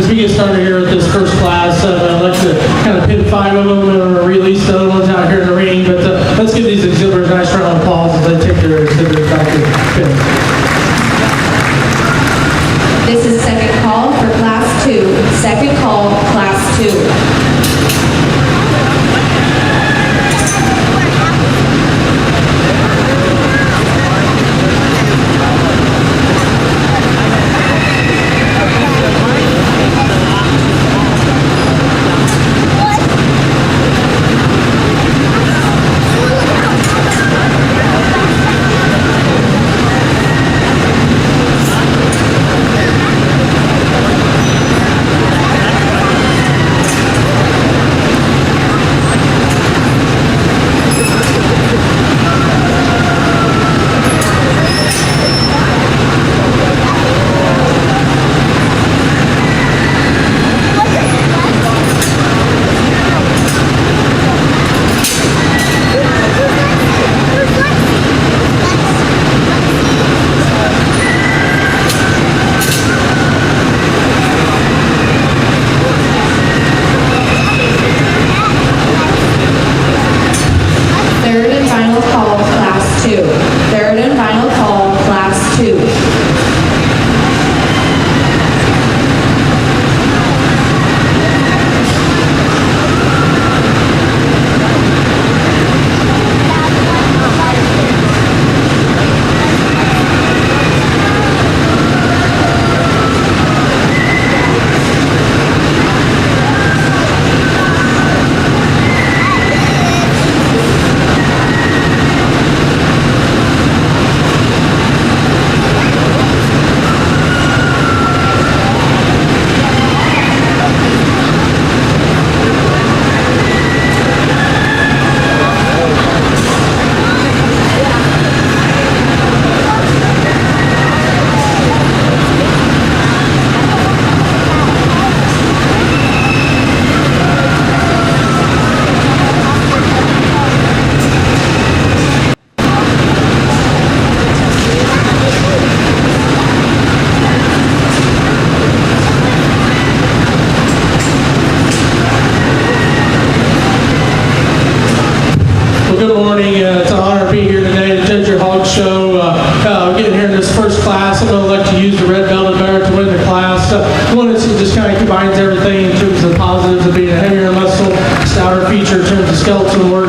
we get started here with this first class, I'd like to kind of pin 5 of them and release the other ones out here in the ring. But let's give these exhibitors a nice round of applause as they take their exhibitors back to pin. This is second call for Class 2. Second call, Class 2. Third and final call, Class 2. Third and final call, Class 2. Good morning. It's an honor to be here today to judge your hog show. Getting here in this first class, I'm going to let you use the red belted bear to win the class. One is just kind of combines everything in terms of the positives of being a heavier muscle, stouter feature in terms of skeleton work.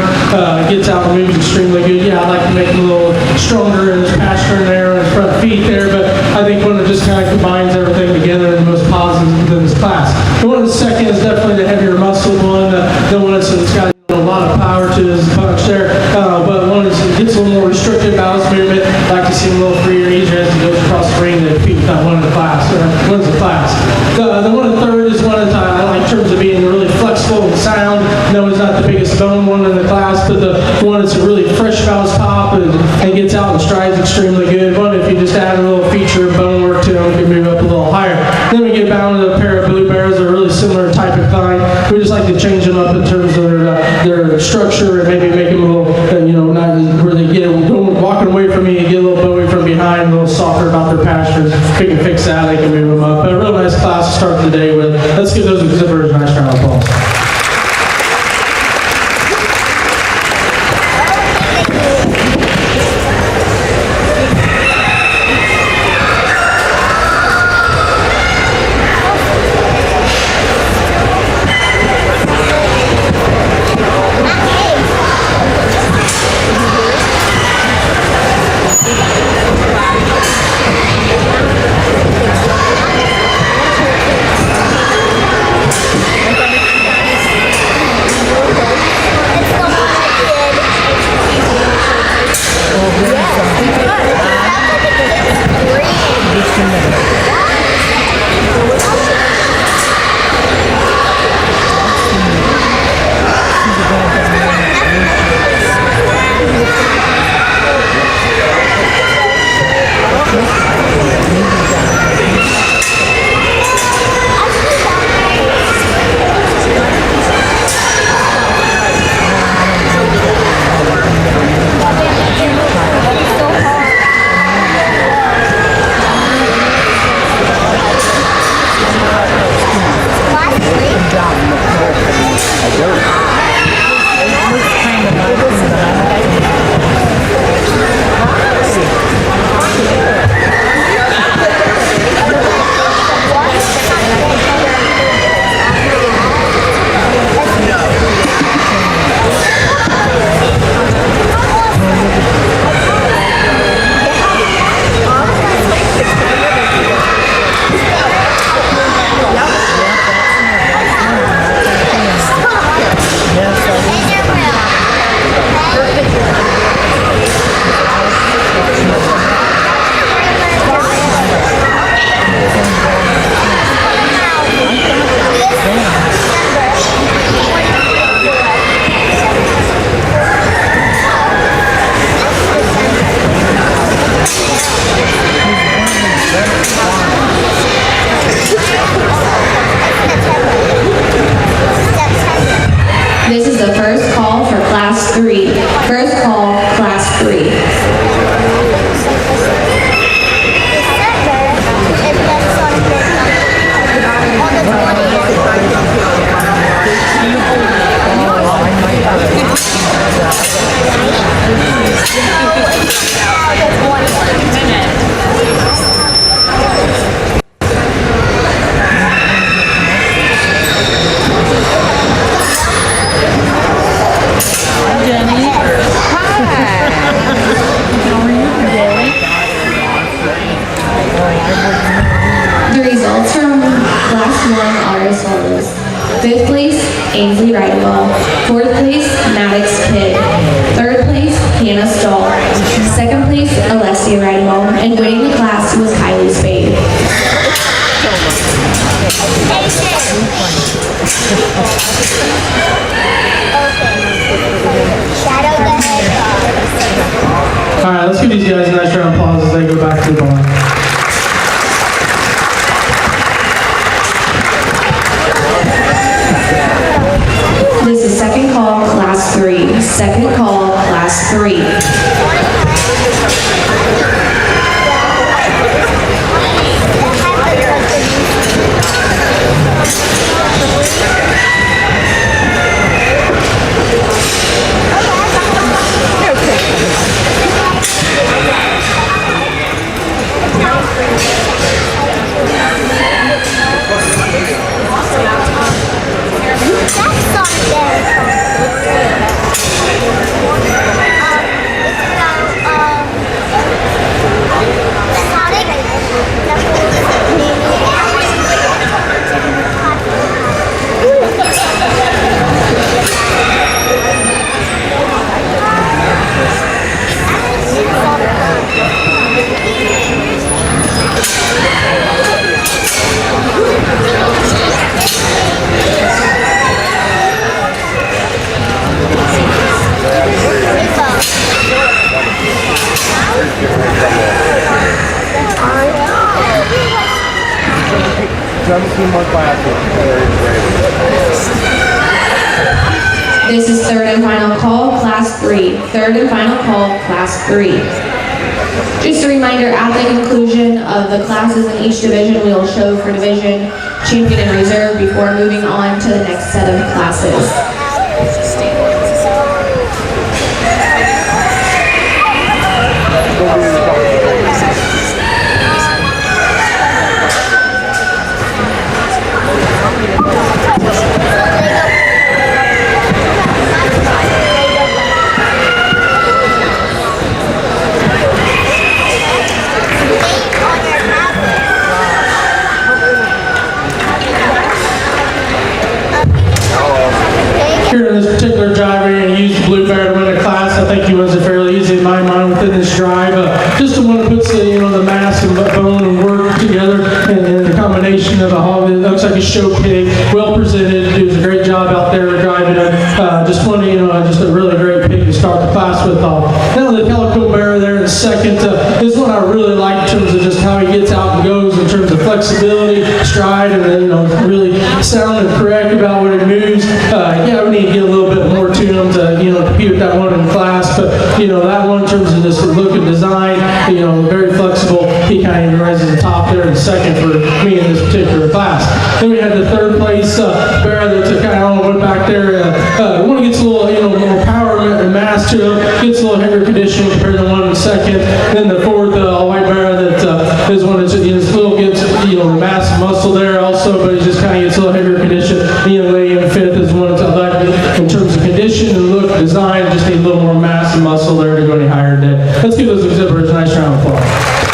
Gets out and moves extremely good. Yeah, I'd like to make him a little stronger in his posture in there and his front feet there, but I think one that just kind of combines everything together in the most positive within this class. The one the second is definitely the heavier muscle one. The one that's got a lot of power to his punch there, but one is gets a little more restricted balance movement. I'd like to see him a little freer and easier as he goes across the ring to defeat that one in the class, or wins the class. The one in third is one that I like in terms of being really flexible and sound. No, he's not the biggest bone one in the class, but the one that's really fresh about his top and gets out and strides extremely good. One, if you just add a little feature of bone work to him, can move up a little higher. Then we get down to a pair of blue bears, a really similar type of kind. We just like to change them up in terms of their structure and maybe make them a little, not where they get walking away from me and get a little bowy from behind, a little softer about their pastures. We can fix that, they can move them up. But a real nice class to start the day with. Let's give those exhibitors a nice round of applause. 1 are as follows. 5th place, Ainsley Ridewell. 4th place, Maddox Kidd. 3rd place, Hannah Stahl. 2nd place, Alessia Ridewell. And winning the class was Kylie Spade. Shadow the hedgehog. All right, let's give these guys a nice round of applause as they go back to the barn. This is second call, class 3. Second call, class 3. This is third and final call, class 3. Third and final call, class 3. Just a reminder, at the conclusion of the classes in each division, we will show for division, champion, and reserve before moving on to the next set of classes. Here in this particular drive, we're going to use the Blue Bear to win a class. I think he wins it fairly easy in my mind within this drive. Just the one that puts the, the mass and bone and work together, and the combination of a hog. It looks like a show pig, well presented. He does a great job out there driving it. Just one, just a really great pig to start the class with. Now the Calico Bear there in second is one I really like in terms of just how he gets out and goes in terms of flexibility, stride, and really sound and correct about when he moves. Yeah, we need to get a little bit more to him to compete with that one in class. But that one in terms of just look and design, very flexible. He kind of rises to the top there in second for me in this particular class. Then we had the third place bear that kind of went back there. One gets a little more power and mass to him, gets a little heavier conditioning compared to the one in second. Then the fourth white bear that is one that still gets mass and muscle there also, but he just kind of gets a little heavier condition. Lady in fifth is one that's I like in terms of condition and look, design, just need a little more mass and muscle there to go any higher today. Let's give those exhibitors a nice round of applause.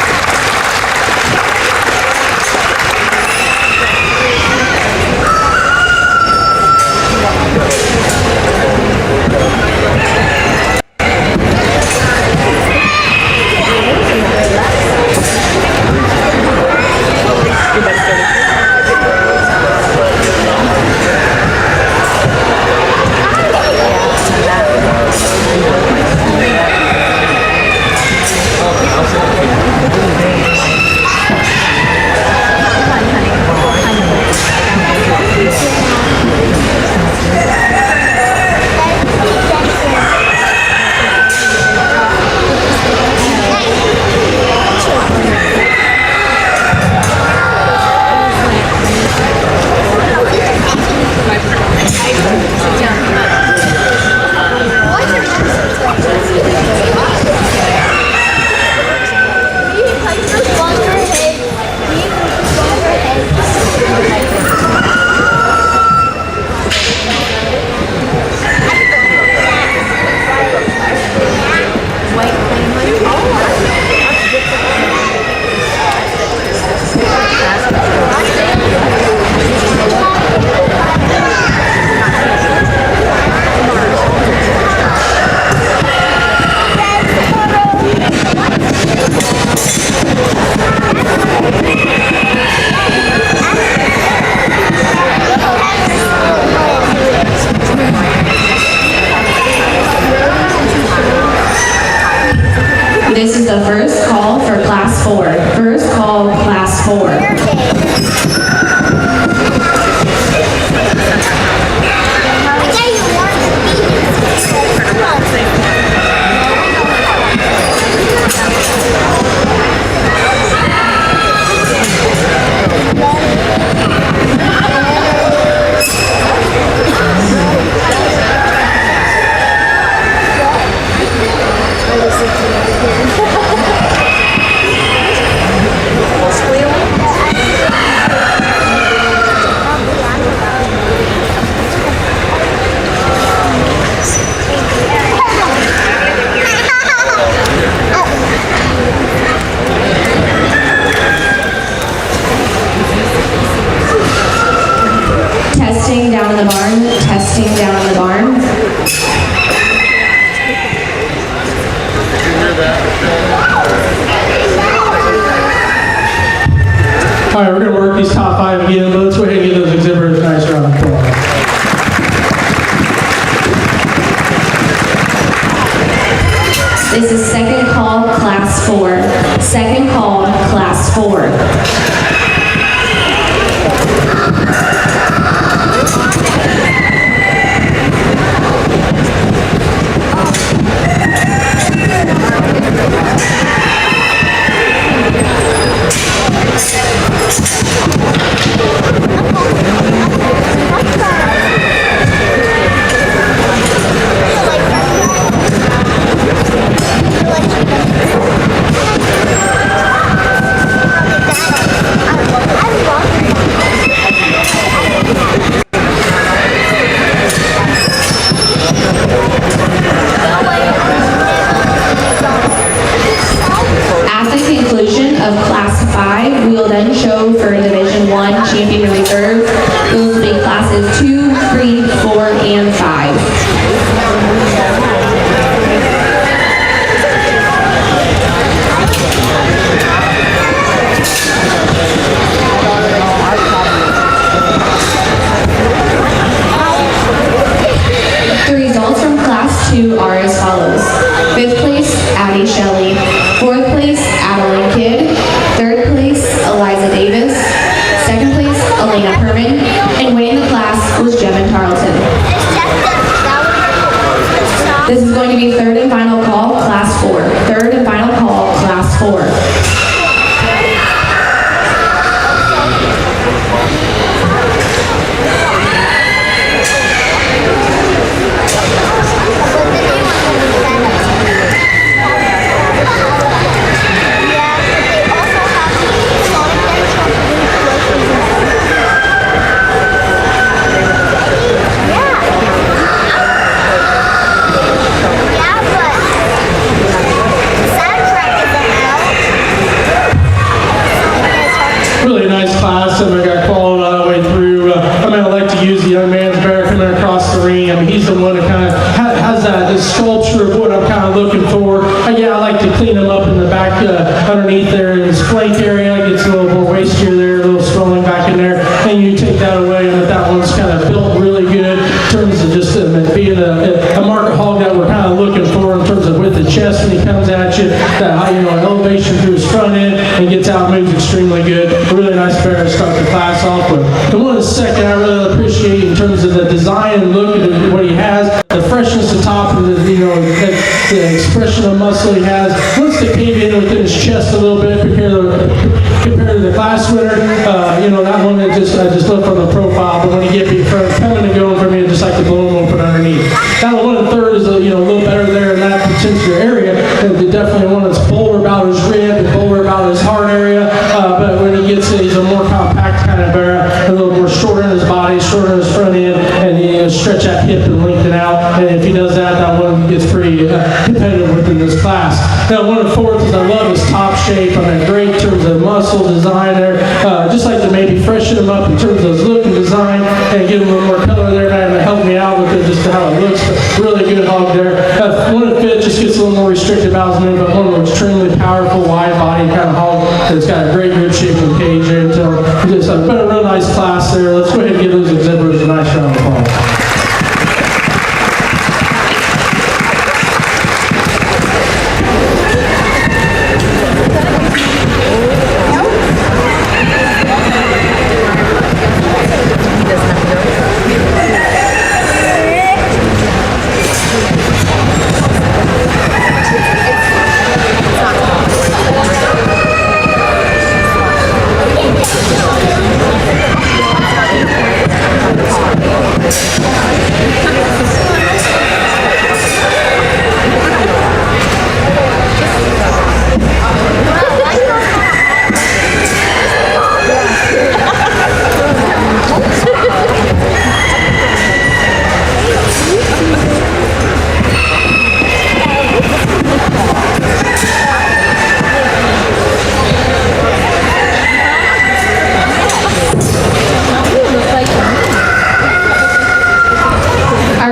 down in the barn. Testing down in the barn. All right, we're going to work these top 5 again, but let's go ahead and give those exhibitors a nice round of applause. This is second call, class 4. Second call, class 4. At the conclusion of Class 5, we will then show for Division 1 Champion Reserve. Those will be Classes 2, 3, 4, and 5. The results from Class 2 are as follows. 5th place, Addie Shelley. 4th place, Adeline Kidd. 3rd place, Eliza Davis. 2nd place, Elena Herman. And winning the class was Jevin Tarleton. This is going to be 3rd and final call, Class 4. 3rd and final call, Class 4. Really nice class, and I got followed all the way through. I like to use the young man's bear coming across the ring. He's the one that kind of has this sculpture of what I'm kind of looking for. Yeah, I like to clean him up in the back underneath there in his flank area. Gets a little more wastier there, a little swelling back in there. And you take that away, and that one's kind of built really good in terms of just being a market hog that we're kind of looking for in terms of with the chest when he comes at you, that elevation through his front end and gets out, moves extremely good. A really nice bear to start the class off with. The one second I really appreciate in terms of the design and look at what he has, the freshness at the top, and the expression of muscle he has. Once they came in within his chest a little bit compared to the class winner, that one I just look from the profile, but when you get coming and going for me, I just like to blow him open underneath. Now the one in third is a little better there in that particular area. And definitely one that's bolder about his rib and bolder about his heart area, but when he gets he's a more compact kind of bear, a little more short in his body, short in his front end, and stretch that hip and lengthen out. And if he does that, that one gets pretty competitive within this class. Now one in fourth is I love his top shape. Great in terms of muscle design there. Just like to maybe freshen him up in terms of his look and design and give him a little more color there and help me out with it, just how it looks. But really good hog there. One in fifth just gets a little more restricted about his name, but one of them extremely powerful, wide body kind of hog that's got a great rib shape and cage there. So just a real nice class there. Let's go ahead and give those exhibitors a nice round of applause.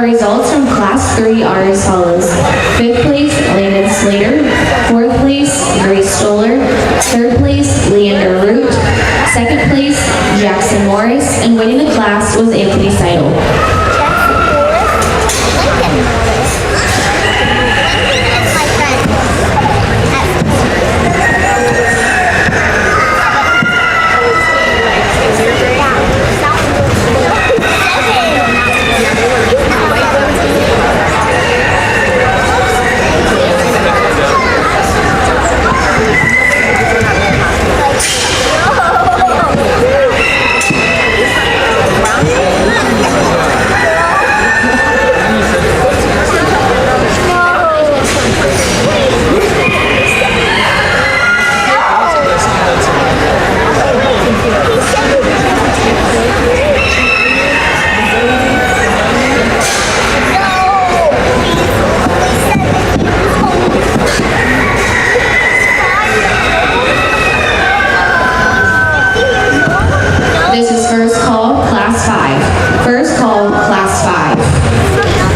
results from Class 3 are as follows. 5th place, Landon Slater. 4th place, Grace Stoller. 3rd place, Leander Root. 2nd place, Jackson Morris. And winning the class was Anthony Seidel. This is first call, Class 5. First call, Class 5.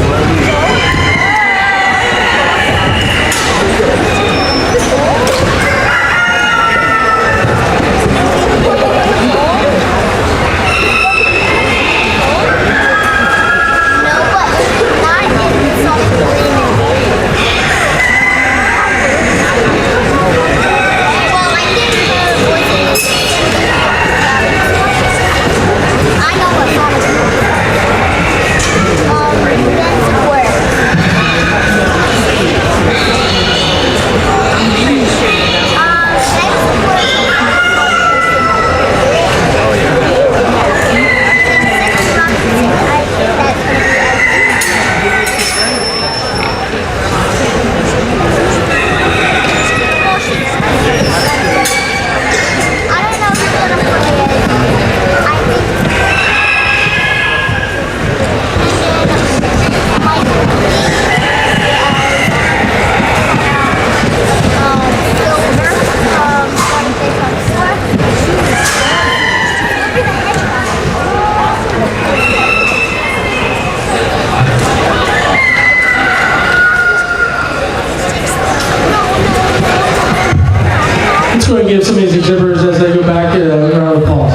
Let's go ahead and give some of these exhibitors as they go back a round of applause.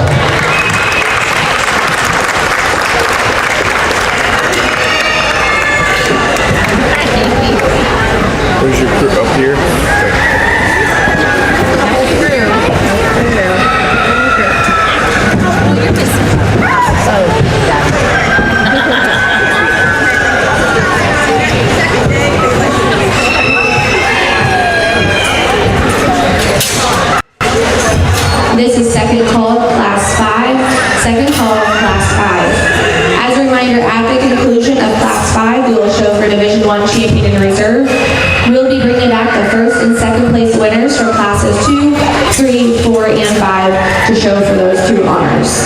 Where's your crew up here? This is second call, Class 5. Second call, Class 5. As a reminder, at the conclusion of Class 5, we will show for Division 1 champion and reserve. We'll be bringing back the first and second place winners from Classes 2, 3, 4, and 5 to show for those two honors.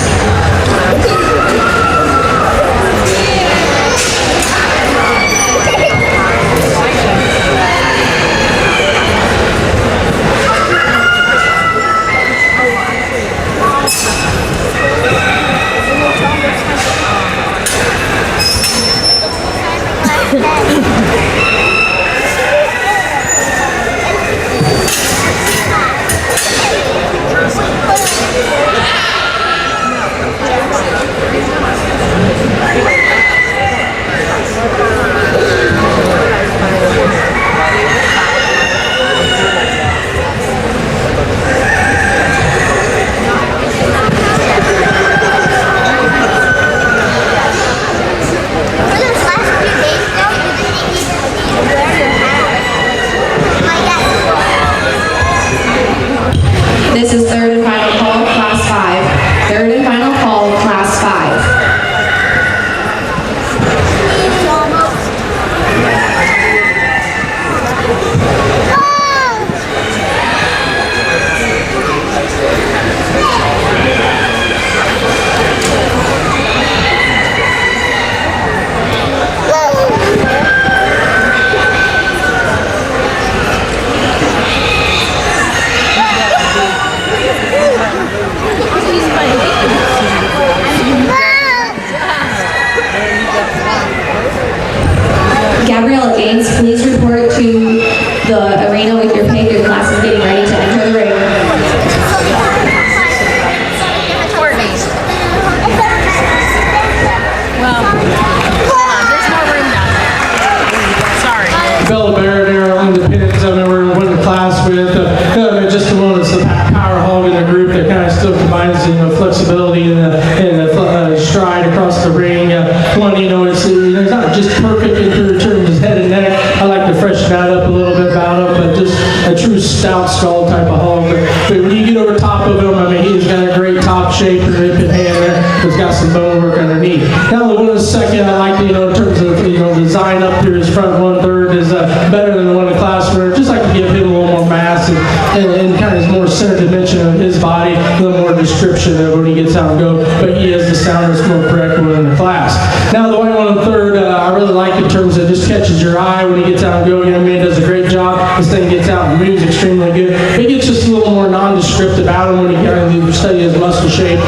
stride across the ring. One, it's not just perfect in terms of his head and neck. I like to freshen that up a little bit about him, but just a true stout skull type of hog. But when you get over top of him, he's got a great top shape and rib and hand there. He's got some bone work underneath. Now, the one in the second, I like, in terms of, design up to his front 1/3 is better than the one in the class winner. Just like to give him a little more mass and kind of more center dimension of his body, a little more description of when he gets out and go. But he is the soundest, more correct one in the class. Now, the white one in the third, I really like in terms of just catches your eye when he gets out and go. Young man does a great job. This thing gets out and moves extremely good. It gets just a little more nondescript about him when you kind of study his muscle shape.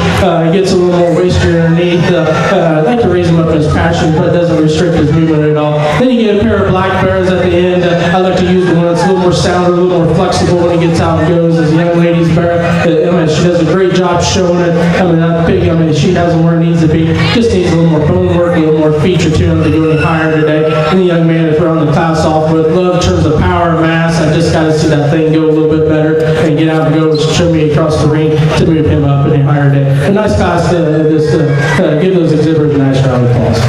He gets a little more wastier underneath. I like to raise him up in his passion, but it doesn't restrict his movement at all. Then you get a pair of black bears at the end. I like to use the one that's a little more sounder, a little more flexible when he gets out and goes. As a young lady's bear, she does a great job showing it. That big, she has him where it needs to be. Just needs a little more bone work, a little more feature to him to go any higher today. And the young man is running the class off with love in terms of power and mass. I just got to see that thing go a little bit better and get out and go show me across the ring to move him up any higher day. A nice class to just give those exhibitors a nice round of applause.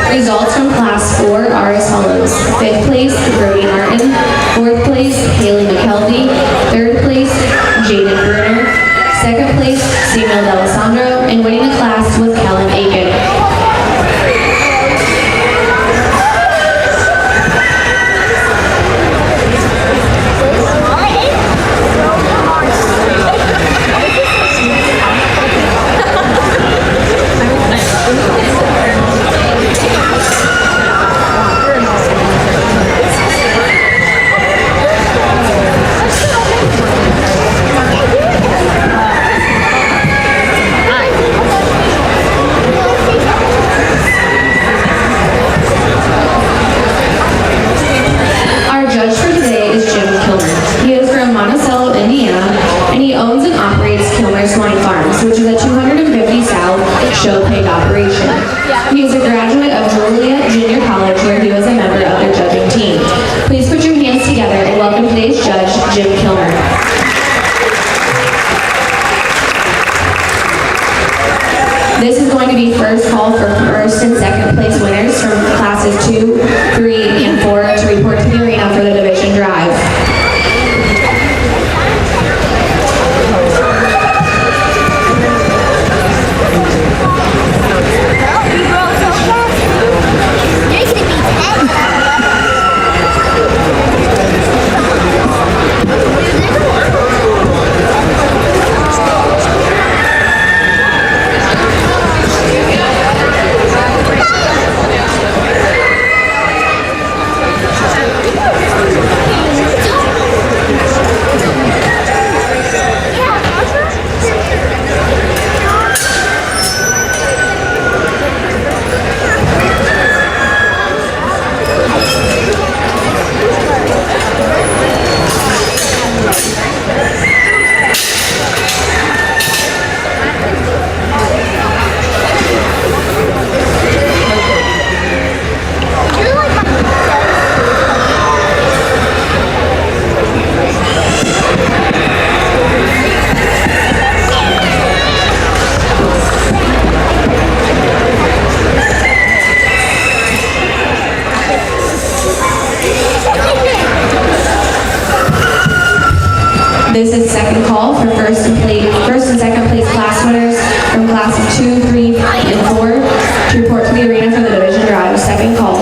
Results from Class 4 are as follows. 5th place, Brody Martin. 4th place, Haley McKelvey. 3rd place, Jaden Bruner. 2nd place, Samuel D'Alessandro. And winning the class was Kellen Aiken. Which is a 250 South show pig operation. He is a graduate of Joliet Junior College where he was a member of their judging team. Please put your hands together and welcome today's judge, Jim Kilmer. This is going to be first call for first and second place winners from classes 2, 3, and 4 to report to the arena for the division drive. This is second call for first and second place class winners from class of 2, 3, and 4 to report to the arena for the division drive. Second call.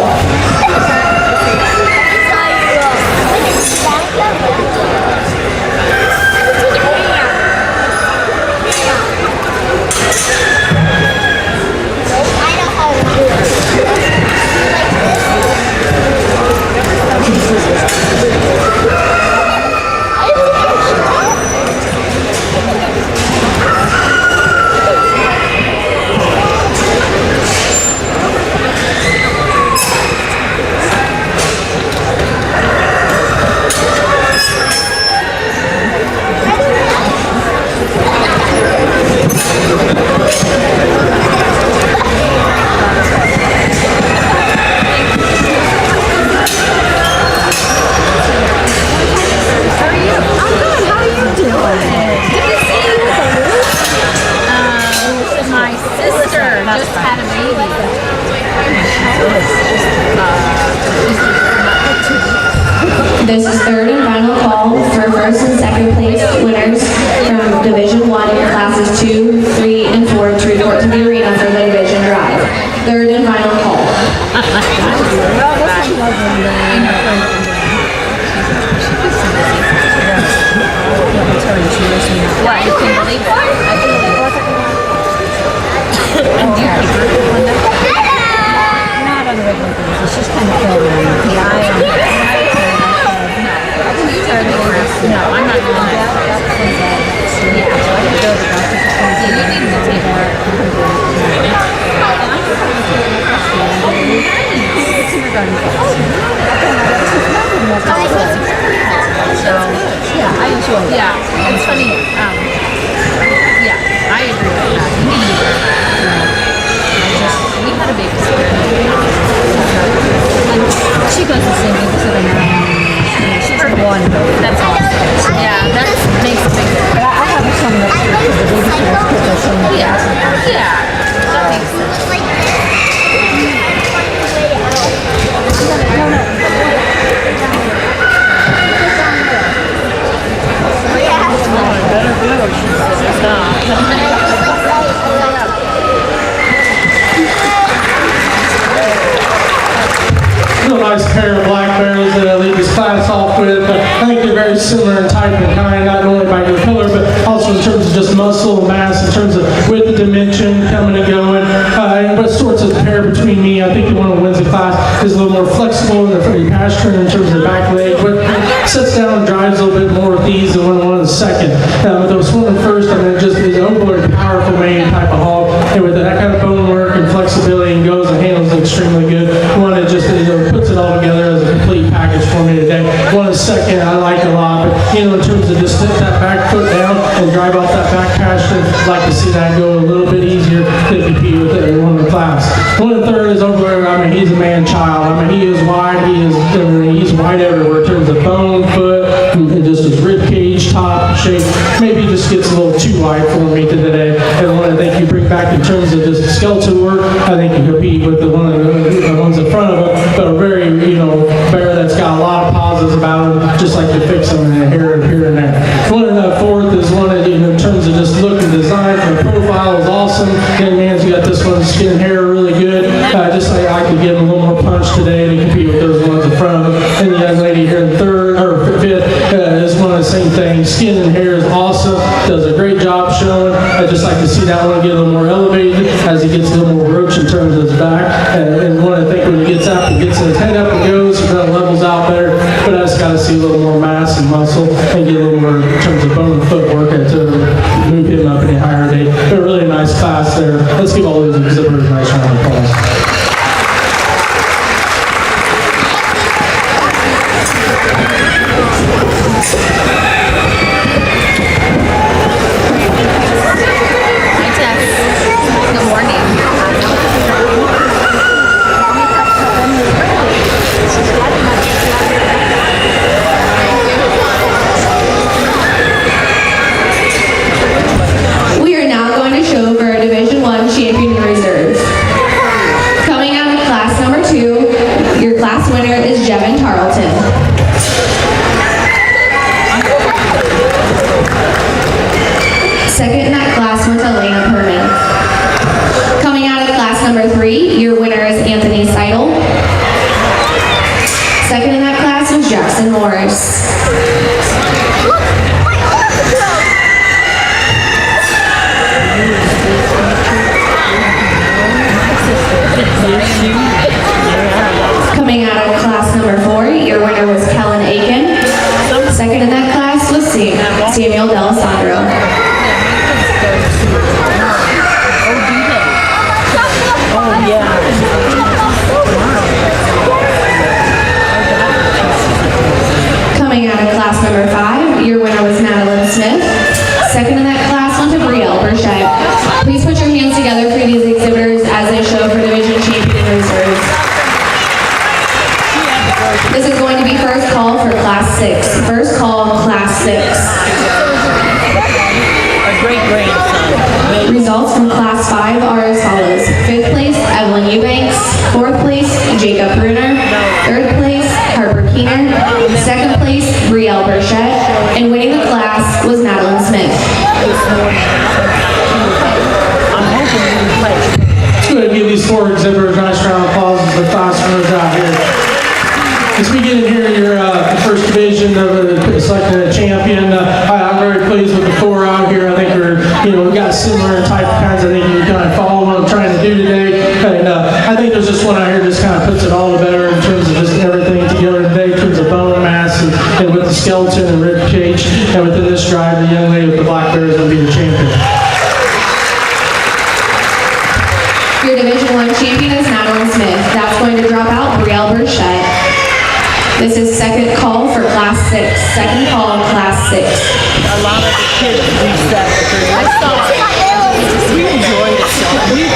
This is third and final call for first and second place winners from Division 1 classes 2, 3, and 4 to report to the arena for the division drive. Third and final call. What, you can believe it? I can believe it. Not on the regular basis, it's just kind of filled in. No, I'm not doing that. Yeah, so I can go to the doctor. So you need to take that. It's in regard to so, yeah, I enjoy it. Yeah, it's funny. Yeah, I agree with that. You need to we had a babysitter. And she goes the same thing to the she's one. That's awesome. Yeah, that makes a big difference. But I have some that the babysitter's position. Yeah, that makes sense. Real nice pair of black bears that I lead this class off with. I think they're very similar in type and kind, not only by their color, but also in terms of just muscle and mass, in terms of width and dimension, coming and going. And what sorts of pair between me, I think the one who wins the class is a little more flexible and they're pretty pasture in terms of the back leg, but sits down and drives a little bit more with ease than one in the second. With those swimming first, I mean, it just is overly powerful main type of hog, and with that kind of bone work and flexibility and goes and handles it extremely good. One that just puts it all together as a complete package for me today. One is second, I like a lot, but in terms of just sit that back foot down and drive off that back pasture, I'd like to see that go a little bit easier to compete with one in the class. One in third is over there, I mean, he's a man-child. I mean, he is wide, he's wide everywhere in terms of bone, foot, and just his rib cage, top shape. Maybe he just gets a little too wide for me today. And one I think you bring back in terms of just skeleton work, I think you compete with the ones in front of him, but a very, bear that's got a lot of positives about him, just like to fix them here and there. One in the fourth is one that, in terms of just look and design, the profile is awesome. Young man's got this one, skin and hair really good. Just like I could give him a little more punch today to compete with those ones in front of him. And the young lady here in third, or fifth, is one of the same things. Skin and hair is awesome, does a great job showing. I'd just like to see that one get a little more elevated as he gets a little more roach in terms of his back. And one, I think when he gets up, he gets his head up and goes, he kind of levels out better. But I just got to see a little more mass and muscle and get a little more in terms of bone and footwork to move him up any higher day. But a really nice class there. Let's give all those exhibitors a nice round of applause. We are now going to show for our Division 1 champion in reserve. Coming out of class number 2, your class winner is Jevin Tarleton. Second in that class was Jackson Morris. Coming out of class number 4, your winner was Kellen Aiken. Second in that class was Samuel D'Alessandro. Coming out of class number 5, your winner was Madeline Smith. Second in that class went to Brielle Burchette. Please put your hands together for these exhibitors as they show for division champion reserves. This is going to be first call for class 6. First call, class 6. A great grandson. Results from class 5 are as follows. 5th place, Evelyn Eubanks. 4th place, Jacob Bruner. 3rd place, Harper Keener. 2nd place, Brielle Burchette. And winning the class was Madeline Smith. Let's go ahead and give these 4 exhibitors a nice round of applause as the class runners out here. As we get in here in your first division of selecting a champion, I'm very pleased with the 4 out here. I think we've got similar type of kinds. I think you can kind of follow what I'm trying to do today. And I think there's just one out here that just kind of puts it all together in terms of just everything together today, in terms of bone mass and with the skeleton and rib cage. And within this drive, the young lady with the black bear is going to be the champion. Your Division 1 champion is Madeline Smith. That's going to drop out Brielle Burchette. This is second call for class 6. Second call, class 6. A lot of the kids reached out with her. I saw it. We enjoyed it.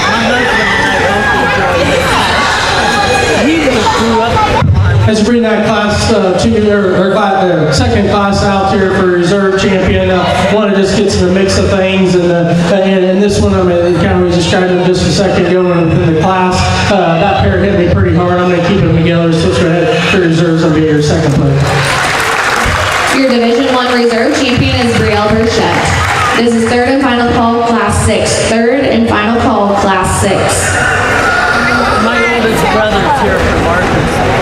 My husband and I both enjoyed it. We just grew up. As you bring that class second class out here for reserve champion, I want to just get to the mix of things, and this one, I mean, kind of was described in just a second ago within the class. That pair hit me pretty hard. I'm going to keep them together, so let's go ahead for reserves and be your second place. Your Division 1 reserve champion is Brielle Burchette. This is third and final call, class 6. Third and final call, class 6. My oldest brother's here from Arkansas.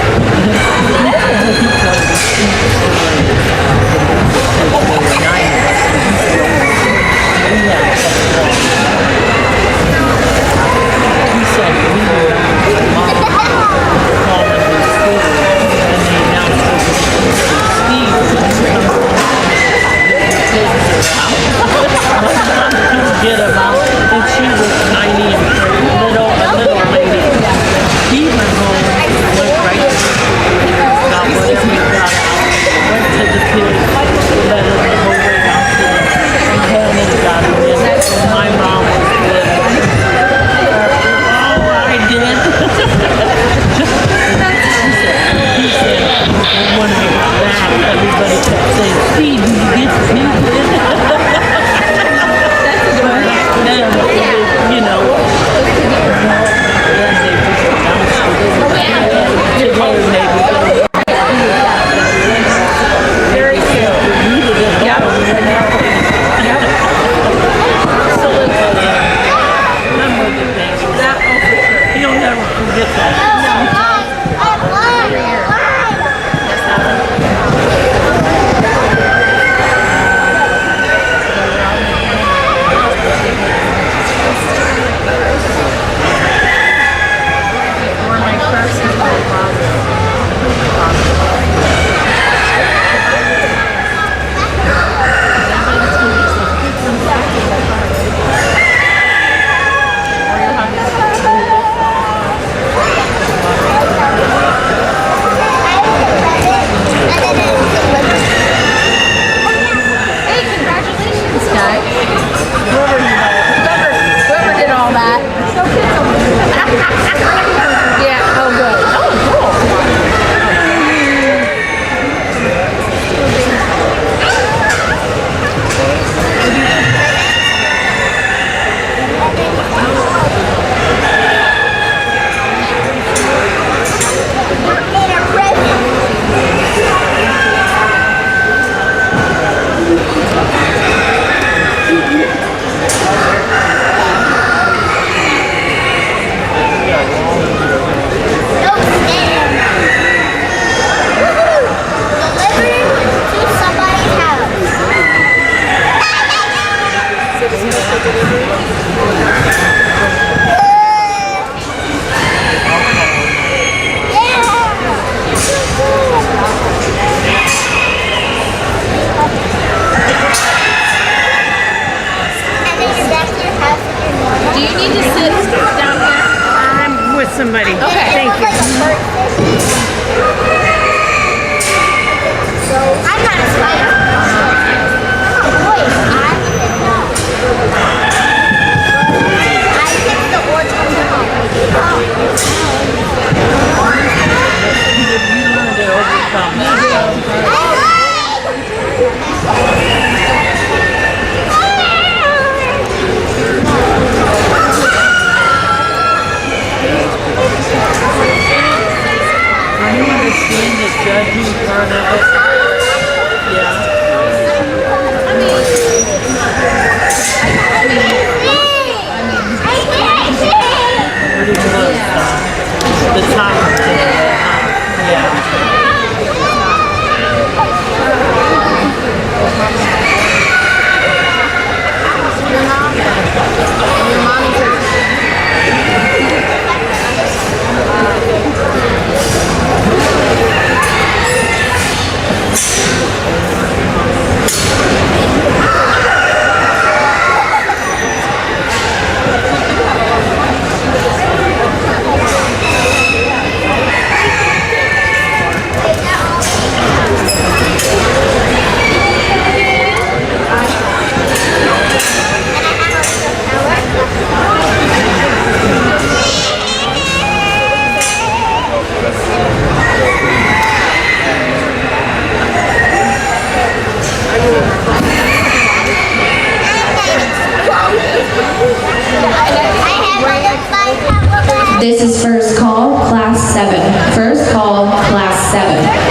Get him out, and she was tiny and pretty, little lady. He went home, went right to the got whatever he got out, went to the pig, let him the whole way out to the cabin and got him in. My mom was good. After all I did, he said, and when I got back, everybody kept saying, Steve, did you get the pig? You know, very careful. You'll never forget that. somebody. Okay. Thank you. I'm not a spider. I picked the origin. You learn to overcome. Do you understand the judging part of it? Yeah. Pretty close, though. The top. Yeah. This is first call, class 7. First call, class 7.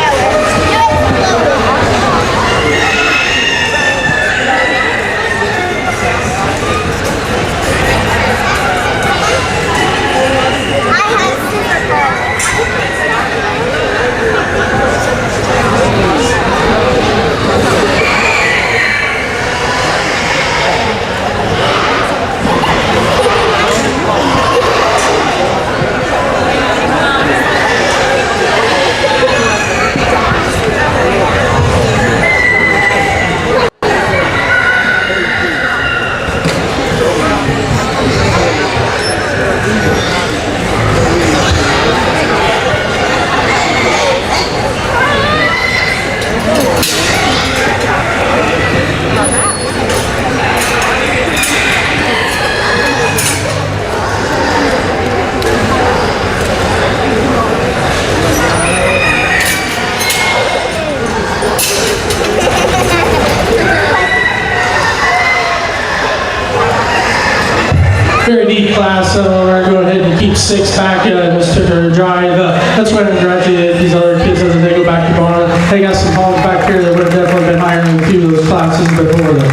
Very neat class. We're going to go ahead and keep 6 back. Just took her drive. That's when I graduated these other kids as they go back to barn. They got some hogs back here that would have definitely been higher in a few of those classes before them.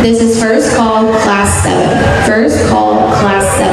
This is first call, class 7. First call, class 7.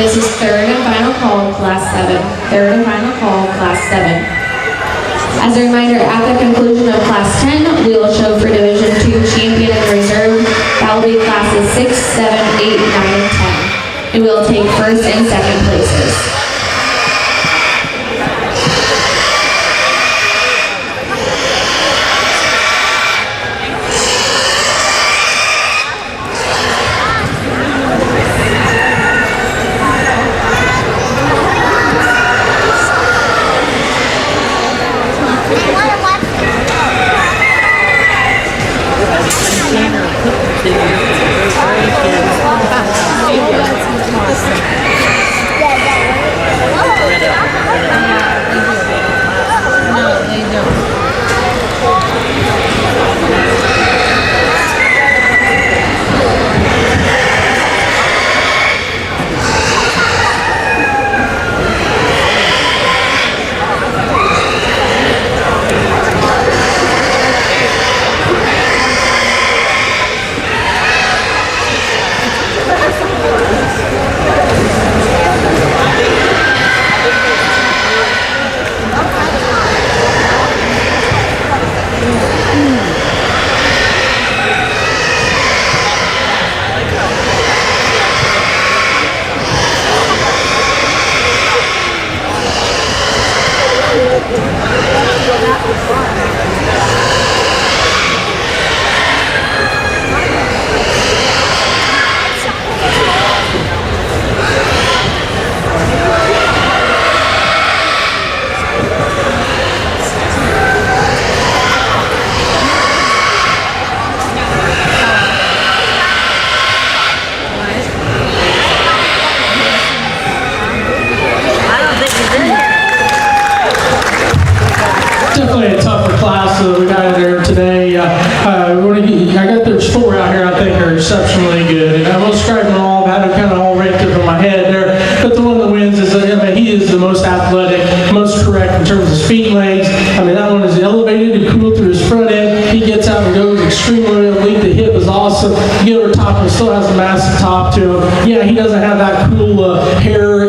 This is third and final call, class 7. Third and final call, class 7. As a reminder, at the conclusion of class 10, we will show for Division 2 champion and reserve. That will be classes 6, 7, 8, 9, and 10. And we will take first and second places. Definitely a tougher class that we got in there today. I got their score out here, I think are exceptionally good. And I won't describe them all, I had them kind of all ranked up in my head there. But the one that wins is, he is the most athletic, most correct in terms of speed and legs. That one is elevated and cool through his front end. He gets out and goes extremely elite. The hip is awesome. You get over top, and still has a massive top to him. Yeah, he doesn't have that cool hair,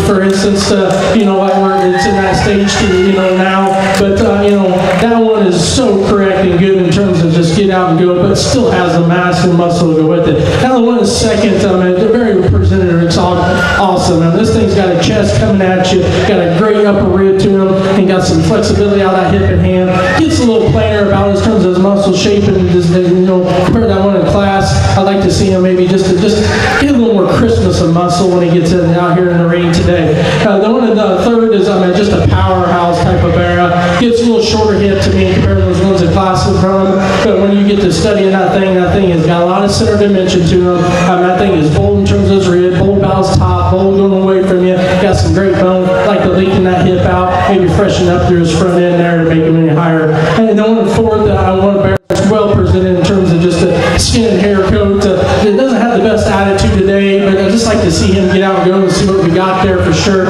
for instance, like where it's in that stage to, now. But, that one is so correct and good in terms of just get out and go, but still has a massive muscle to go with it. Now the one is second, they're very representative. It's awesome. This thing's got a chest coming at you, got a great upper rib to him, and got some flexibility out of that hip and hand. Gets a little plainer about in terms of his muscle shape, and just, compared to that one in class, I'd like to see him maybe just get a little more crispness of muscle when he gets out here in the ring today. The one in the third is just a powerhouse type of bear. Gets a little shorter hip to me compared to those ones in class in front of him. But when you get to studying that thing has got a lot of center dimension to him. That thing is bold in terms of his rib, bold about his top, bold going away from you. Got some great bone, like the leaking that hip out, maybe freshen up through his front end there to make him any higher. And the one in fourth, I want to bear well presented in terms of just a skin and hair coat. It doesn't have the best attitude today, but I'd just like to see him get out and go and see what we got there for sure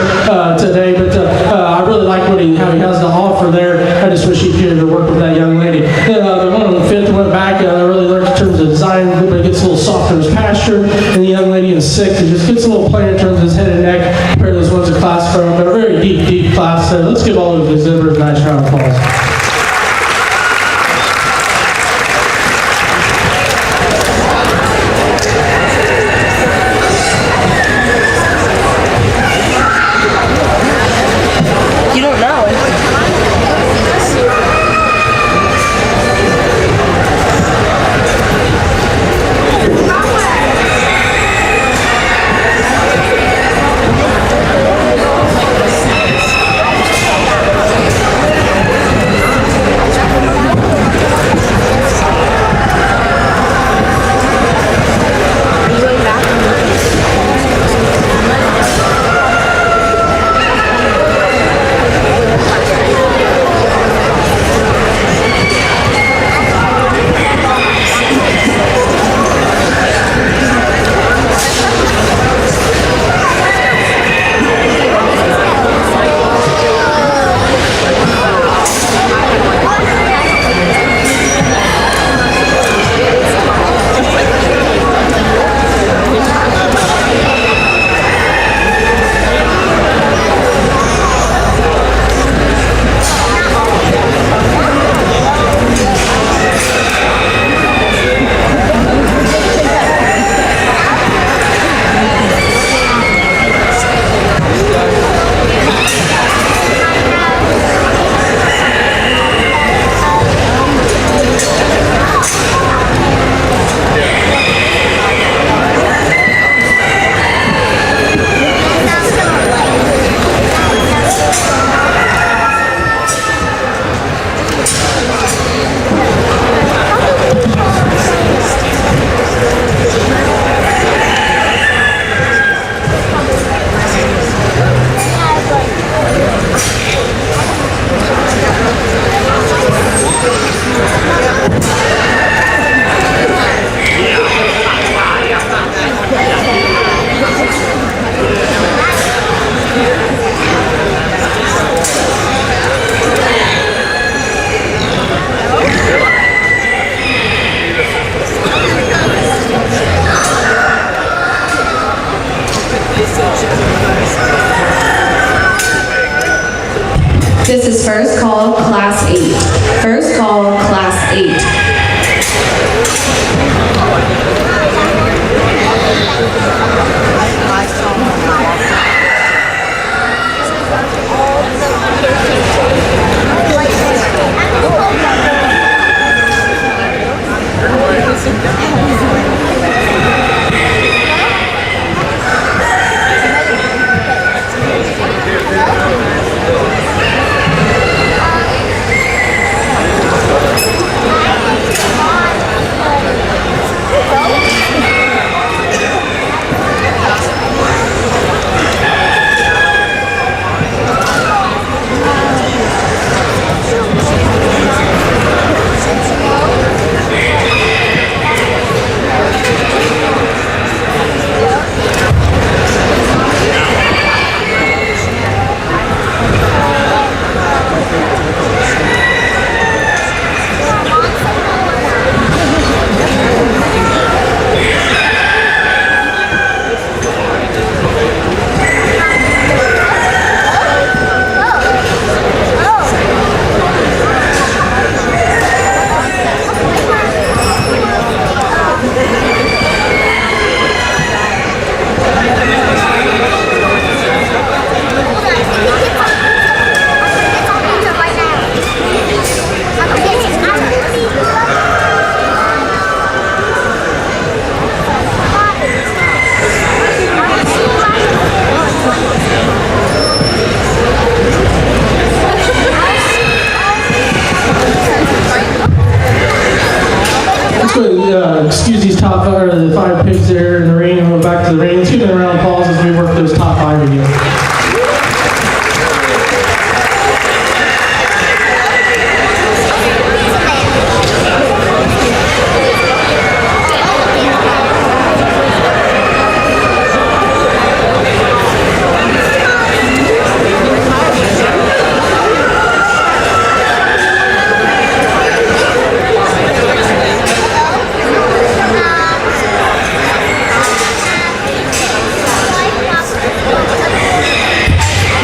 today. But I really like how he has to offer there. I just wish he could work with that young lady. The one on the fifth went back. I really learned in terms of design, but it gets a little softer in his posture. And the young lady in sixth, it just gets a little plainer in terms of his head and neck compared to those ones in class from. But a very deep class. Let's give all of the exhibitors a nice round of applause. This is first call, class 8. First call, class 8. Excuse these top the 5 pigs there in the ring, and we'll back to the ring. Let's give them a round of applause as we work those top 5 again.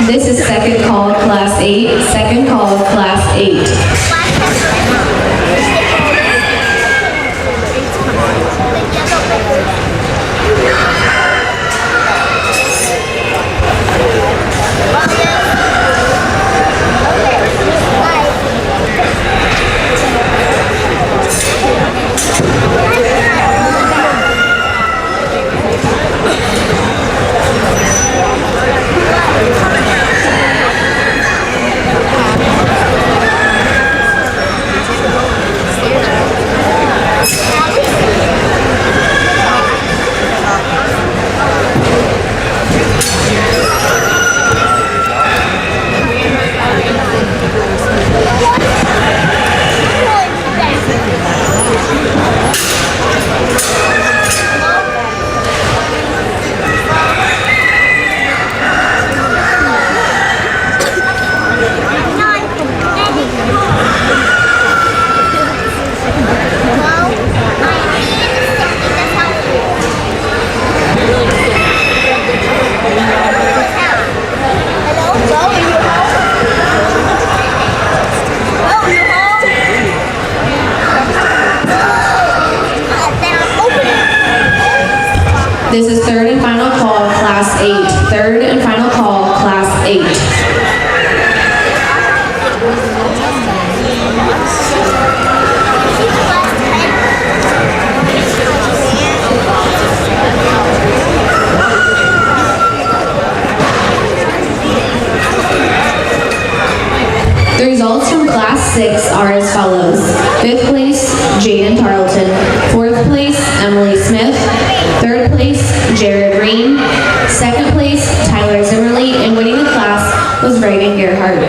This is second call, class 8. Second call, class 8. This is third and final call, class 8. Third and final call, class 8. The results from class 6 are as follows. 5th place, Jaden Tarleton. 4th place, Emily Smith. 3rd place, Jared Ream. 2nd place, Tyler Zimmerly. And winning the class was Reagan Gerhardt.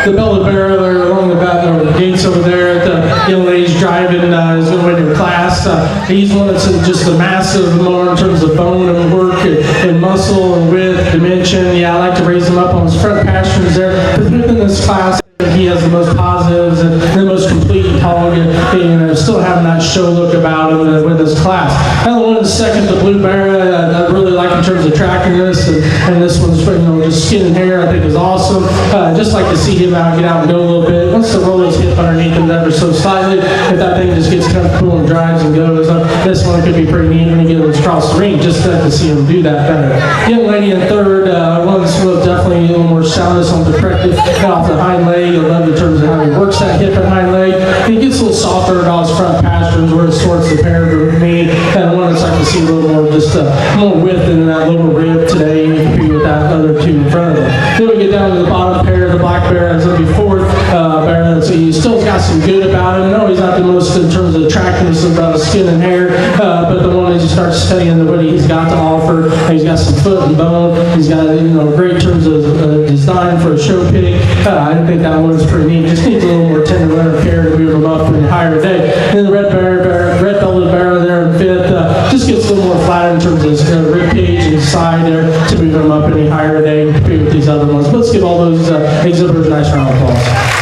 The Bella Bear there along the gates over there at the young lady's driving is going to win her class. He's one that's just a massive more in terms of bone and work and muscle and width, dimension. Yeah, I like to raise him up on his front pastures there. But within this class, He has the most positives and the most complete hog, and still having that show look about him with his class. And the one in second, the Blue Bear, I really like in terms of attractiveness, and this one's just skin and hair, I think is awesome. Just like to see him get out and go a little bit. Once to roll his hip underneath him ever so slightly, if that thing just gets comfortable and drives and goes, this one could be pretty neat when he gets across the ring, just to see him do that better. Young lady in third, one's definitely a little more soundness on the corrective, off the hind leg. I love in terms of how he works that hip and hind leg. And he gets a little softer about his front pasterns where it sorts the pair of me. And one that's like to see a little more more width in that lower rib today and compete with that other two in front of him. Then we get down to the bottom pair, the black bear that's going to be fourth bear. So he still got some good about him. No, he's not the most in terms of attractiveness about his skin and hair, but the one as you start studying what he's got to offer, he's got some foot and bone. He's got great terms of design for a show pig. I think that one's pretty neat. Just needs a little more tender wear and care to move him up in the higher day. Then the red belted bear there in fifth just gets a little more flat in terms of his rib cage and side there to move him up any higher day and compete with these other ones. Let's give all those exhibitors a nice round of applause.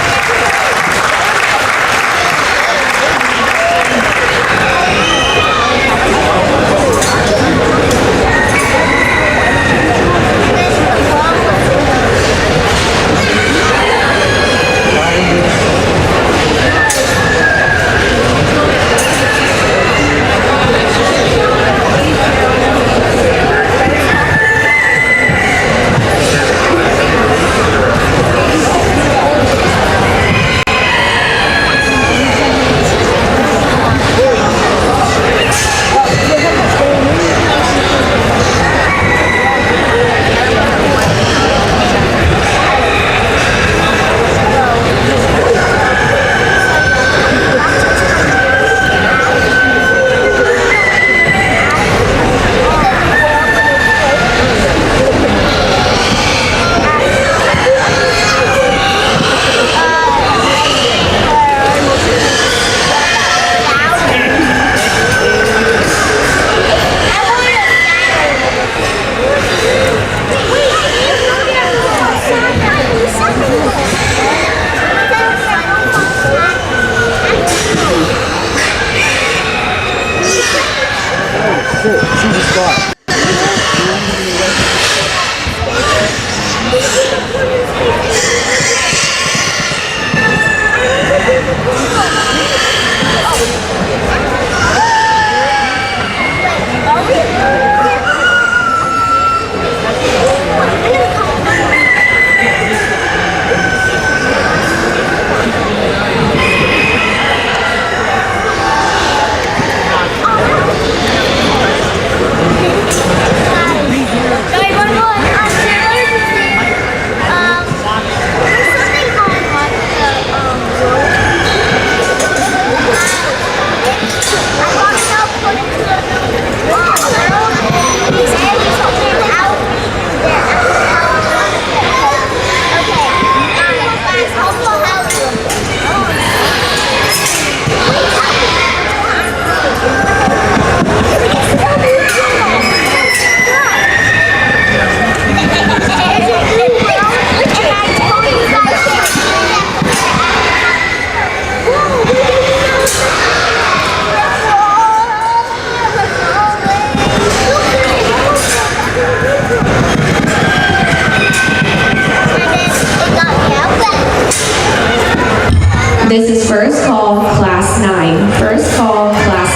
This is first call, class 9. First call, class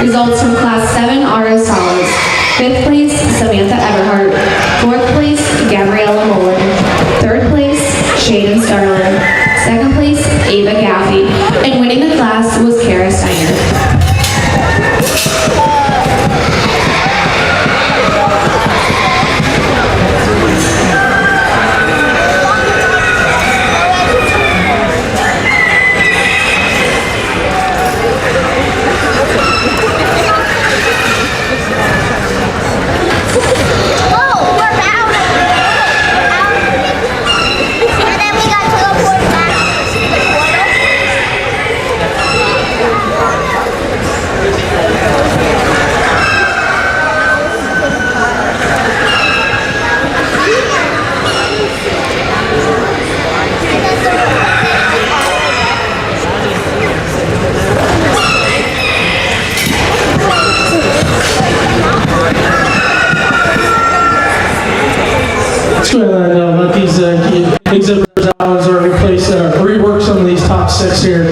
9. Results from class 7 are as follows. 5th place, Samantha Everhart. 4th place, Gabriella Mullen. 3rd place, Shaden Starlin. 2nd place, Ava Gaffey. And winning the class was Kara Steiner. let these exhibitors out as we replace, rework some of these top 6 here.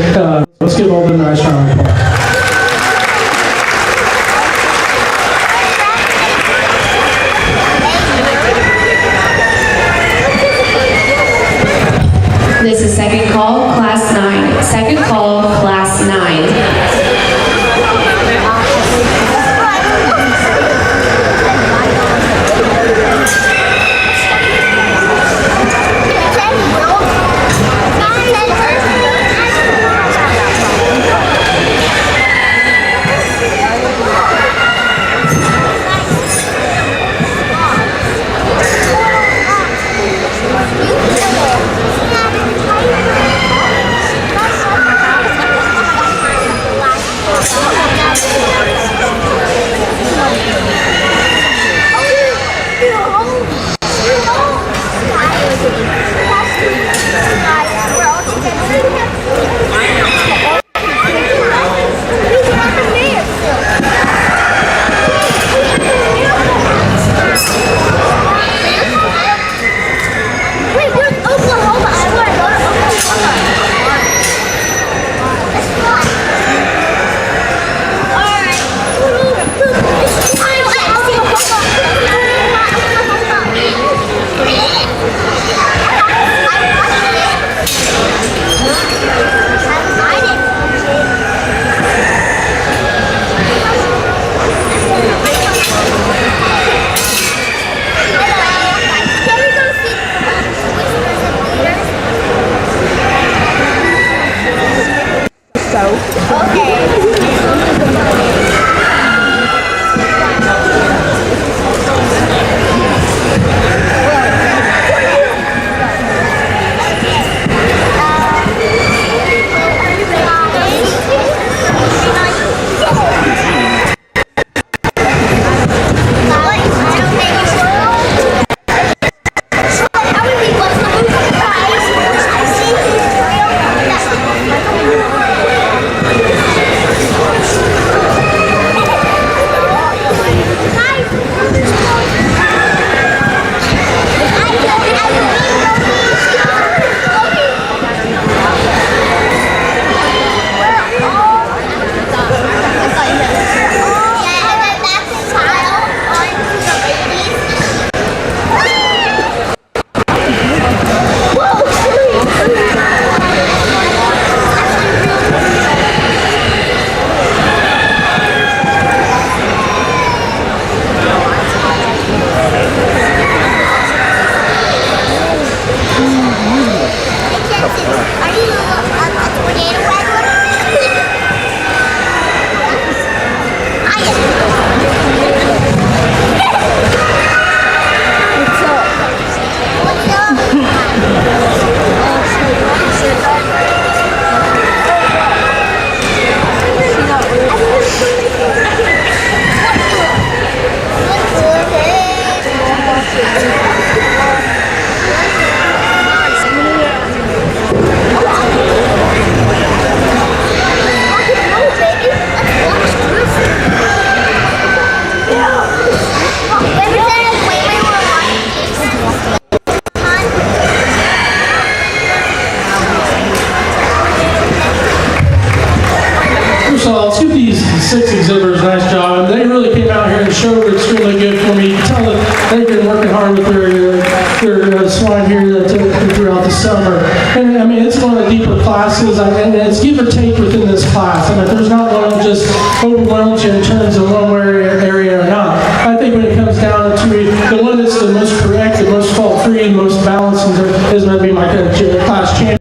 Let's give all the nice round of applause. This is second call, class 9. Second call, class 9. exhibitors, nice job. And they really came out here and showed extremely good for me. You can tell that they've been working hard with their swine here throughout the summer. And I mean, it's one of the deeper classes, and it's give or take within this class. I mean, there's not one that just overwhelms you in terms of one area or not. I think when it comes down to the one that's the most correct, the most fault-free, the most balanced is going to be my class champion.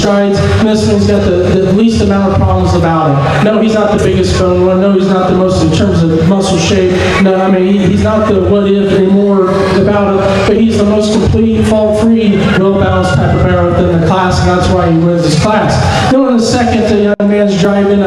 And this one's got the least amount of problems about him. No, he's not the biggest bone one. No, he's not the most in terms of muscle shape. No, I mean, he's not the what if anymore about it, but he's the most complete, fault-free, well-balanced type of barrel within the class, and that's why he wins his class. Then in a second, the young man's driving.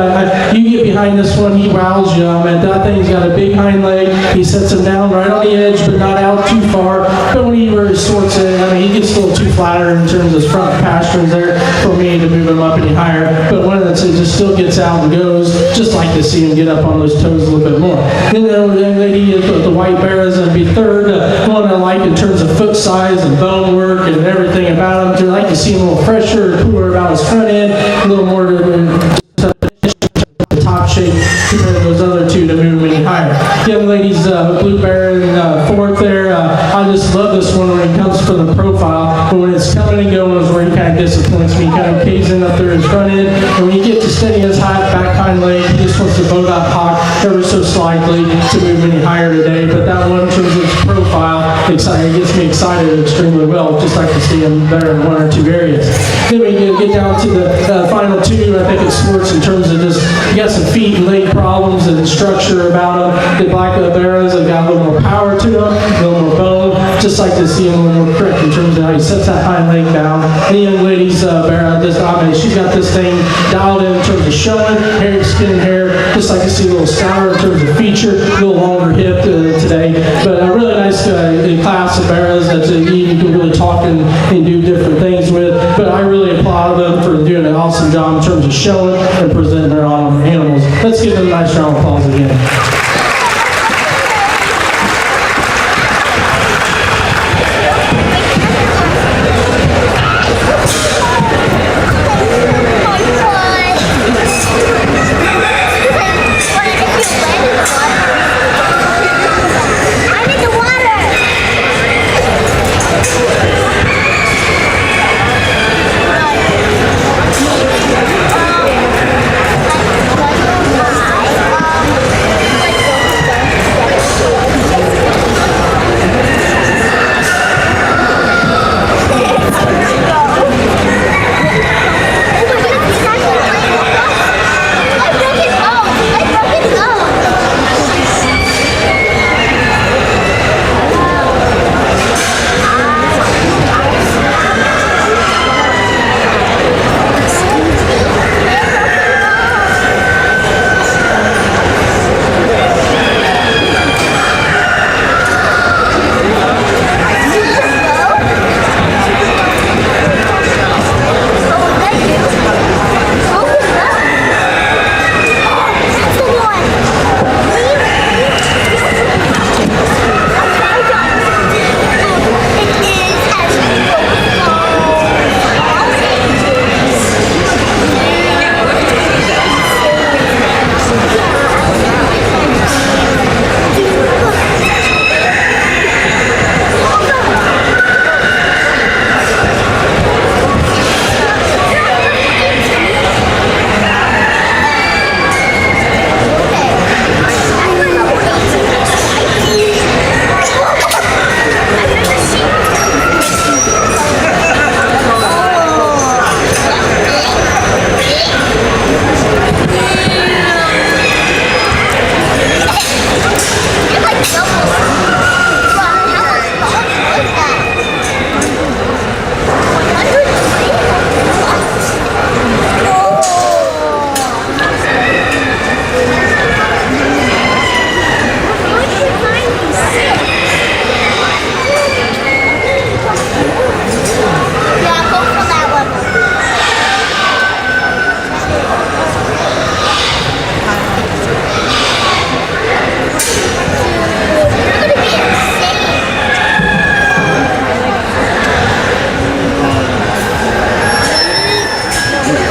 You get behind this one, he wows you. Man, that thing's got a big hind leg. He sets him down right on the edge, but not out too far. But when he really sorts it, I mean, he gets a little too flatter in terms of his front pasterns there for me to move him up any higher. But one of but it just still gets out and goes. Just like to see him get up on those toes a little bit more. Then the young lady, the white bear, is going to be third. One I like in terms of foot size and bone work and everything about him. I like to see him a little fresher, cooler about his front end, a little more top shape compared to those other two to move any higher. Young lady's blue bear in fourth there. I just love this one when it comes for the profile, but when it's coming and going is where he kind of disappoints me. He kind of caves in up there his front end, and when you get to steady his high back hind leg, he just wants to bow that hawk ever so slightly to move any higher today. But that one, in terms of his profile, excited, gets me excited extremely well. Just like to see him better in one or two areas. Then we get down to the final two. I think it sports in terms of just, you got some feet and leg problems and structure about them. The black bears have got a little more power to them, a little more bone. Just like to see him a little more correct in terms of how he sets that hind leg down. The young lady's bear, she's got this thing dialed in terms of showing, hair, skin and hair. Just like to see a little stouter in terms of feature, a little longer hip today. But a really nice class of bears that you can really talk and do different things with. But I really applaud them for doing an awesome job in terms of showing and presenting their animals. Let's give them a nice round of applause again. I'm in the water.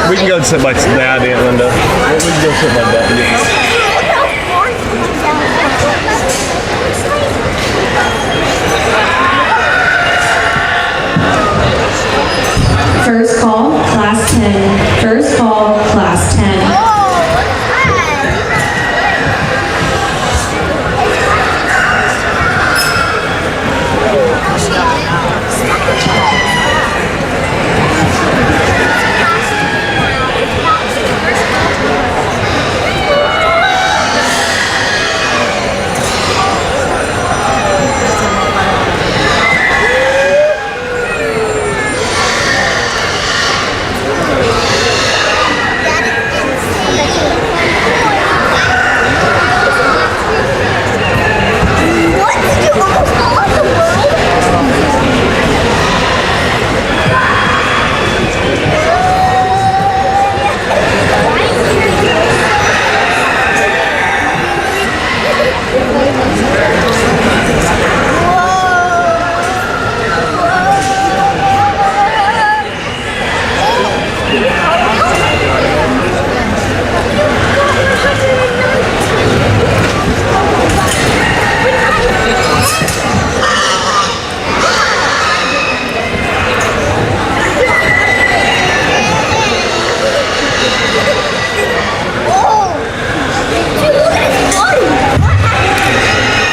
We can go sit by Dad, Aunt Linda. We can go sit by Dad. First call, class 10. First call, class 10.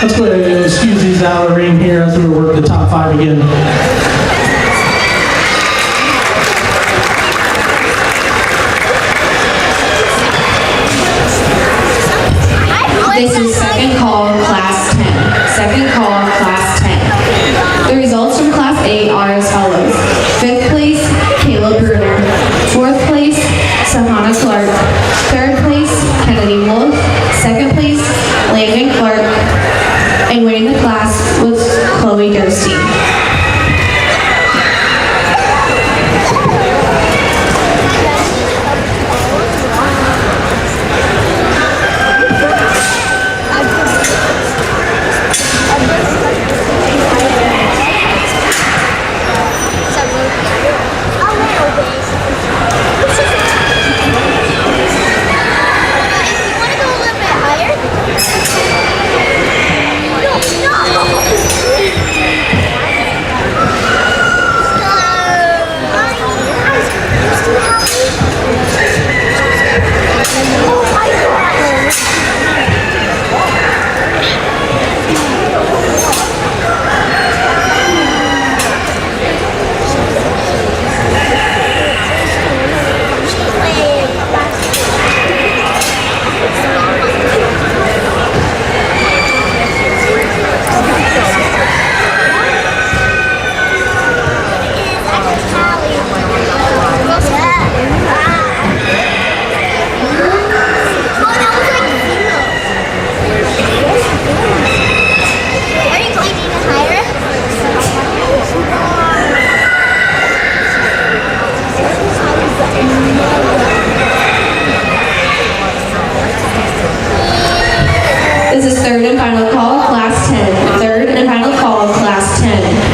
Let's go ahead and excuse these out of the ring here as we work the top 5 again. This is second call, class 10. Second call, class 10. The results from class 8 are as follows. 5th place, Caleb Bruner. 4th place, Sahana Clark. 3rd place, Kennedy Wolf. 2nd place, Landon Clark. And winning the class was Chloe Gerstein. This is third and final call, class 10. Third and final call, class 10.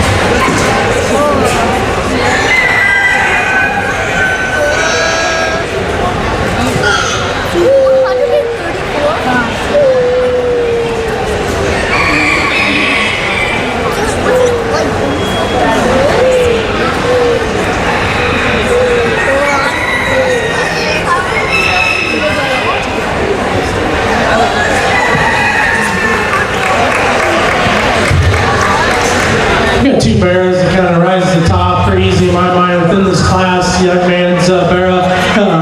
We got 2 bears that kind of rise to the top pretty easy in my mind within this class. The young man's Barra,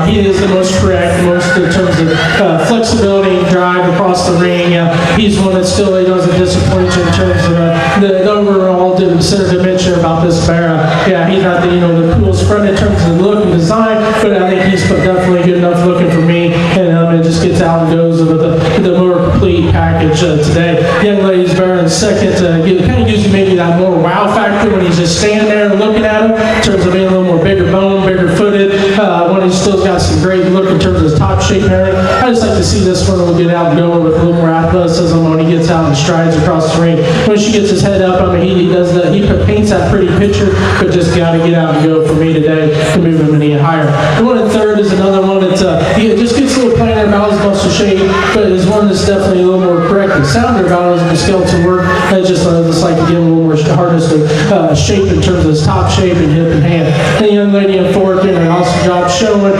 he is the most correct, most in terms of flexibility and drive across the ring. He's one that still doesn't disappoint you in terms of the overall center dimension about this Barra. Yeah, he's not the coolest front in terms of the look and design, but I think he's definitely good enough looking for me, and it just gets out and goes with the more complete package today. Young lady's Barra in second, kind of gives you maybe that more wow factor when he's just standing there looking at him, in terms of being a little more bigger bone, bigger footed, when he's still got some great look in terms of his top shape and everything. I just like to see this one will get out and go with a little more athleticism when he gets out and strides across the ring. When she gets his head up, I mean, he does that, he paints that pretty picture, but just got to get out and go for me today to move him any higher. The one in third is another one that he just gets a little plainer about his muscle shape, but is one that's definitely a little more correct and sounder about his skeleton work. I just like to give him a little more hardness of shape in terms of his top shape and hip and hand. And the young lady in fourth doing an awesome job showing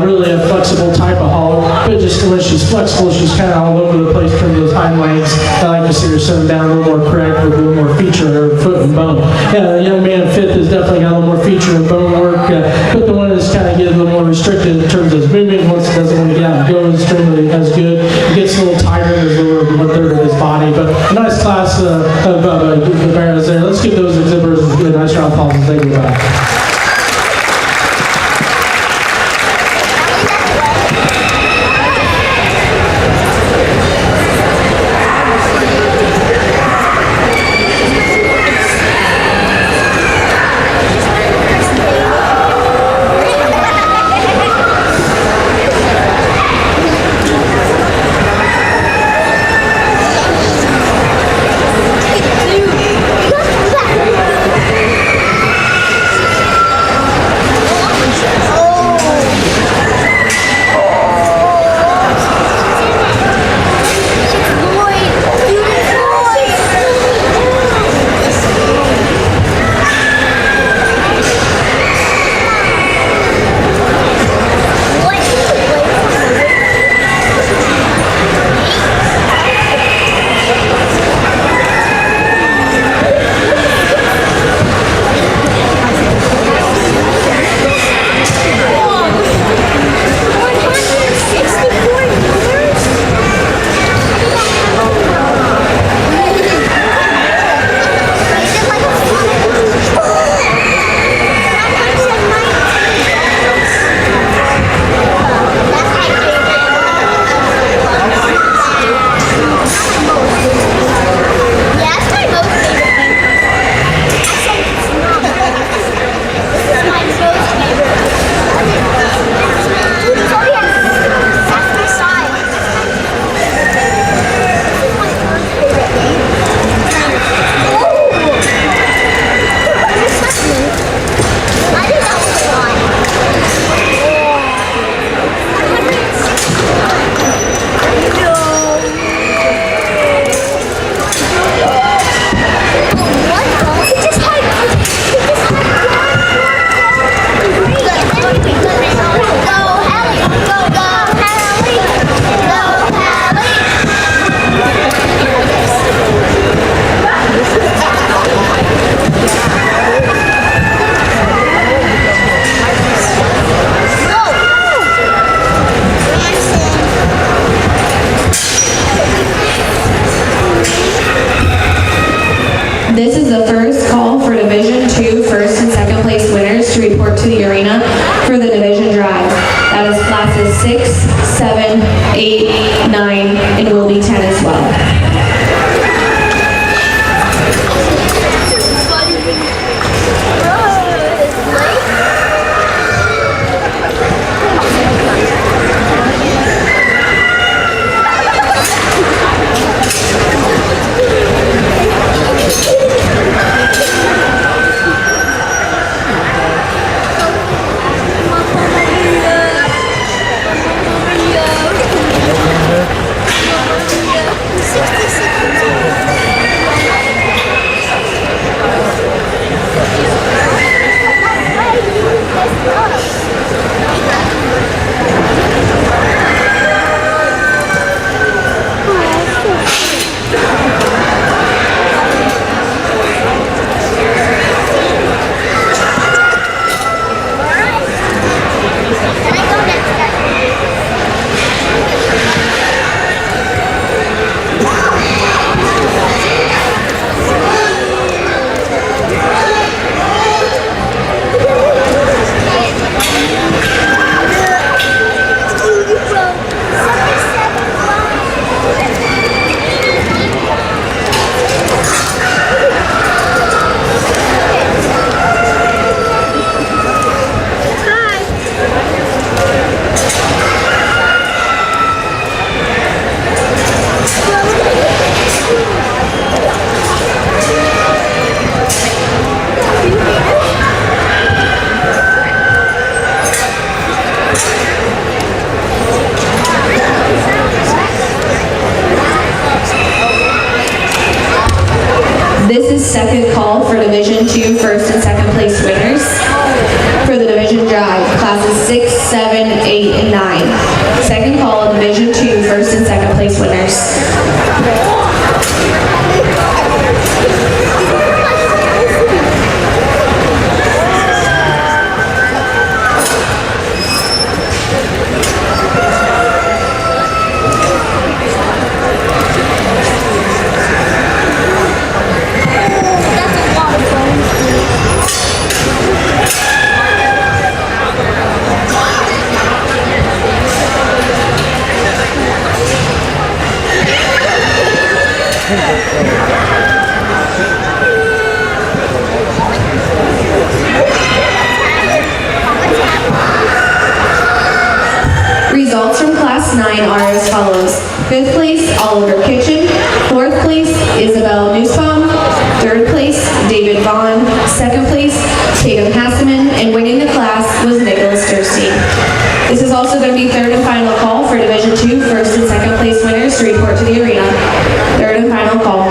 really a flexible type of hog, but just when she's flexible, she's kind of all over the place in terms of those hind legs. I like to see her settle down a little more correct with a little more feature in her foot and bone. The young man in fifth has definitely got a little more feature and bone work, but the one that's kind of getting a little more restricted in terms of his movement. Once it doesn't want to get out and go extremely as good, it gets a little tighter in his lower 1/3 of his body. But a nice class of bears there. Let's give those exhibitors a nice round of applause and thank you guys. 6, 7, 8, 9, and will be 10 as well. This is second call for Division II first and second place winners. For the Division Drive, classes 6, 7, 8, and 9. Second call, Division II first and second place winners. Results from Class 9 are as follows. 5th place, Oliver Kitchen. 4th place, Isabel Nussbaum. 3rd place, David Vaughn. 2nd place, Tatum Hasseman. And winning the class was Nicholas Durstein. This is also going to be third and final call for Division II first and second place winners to report to the arena. Third and final call.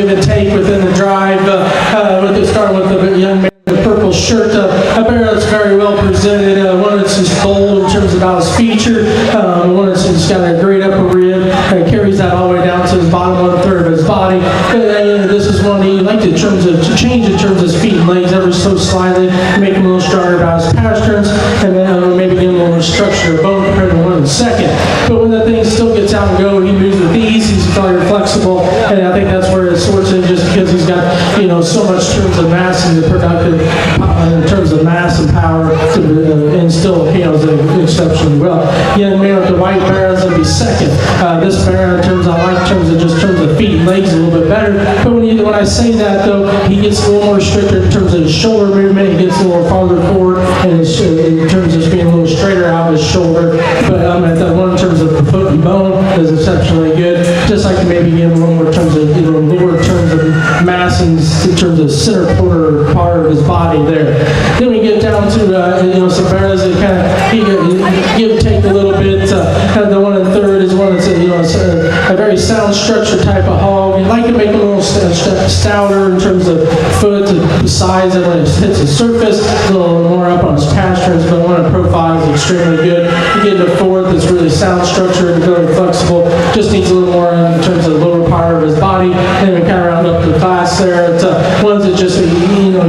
give and take within the drive. Starting with the young man in the purple shirt, a bear that's very well presented. One that's just bold in terms of about his feature. One that's just got a great upper rib. Carries that all the way down to his bottom 1/3 of his body. This is one he liked in terms of to change in terms of his feet and legs ever so slightly, make him a little stronger about his pasterns, and then maybe give him a little more structure of bone compared to one in the second. But when that thing still gets out and go, he moves with ease. He's very flexible, and I think that's where it sorts in, just because he's got so much in terms of mass and the productive in terms of mass and power to instill exceptionally well. Young man with the white bear is going to be second. This bear in terms of feet and legs a little bit better. But when I say that though, he gets a little more restricted in terms of his shoulder movement. He gets a little farther forward, and in terms of just being a little straighter out his shoulder. But at that one in terms of the foot and bone is exceptionally good. Just like to maybe give him a little more in terms of lower in terms of mass and in terms of center part of his body there. Then we get down to some bears that kind of give and take a little bit. The one in third is one that's a very sound structure type of hog. You like to make him a little stouter in terms of foot and size, and when it hits the surface, a little more up on his pasterns. But one in profile is extremely good. You get into fourth, it's really sound structure and very flexible. Just needs a little more in terms of the lower part of his body. And we kind of round up the class there. It's ones that just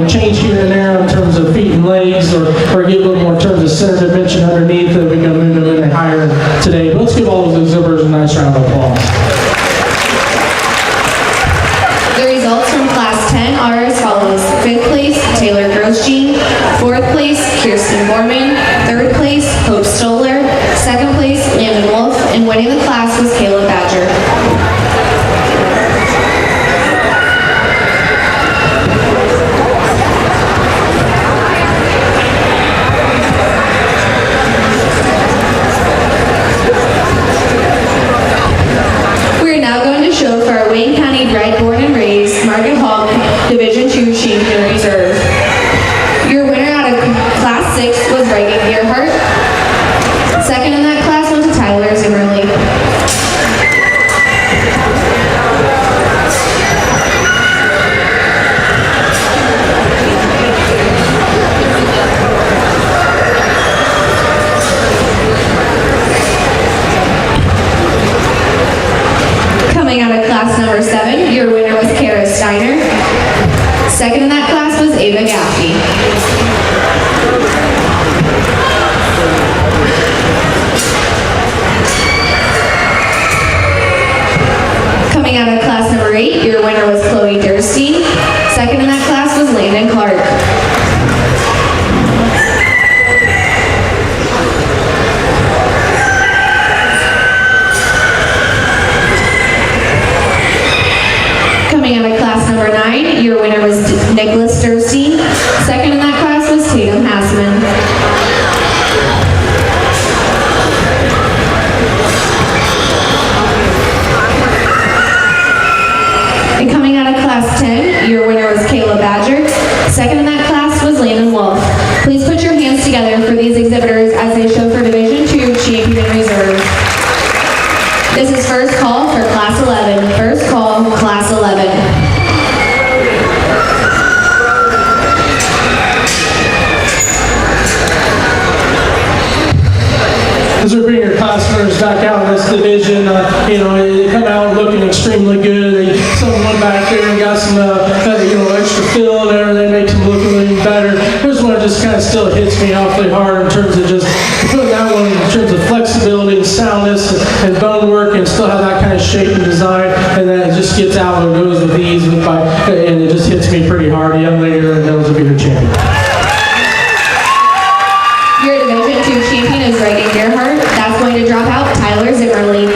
change here and there in terms of feet and legs, or get a little more in terms of center dimension underneath that we can move them in higher today. But let's give all those exhibitors a nice round of applause. The results from Class 10 are as follows. 5th place, Taylor Grosjean. 4th place, Kirsten Borman. 3rd place, Hope Stoller. 2nd place, Landon Wolf. And winning the class was Caleb Badger. Show for our Wayne County bred, born and raised Margaret Hall Division II Champion Reserve. Your winner out of Class 6 was Reagan Gearhart. Second in that class went to Tyler Zimmerly. Coming out of class number 7, your winner was Kara Steiner. Second in that class was Ava Gaffney. Coming out of class number 8, your winner was Chloe Durstein. Second in that class was Landon Clark. Coming out of class number 9, your winner was Nicholas Durstein. Second in that class was Tatum Hassman. And coming out of class 10, your winner was Kayla Badger. Second in that class was Landon Wolf. Please put your hands together for these exhibitors as they show for Division II Champion Reserve. This is first call for Class 11. First call, Class 11. As we bring your class winners back out in this division, they come out looking extremely good. Someone back there and got some, extra fill and everything, makes them look a little better. Here's one that just kind of still hits me awfully hard in terms of just putting that one in terms of flexibility and soundness and bone work, and still have that kind of shape and design, and then it just gets out and goes with ease, and it just hits me pretty hard. A young lady that knows to be her champion. Your Division II champion is Reagan Gearhart. That's going to drop out Tyler Zimmerly.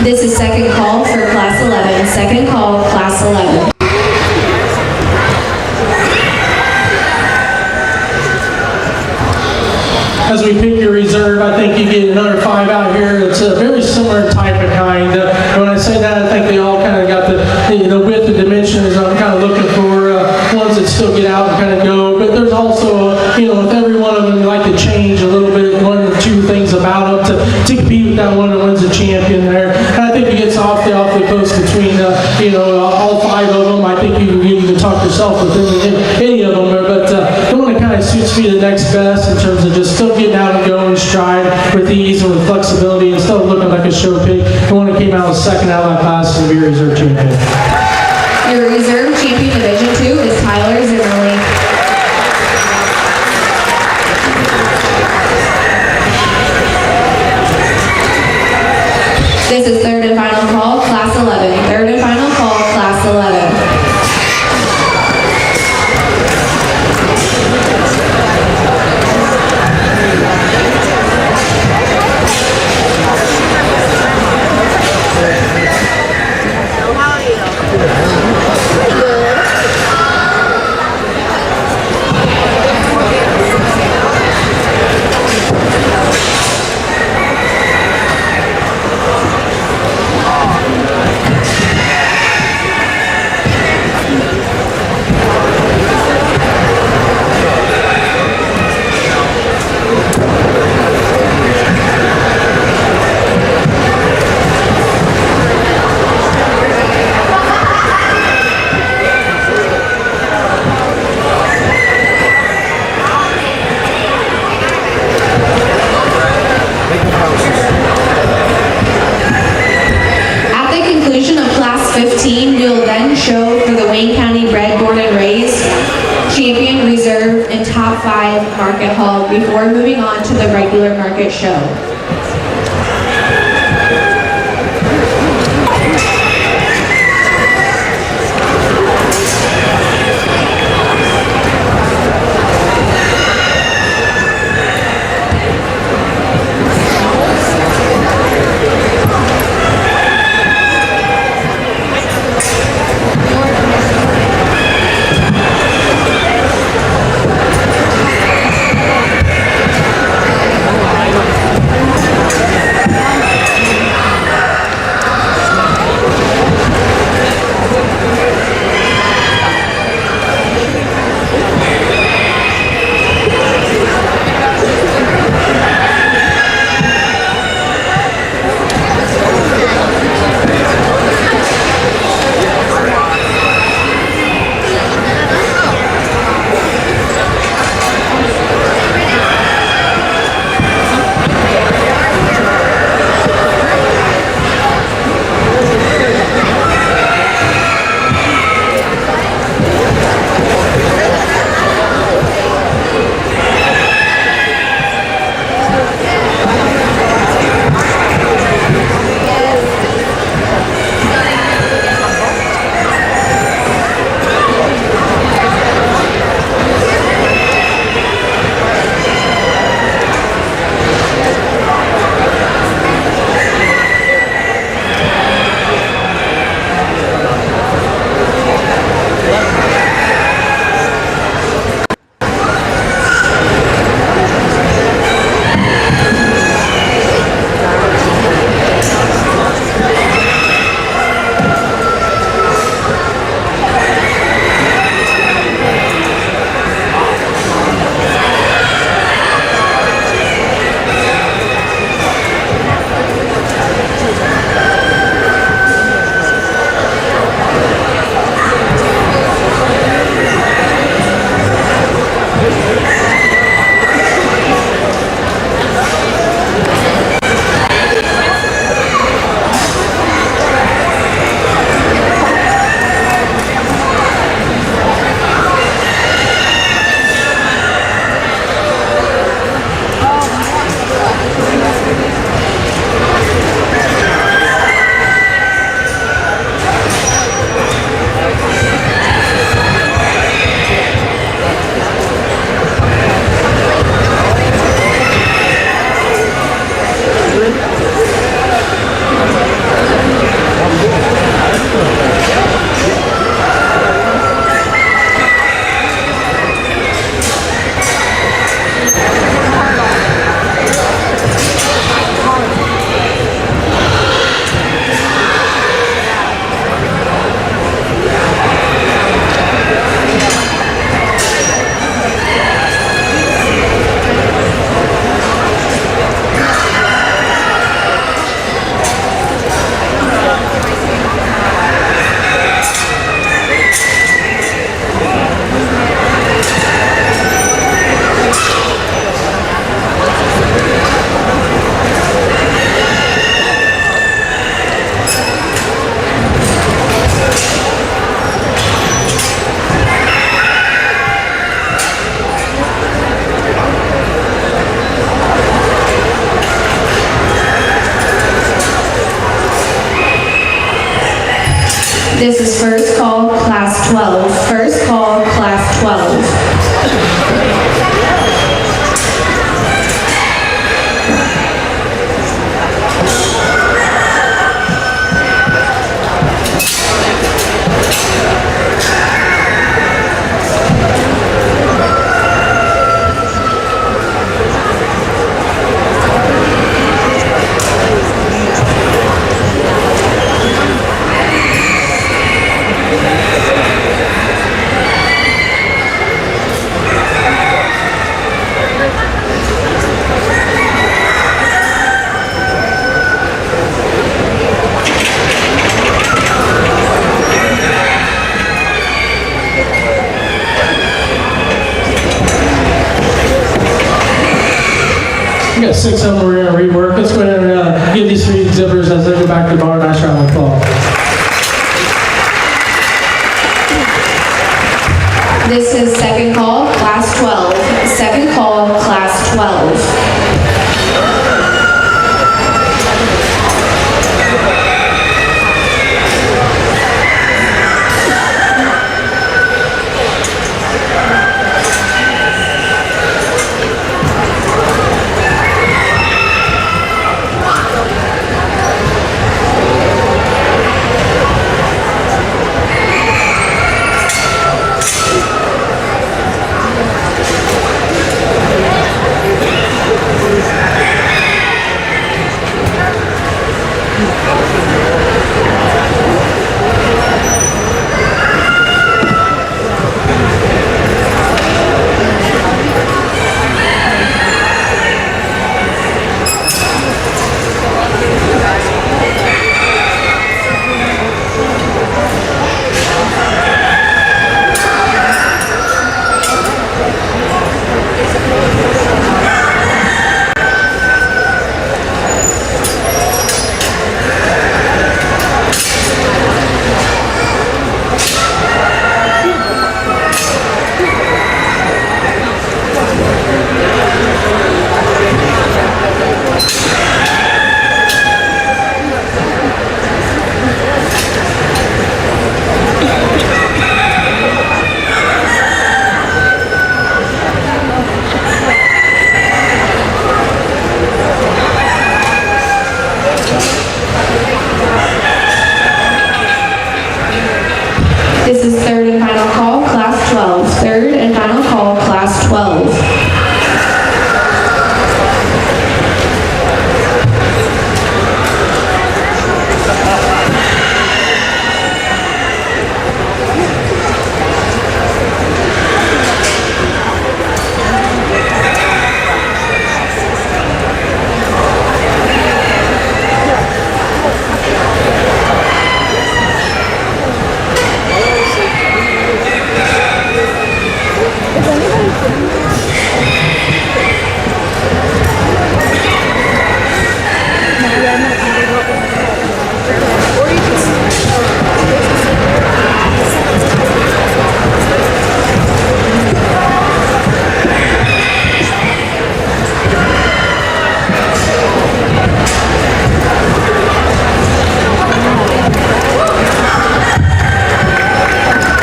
This is second call for Class 11. Second call, Class 11. as we pick your reserve, I think you get another 5 out here. It's a very similar type of kind. When I say that, I think they all kind of got the width and dimensions I'm kind of looking for, ones that still get out and kind of go. But there's also, with every one of them, you like to change a little bit, 1 or 2 things about them to compete with that one that wins the champion there. And I think it gets awfully close between, all 5 of them. I think you can talk yourself with any of them, but the one that kind of suits me the next best in terms of just still getting out and going stride with ease and with flexibility and still looking like a show pig. The one that came out second out of that class is your reserve champion. Your reserve champion division 2 is Tyler Zimmerly. This is third and final call, class 11. Third and final call, class 11. At the conclusion of class 15, we will then show for the Wayne County Bred, Born, and Raised champion, reserve, and top 5 market hog before moving on to the regular market show. This is first call, class 12. First call, class 12. We got 6 of them we're going to rework. Let's go ahead and give these 3 exhibitors as they go back to the bar. Nice round of applause. This is second call, class 12. Second call, class 12. This is third and final call, class 12. Third and final call, class 12.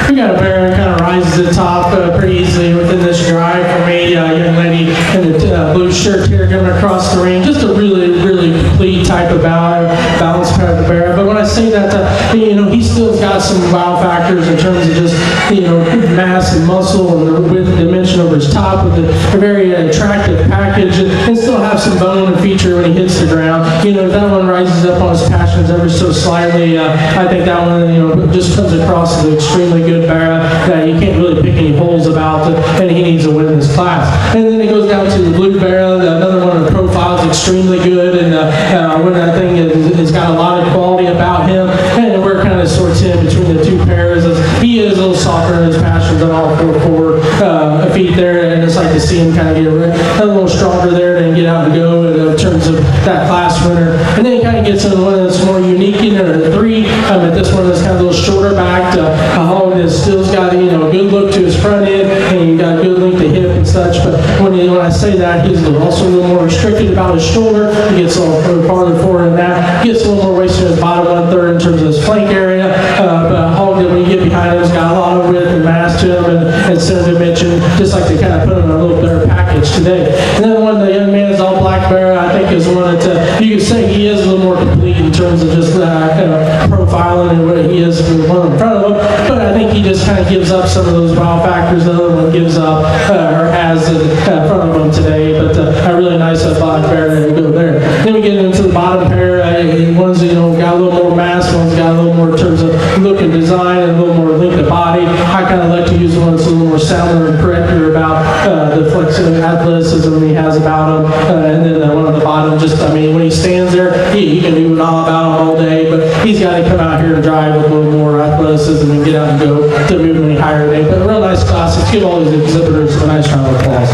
We got a bear that kind of rises to the top pretty easily within this drive for me. Young lady in the blue shirt here coming across the ring. Just a really, really complete type of balance type of bear. But when I say that, he still's got some wow factors in terms of just, mass and muscle and the width and dimension over his top with a very attractive package and still have some bone and feature when he hits the ground. If that one rises up on his passions ever so slightly, I think that one, just comes across as an extremely good bear that you can't really pick any holes about, and he needs to win this class. And then it goes down to the blue bear, another one of the profiles, extremely good, and when that thing has got a lot of quality about him, and we're kind of sorts in between the two pairs. He is a little softer in his passions on all four feet there, and it's like to see him kind of get a little stronger there and get out and go in terms of that class winner. And then he kind of gets in one that's more unique, the 3. This one is kind of a little shorter backed, a hog that still's got a good look to his front end, and you got a good length of hip and such. But when when I say that, he's also a little more restricted about his shoulder. He gets a little farther forward in that. He gets a little more wasted in his bottom 1/3 in terms of his flank area. But Hog, when you get behind him, has got a lot of width and mass to him and center dimension, just like they kind of put him in a little better package today. And then when the young man is all black bear, I think is one that you could say he is a little more complete in terms of just profiling and what he is in front of him. But I think he just kind of gives up some of those wow factors the other one gives up or has in front of him today. But a really nice black bear there to go there. Then we get into the bottom pair. One's got a little more mass, one's got a little more in terms of look and design and a little more length of body. I kind of like to use one that's a little more sounder and corrector about the flexibility, athleticism he has about him. And then one at the bottom, just when he stands there, he can do it all about him all day. But he's got to come out here and drive with a little more athleticism and get out and go to move any higher today. But a real nice class. Let's give all these exhibitors a nice round of applause.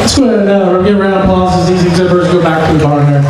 Let's go ahead and give a round of applause as these exhibitors go back to the barn here.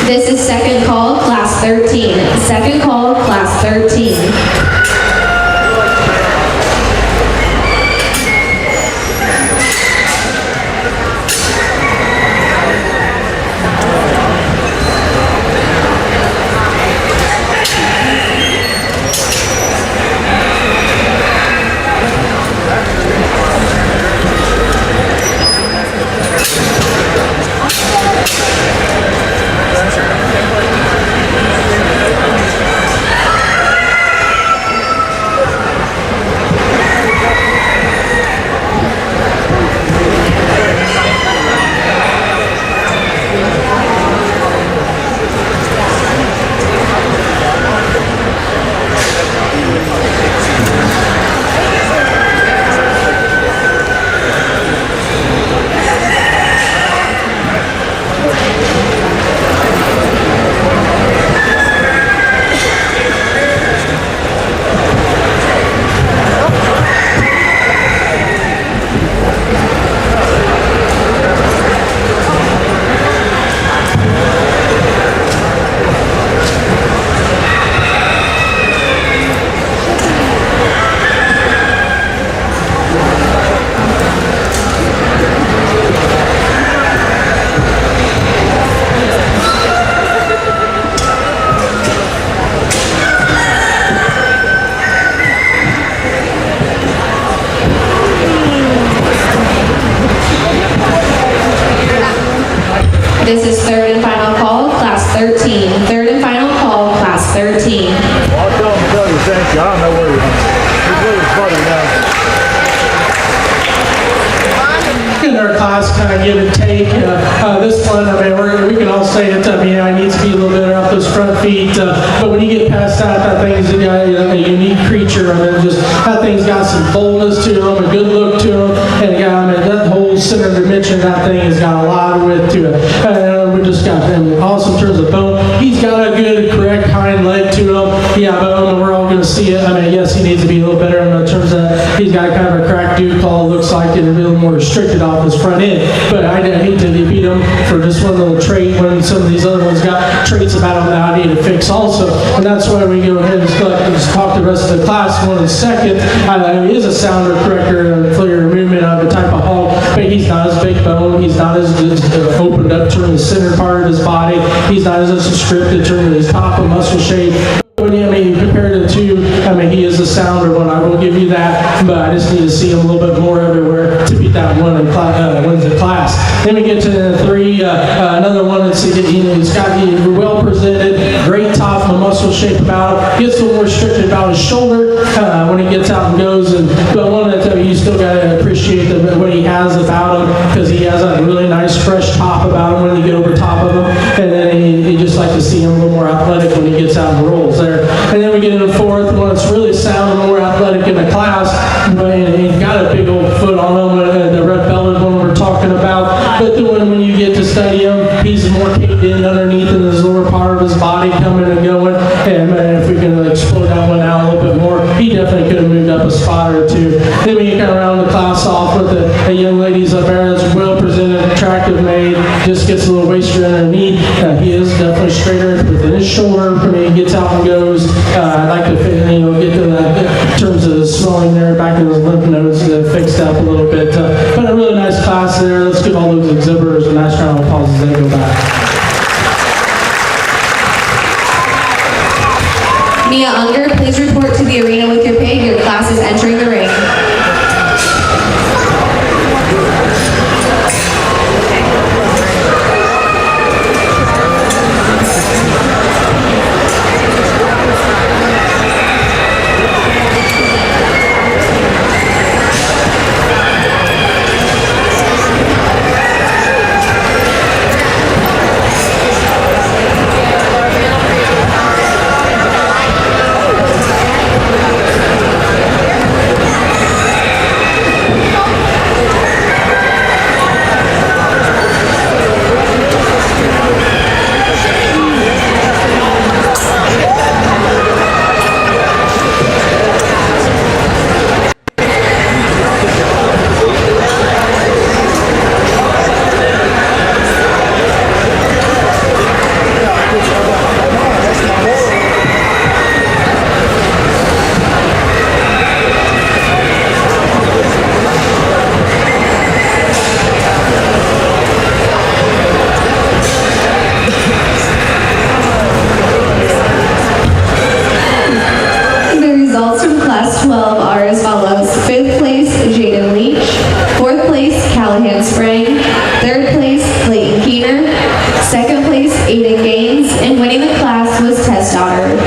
This is second call, class 13. Second call, class 13. This is third and final call, class 13. Third and final call, class 13. Well, I'll tell you thank you. I don't know where you're going. He's really funny now. In our class, kind of give and take. This one, I mean, we can all say it. I mean, I need to be a little better off those front feet. But when you get past that thing's a unique creature. I mean, just that thing's got some boldness to him, a good look to him, and I mean, that whole center dimension, that thing has got a lot of width to it. We just got him awesome in terms of bone. He's got a good, correct hind leg to him. Yeah, bone, we're all going to see it. I mean, yes, he needs to be a little better in terms of he's got kind of a cracked dew claw. Looks like it a little more restricted off his front end. But I hate to beat him for just one little trait when some of these other ones got traits about him that I need to fix also. And that's why we go ahead and just talk to the rest of the class. One in second, he is a sounder corrector and clear movement of the type of hog, but he's not as big bone. He's not as opened up to the center part of his body. He's not as restricted to his top of muscle shape. When I mean, compared to the two, I mean, he is a sounder one. I will give you that, but I just need to see him a little bit more everywhere to beat that one in wins the class. Then we get to the three, another one that's he's got well presented, great top and muscle shape about him. Gets a little more restricted about his shoulder when he gets out and goes. But one that you still got to appreciate what he has about him, because he has a really nice fresh top about him when you get over top of him. And then you just like to see him a little more athletic when he gets out and rolls there. And then we get into the fourth one that's really sound and more athletic in the class. But he's got a big old foot on him, the red belted one we're talking about. But then when you get to study him, he's more caved in underneath in his lower part of his body coming and going. And if we can explode that one out a little bit more, he definitely could have moved up a spot or two. Then we kind of round the class off with a young lady's up there that's well presented, attractive made, just gets a little waist underneath. He is definitely straighter within his shoulder when he gets out and goes. I'd like to get to that in terms of the swelling there back in his lymph nodes fixed up a little bit. But a really nice class there. Let's give all those exhibitors a nice round of applause as they go back. Mia Unger, please report to the arena with your pig. Your class is entering the ring. Aiden Gaines, and winning the class was Tess Stoddard.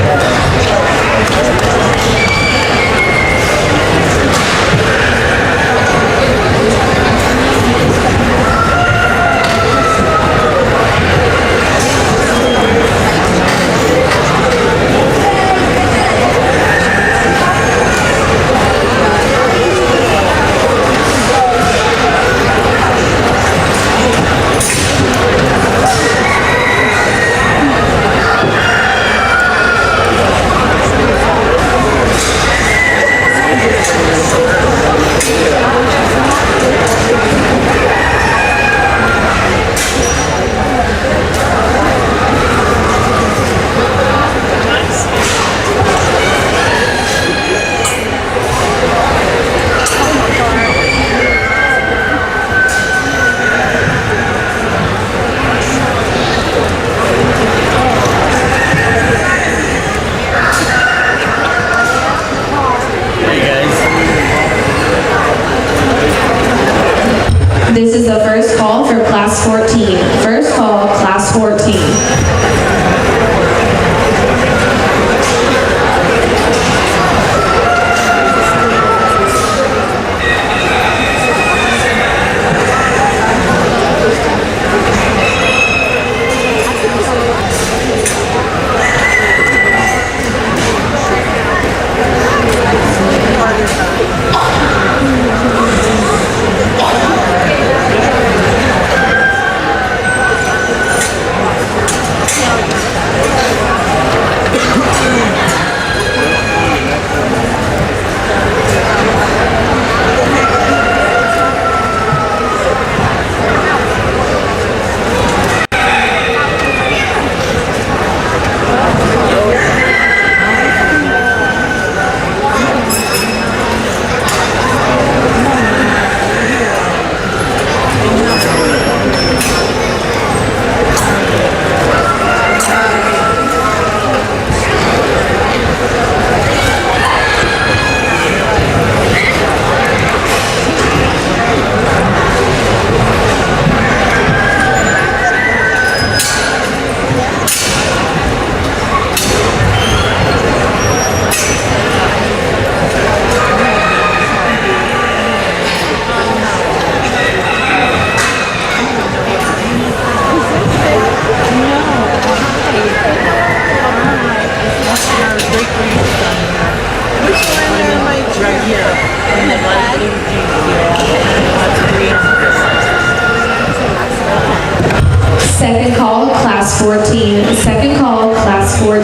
This is the first call for Class 14. First call, Class 14. Second call, Class 14. Second call, Class 14.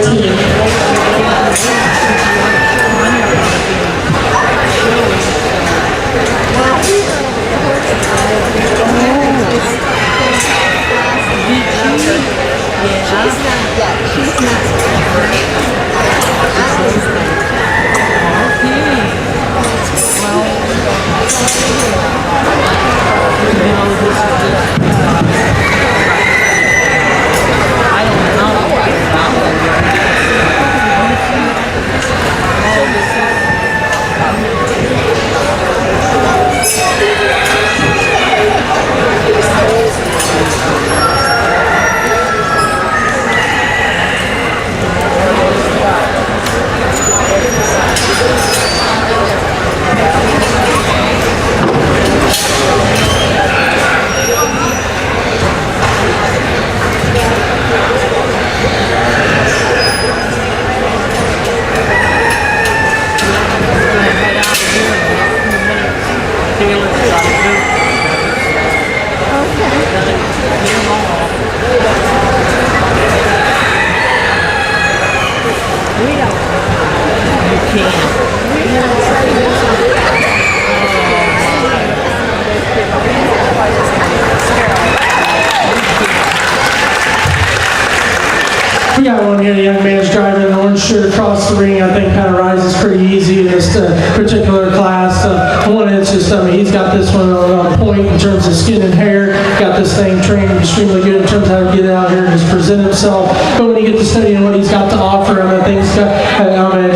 We got one here, the young man's driving an orange shirt across the ring. I think kind of rises pretty easy in this particular class. One, it's just, he's got this one on point in terms of skin and hair. Got this thing trained extremely good in terms of how to get out here and just present himself. But when you get to studying what he's got to offer, I think he's got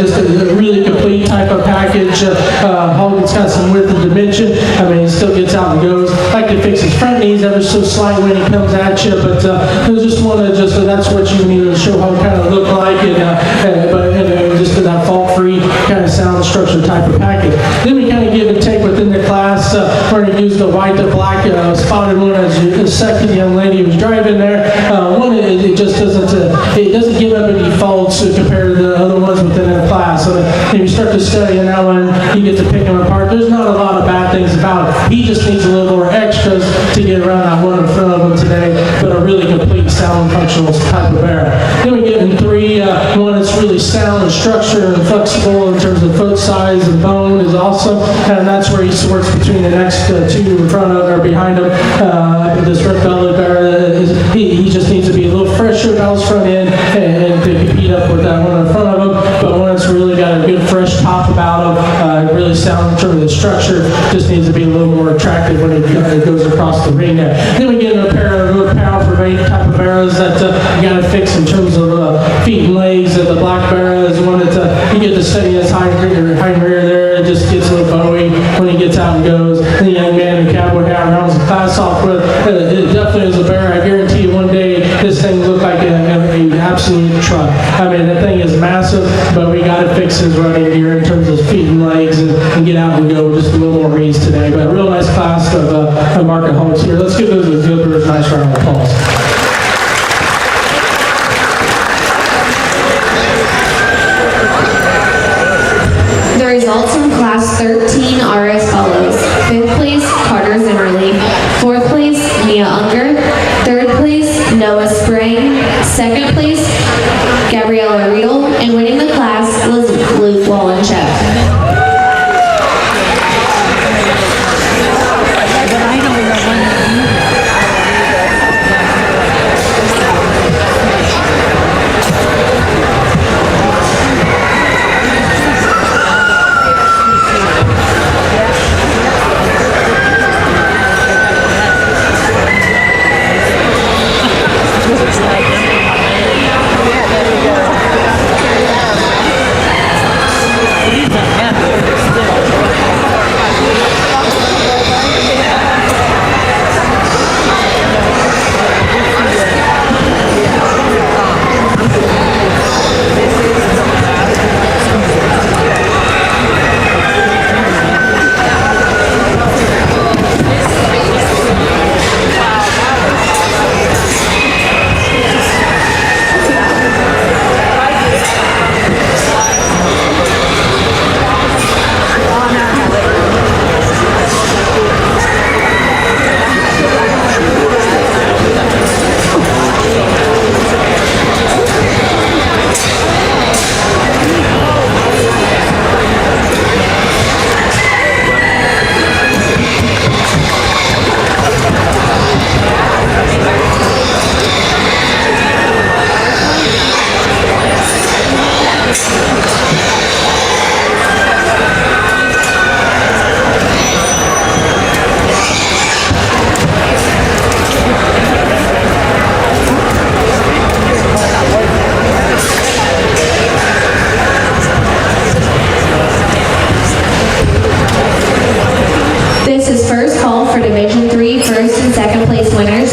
just a really complete type of package. Hogan's got some width and dimension. He still gets out and goes. Like to fix his front knees breeze ever so slight when he comes at you, but I just want to that's what you need to show how it kind of look like, and just that fault-free kind of sound structure type of package. Then we kind of give and take within the class. We're going to use the white to black spotted one as the second young lady was driving there. One, it just doesn't give up any faults compared to the other ones within the class. So if you start to study in that one, you get to pick them apart. There's not a lot of bad things about it. He just needs a little more extras to get around that one in front of him today, but a really complete sound functional type of bear. Then we get in three, one that's really sound and structure and flexible in terms of foot size and bone is awesome, and that's where he sorts between the next two in front of or behind him. This red-bellied bear, he just needs to be a little fresher about his front end and to compete up with that one in front of him, but one that's really got a good fresh top about him, really sound in terms of the structure, just needs to be a little more attractive when it goes across the ring there. Then we get a pair of real powerful type of arrows that you got to fix in terms of feet and legs. The black bear is one that you get to study his hind rear there. It just gets a little bowy when he gets out and goes. And the young man in the cowboy hat rounds the class off with. It definitely is a bear. I guarantee you one day this thing looked like an absolute truck. I mean, that thing is massive, but we got to fix his running gear in terms of feet and legs and get out and go just a little more ease today. But a real nice class of market homes here. Let's give those exhibitors a nice round of applause. The results from Class 13 are as follows. 5th place, Carter Zimmerly. 4th place, Mia Unger. 3rd place, Noah Spring. 2nd place, Gabriella Riedel. And winning the class was Luke Wallenchuk.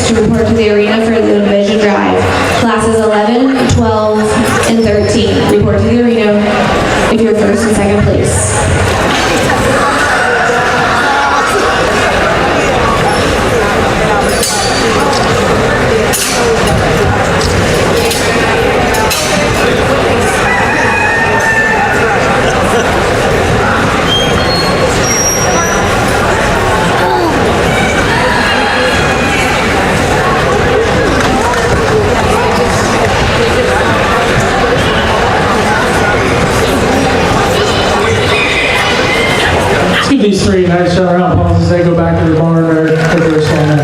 To report to the arena for the division drive. Classes 11, 12, and 13. Report to the arena if you're first and second place. These three nice round applause as they go back to the barn or their song.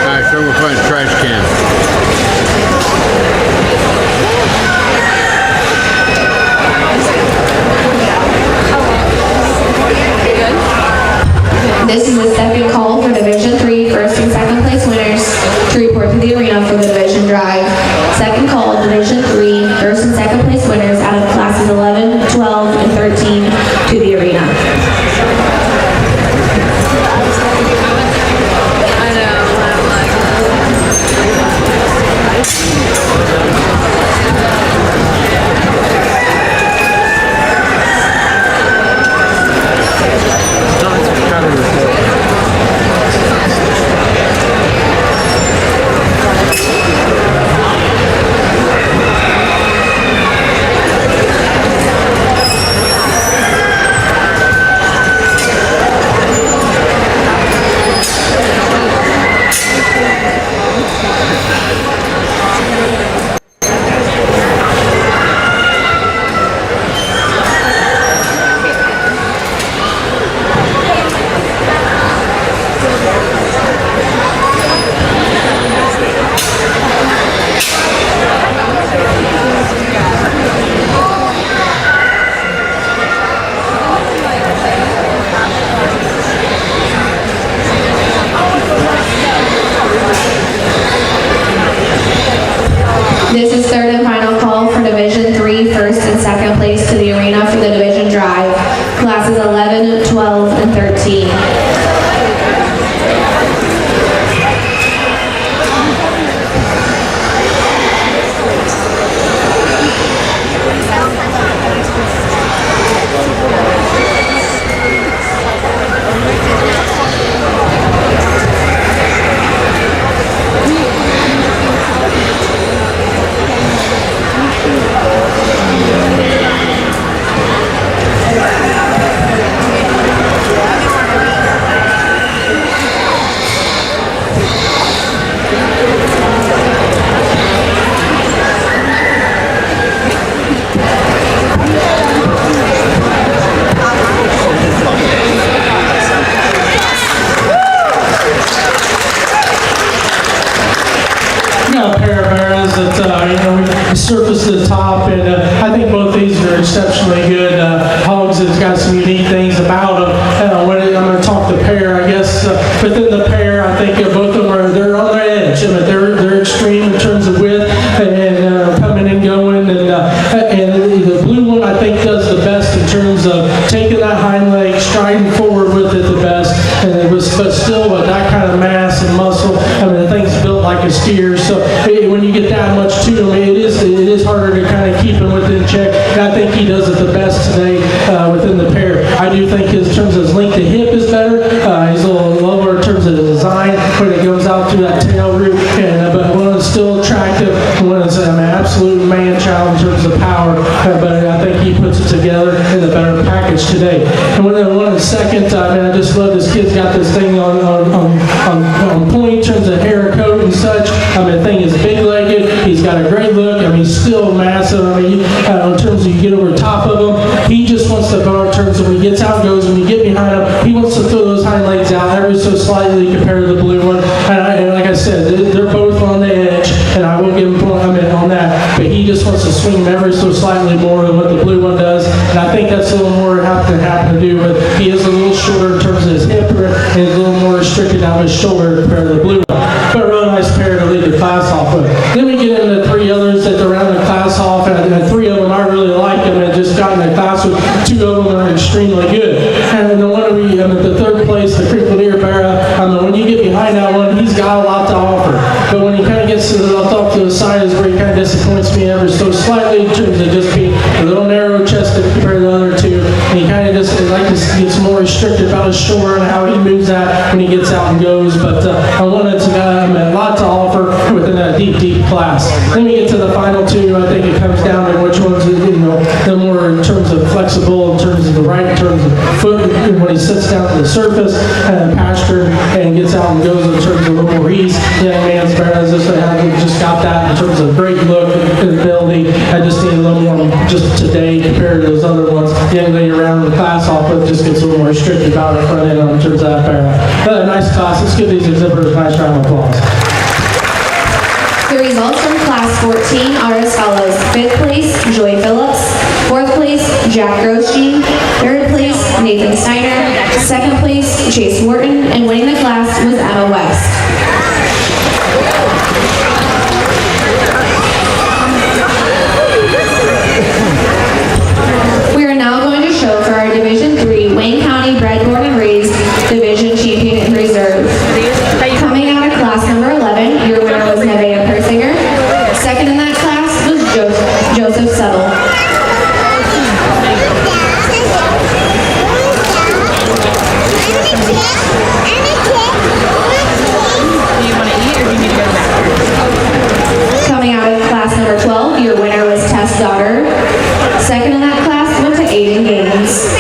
Alright, so we'll find a trash can. This is the second call for Division 3 first and second place winners to report to the arena for the division drive. Second call, Division 3 first and second place winners out of classes 11, 12, surface to the top, and I think both these are exceptionally good hogs. It's got some unique things about them. I'm going to talk the pair, I guess. Within the pair, I think both of them they're on their edge. I mean, they're extreme in terms of width and coming and going, and the blue one I think does the best in terms of taking that hind leg, striding forward with it the best, but still with that kind of mass and muscle. I mean, the thing's built like a steer, so when you get that much to him, it is harder to kind of keep him within check, and I think he does it the best today within the pair. I do think in terms of his length to hip is better. He's a little lower in terms of the design when it goes out through that tail root, but one is still attractive, one is an absolute man-child in terms of power, but I think he puts it together in the better package today. And one of the second, I just love this kid's got this thing on point in terms of hair, coat, and such. I mean, the thing is big-legged. He's got a great look. I mean, he's still massive. I mean, in terms of you get over top of him, he just wants to go in terms of when he gets out and goes, when you get behind him, he wants to throw those hind legs out ever so slightly compared to the blue one. And like I said, they're both on the edge, and I will give him on that, but he just wants to swing them ever so slightly more than what the blue one does, and I think that's a little more have to do with he is a little shorter in terms of his hip, and he's a little more restricted down his shoulder compared to the blue one. But a really nice pair to lead the class off with. Then we get into three others that are around the class off, and three of them I really like, and I just got in the class with two of them that are extremely good. And the one I'm at the third place, the crinkled ear barra, when you get behind that one, he's got a lot to offer. But when he kind of gets to the off to the side is where he kind of disappoints me ever so slightly in terms of just being a little narrow chested compared to the other two. And he kind of just gets more restricted about his shoulder and how he moves that when he gets out and goes. But I wanted to have a lot to offer within that deep class. Then we get to the final two. I think it comes down to which ones the more in terms of flexible, in terms of the right, in terms of foot when he sits down to the surface and pasture and gets out and goes in terms of a little more ease. Young man's barras just got that in terms of great look and ability. I just need a little more just today compared to those other ones. The young lady around the class off with just gets a little more restricted about it front end in terms of that barra. Nice class. Let's give these exhibitors a nice round of applause. The results from Class 14 are as follows. 5th place, Joy Phillips. 4th place, Jack Grosjean. 3rd place, Nathan Steiner. 2nd place, Chase Wharton. And winning the class was Emma West. We are now going to show for our Division 3 Wayne County Bred, Born, and Raised Division Champion in Reserve. Coming out of class number 11, your winner was Nevaeh Persinger. Second in that class was Joseph Settle. Coming out of class number 12, your winner was Tess Daughter. Second in that class went to Aiden Gaines.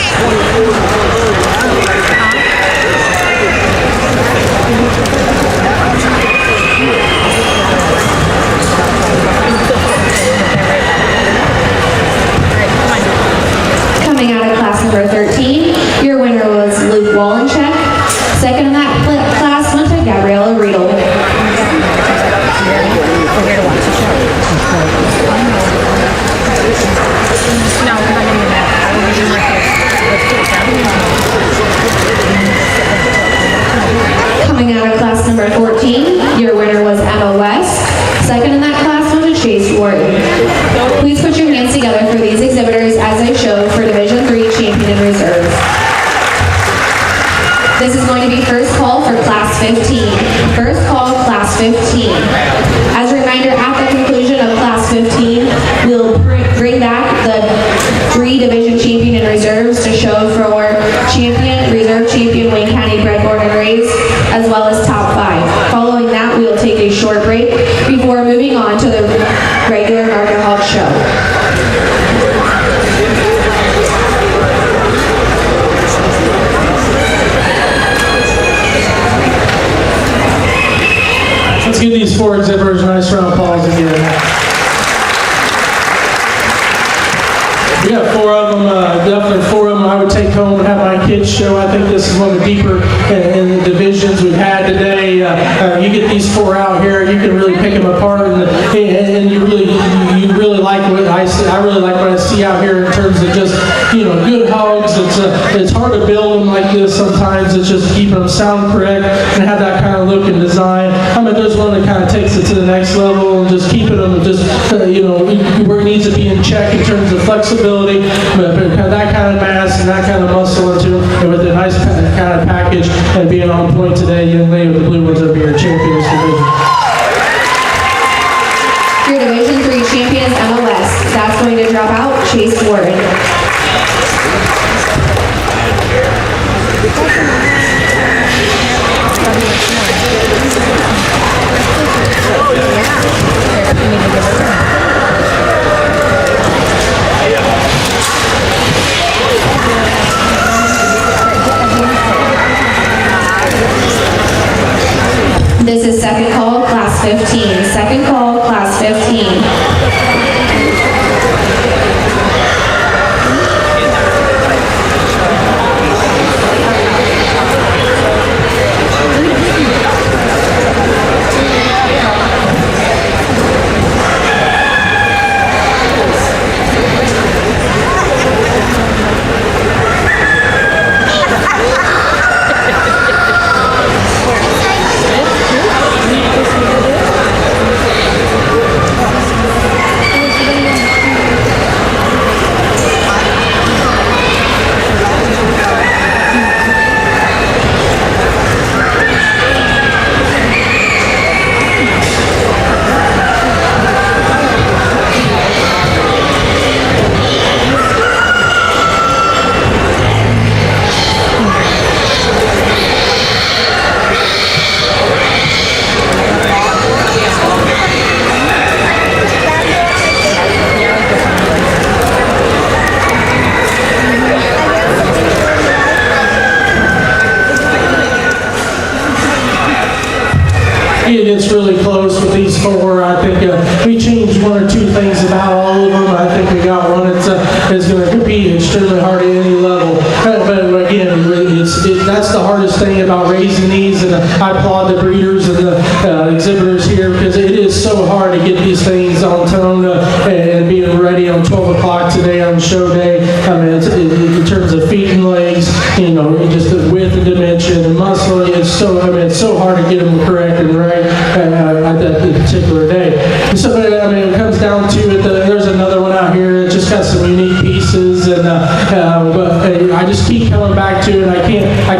Coming out of class number 13, your winner was Luke Wallencheck. Second in that class went to Gabriella Riedel. Coming out of class number 14, your winner was Emma West. Second in that class went to Chase Wharton. Please put your hands together for these exhibitors as they show for Division 3 Champion in Reserve. This is going to be first call for Class 15. First call, Class 15. As a reminder, at the conclusion of Class 15, we'll bring back the 3 Division Champion in Reserves to show for Champion, Reserve Champion, Wayne County Bred, Born, and Raised, as well as Top 5. Following that, we will take a short break before moving on to the regular Gardner Hog Show. Let's give these 4 exhibitors a nice round of applause again. We got 4 of them, definitely 4 of them I would take home and have my kids show. I think this is one of the deeper in the divisions we've had today. You get these 4 out here, you can really pick them apart, and you really I really like what I see out here in terms of just, good hogs. It's hard to build them like this sometimes. It's just keeping them sound correct and have that kind of look and design. I mean, there's one that kind of takes it to the next level and just keeping them just, where it needs to be in check in terms of flexibility, but that kind of mass and that kind of muscle into them, and with a nice kind of package and being on point today, young lady with the blue ones will be your champion of this division. Your Division 3 champion is Emma West. That's going to drop out Chase Warren. This is second call, class 15. Second call, class 15. It gets really close with these four. I think we changed one or two things about all of them. I think we got one that's going to compete extremely hard at any level. But again, that's the hardest thing about raising these, and I applaud the breeders and the exhibitors here because it is so hard to get these things on tone and being ready on 12 o'clock today on show day. I mean, in terms of feet and legs, just the width and dimension and muscle, it's so hard to get them correct and right at that particular day. So, it comes down to it. There's another one out here. It's just got some unique pieces, and but I just keep coming back to it. I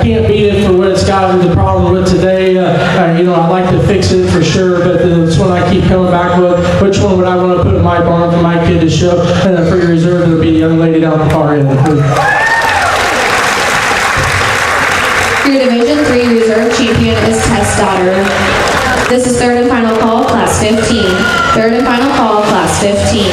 can't beat it for what it's got the problem with today. I like to fix it for sure, but this one I keep coming back with. Which one would I want to put in my barn for my kid to show? And then for your reserve, it'll be the young lady down the far end. Your Division 3 reserve champion is Tess Daughter. This is third and final call, class 15. Third and final call, class 15.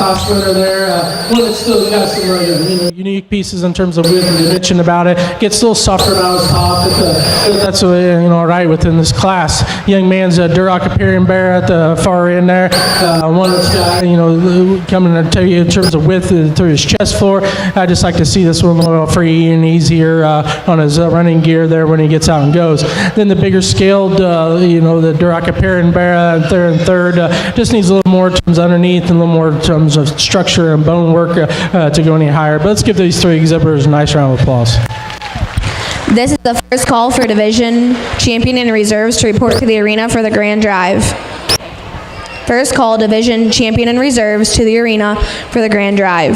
class winner there. One that's still got some unique pieces in terms of width and dimension about it. Gets a little softer about his top, but that's all right within this class. Young man's a Duroc Aperian bear at the far end there. One that's got coming to tell you in terms of width through his chest floor. I just like to see this one a little free and easier on his running gear there when he gets out and goes. Then the bigger scaled, the Duroc Aperian bear there in third, just needs a little more terms underneath and a little more in terms of structure and bone work to go any higher. But let's give these three exhibitors a nice round of applause. This is the first call for division champion and reserves to report to the arena for the grand drive. First call, division champion and reserves to the arena for the grand drive.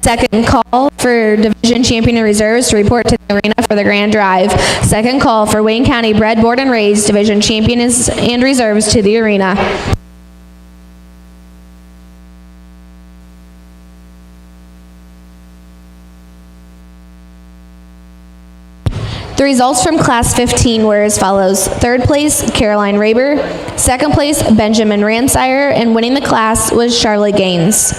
Second call for division champion and reserves to report to the arena for the grand drive. Second call for Wayne County bred, born, and raised division champions and reserves to the arena. The results from Class 15 were as follows. Third place, Caroline Raber. Second place, Benjamin Ransire. And winning the class was Charlotte Gaines.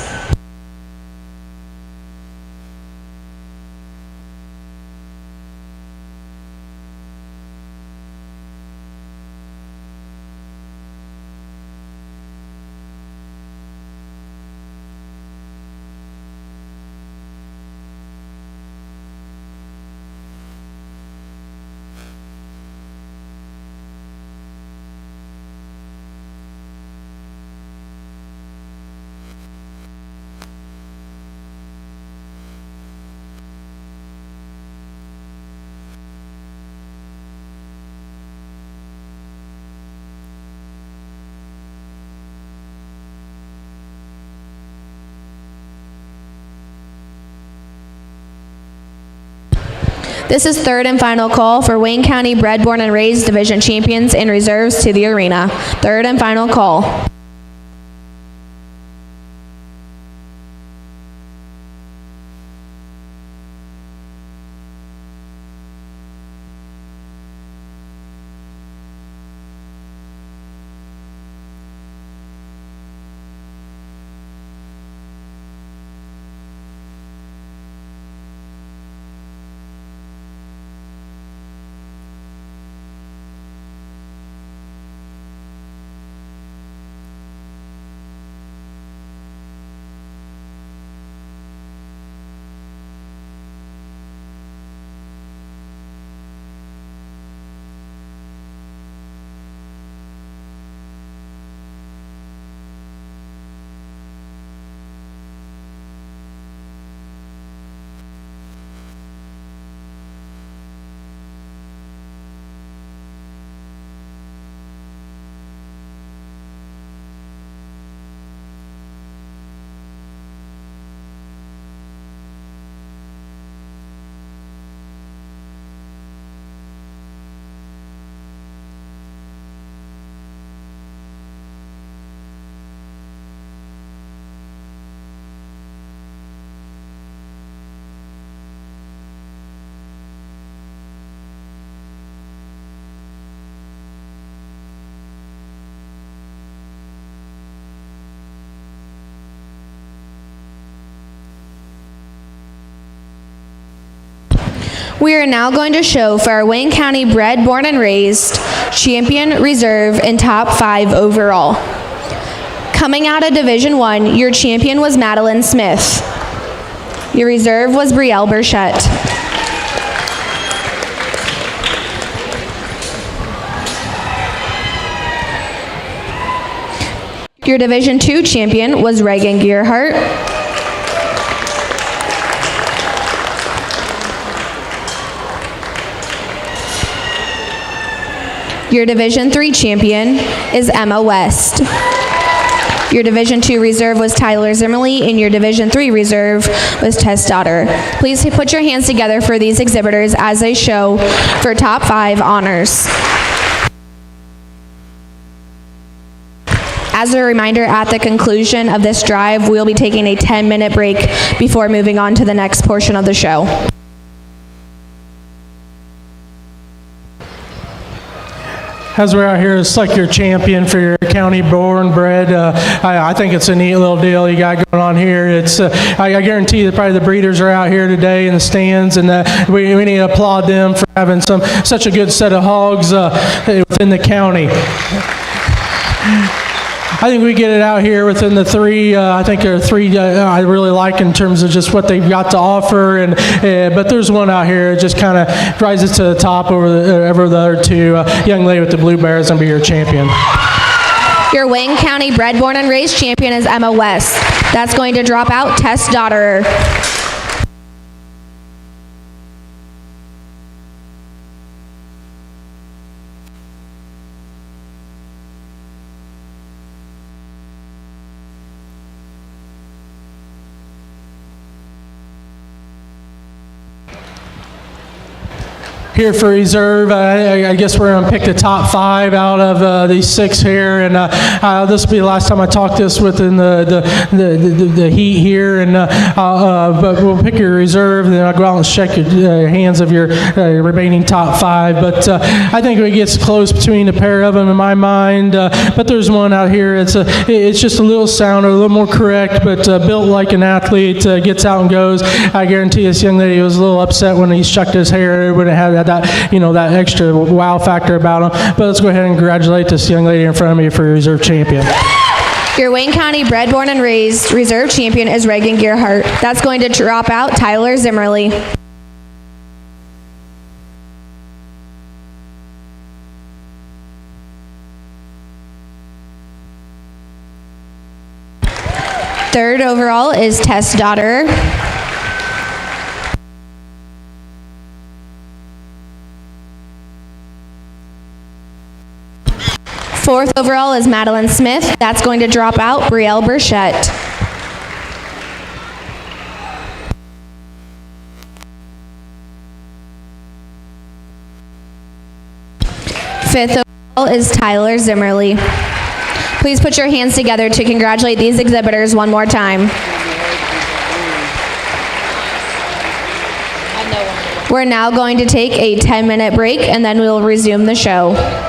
This is third and final call for Wayne County bred, born, and raised division champions and reserves to the arena. Third and final call. We are now going to show for our Wayne County bred, born, and raised champion, reserve, and top 5 overall. Coming out of Division 1, your champion was Madeline Smith. Your reserve was Brielle Burchette. Your Division 2 champion was Reagan Gearhart. Your Division 3 champion is Emma West. Your Division 2 reserve was Tyler Zimmerly, and your Division 3 reserve was Tess Daughter. Please put your hands together for these exhibitors as they show for top 5 honors. As a reminder, at the conclusion of this drive, we'll be taking a 10-minute break before moving on to the next portion of the show. As we're out here, it's like your champion for your county born bred. I think it's a neat little deal you got going on here. It's I guarantee that probably the breeders are out here today in the stands, and we need to applaud them for having such a good set of hogs within the county. I think we get it out here within the 3. I think there are 3 I really like in terms of just what they've got to offer, and but there's one out here that just kind of rises to the top over the other 2. Young lady with the blue bear is going to be your champion. Your Wayne County bred, born, and raised champion is Emma West. That's going to drop out Tess Daughter. Here for reserve, I guess we're going to pick the top 5 out of these 6 here, and this will be the last time I talk this within the heat here, and but we'll pick your reserve, and then I'll go out and check your hands of your remaining top 5. But I think it gets close between the pair of them in my mind. But there's one out here. It's just a little sounder, a little more correct, but built like an athlete. Gets out and goes. I guarantee this young lady was a little upset when he shucked his hair. It would have had that extra wow factor about him. But let's go ahead and congratulate this young lady in front of me for your reserve champion. Your Wayne County bred, born, and raised reserve champion is Reagan Gearhart. That's going to drop out Tyler Zimmerly. Third overall is Tess Daughter. Fourth overall is Madeline Smith. That's going to drop out Brielle Burchette. Fifth overall is Tyler Zimmerly. Please put your hands together to congratulate these exhibitors one more time. We're now going to take a 10-minute break, and then we'll resume the show.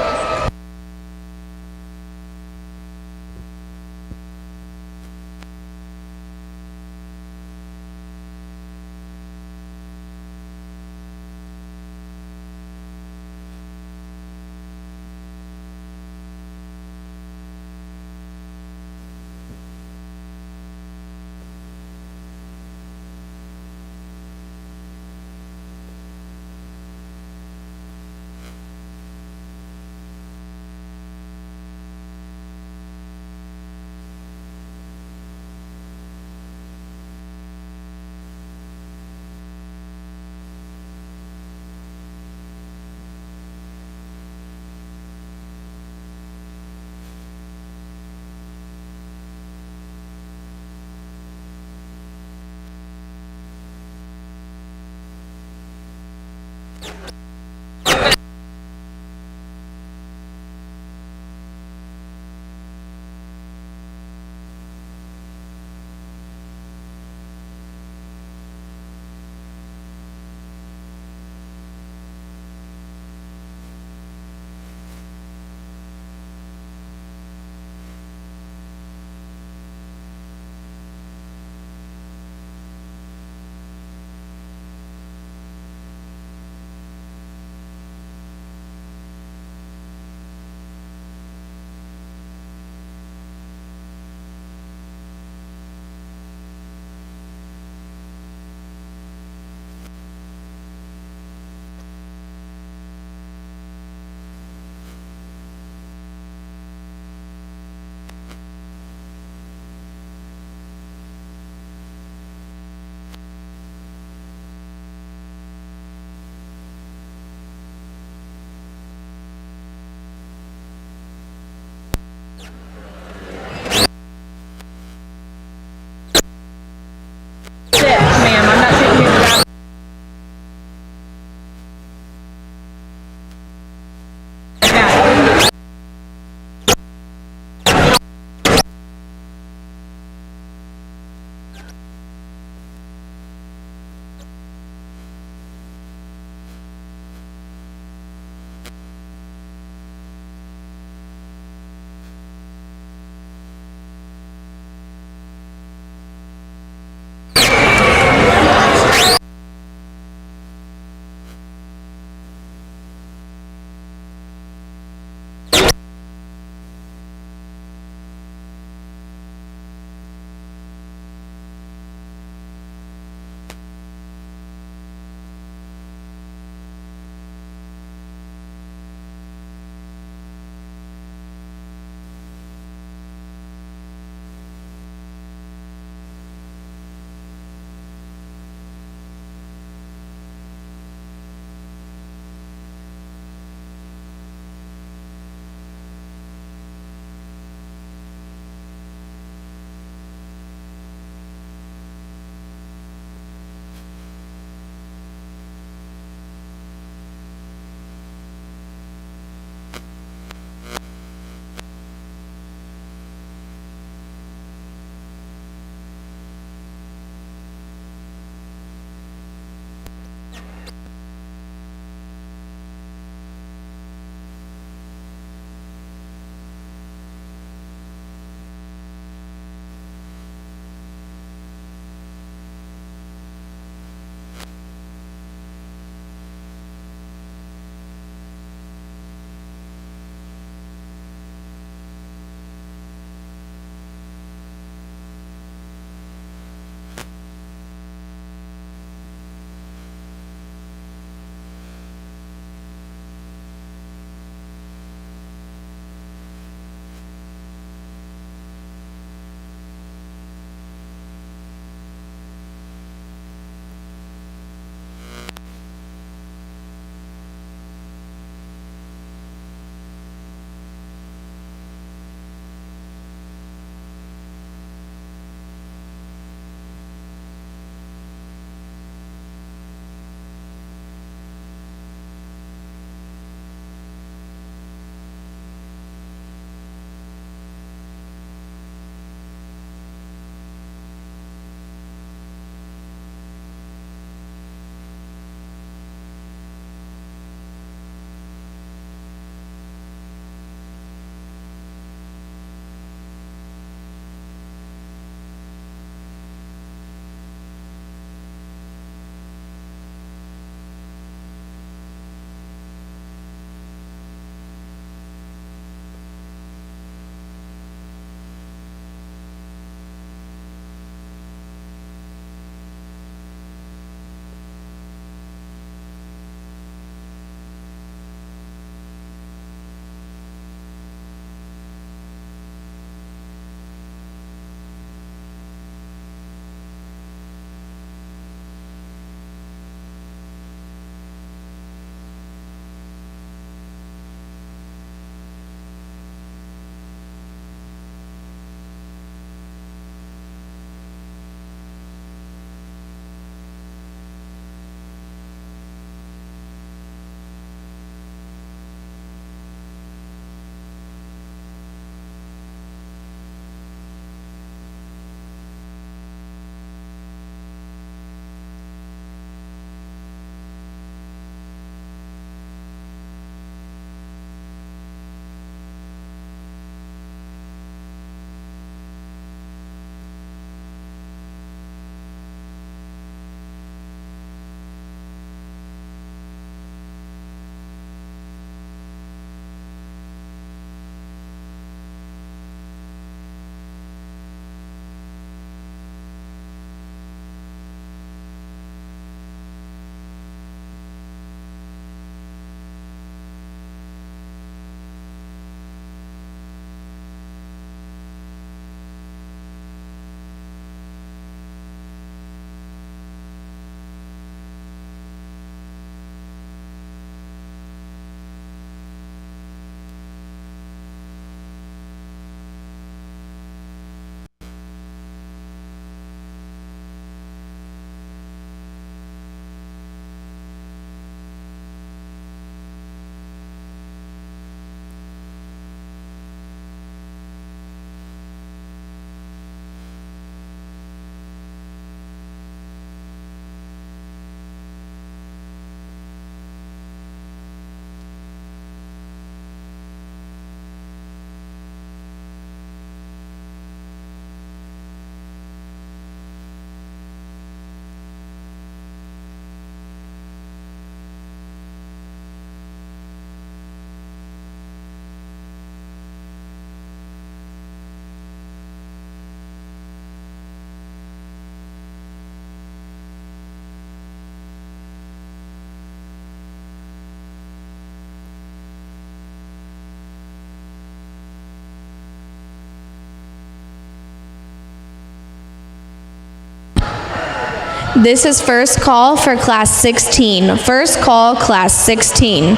This is first call for class 16. First call, class 16.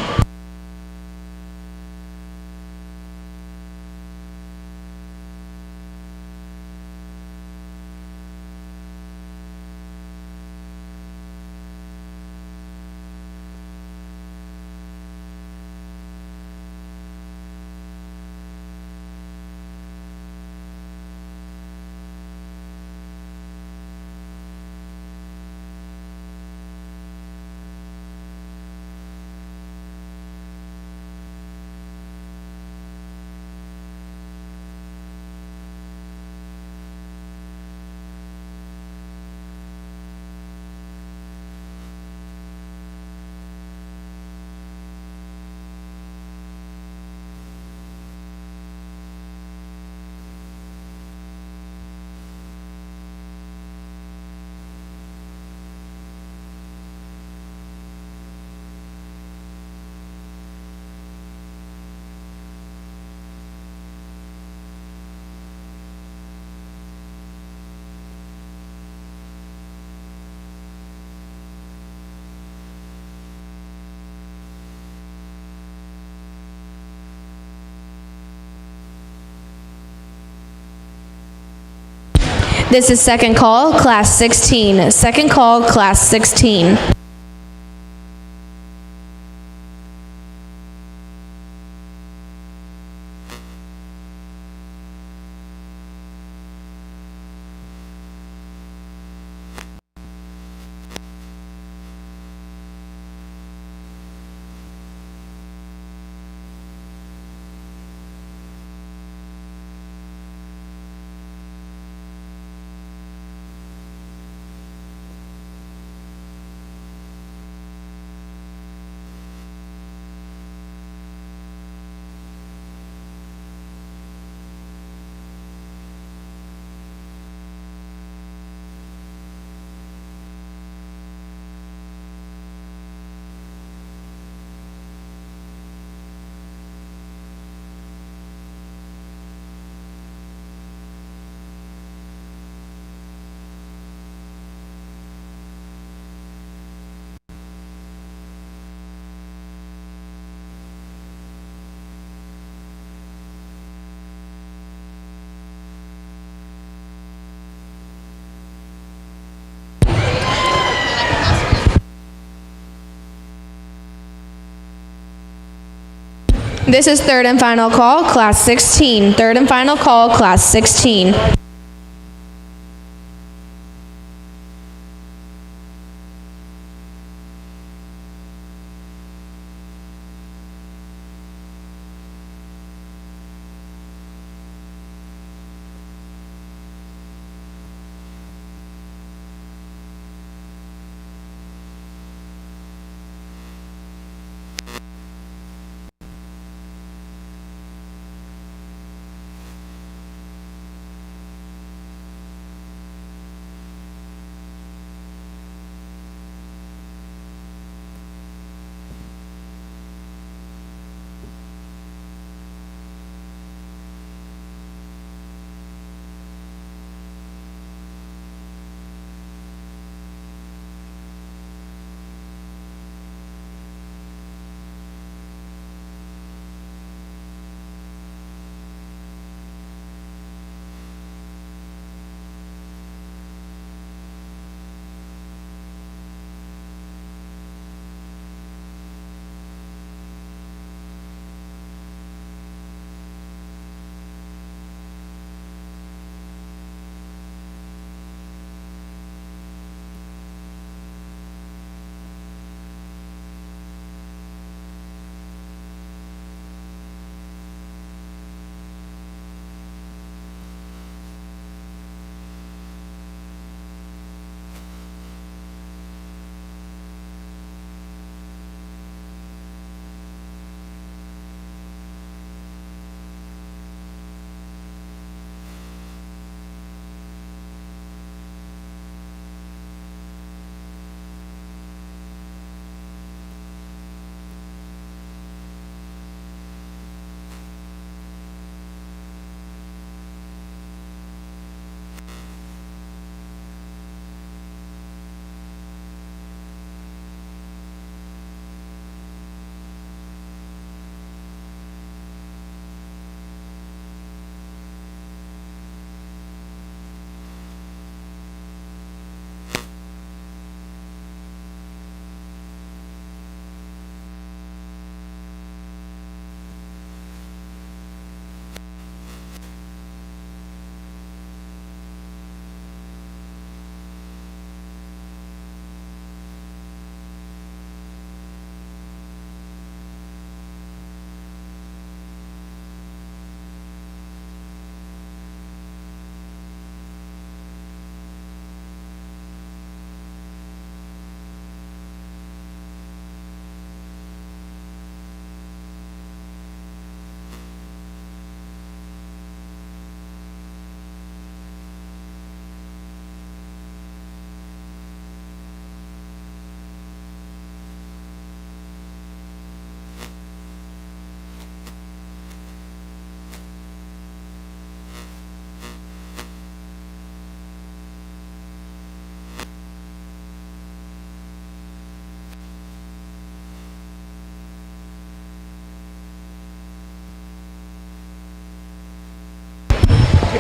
This is second call, class 16. Second call, class 16. This is third and final call, class 16. Third and final call, class 16.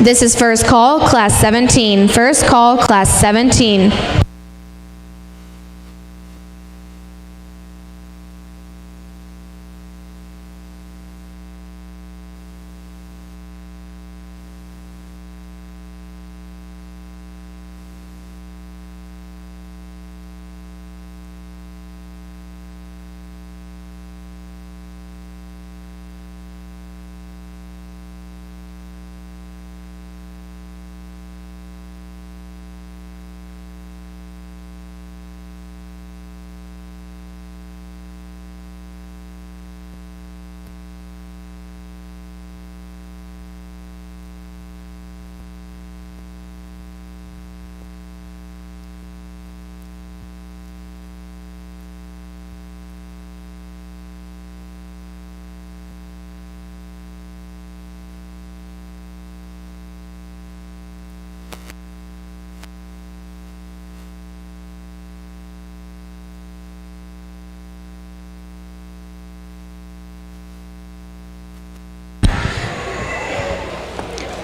This is first call, class 17. First call, class 17.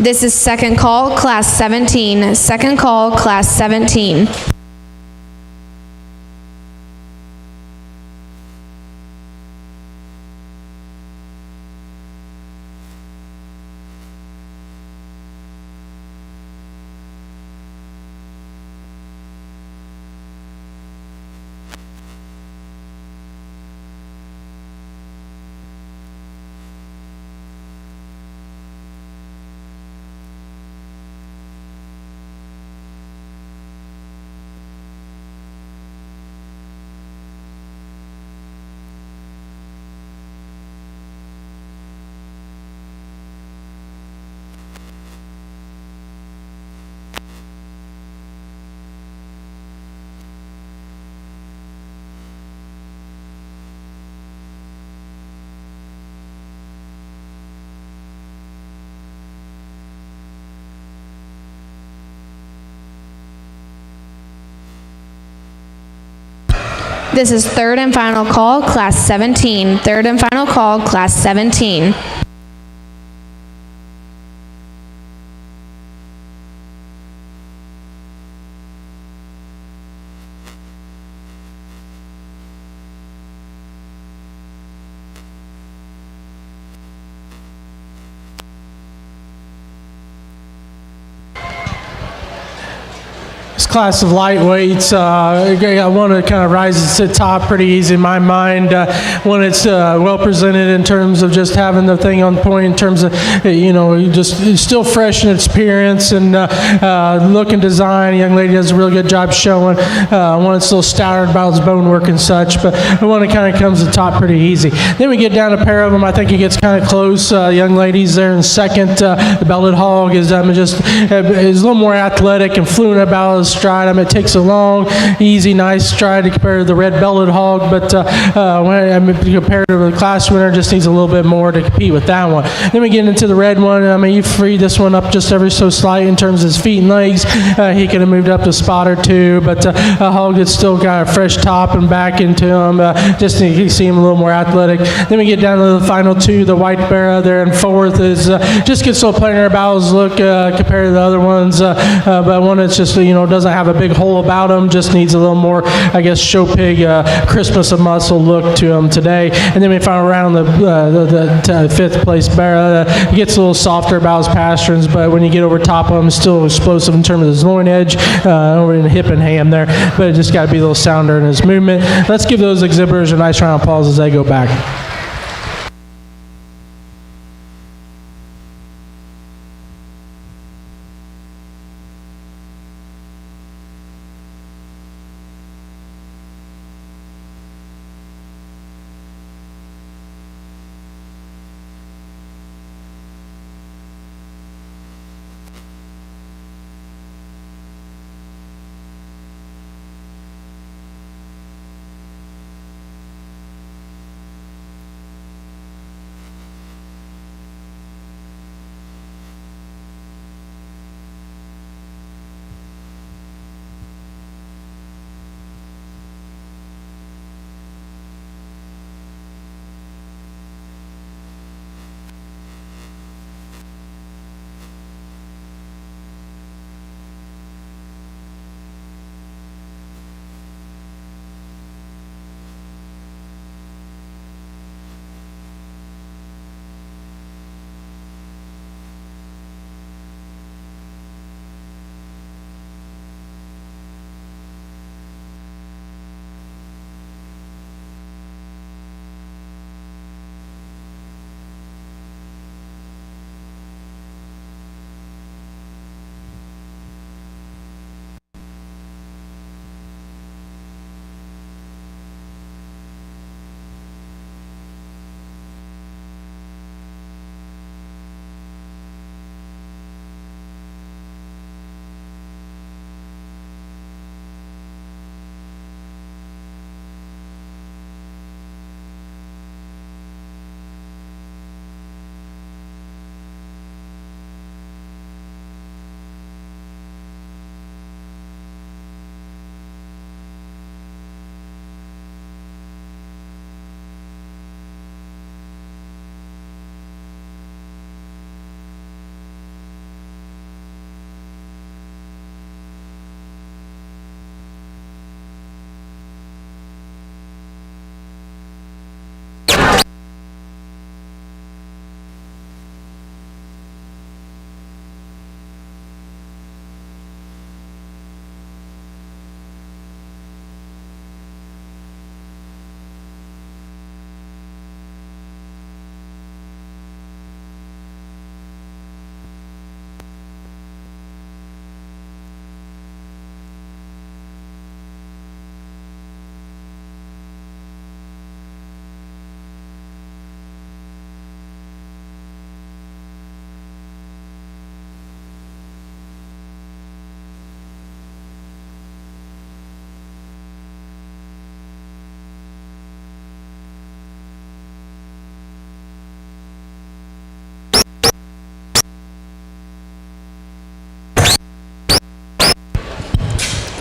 This is second call, class 17. Second call, class 17. This is third and final call, class 17. Third and final call, class 17. This class of lightweights, I want to kind of rise to the top pretty easy in my mind when it's well presented in terms of just having the thing on point in terms of, just it's still fresh in its appearance and look and design. The young lady does a really good job showing when it's a little stouter about its bone work and such, but the one that kind of comes to the top pretty easy. Then we get down a pair of them. I think it gets kind of close. Young ladies there in second. The belted hog is is a little more athletic and fluent about his stride. It takes a long, easy, nice stride to compare to the red belted hog, but compared to the class winner, just needs a little bit more to compete with that one. Then we get into the red one. You free this one up just ever so slight in terms of his feet and legs. He could have moved up a spot or two, but a hog that's still got a fresh top and back into him. Just you see him a little more athletic. Then we get down to the final two. The white bear there in fourth is just gets so plainer about his look compared to the other ones, but one that's just doesn't have a big hole about him, just needs a little more, show pig, Christmas of muscle look to him today. And then we find around the fifth place bear, he gets a little softer about his pasterns, but when you get over top of him, still explosive in terms of his loin edge, over in the hip and ham there, but it just got to be a little sounder in his movement. Let's give those exhibitors a nice round of applause as they go back.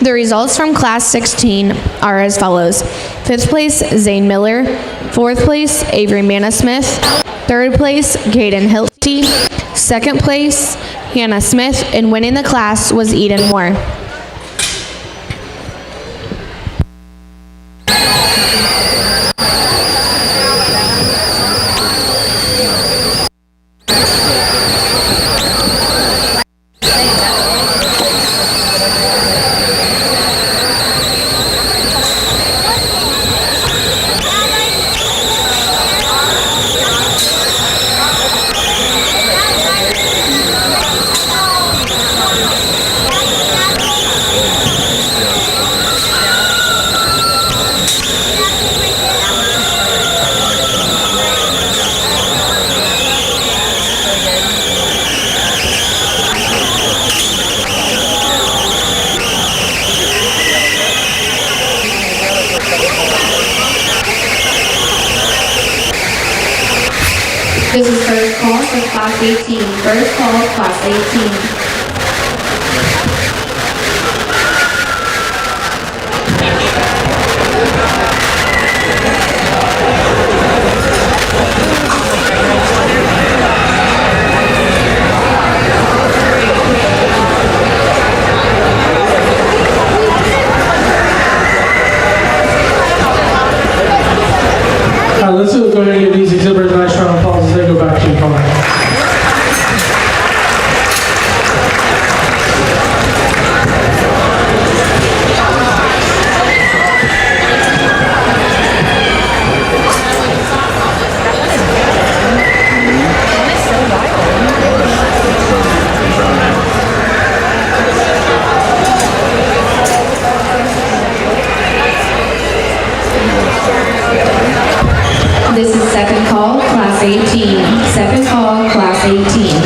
The results from Class 16 are as follows. 5th place, Zane Miller. 4th place, Avery Manna-Smith. 3rd place, Caden Hilty. 2nd place, Hannah Smith. And winning the class was Eden Moore. This is first call for Class 18. First call, Class 18. Let's go ahead and give these exhibitors a nice round of applause as they go back to the car. This is second call, Class 18. Second call, Class 18.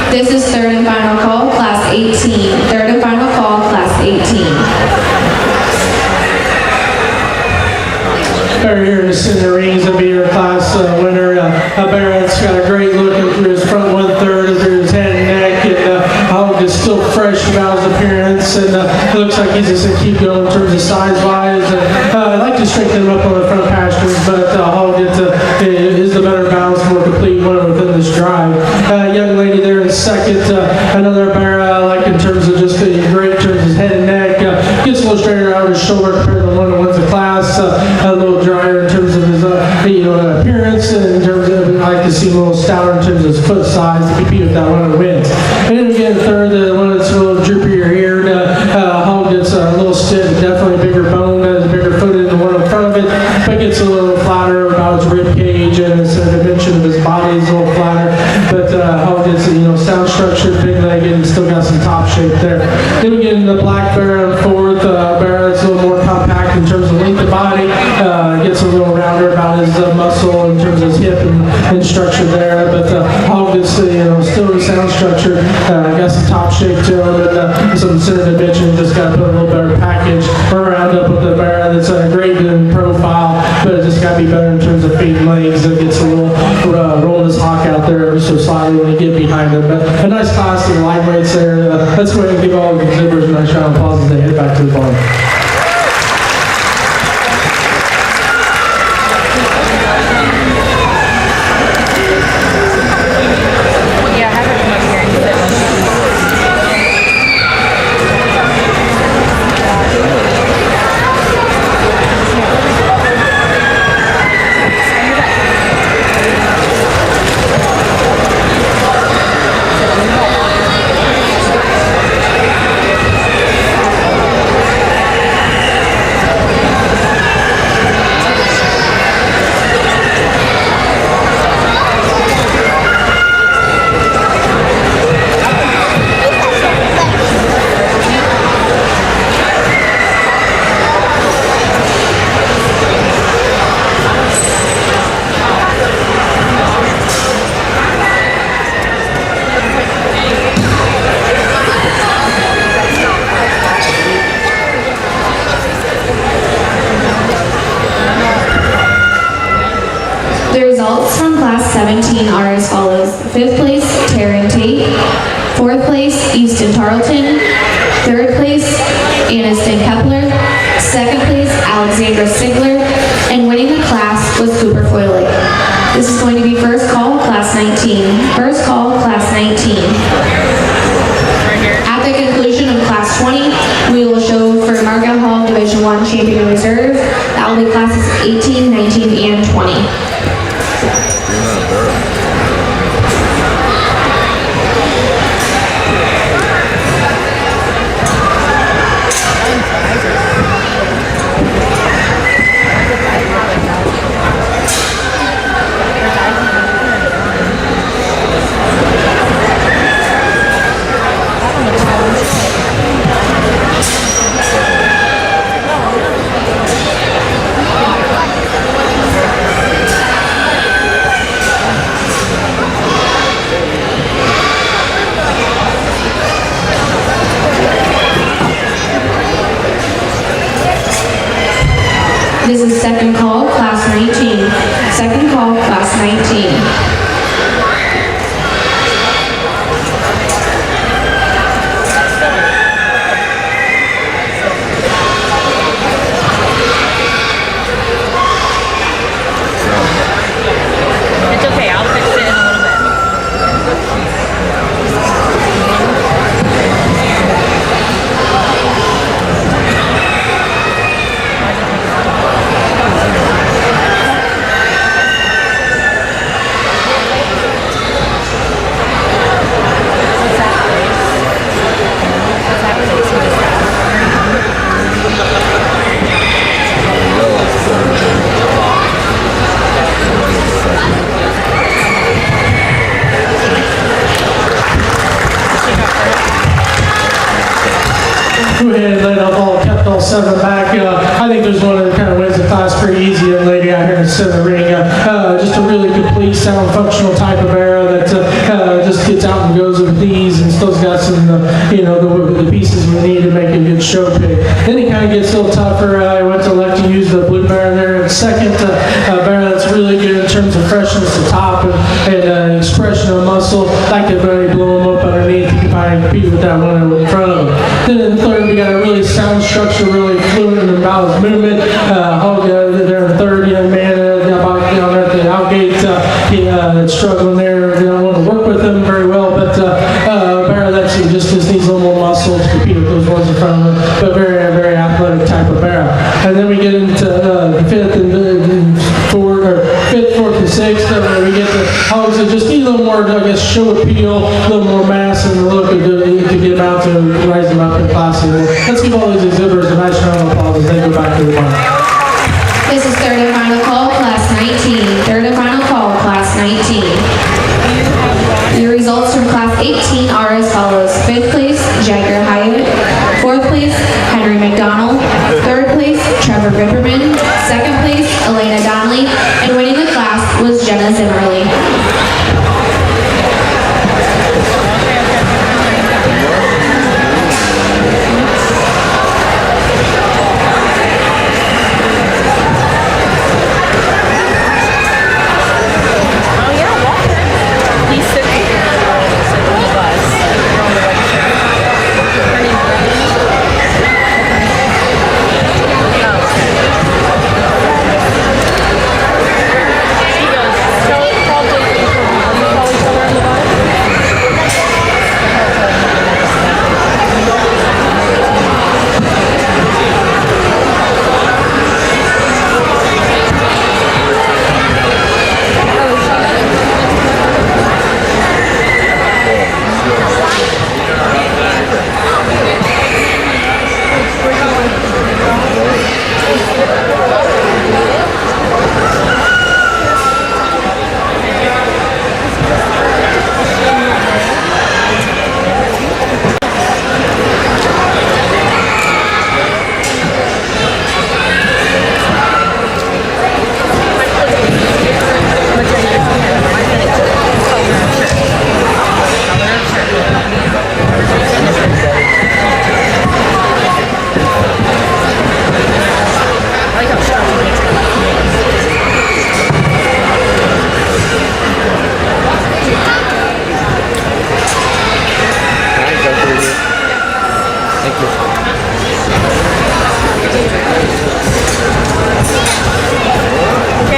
This is third and final call, Class 18. Third and final call, Class 18. Over here in the center rings, that'll be your class winner. Barrett's got a great look through his front 1/3, through his head and neck, and Hog is still fresh about his appearance, and it looks like he's just going to keep going in terms of size-wise. I'd like to strengthen him up on the front pastures, but Hog is the better balance, more complete one within this drive. Young lady there in second, another Barrett, like in terms of just great in terms of his head and neck. Gets a little straighter out of his shoulder compared to the one that wins the class. A little drier in terms of his appearance, and in terms of I like to see a little stouter in terms of his foot size to compete with that one that wins. And then again, third, the one that's a little droopier here. Hog gets a little stiff, definitely a bigger bone, has a bigger foot than the one in front of it, but gets a little flatter about his rib cage, and it's a dimension of his body is a little flatter. But Hog gets sound structure, big legged, and still got some top shape there. Then we get into the black bear on fourth. Bear that's a little more compact in terms of length of body, gets a little rounder about his muscle in terms of his hip and structure there. But Hog gets still the sound structure, got some top shape to him, and some center dimension. Just got to put a little better package around up with the bear that's great in profile, but it just got to be better in terms of feet and legs. It gets a little rolling his hawk out there ever so so slightly when you get behind them. But a nice class of the lightweights there. Let's go ahead and give all the exhibitors a nice round of applause as they head back to the barn. Yeah, have her come up here and sit with The results from Class 17 are as follows. 5th place, Taryn Tate. 4th place, Easton Tarleton. 3rd place, Aniston Kepler. 2nd place, Alexandra Sigler. And winning the class was Cooper Foylik. This is going to be first call, Class 19. First call, Class 19. At the conclusion of Class 20, we will show for Margaret Hall Division I Champion Reserve. That will be classes 18, 19, and 20. This is second call, Class 19. Second call, Class 19. It's okay, I'll fix it in a little bit. Go ahead and let up all, kept all 7 back. I think there's one that kind of wins the class pretty easy. Young lady out here in the center ring. Just a really complete, sound, functional type of arrow that just gets out and goes with these and still's got some, the pieces we need to make a good show pick. Then it kind of gets a little tougher. I went to elect to use the blue barrel there in second. Barrel that's really good in terms of freshness to top and expression of muscle. Like to really blow them up underneath. You can probably compete with that one in front of them. Then in third, we got a really sound structure, really fluid and balanced movement. Hog there in third, young man down there at the outgate, struggling there. They don't want to work with him very well, but Barrett actually just needs a little more muscle to compete with those ones in front of him. But very, very athletic type of barrel. And then we get into fifth and fourth, or fifth, fourth, and sixth. We get the hogs that just need a little more, I guess, show appeal, a little more mass and look to get them out to rise them up in class. Let's give all these exhibitors a nice round of applause as they go back to the barn. This is third and final call, Class 19. Third and final call, Class 19. The results from Class 18 are as follows. 5th place, Jagger Hyatt. 4th place, Henry McDonald. 3rd place, Trevor Ripperman. 2nd place, Elena Donnelly. And winning the class was Jenna Zimmerly. Oh yeah, Walter. He's 6'1". Okay,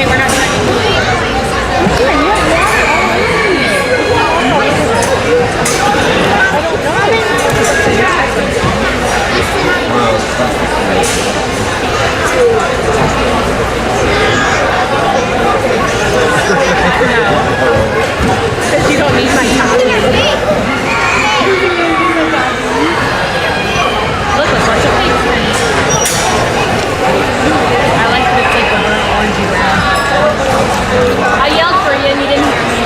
we're not because you don't need my copy. Look, a bunch of pigs. I like that it's like a burnt orangey brown. I yelled for you and you didn't hear me.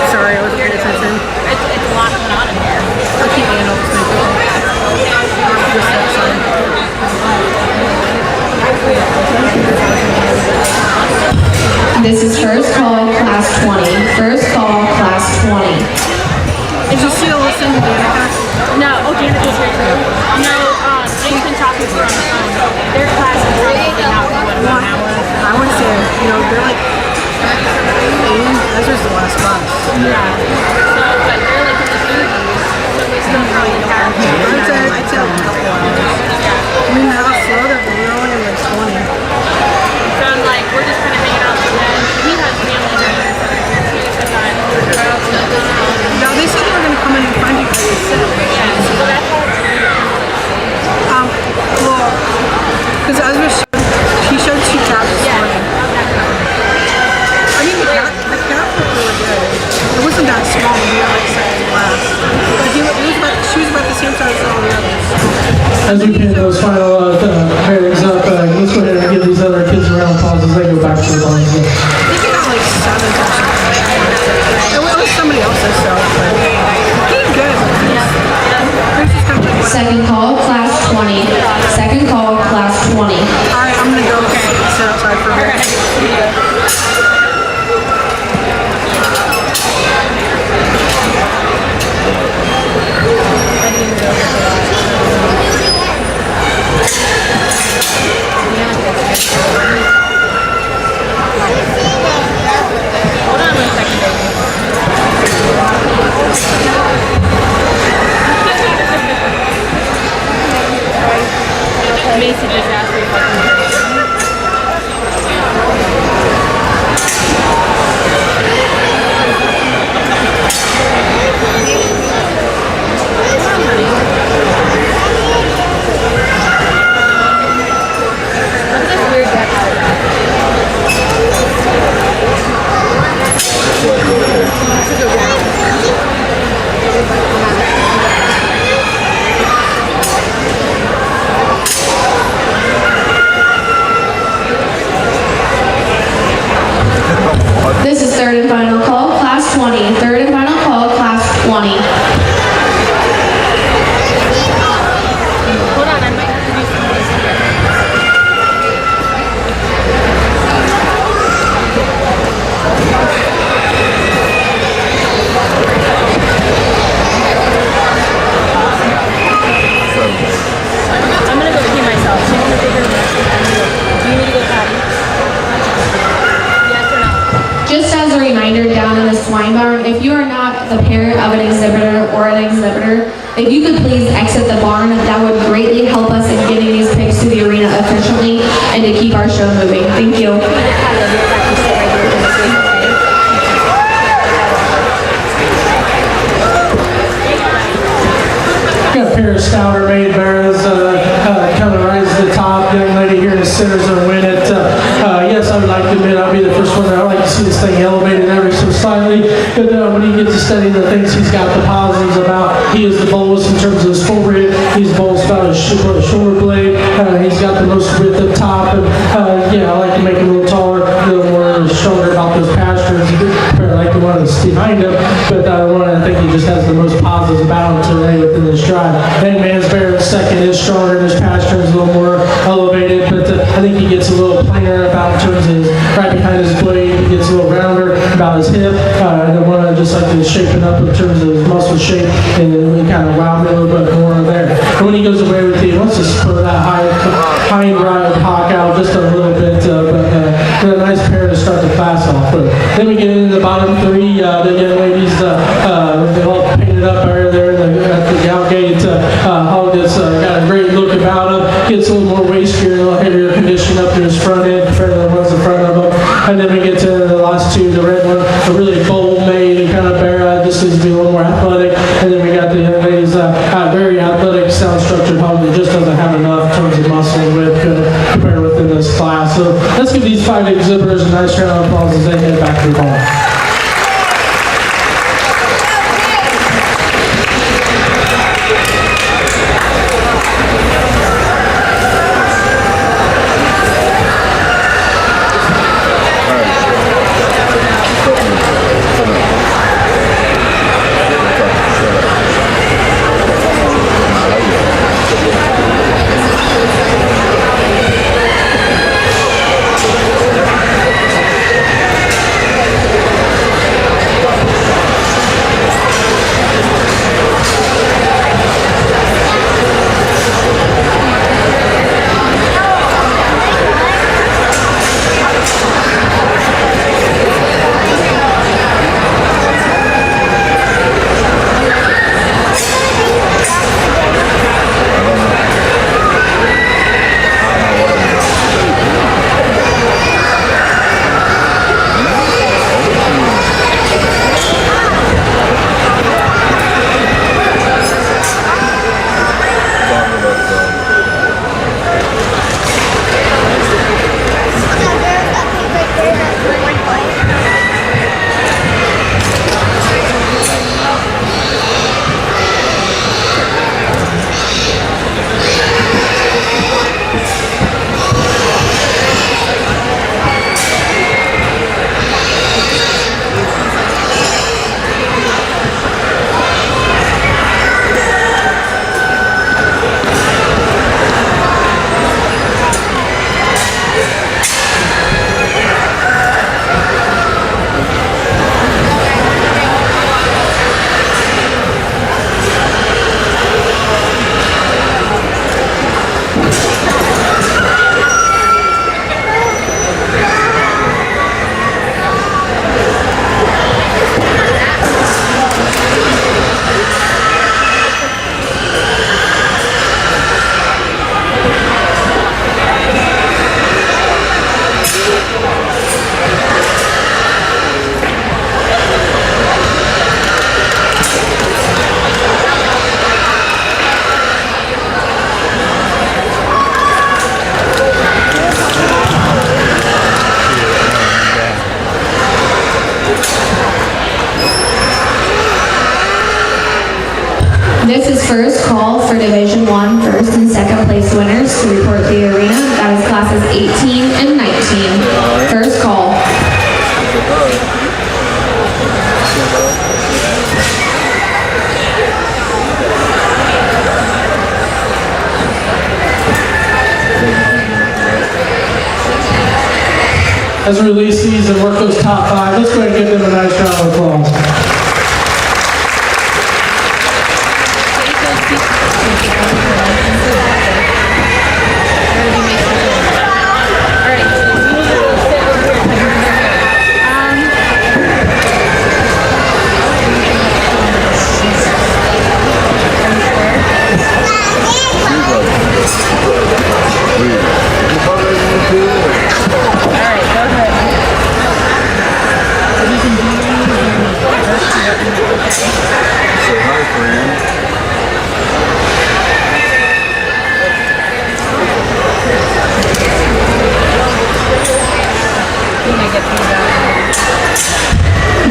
Sorry, I wasn't paying attention. It's a lot going on in here. I'll keep my notes. Just that sign. This is first call, class 20. First call, class 20. Is she still listening to Danica? No, oh, Danica's here too. No, James and talking to her on the phone. Their class is probably not what about an hour. I want to say, they're like 80. That's just the last class. Yeah. So, but they're like in the 30s, so we still probably have. I'd say a couple hours. Yeah. I mean, how slow that we're only in like 20. So I'm like, we're just kind of hanging out with them. He has family members that are here too, so I No, they said they were going to come in and find you guys at 6. yeah, so that's how Well, because Ezra he showed 2 tabs this morning. I mean, the cat looked really good. It wasn't that small when we were like second class. But she was about the same size as all the others. As we pin those final pairings up, let's go ahead and give these other kids a round of applause as they go back to the line. I think it got like 7 or something. It was somebody else's, so. He did good. Second call, class 20. Second call, class 20. Alright, I'm gonna go sit outside for a bit. hold on 1 second, baby. Macy just asked me if I can do it. What's this weird deck out? This is third and final call, class 20. Third and final call, class 20. Hold on, I might have to do I'm gonna go pee myself. She's gonna figure it out. Do you need to go potty? Yes or no? Just as a reminder, down in the swine barn, if you are not the parent of an exhibitor or an exhibitor, if you could please exit the barn, that would greatly help us in getting these pigs to the arena efficiently and to keep our show moving. Thank you. Got a pair of stouter maid bears coming right to the top. Young lady here in the center's going to win it. Yes, I would like to admit I'll be the first one there. I like to see this thing elevated ever so slightly. But when you get to study the things he's got the positives about, he is the boldest in terms of his forehead. He's boldest about his shoulder blade. He's got the most width up top. And yeah, I like to make him a little taller, a little more stronger about those pasterns. I like the one that's behind him, but I think he just has the most positives about him today within this drive. And Mansbear in second is stronger, and his pasterns a little more elevated, but I think he gets a little plainer about in terms of his, right behind his blade. He gets a little rounder about his hip. And the one I just like to shape it up in terms of his muscle shape, and then kind of wow me a little bit more there. And when he goes away with you, he wants to spur that high and right hawk out just a little bit, but a nice pair to start the class off with. Then we get into the bottom three. The young ladies, they all painted up there at the gal gate. Hog does Saturday's very athletic, sound-structured hog that just doesn't have enough tons of muscle and width compared within this class. So let's give these 5 exhibitors a nice round of applause as they head back to the ball. This is first call for Division I first and second place winners to report to the arena. That is classes 18 and 19. First call. As we release these and work those top 5, let's go ahead and give them a nice round of applause.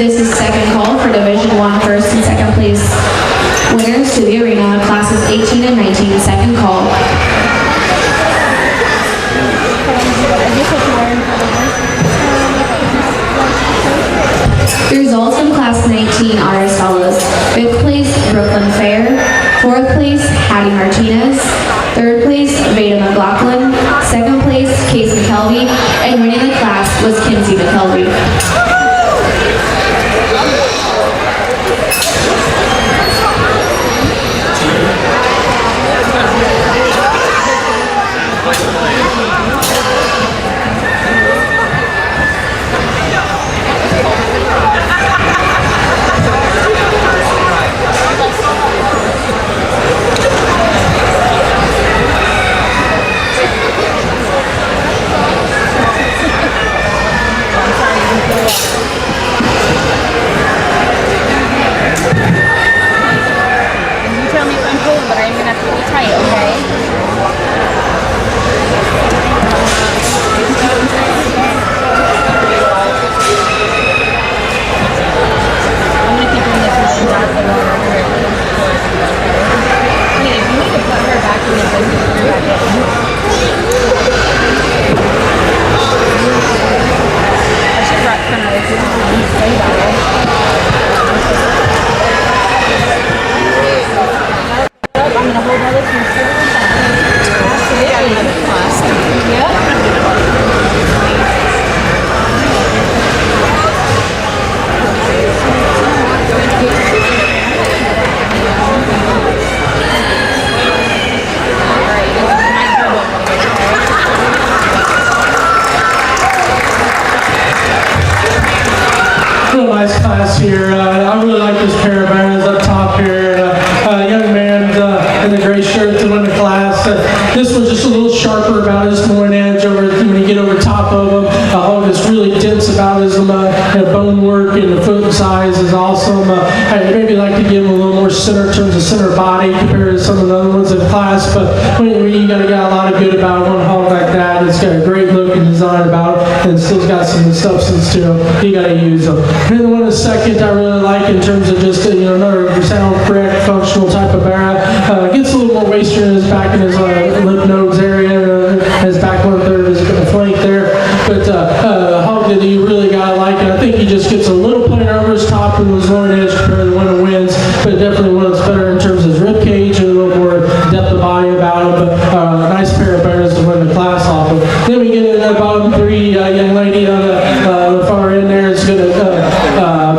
This is second call for Division I first and second place winners to the arena, classes 18 and 19. Second call. The results from class 19 are as follows. 5th place, Brooklyn Fair. 4th place, Hattie Martinez. 3rd place, Veda McLaughlin. 2nd place, Case McKelvey. And winning the class was Kinsey McKelvey. mean, a whole other future. Absolutely. Yep. Real nice class here. I really like this pair of bands up top here. Young man in the gray shirt to win the class. This one's just a little sharper about his point edge over when you get over top of him. Hog is really dense about his bone work, and the foot size is awesome. I'd maybe like to give him a little more center in terms of center body compared to some of the other ones in class, but when you got a lot of good about one hog like that. It's got a great look and design about it, and still's got some substance to it. You got to use them. And then the one in second I really like in terms of just another sound correct functional type of barra. Gets a little more waster in his back and his lip nodes area, his back 1/3 of his flank there. But hog that you really gotta like, and I think he just gets a little plainer over his top and his lower edge compared to the one that wins. But definitely one that's better in terms of his rib cage and a little more depth of body about him. But a nice pair of bears to win the class off of. Then we get into the bottom three. Young lady on the far end there is gonna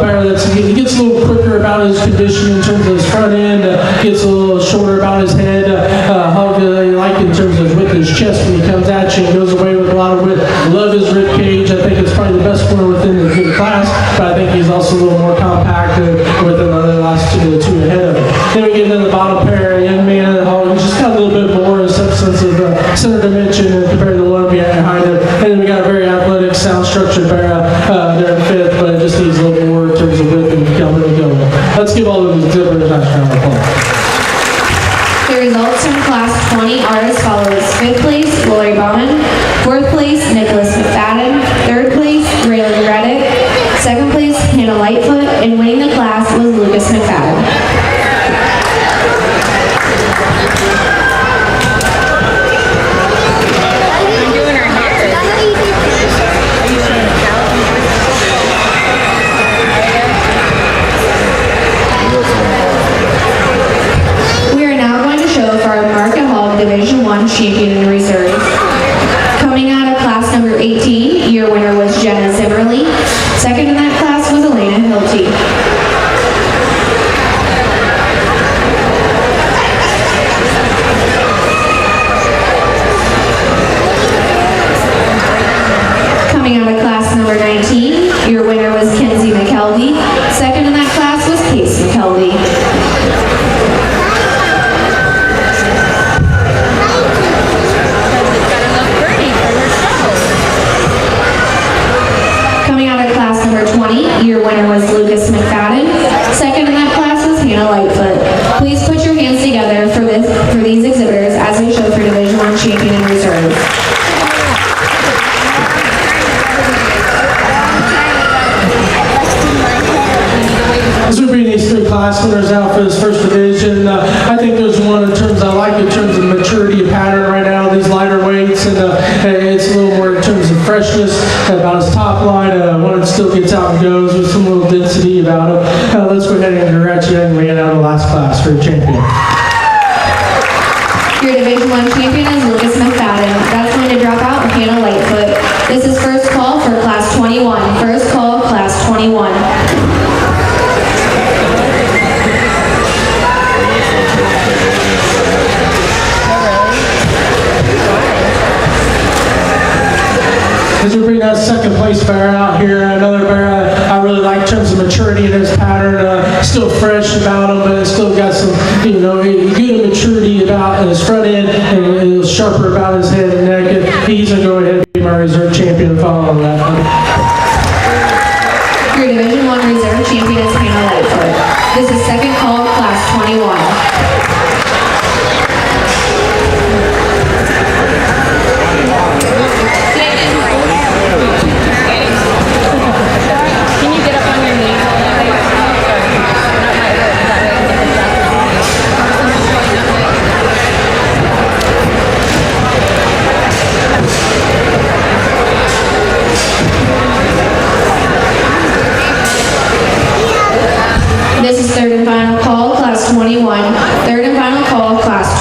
bear he gets a little quicker about his condition in terms of his front end, gets a little shorter about his head. Hog that I like in terms of with his chest when he comes at you, goes away with a lot of width. Love his rib cage. I think it's probably the best one within the class, but I think he's also a little more compact within the last two ahead of him. Then we get into the bottom pair, a young man at hog, just got a little bit more substance of center dimension compared to the one behind him. And then we got a very athletic, sound structured bear there in fifth, but it just needs a little more in terms of width and coming and going. Let's give all of these exhibitors a nice round of applause. The results from Class 20 are as follows. 5th place, Lori Bauman. 4th place, Nicholas McFadden. 3rd place, Raylan Reddick. 2nd place, Hannah Lightfoot. And winning the class was Lucas McFadden. Division I champion in reserve. Coming out of class number 18, your winner was Jenna Zimmerly. Second in that class was Elena Hilty. Coming out of class number 19, your winner was Kenzie McKelvey. Second in that class was Case McKelvey. Your winner was Lucas McFadden. Second in that class was Hannah Lightfoot. Please put your hands together for these exhibitors as they show for Division I champion in reserve. As we bring these three class winners out for this first division, I think there's one in terms I like in terms of maturity of pattern right now, these lighter weights, and it's a little more in terms of freshness about his top line. One that still gets out and goes with some little density about him. Let's go ahead and congratulate young man out of the last class for a champion. Your Division I champion is Lucas McFadden. That's going to drop out with Hannah Lightfoot. This is first call for Class 21. First call, Class 21. As we bring that second place bear out here, another bear I really like in terms of maturity in his pattern, still fresh about him, but it's still got some, good maturity about his front end and a little sharper about his head and neck. And he's going to go ahead and be my reserve champion following that. Your Division I reserve champion is Hannah Lightfoot. This is second call, Class 21. Can you get up on your knees? This is third and final call, Class 21. Third and final call, Class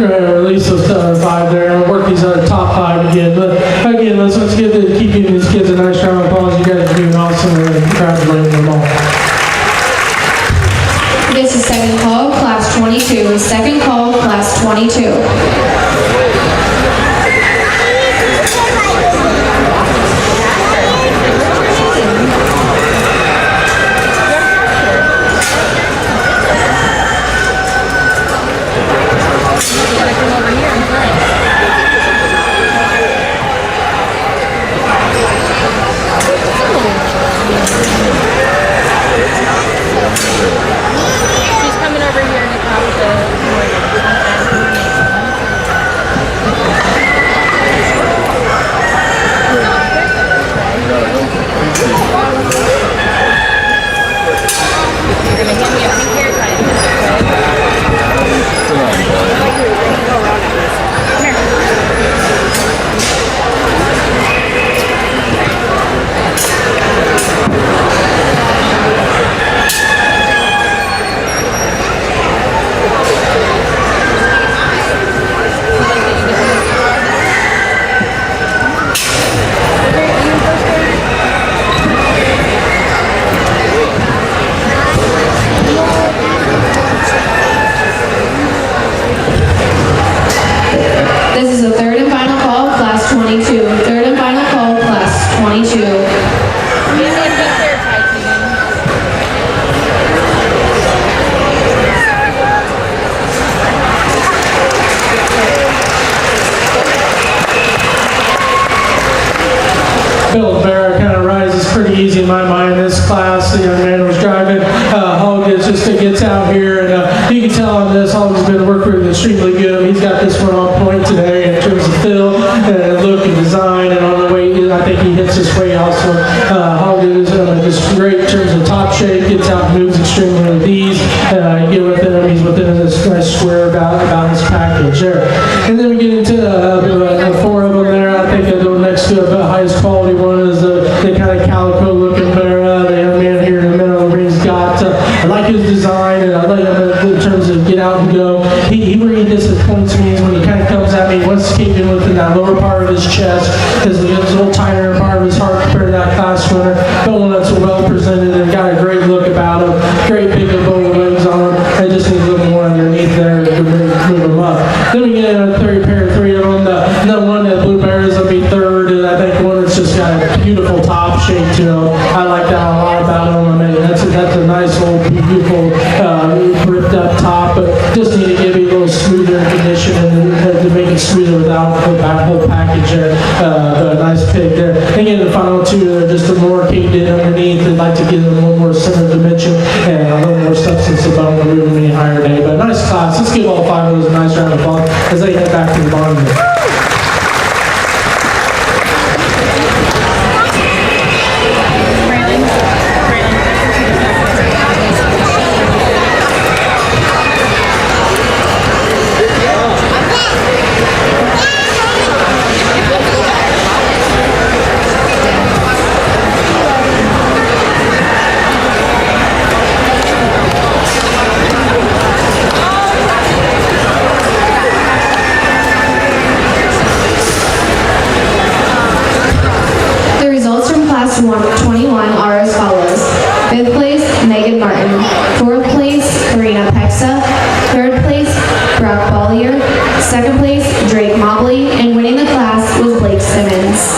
we're going to release those other 5 there and work these other top 5 again. But again, let's get to keep giving these kids a nice round of applause. You guys are doing awesome and congratulating them all. This is second call, class 22. Second call, class 22. She's coming over here to talk You're gonna hand me a pink hair tie. This is the third and final call, class 22. Third and final call, class 22. Hand me a pink hair tie, Keegan. Bill Barra kind of rises pretty easy in my mind in this class. The young man was driving. Hog gets out here, and you can tell on this, Hog has been working with extremely good. He's got this one on point today in terms of feel and look and design, and on the way, I think he hits his way also. Hog is just great in terms of top shape, gets out, moves extremely with ease. You get within him, he's within this nice square about his package there. And then we get into 4 of them there. I think the next highest quality one is the kind of calico looking bear. The young man here in the middle he's got. I like his design, and I like him in terms of get out and go. He really disappoints me is when he kind of comes at me, he wants to keep in within that lower part of his chest, his little tighter part of his heart compared to that class winner. But one that's well presented and got a great look about him, great big both legs on him. I just need a little more underneath there to move him up. Then we get a pair of 3 of them. The one that Blue Bears will be third, and I think one that's just got a beautiful top shape to him. I like that a lot about him. I mean, that's a nice old beautiful ripped up top, but just need to give it a little smoother condition and to make it smoother without that whole package there. A nice pig there. Again, the final 2 are just a more caved in underneath. I'd like to give them a little more center dimension and a little more substance of bone to move them any higher day. But nice class. Let's give all 5 of those a nice round of applause as they head back to the barn. The results from class 21 are as follows. 5th place, Megan Martin. 4th place, Karina Pexa. 3rd place, Brock Bollier. 2nd place, Drake Mobley. And winning the class was Blake Simmons.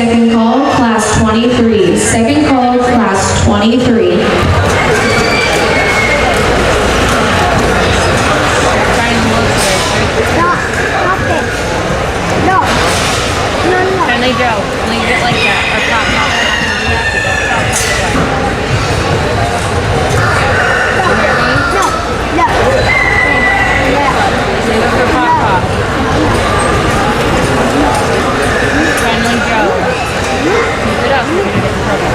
Second call, class 23. Second call, class 23. Stop it. No. No, no. And they go. Leave it like that. Or pop, pop, pop. You have to go. Pop, pop, pop. No. No. Leave it for pop, pop. Friendly Joe. Keep it up. You're gonna get in trouble.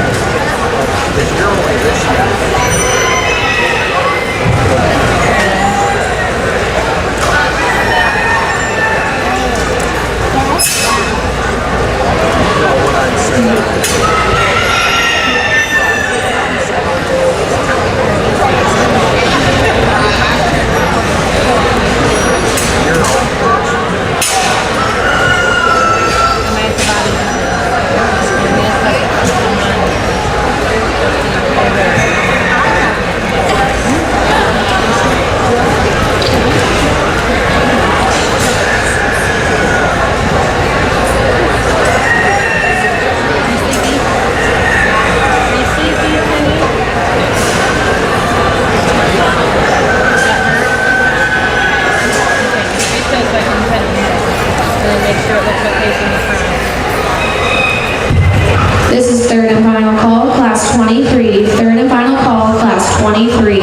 This is third and final call, class 23. Third and final call, class 23.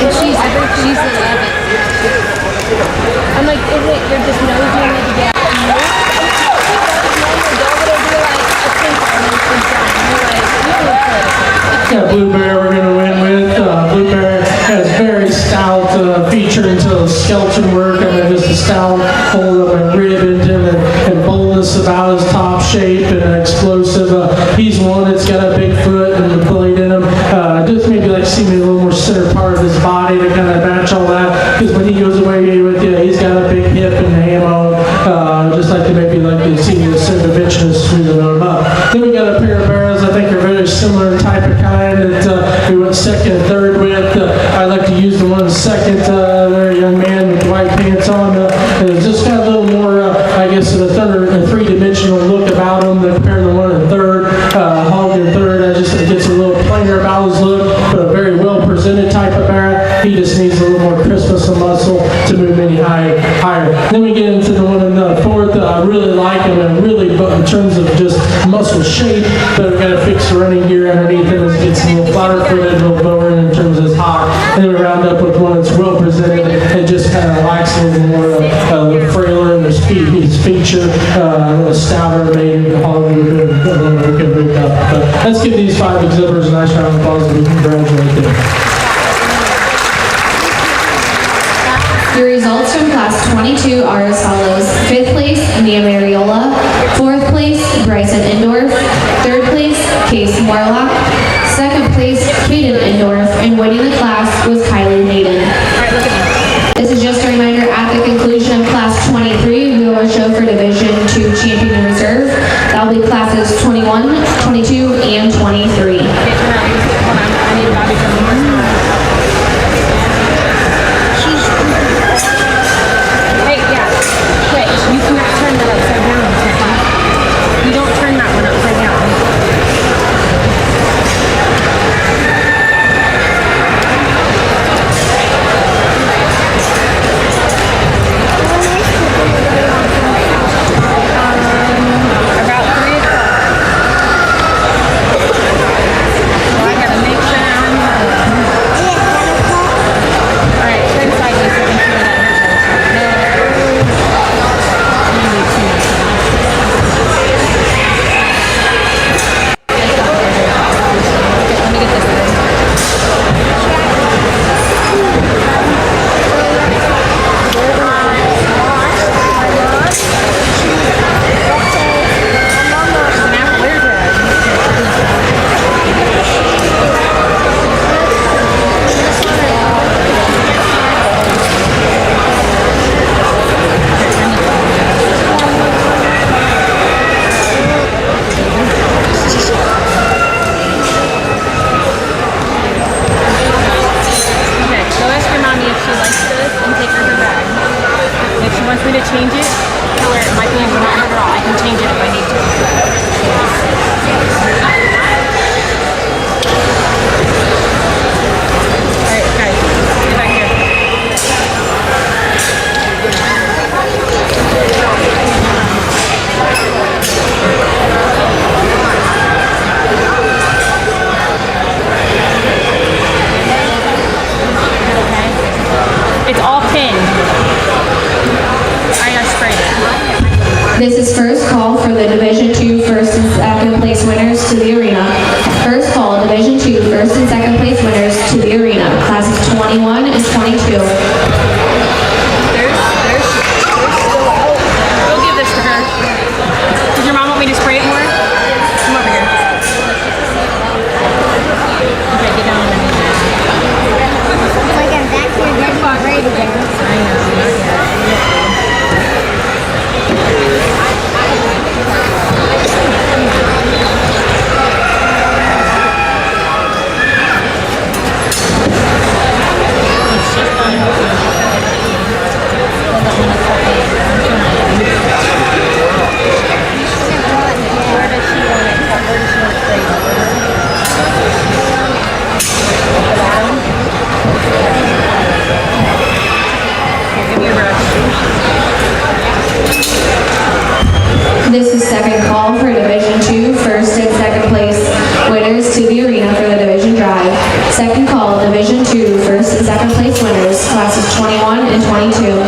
She's 11. I'm like, is it you're just nosing it to get out? No. Yeah, Blueberry we're going to win with. Blueberry has very stout feature into skeleton work. I mean, just a stout hold of a rib into him and boldness about his top shape and explosive. He's one that's got a big foot and a blade in him. Just maybe like see me a little more center part of his body to kind of match all that. Because when he goes away with you, he's got a big hip and ammo. Just like to maybe like to see the interventionist smooth them up. Then we got a pair of barrels I think are very similar type of kind that we went second and third with. I like to use the one second, very young man with white pants on. It's just got a little more, I guess, a three-dimensional look about him compared to the one in third. Hog in third, it gets a little plainer about his look, but a very well-presented type of barrel. He just needs a little more crispness and muscle to move any higher. Then we get into the one in the fourth. I really like him, and really, but in terms of just muscle shape, but we've got to fix the running gear underneath him as it gets a little flatter footed, a little lower in terms of his hock. And then we round up with one that's well presented and just kind of lacks a little more frailer in his feature, a stouter maybe the hog we could rig up. But let's give these 5 exhibitors a nice round of applause and we congratulate them. Your results from class 22 are as follows. 5th place, Mia Mariola. 4th place, Bryson Endorf. 3rd place, Casey Warlock. 2nd place, Kaden Endorf. And winning the class was Kylie Naden. This is just a reminder, at the conclusion of class 23, we will show for Division 2 Champion and Reserve. That will be classes 21, 22, and 23. Hey, yeah. Wait, you cannot turn that upside down. You don't turn that one upside down. to the arena. Classes 21 and 22. We'll give this to her. Does your mom want me to spray it more? Come over here. Okay, get down underneath that. It's like I'm back here getting afraid again. I know, not yet. This is second call for Division II, first and second place winners to the arena for the Division Drive. Second call, Division II, first and second place winners, classes 21 and 22.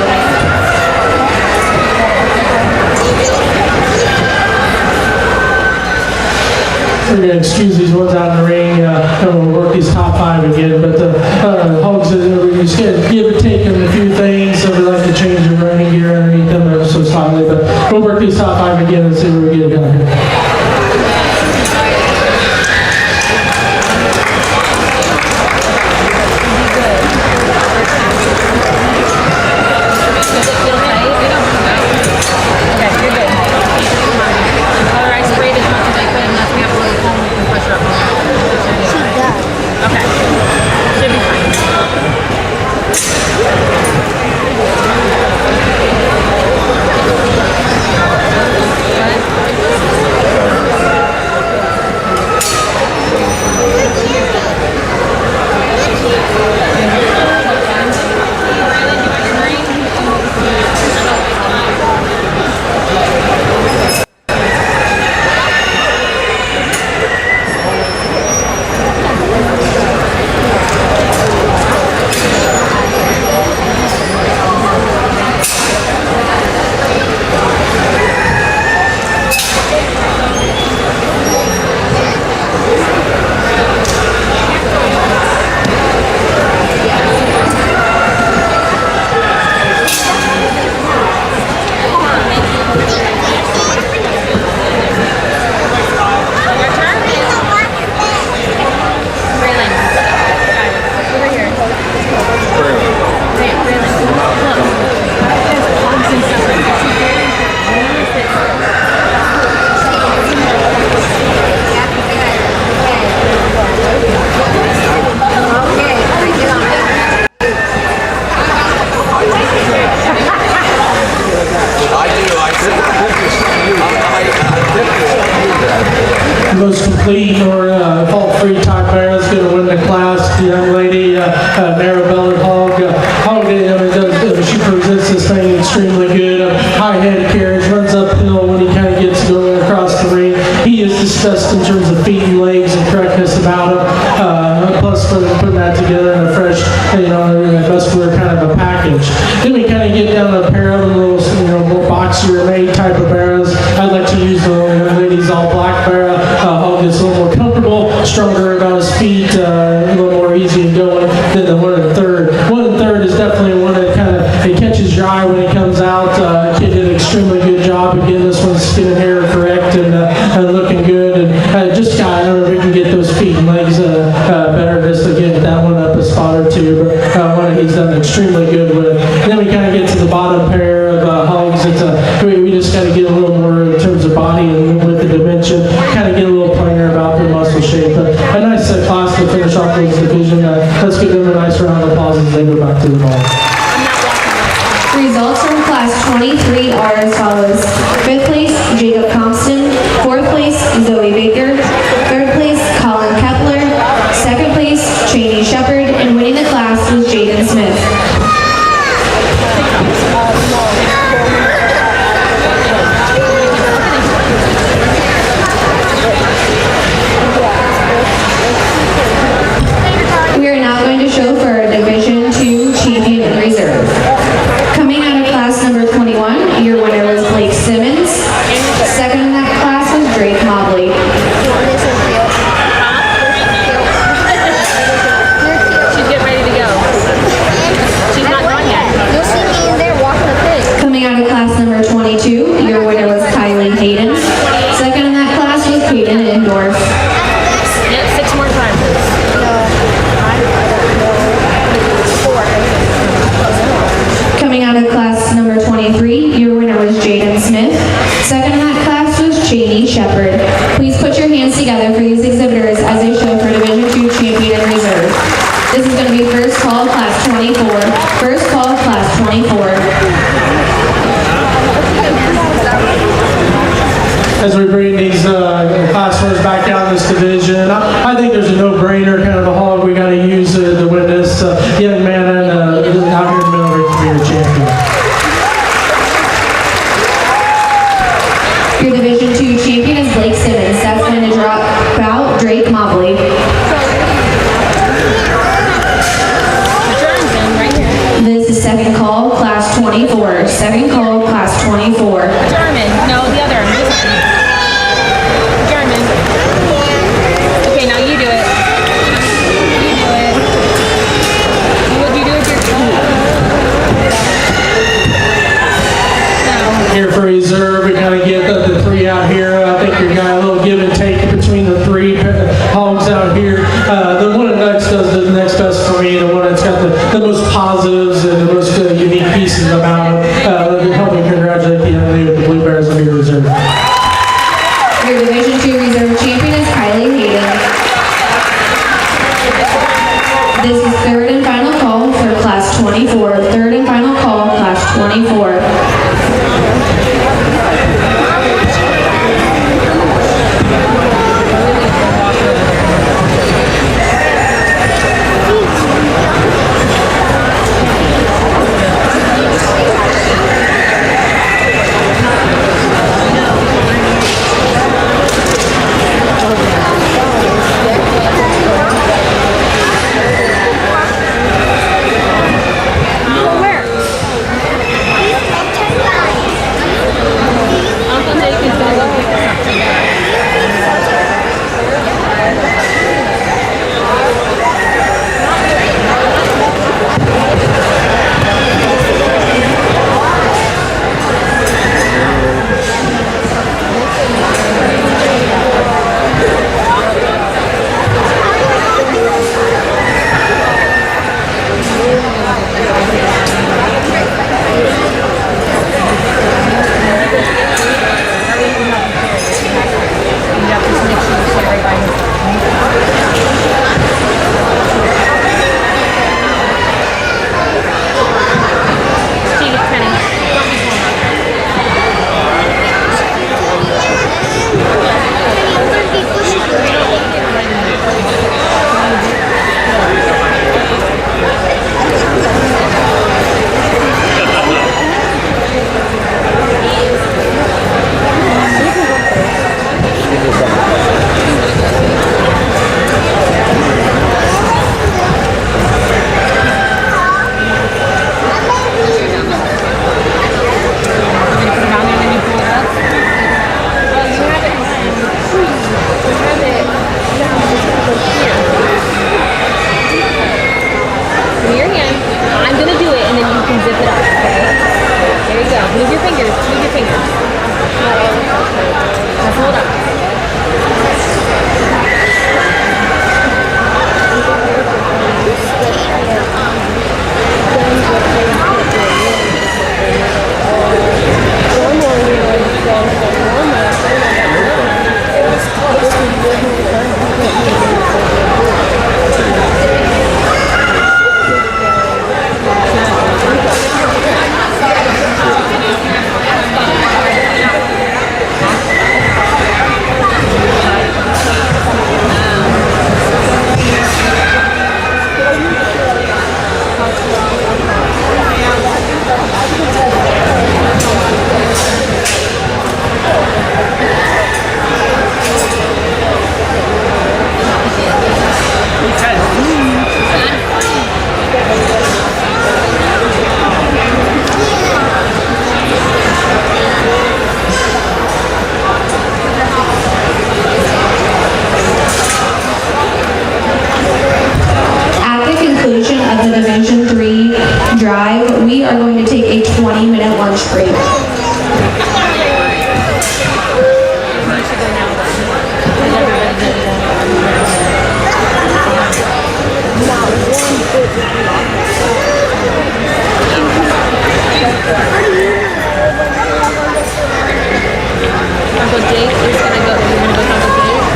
We're going to excuse these ones out in the ring, and we'll work these top five again, but the Hogs, we just give or take on a few things, so we like to change the running gear underneath them ever so slightly, but we'll work these top five again and see where we get it done here. Most complete or fault-free type bear is going to win the class. The young lady, narrow-bellied hog, she presents this thing extremely good. High-headed carriage, runs uphill when he kind of gets going across the ring. He is discussed in terms of feet and legs and correctness about him. Plus, putting that together in a fresh, muscular kind of a package. Then we kind of get down to a pair of little, more boxier made type of barrows. I'd like to use the young lady's all black barrow. Hog gets a little more comfortable, stronger about his feet, a little more easy and going than the 1 1/3. 1 1/3 is definitely one that kind of it catches your eye when it comes out. Kid did an extremely good job again. This one's skin and hair correct and looking good, and just kind of we can get those feet and legs better just to get that one up a spot or two. But one he's done extremely good with. And then we kind of get to the bottom pair of hogs. We just got to get a little more in terms of body and with the dimension, kind of get a little plainer about their muscle shape. But a nice class to finish off this division. Let's give them a nice round of applause as they go back to the ball. Results from class 23 are as follows. 5th place, Jacob Compton. 4th place, Zoe Baker. 3rd place, Colin Kepler. 2nd place, Cheney Shepard. And winning the class was Jaden Smith. We are now going to show for our Division II Champion in Reserve. Coming out of class number 21, your winner was Blake Simmons. going to be first call, class 24. First call, class 24. As we bring these class runners back down this division, I think there's a no-brainer, kind of a hog we got to use to win this young man and out here in the middle to be your champion. Your Division II champion is Blake Simmons. That's going to drop out Drake Mobley. This is second call, class 24. Second call, class 24. German. No, the other one. This one. German. Okay, now you do it. You do it. What do you do with your Here for reserve, we kind of get the three out here. I think we got a little give and take between the three hogs out here. The one that next does the next best for me, the one that's got the most positives and the most unique pieces about it. Help me congratulate the young lady with the Blue Bears on your reserve. Your Division II reserve champion is Kylie Hayden. This is third and final call for class 24. Third and final call, class 24. we are going to take a 20-minute lunch break. Uncle Jake is gonna go. You wanna go to Uncle Jake?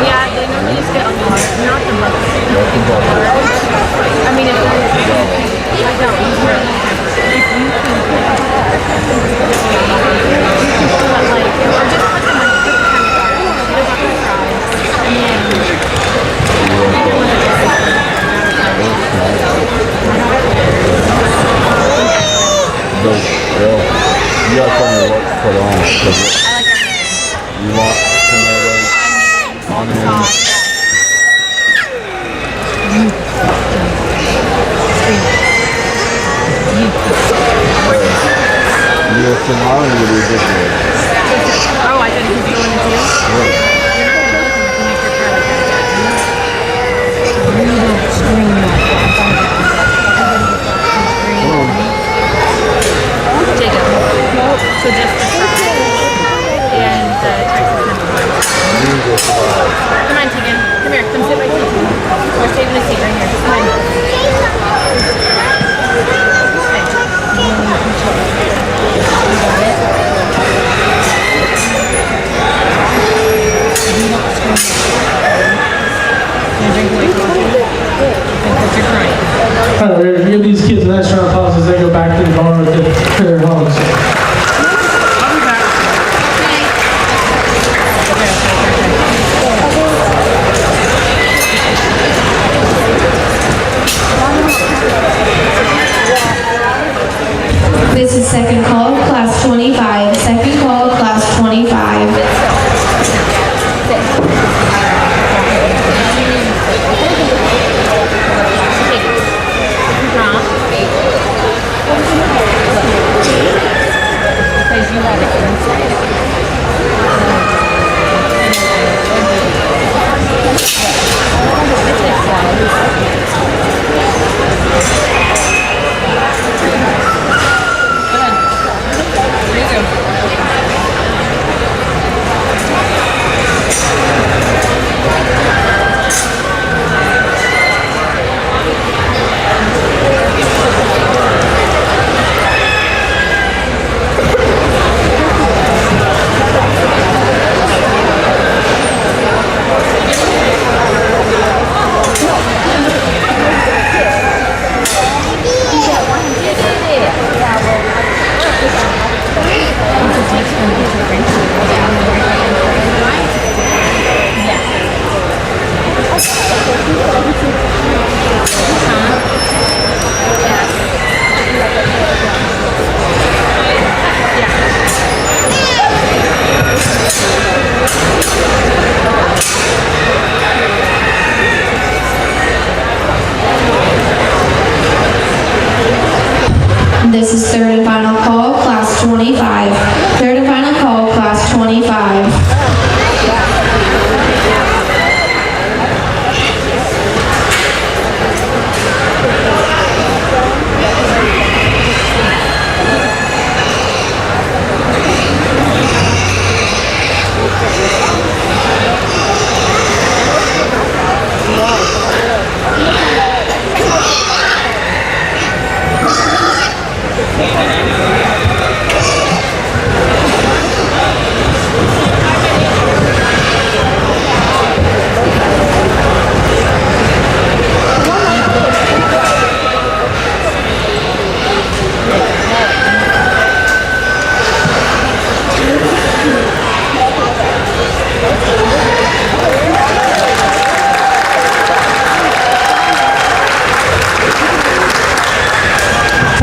Yeah, they normally just get a lot, not the bucket. I mean, if I don't, if you can but like, or just put them in a kind of garden, put a bucket of fries, and You gotta tell me what to put on. You want tomatoes, onions. You have some onions with your dish. oh, I didn't do one too? You're not gonna look and make your product Jacob. So just the fries and the Texas number. Come on, Tegan. Come here. Come sit by Tegan. We're saving a seat right here. Come on. All right, we're gonna give these kids a nice round of applause as they go back to the barn with their hogs. I'll be back. This is second call, class 25. Second call, class 25. Because you have it inside. This is third and final call, class 25. Third and final call, class 25.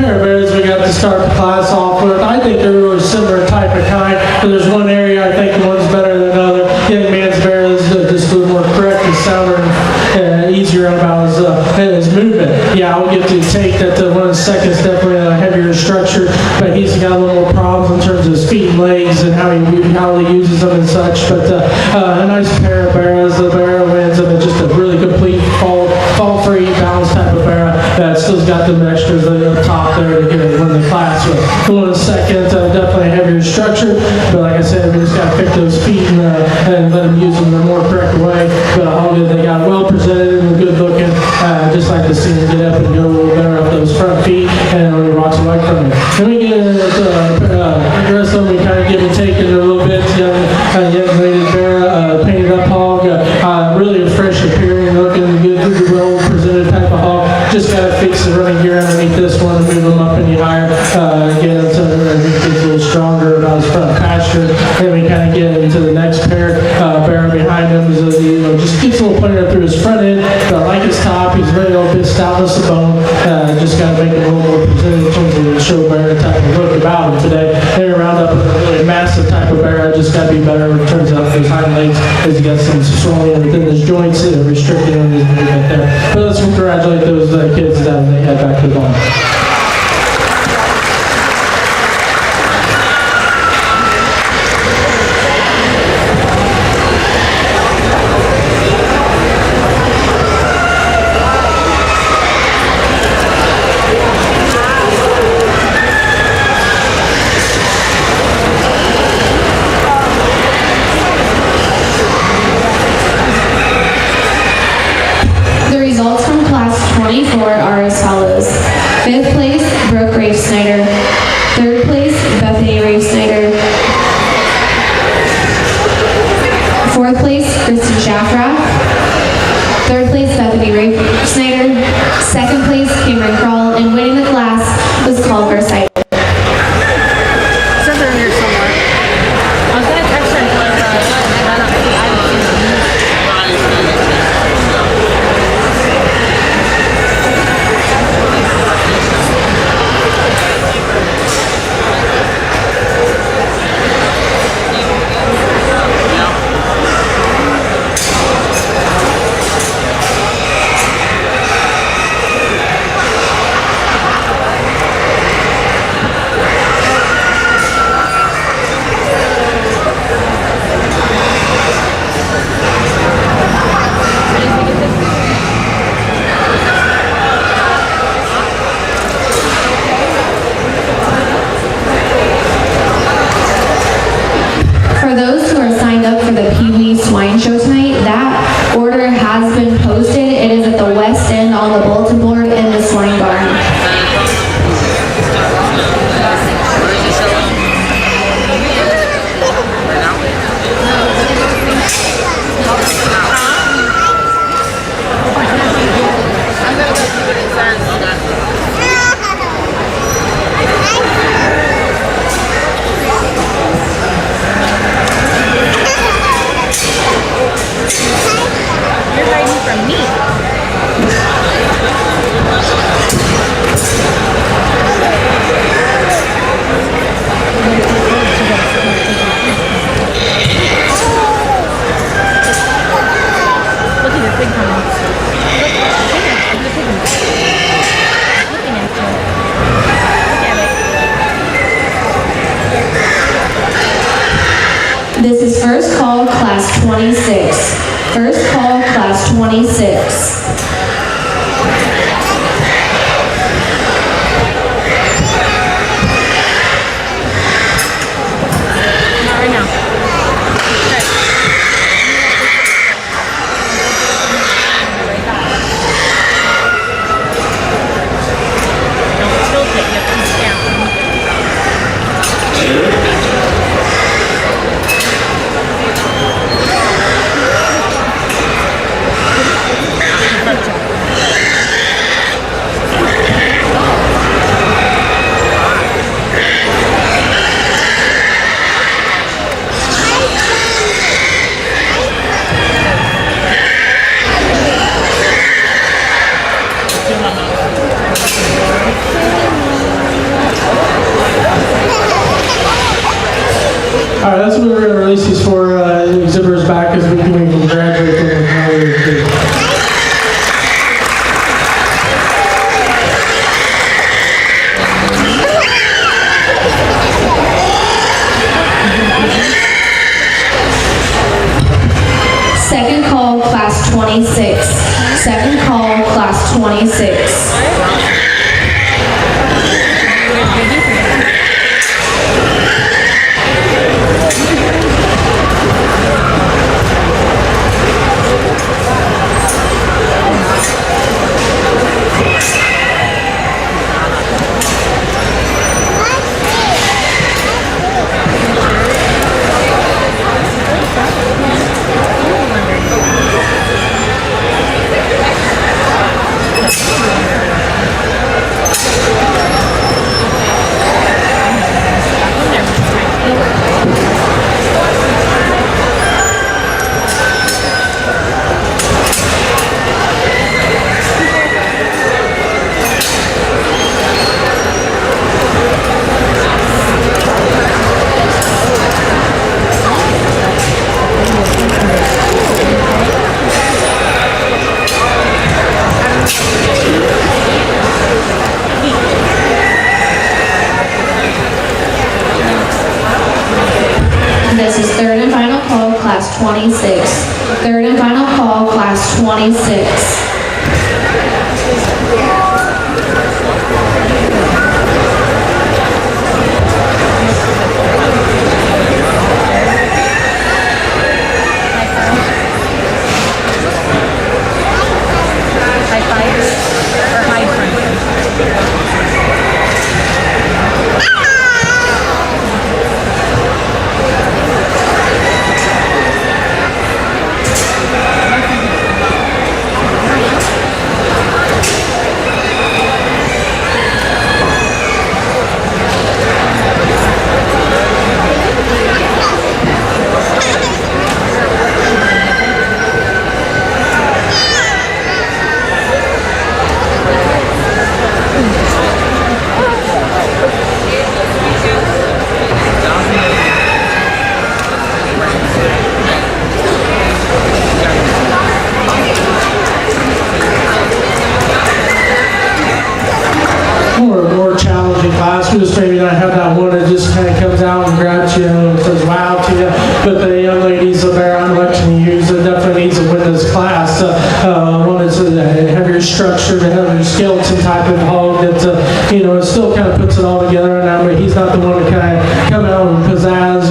Bears we got to start the class off with. I think they're really similar type of kind, but there's one area I think one's better than another. Young man's bear is just a little more correct and sounder and easier about his movement. Yeah, I'll get to take that one of the second's definitely a heavier structure, but he's got a little more problems in terms of his feet and legs and how he uses them and such. But a nice pair of bears. The bear wins and just a really complete fall-free, balanced type of bear that still's got them extras up top there to win the class. So the one in second, definitely a heavier structure, but like I said, we just got to pick those feet and let them use them in a more correct way. But all good, they got well presented and good looking. Just like to see them get up and go a little better up those front feet and on the rocks away from it. Then we get the rest of them, we kind of give and take it a little bit. young lady bear, painted up hog, really a fresh appearing, looking good, well presented type of hog. Just gotta fix the running gear underneath this one and move them up any higher. Again, so it gets a little stronger about his front pasture. Then we kind of get into the next pair. Bear behind him is just gets a little pointed up through his front end, but I like his top. He's very old, bit stoutness of bone. Just got to make him a little more presented in terms of the show bear type of look about him today. They round up with a really massive type of bear. Just got to be better in terms of his hind legs, as he got some swelling within his joints that are restricted on his movement there. But let's congratulate those kids that they head back to the barn. The results from class 24 are as follows. 5th place, Brooke Rafe Snyder. 3rd place, Bethany Rafe Snyder. 4th place, Kristen Shafrath. 3rd place, Bethany Rafe Snyder. 2nd place, Cameron Kroll. And winning the class was Culver Snyder. Says they're in here somewhere. I was gonna text her, but I haven't seen them. For those who are signed up for the PeeWee Swine Show tonight, that order has been posted. It is at the west end on the bulletin board in the swine barn. You're hiding from me. Look at your big comments. Look at the pig. Looking at you. Look at it. This is first call, class 26. First call, class 26. Not right now. Okay. Don't tilt it, you have to keep it down. All right, that's what we're going to release these four exhibitors back as we can graduate them. Second call, class 26. Second call, class 26. 26. Third and final call, class 26. High five or high front? More challenging class. We just maybe not have that one that just kind of comes out and grabs you and says wow to you. But the young ladies that I'm lecturing you use definitely needs to win this class. One is a heavier structure, a heavier skeleton type of hog that it still kind of puts it all together. And but he's not the one to kind of come out and pizzazz,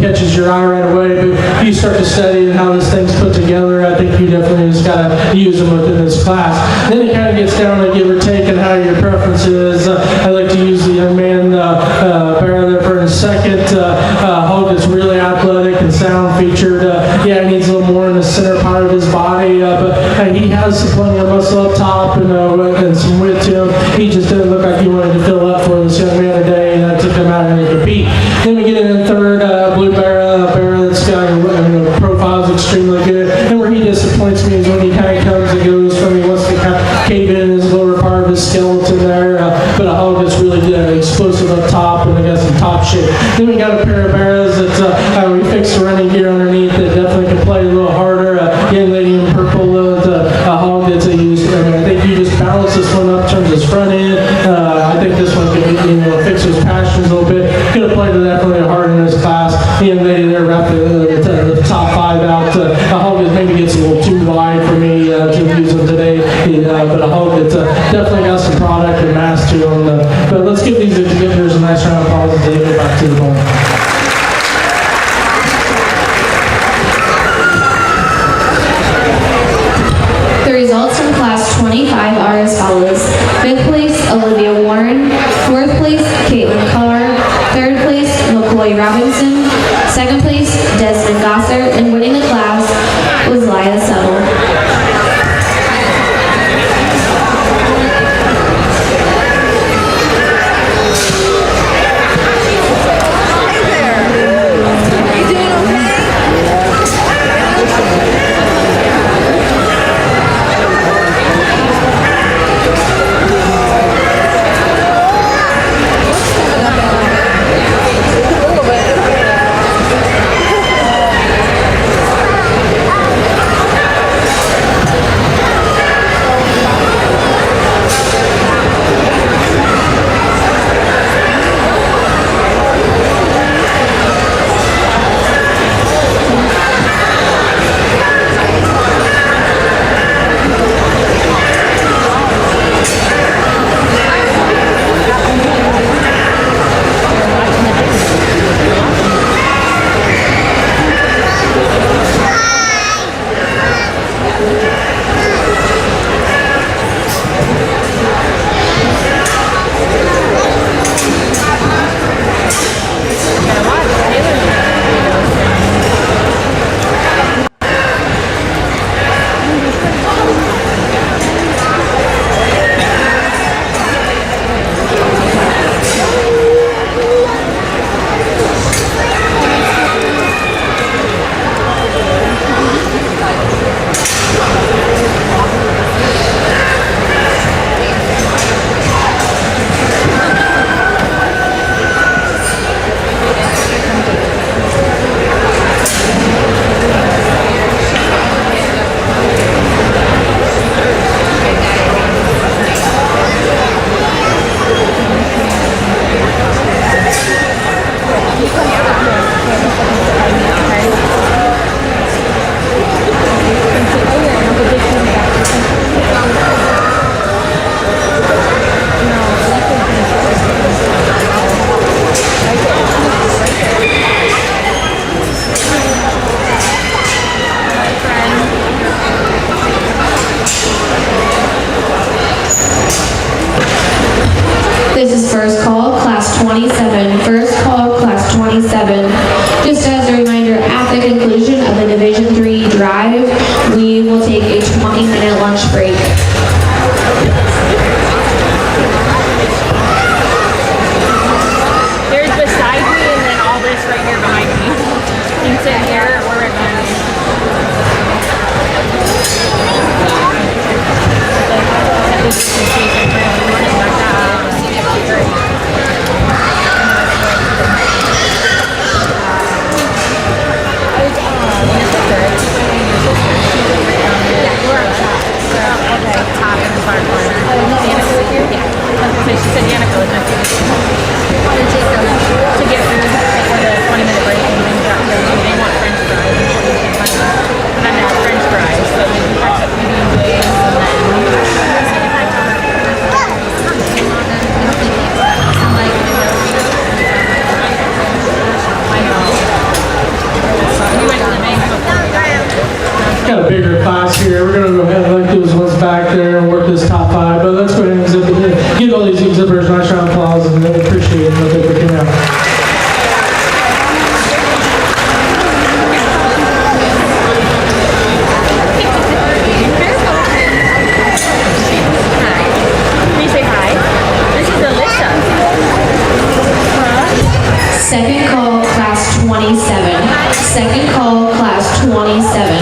catches your eye right away. But you start to study how this thing's put together. I think you definitely just got to use them within this class. Then it kind of gets down to give or take and how your preference is. I like to use the young man bear there for a second. Hog that's really athletic and sound featured. He needs a little more in the center part of his body, but he has plenty of muscle up top and some width to him. He just didn't look like he wanted to fill up for this young man today, and I took him out and compete. Then we get in third, blue bear, that's got profile's extremely good. And where he disappoints me is when he kind of comes and goes from he wants to kind of cave in his lower part of his skeleton there, but a hog that's really explosive up top and they got some top shape. Then we got a pair of bears that we fixed the running gear underneath that definitely can play a little harder. Young lady in purple, a hog that's a use. I think you just balance this one up in terms of his front end. I think this one could fix his passions a little bit. Could have played definitely hard in this class. The young lady there wrapped the top five out. A hog that maybe gets a little too wide for me to use them today, but a hog that's definitely got some product and mass to them. But let's give these exhibitors a nice round of applause as they go back to the ball. The results from class 25 are as follows. 5th place, Olivia Warren. 4th place, Caitlin Carr. 3rd place, McCoy Robinson. 2nd place, Desmond Gossard. And winning the class was Laya Settle. 27. Just as a reminder, at the conclusion of the Division III drive, we will take a 20-minute lunch break. There's beside me and then all this right here behind me. You can sit here or right behind me. She said Danica was next to get food for the 20-minute break and then they want French fries. And I'm not French fries, so we can catch up PB&J's Got a bigger class here. We're going to go ahead and let those ones back there and work this top 5. But let's go ahead and give all these exhibitors a nice round of applause and appreciate what they're picking out. Can you say hi? This is Alyssa. Second call, class 27. Second call, class 27.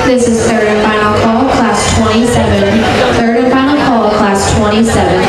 This is third and final call, class 27. Third and final call, class 27.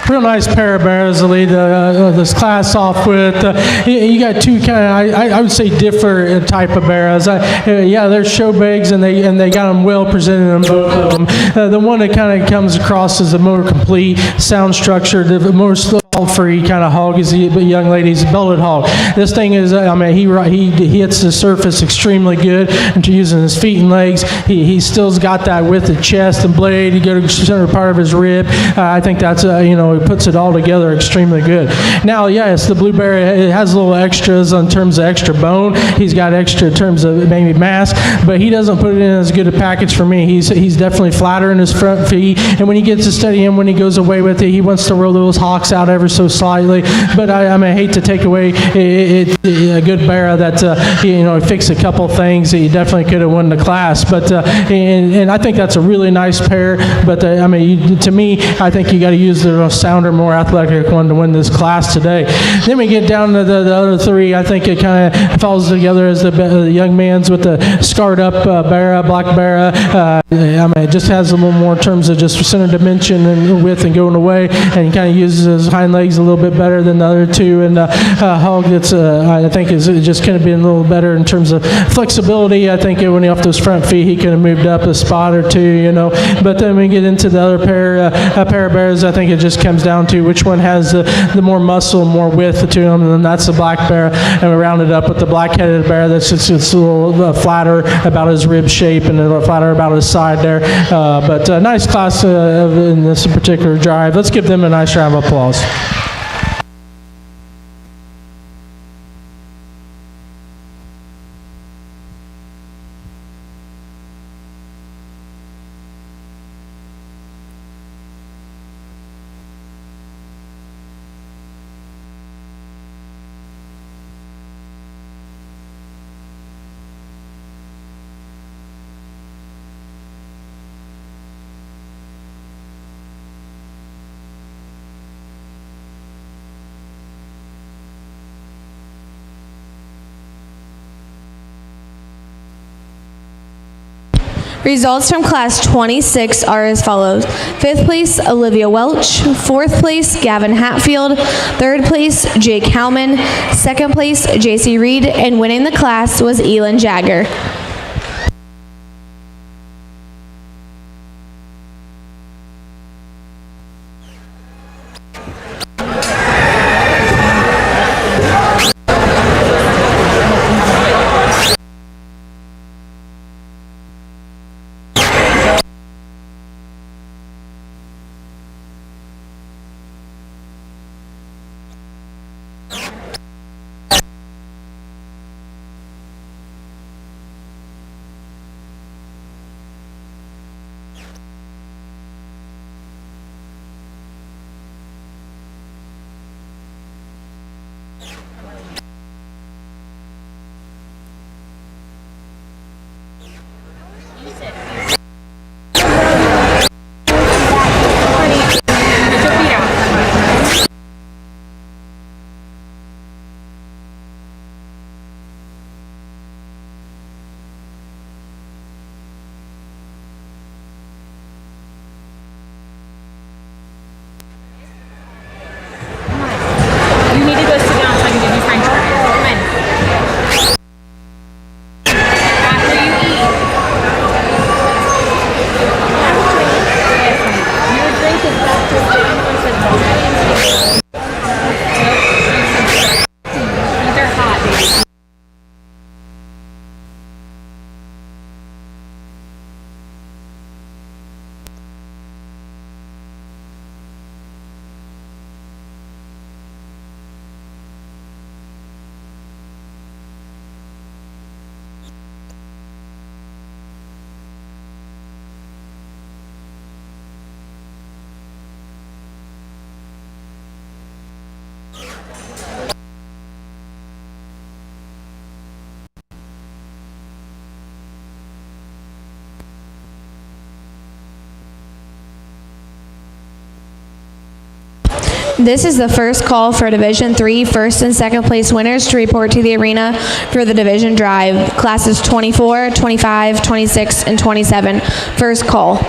Real nice pair of bears to lead this class off with. You got two kind of, I would say, different type of bears. Yeah, they're show bigs and they got them well presented in both of them. The one that kind of comes across as the more complete sound structure, the more free kind of hog is the young lady's belted hog. This thing is, I mean, he hits the surface extremely good into using his feet and legs. He still's got that width of chest and blade. You go to the center part of his rib. I think that's he puts it all together extremely good. Now, yes, the blueberry, it has little extras in terms of extra bone. He's got extra in terms of maybe mass, but he doesn't put it in as good a package for me. He's definitely flatter in his front feet, and when he gets to study him, when he goes away with it, he wants to roll those hocks out every ever so slightly. But I hate to take away a good bear that fixed a couple things that you definitely could have won the class. But and I think that's a really nice pair. But to me, I think you got to use the sounder, more athletic one to win this class today. Then we get down to the other three. I think it kind of falls together as the young man's with the scarred up black bear. It just has a little more in terms of just center dimension and width and going away, and he kind of uses his hind legs a little bit better than the other two. And Hog, that's I think is just kind of been a little better in terms of flexibility. I think when he off those front feet, he could have moved up a spot or two, But then we get into the other pair of bears. I think it just comes down to which one has the more muscle, more width to them, and then that's the black bear. And we round it up with the black-headed bear that's just a little flatter about his rib shape and a little flatter about his side there. But nice class in this particular drive. Let's give them a nice round of applause. Results from Class 26 are as follows. 5th place, Olivia Welch. 4th place, Gavin Hatfield. 3rd place, Jake Howman. 2nd place, JC Reed. And winning the class was Elin Jagger. This is the first call for Division III first and second place winners to report to the arena for the division drive. Classes 24, 25, 26, and 27. First call.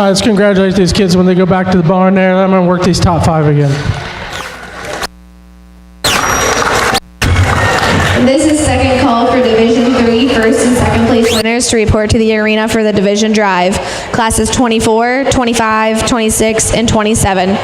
Let's congratulate these kids when they go back to the barn there. I'm going to work these top 5 again. This is second call for Division 3 first and second place winners to report to the arena for the division drive. Classes 24, 25, 26, and 27.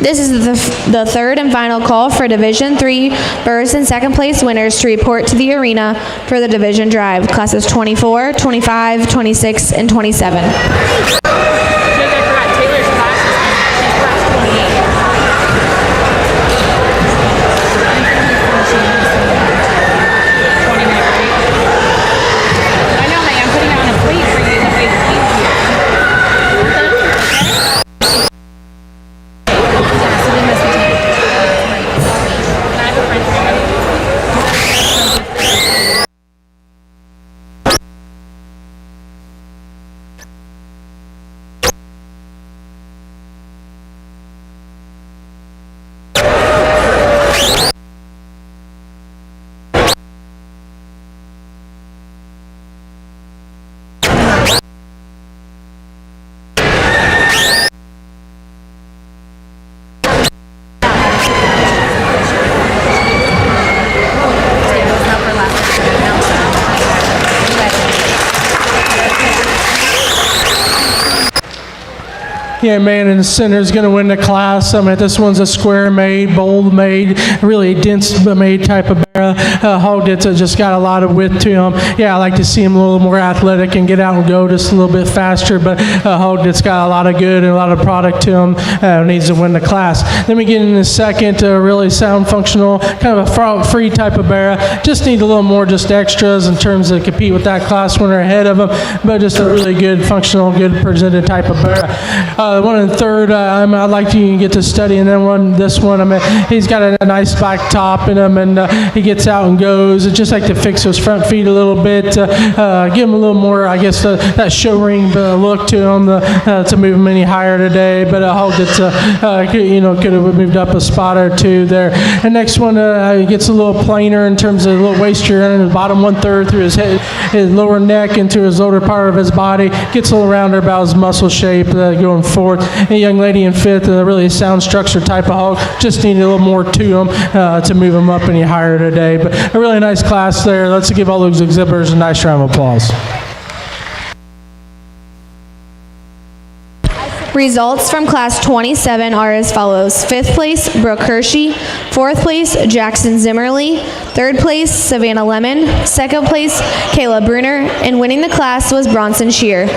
This is the third and final call for Division 3 first and second place winners to report to the arena for the division drive. Classes 24, 25, 26, and 27. Yeah, man in the center is going to win the class. I mean, this one's a square made, bold made, really dense made type of barra. Hog that's just got a lot of width to him. Yeah, I like to see him a little more athletic and get out and go just a little bit faster, but Hog that's got a lot of good and a lot of product to him needs to win the class. Then we get in the second, really sound functional, kind of a free type of barra. Just need a little more just extras in terms of compete with that class winner ahead of him, but just a really good, functional, good presented type of barra. One in third, I'd like you to get to study, and then this one, I mean, he's got a nice back top in him, and he gets out and goes. I just like to fix those front feet a little bit, give him a little more, I guess, that show ring look to him to move him any higher today. But I hope that could have moved up a spot or two there. And next one, he gets a little plainer in terms of a little waist in the bottom 1/3 through his head, his lower neck into his lower part of his body. Gets a little rounder about his muscle shape going forward. A young lady in fifth, a really sound structure type of hog. Just needed a little more to him to move him up any higher today. But a really nice class there. Let's give all those exhibitors a nice round of applause. Results from Class 27 are as follows. 5th place, Brooke Hershey. 4th place, Jackson Zimmerly. 3rd place, Savannah Lemon. 2nd place, Kayla Bruner. And winning the class was Bronson Shear.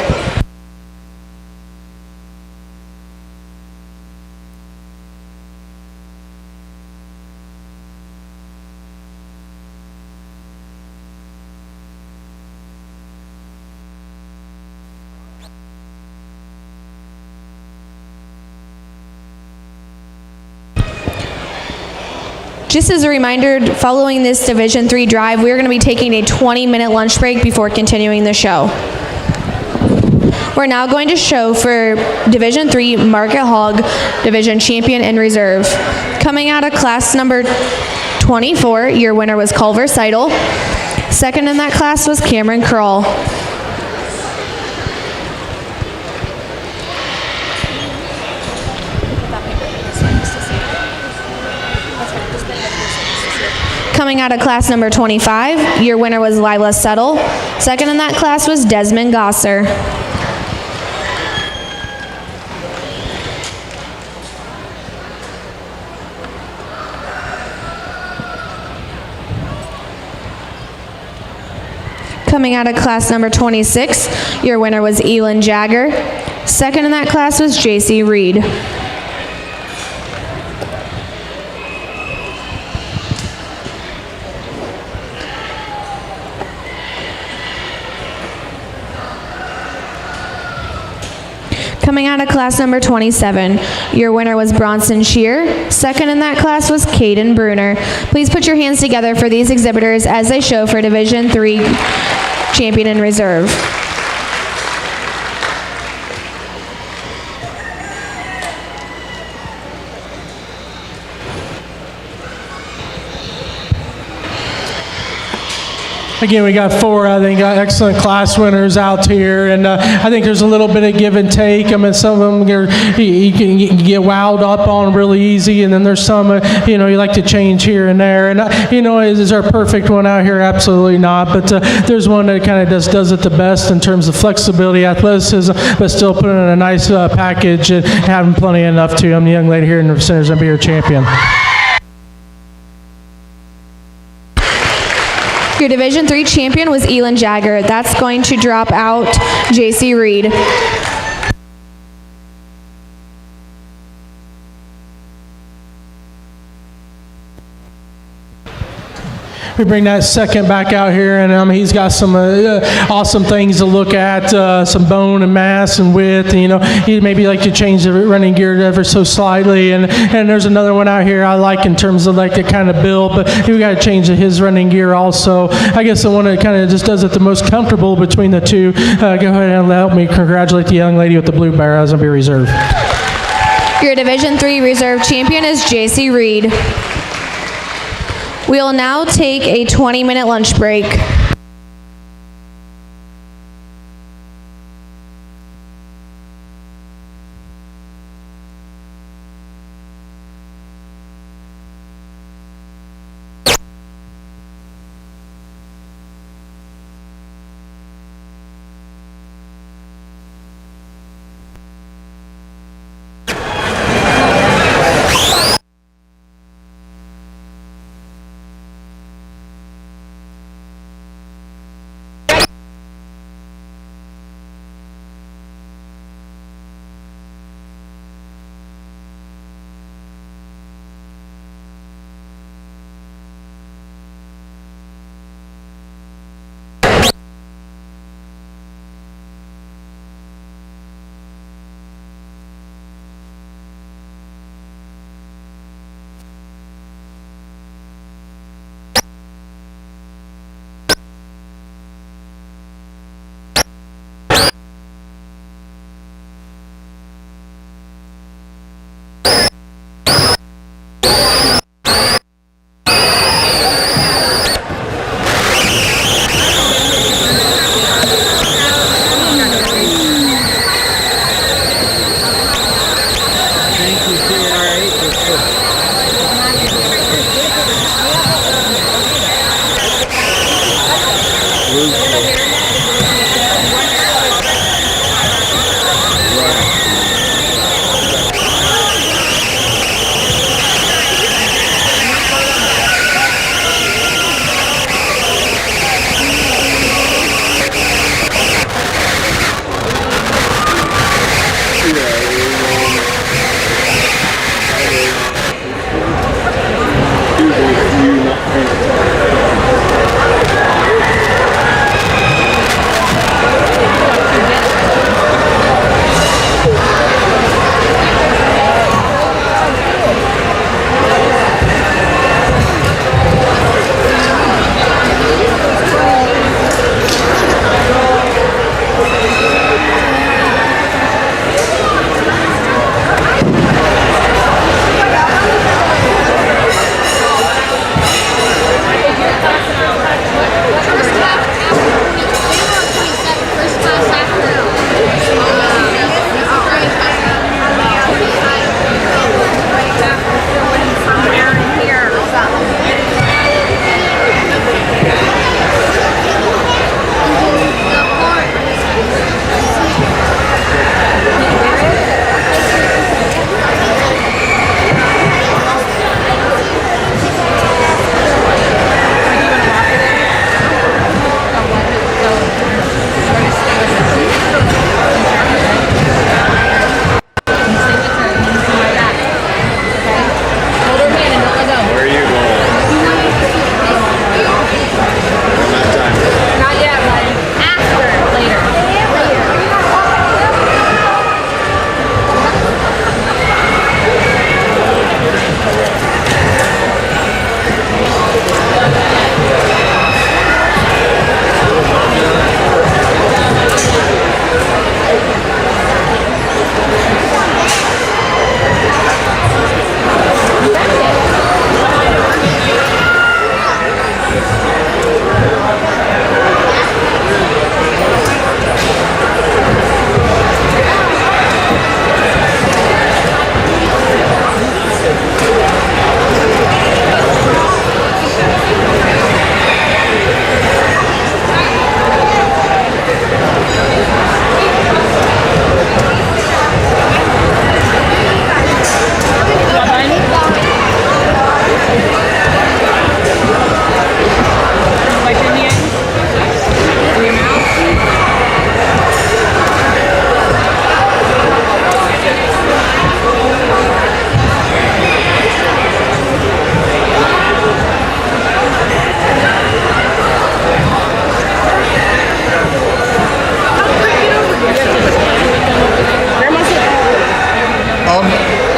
Just as a reminder, following this Division 3 drive, we're going to be taking a 20-minute lunch break before continuing the show. We're now going to show for Division III Market Hog Division Champion in Reserve. Coming out of class number 24, your winner was Culver Seidel. Second in that class was Cameron Kroll. Coming out of class number 25, your winner was Lila Settle. Second in that class was Desmond Gosser. Coming out of class number 26, your winner was Elin Jagger. Second in that class was JC Reed. Coming out of class number 27, your winner was Bronson Shear. Second in that class was Caden Bruner. Please put your hands together for these exhibitors as they show for Division III Champion in Reserve. Again, we got four, I think, excellent class winners out here, and I think there's a little bit of give and take. I mean, some of them you can get wowed up on really easy, and then there's some, you like to change here and there. And, is there a perfect one out here? Absolutely not. But there's one that kind of does it the best in terms of flexibility, athleticism, but still putting in a nice package and having plenty enough to. I'm the young lady here in the center is going to be your champion. Your Division III champion was Elin Jagger. That's going to drop out JC Reed. We bring that second back out here, and he's got some awesome things to look at, some bone and mass and width. And, he'd maybe like to change the running gear ever so slightly. And there's another one out here I like in terms of like the kind of build, but we got to change his running gear also. I guess the one that kind of just does it the most comfortable between the two. Go ahead and help me congratulate the young lady with the blue barrel. That's going to be reserved. Your Division III Reserve champion is JC Reed. We will now take a 20-minute lunch break.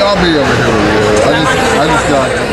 I'll be over here with you. I just got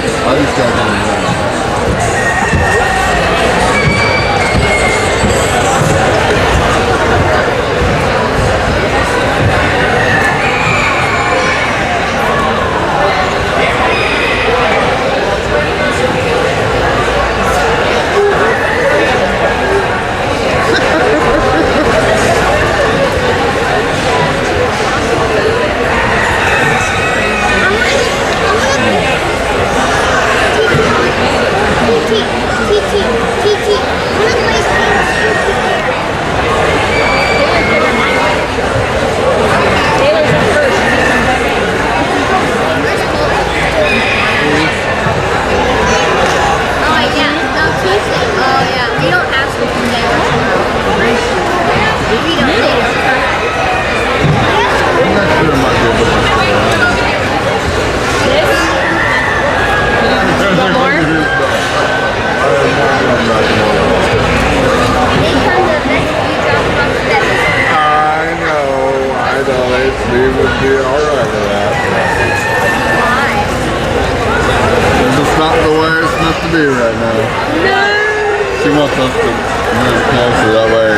She wants us to move closer, that way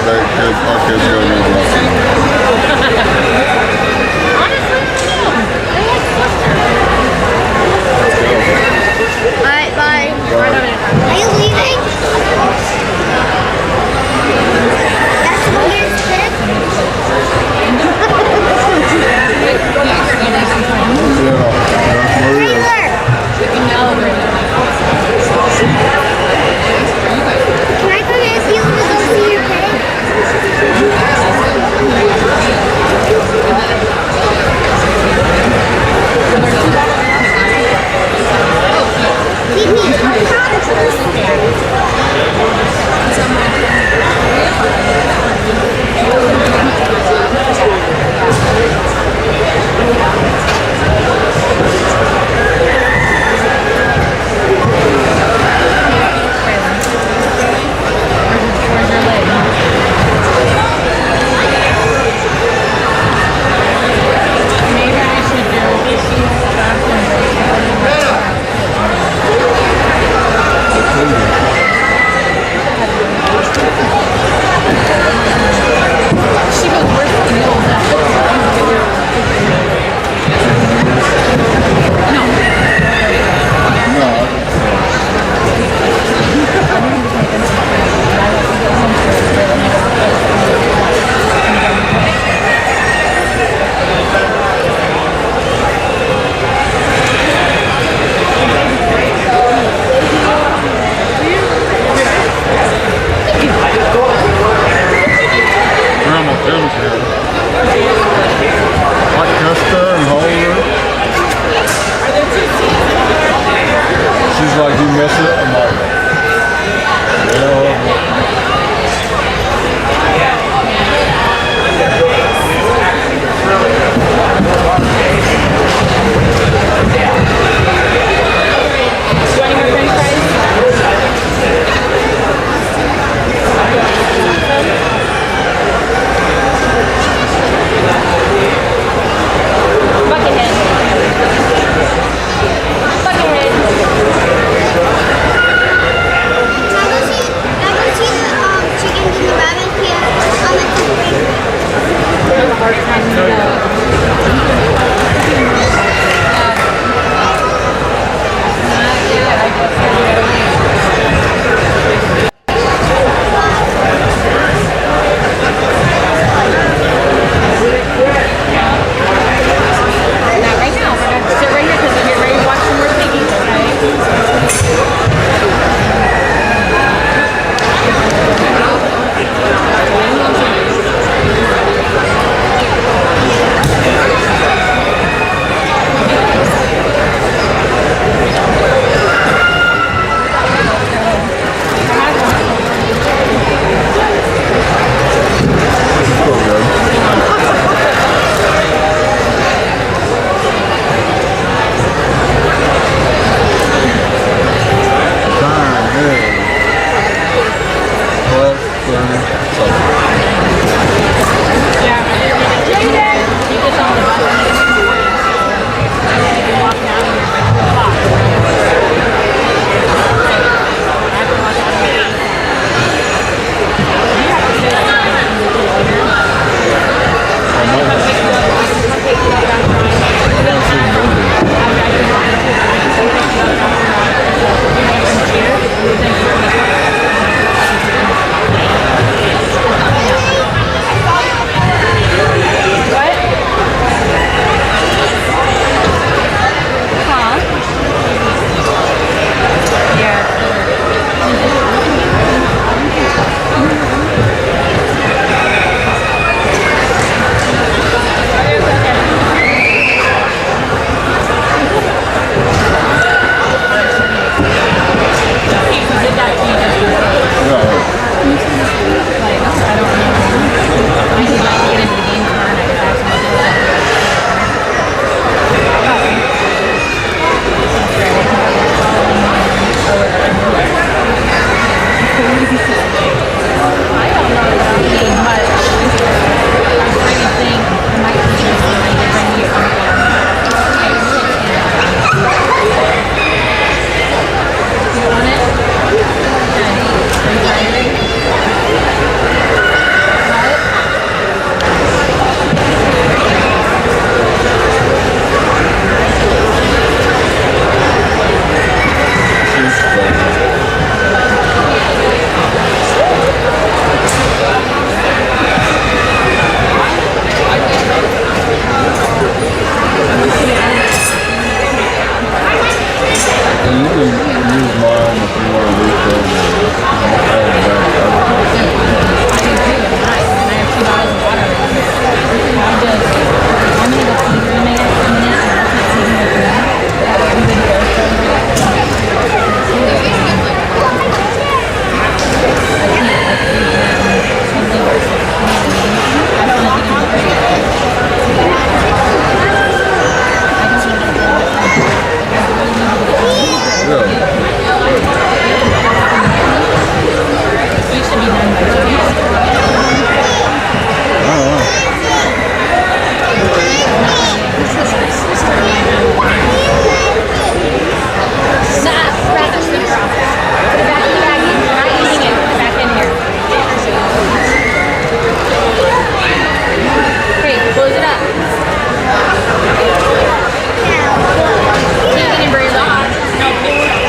our kids go to the lesson. Honestly, Alright, bye. Are you leaving? That's the weirdest kid. Can I come ask you to go see your pig?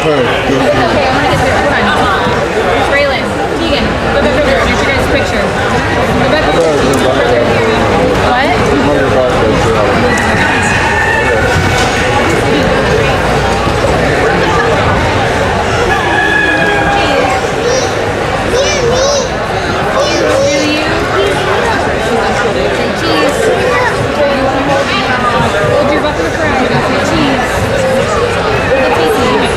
first. Okay, I want to get there. Hold on. Braylon, Keegan, go back over there. Here's your guys' picture. Go back over there. What? Cheese. Hold your bucket of fries. Cheese. The pieces.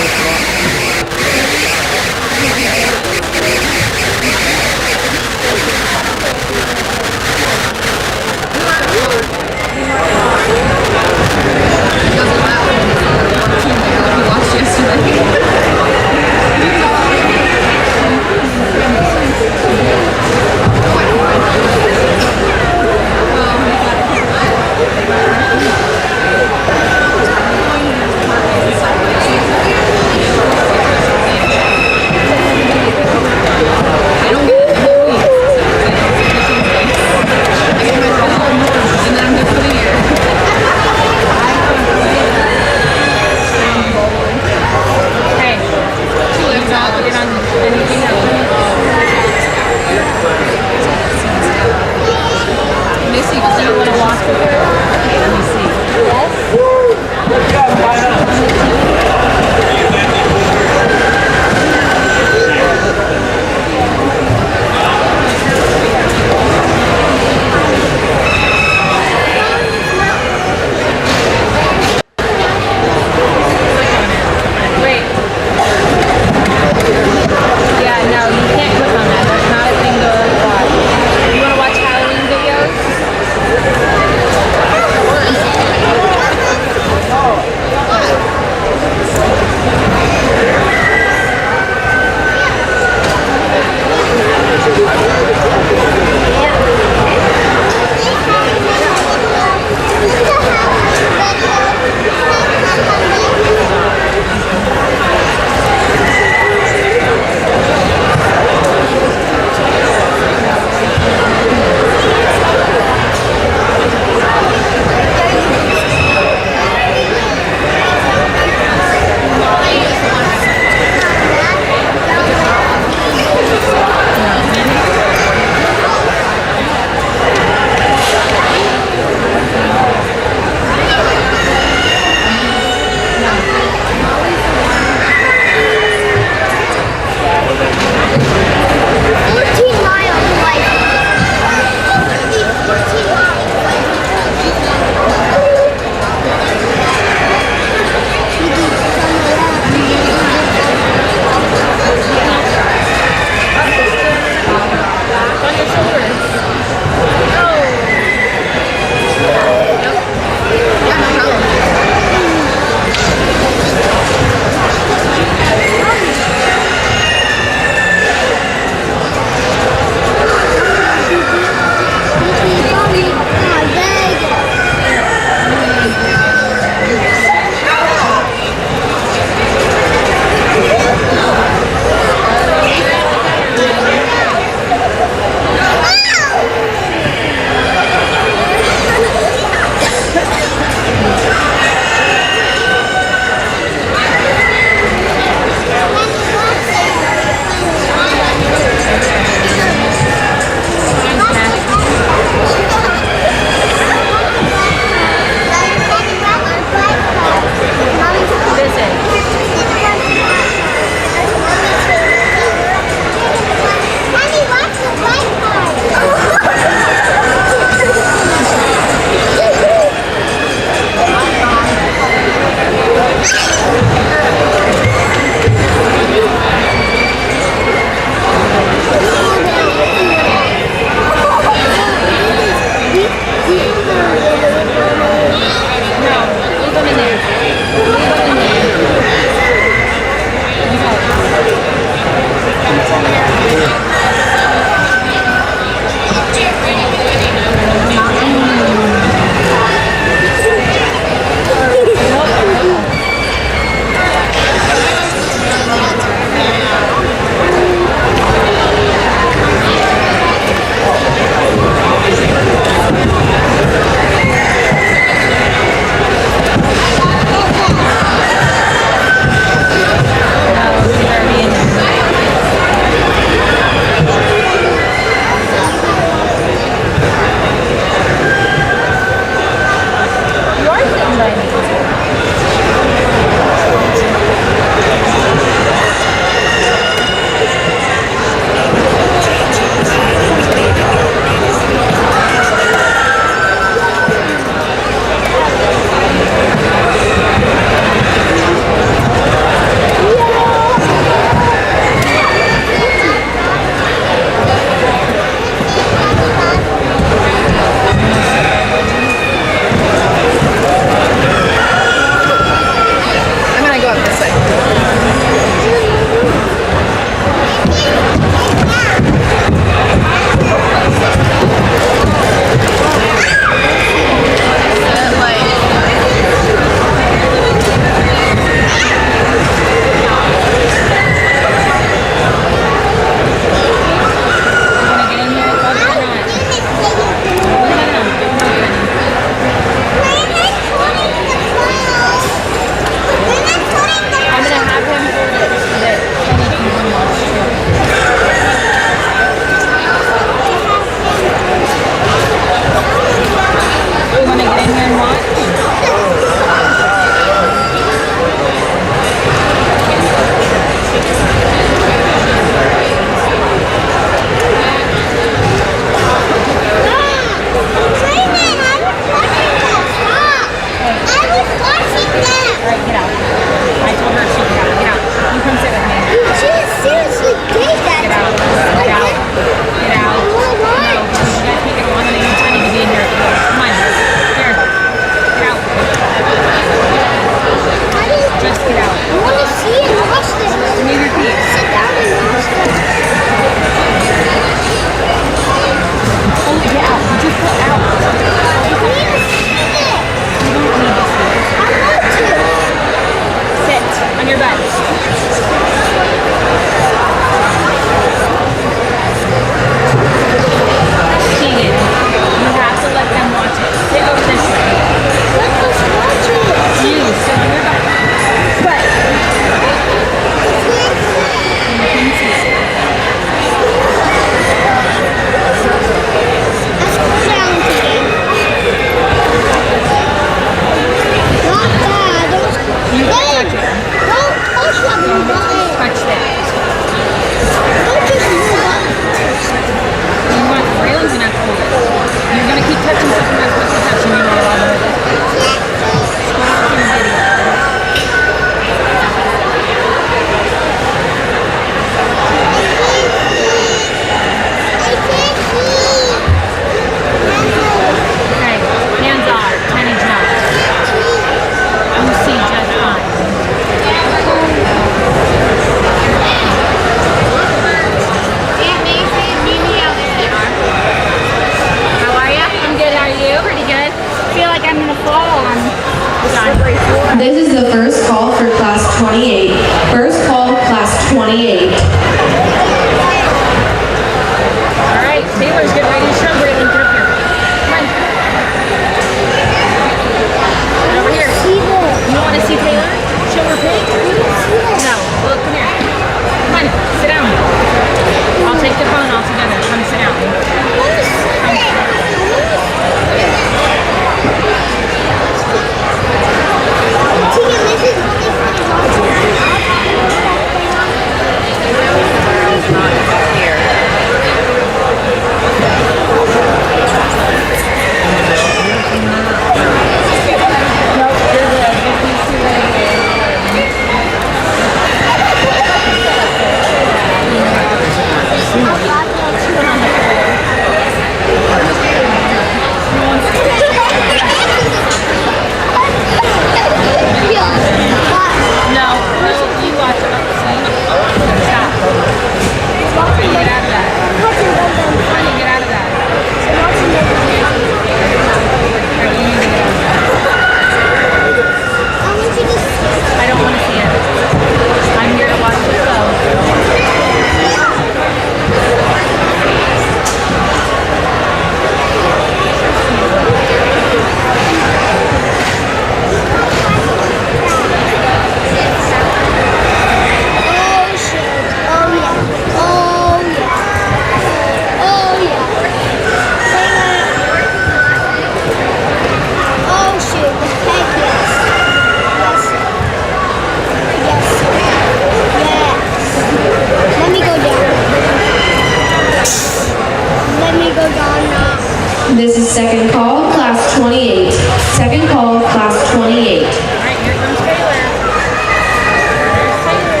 let me go down now. This is second call, class 28. Second call, class 28. All right, here comes Taylor. There's Taylor.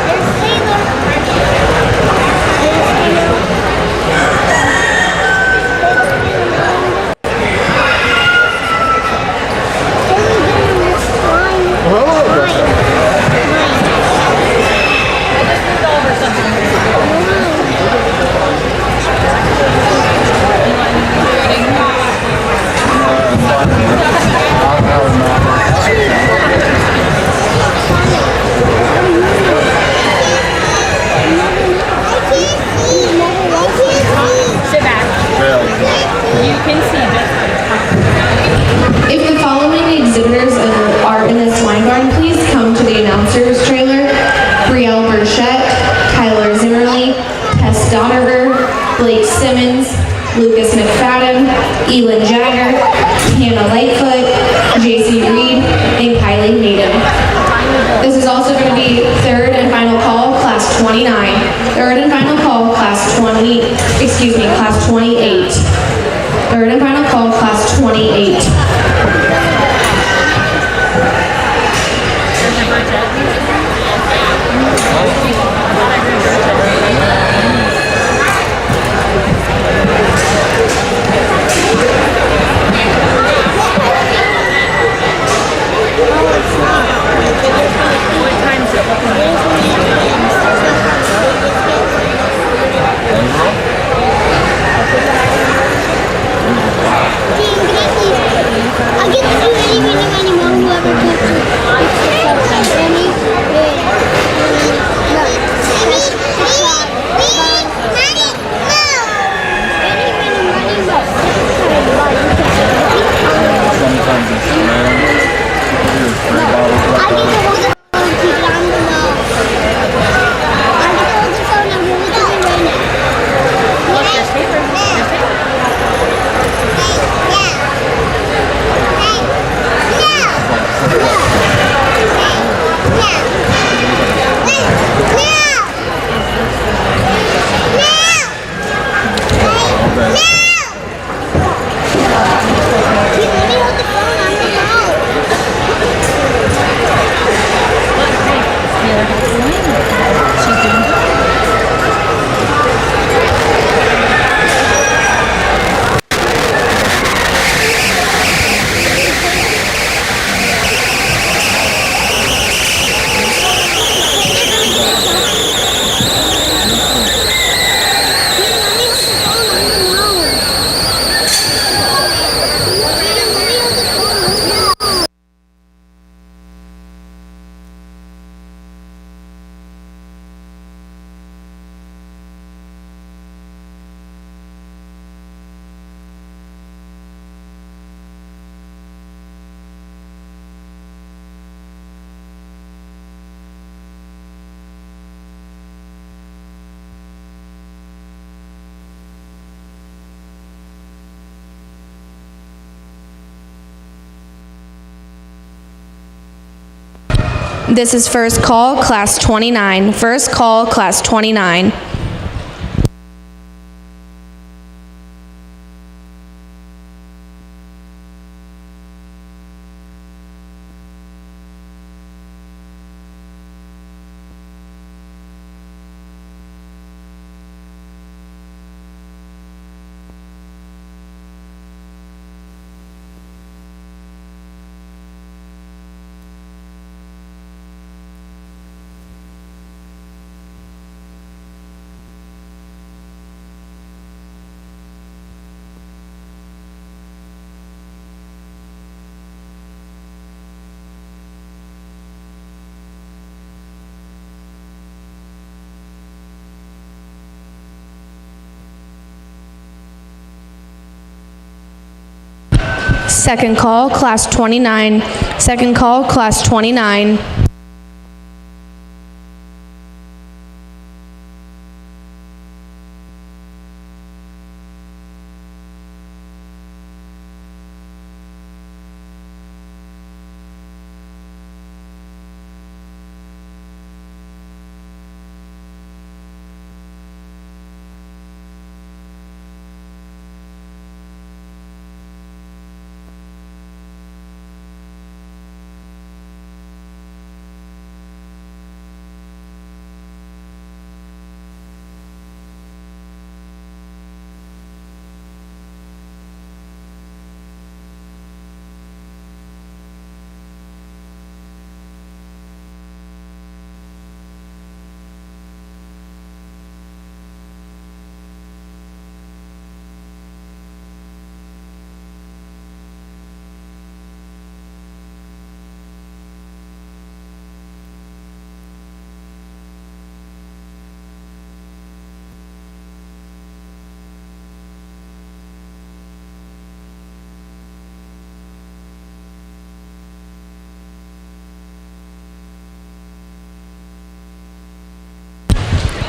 There's Taylor. Sit back. You can see this. If the following exhibitors are in this wine garden, please come to the announcer's trailer. Brielle Burchette, Tyler Zimmerly, Tess Dotterger, Blake Simmons, Lucas McFadden, Elin Jagger, Hannah Lightfoot, JC Reed, and Kylie Needham. This is also going to be third and final call, class 29. Third and final call, class 28. Third and final call, class 28. I'll get to do any, many, more, whoever touches it. Ready? Good. Sometimes it's man. Here's 3 bottles I of get to hold the phone and keep it on the low. I get to hold the phone and give it to the winner. Look, there's paper. There's paper. Taylor has the win. She's doing good. This is first call, class 29. First call, class 29. Second call, class 29. Second call, class 29.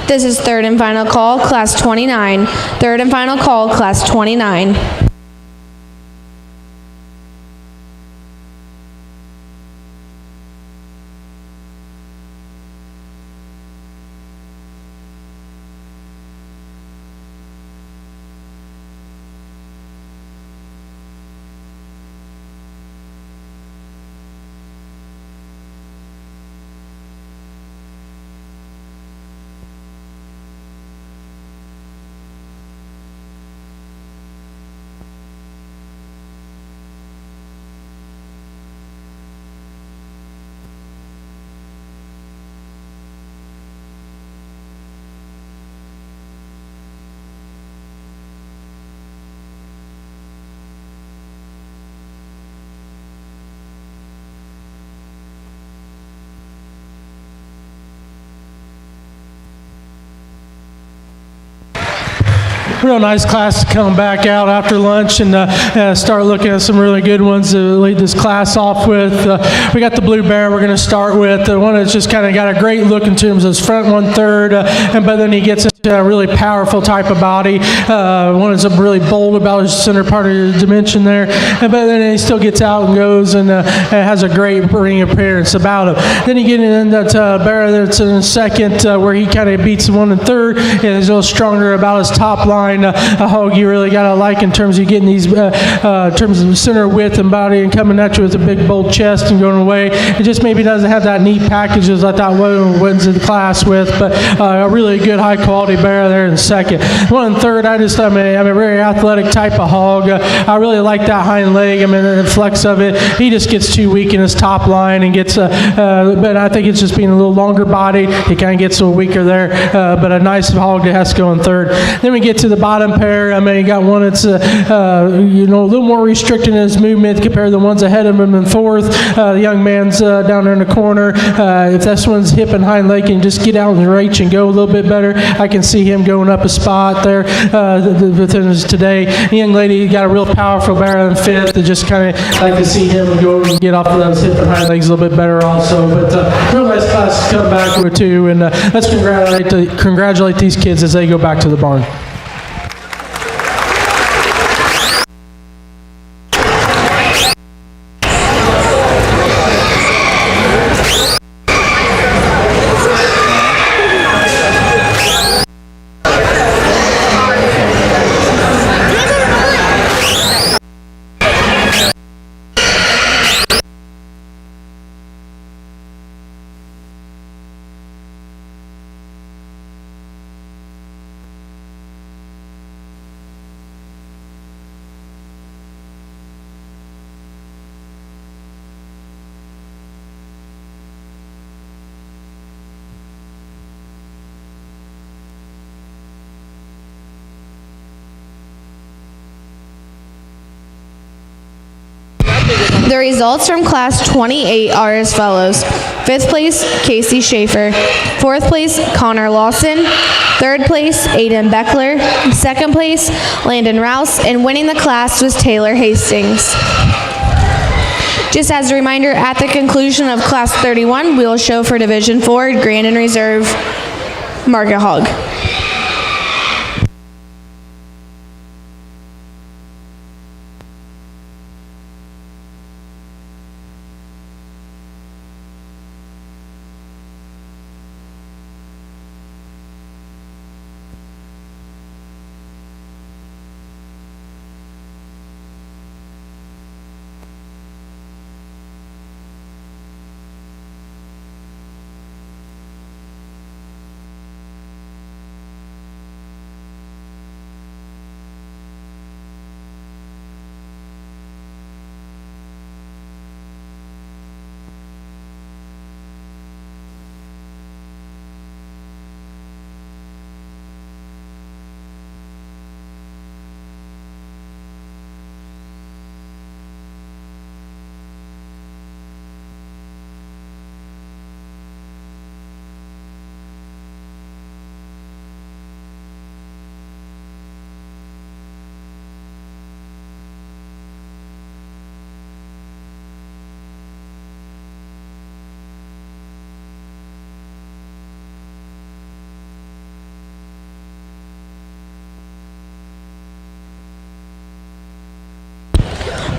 This is third and final call, class 29. Third and final call, class 29. Real nice class to come back out after lunch and start looking at some really good ones to lead this class off with. We got the blue bear we're going to start with. The one that's just kind of got a great look in terms of his front 1/3, but then he gets into a really powerful type of body. One is really bold about his center part of his dimension there, but then he still gets out and goes and has a great ring appearance about him. Then you get in that bear that's in second where he kind of beats the 1 1/3 and is a little stronger about his top line. A hog you really got to like in terms of getting these, terms of center width and body and coming at you with a big bold chest and going away. It just maybe doesn't have that neat package as I thought William wins the class with, but a really good high quality bear there in second. 1 1/3, I'm a very athletic type of hog. I really like that hind leg. I mean, the flex of it. He just gets too weak in his top line and gets, but I think it's just being a little longer bodied. He kind of gets a little weaker there, but a nice hog that has to go in third. Then we get to the bottom pair. I mean, you got one that's a little more restricted in his movement compared to the ones ahead of him in fourth. The young man's down there in the corner. If this one's hip and hind leg can just get out and reach and go a little bit better, I can see him going up a spot there within his today. The young lady got a real powerful bear in fifth. I just kind of like to see him go and get off of those hip and hind legs a little bit better also. But real nice class to come back with too, and let's congratulate these kids as they go back to the barn. The results from Class 28 are as follows. 5th place, Casey Schaefer. 4th place, Connor Lawson. 3rd place, Aiden Beckler. 2nd place, Landon Rouse. And winning the class was Taylor Hastings. Just as a reminder, at the conclusion of Class 31, we will show for Division 4 Grand and Reserve Market Hog.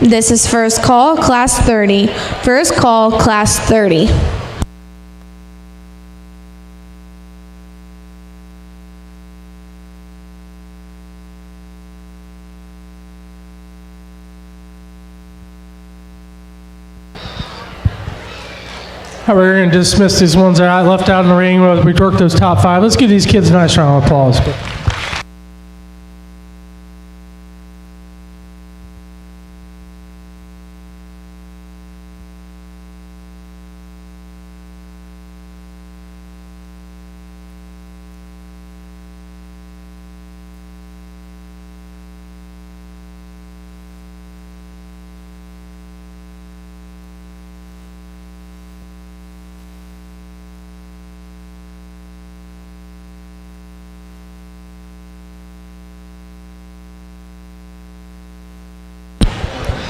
This is first call, class 30. First call, class 30. All right, we're going to dismiss these ones that I left out in the ring. We worked those top 5. Let's give these kids a nice round of applause.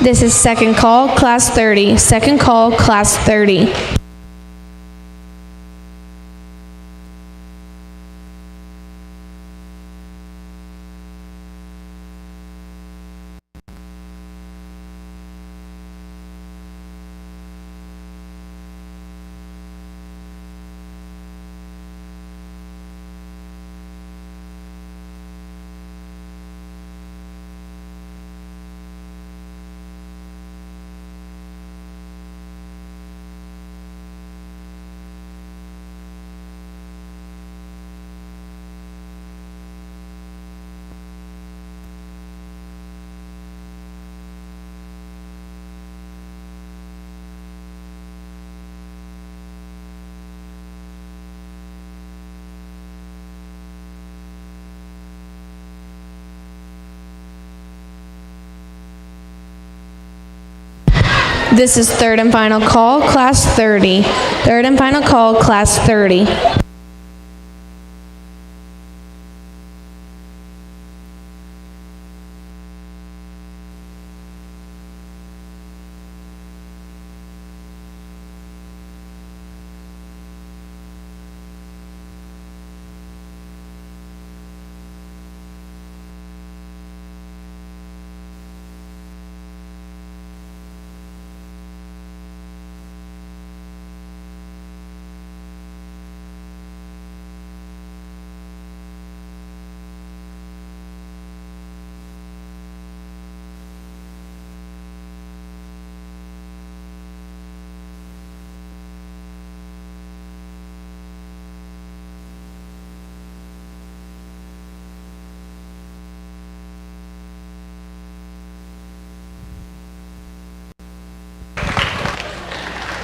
This is second call, class 30. Second call, class 30. This is third and final call, class 30. Third and final call, class 30.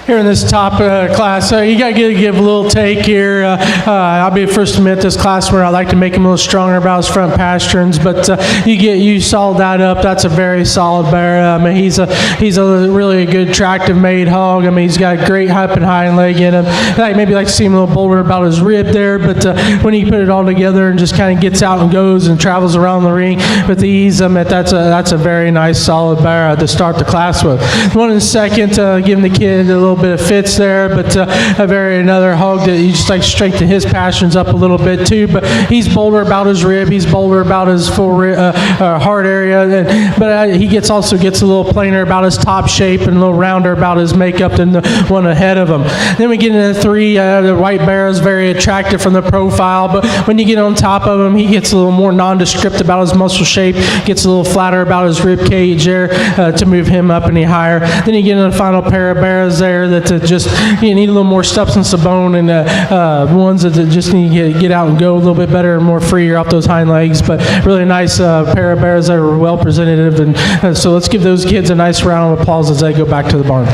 Here in this top class, you got to give a little take here. I'll be the first to admit this class where I like to make him a little stronger about his front pasterns, but you solid that up. That's a very solid bear. I mean, he's a really good, attractive made hog. I mean, he's got a great hip and hind leg in him. I maybe like to see him a little bolder about his rib there, but when he put it all together and just kind of gets out and goes and travels around the ring with the ease, that's a very nice, solid bear to start the class with. One in the second, giving the kid a little bit of fits there, but another hog that you just like to straighten his passions up a little bit too. But he's bolder about his rib, he's bolder about his full heart area, but he also gets a little plainer about his top shape and a little rounder about his makeup than the one ahead of him. Then we get into 3. The white bear is very attractive from the profile, but when you get on top of him, he gets a little more nondescript about his muscle shape, gets a little flatter about his rib cage there to move him up any higher. Then you get into the final pair of bears there that just you need a little more substance of bone, and ones that just need to get out and go a little bit better and more freer off those hind legs. But really nice pair of bears that are well presented, and so let's give those kids a nice round of applause as they go back to the barn.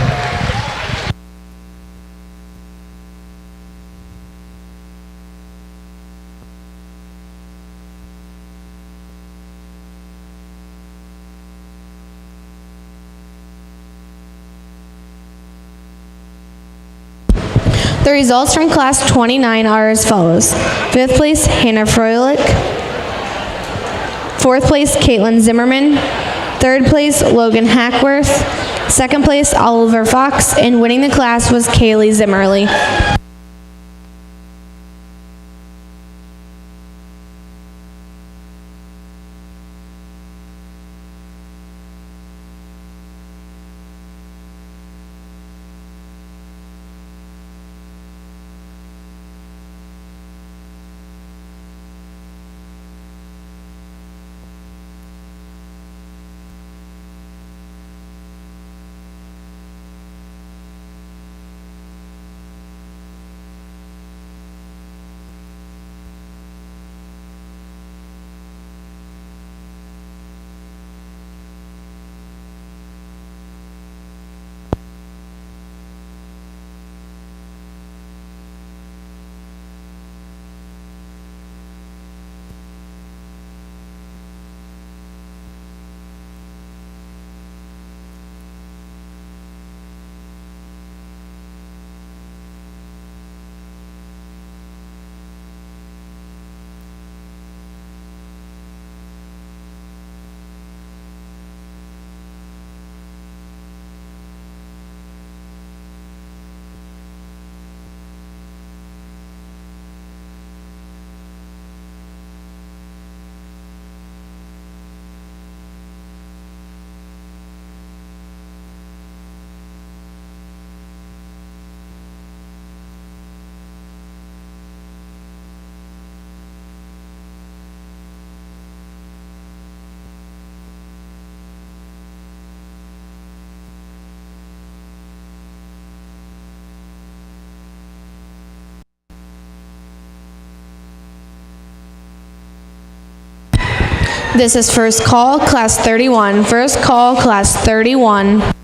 The results from class 29 are as follows. 5th place, Hannah Froelich. 4th place, Caitlin Zimmerman. 3rd place, Logan Hackworth. 2nd place, Oliver Fox. And winning the class was Kaylee Zimmerly. This is first call, class 31. First call, class 31.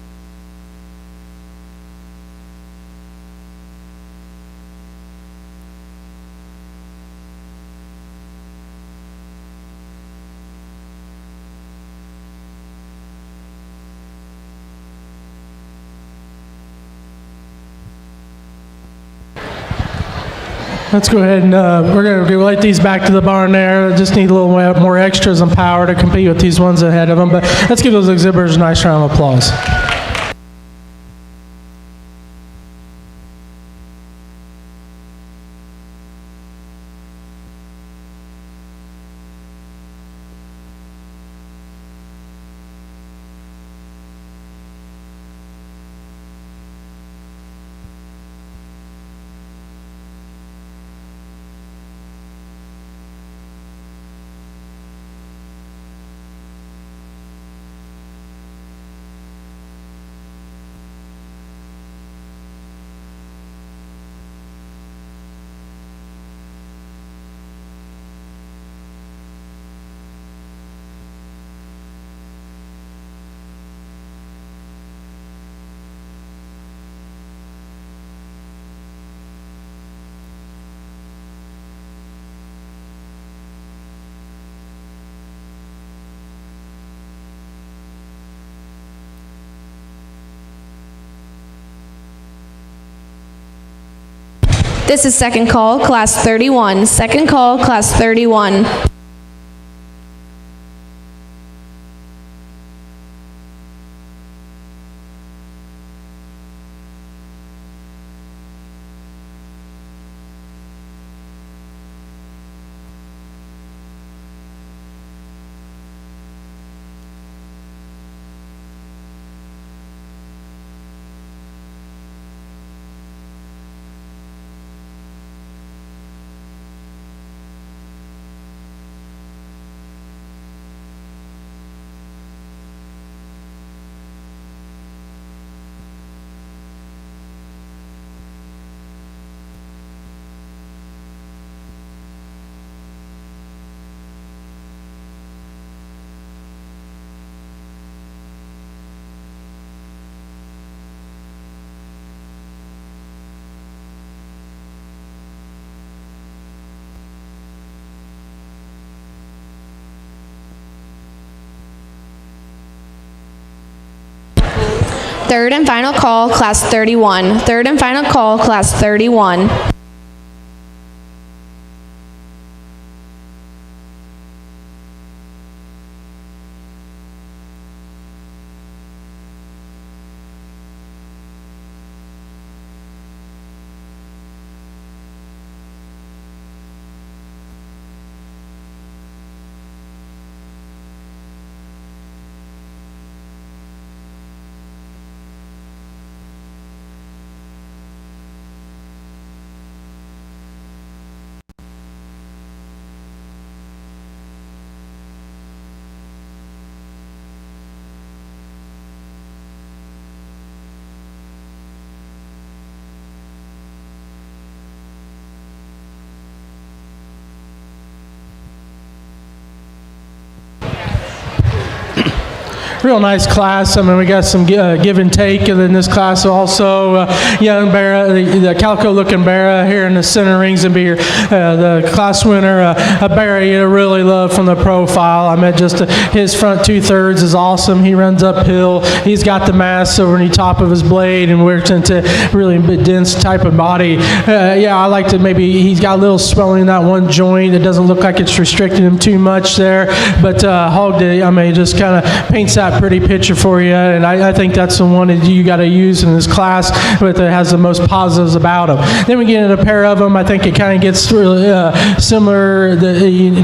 Let's go ahead and we're going to relate these back to the barn there. Just need a little more extras and power to compete with these ones ahead of them. But let's give those exhibitors a nice round of applause. This is second call, class 31. Second call, class 31. Third and final call, class 31. Third and final call, class 31. Real nice class. I mean, we got some give and take in this class also. Young Barra, the calico-looking Barra here in the center rings and be here. The class winner, Barra, you really love from the profile. I mean, just his front 2/3 is awesome. He runs uphill. He's got the mass over the top of his blade and works into really dense type of body. Yeah, I like to maybe he's got a little swelling in that one joint. It doesn't look like it's restricting him too much there, but Hog Day, I mean, just kind of paints that pretty picture for you, and I think that's the one that you got to use in this class, but that has the most positives about him. Then we get into a pair of them. I think it kind of gets really similar.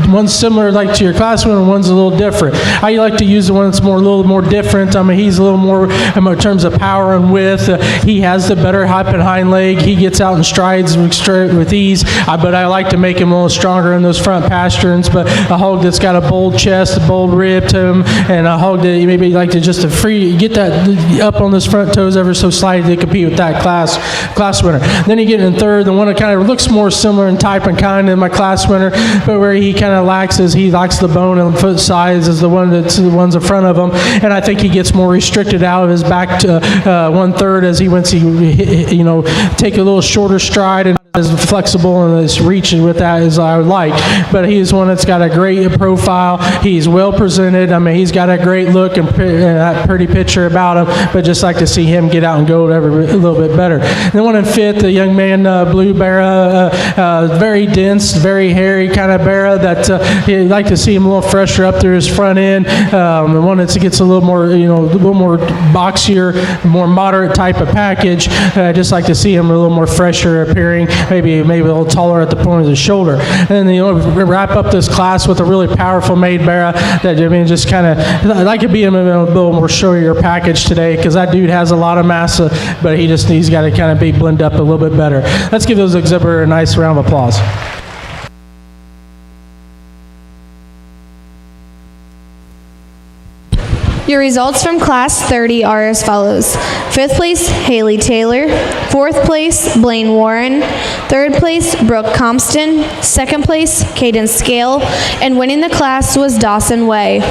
One's similar like to your class one, and one's a little different. I like to use the one that's a little more different. I mean, he's a little more in terms of power and width. He has the better hip and hind leg. He gets out and strides with ease, but I like to make him a little stronger in those front pasterns. But a hog that's got a bold chest, a bold rib to him, and a hog that maybe maybe like to just get that up on those front toes ever so slightly to compete with that class winner. Then you get in third, the one that kind of looks more similar in type and kind of my class winner, but where he kind of lacks the bone and foot size is the ones in front of him, and I think he gets more restricted out of his back to 1/3 as he take a little shorter stride and as flexible and as reaching with that as I would like. But he's one that's got a great profile. He's well presented. I mean, he's got a great look and that pretty picture about him, but just like to see him get out and go a little bit better. The one in fifth, the young man, Blue Barra, very dense, very hairy kind of Barra that you'd like to see him a little fresher up through his front end. The one that gets a little more, boxier, more moderate type of package. Just like to see him a little more fresher appearing. Maybe a little taller at the point of the shoulder. And then, wrap up this class with a really powerful made Barra that, just kind of, I'd like to be in a little more showier package today because that dude has a lot of massa, but he's got to kind of be blended up a little bit better. Let's give those exhibitors a nice round of applause. Your results from Class 30 are as follows. 5th place, Haley Taylor. 4th place, Blaine Warren. 3rd place, Brooke Compston. 2nd place, Caden Scale. And winning the class was Dawson Way.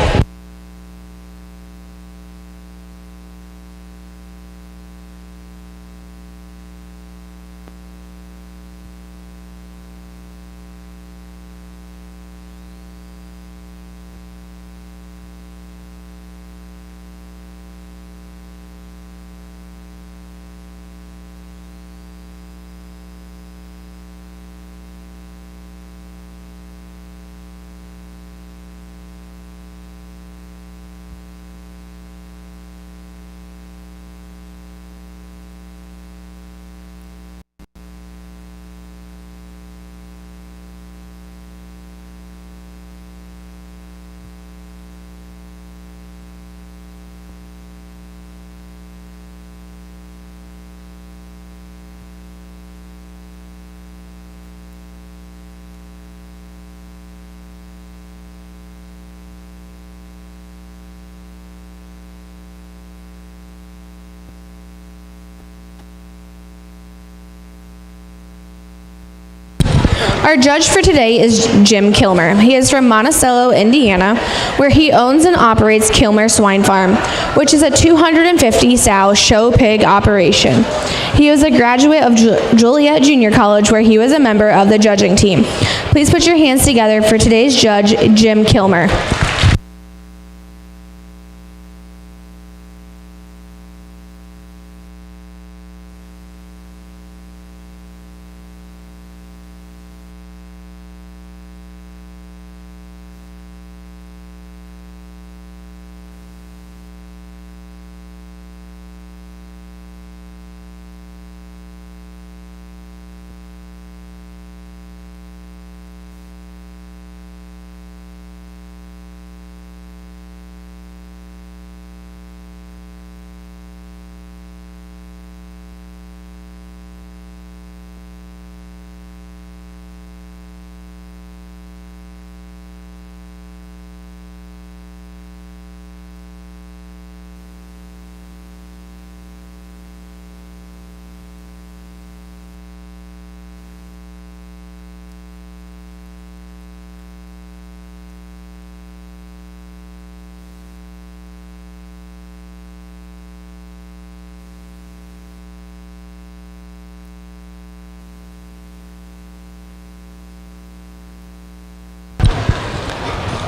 Our judge for today is Jim Kilmer. He is from Monticello, Indiana, where he owns and operates Kilmer Swine Farm, which is a 250-sow show pig operation. He was a graduate of Joliet Junior College, where he was a member of the judging team. Please put your hands together for today's judge, Jim Kilmer.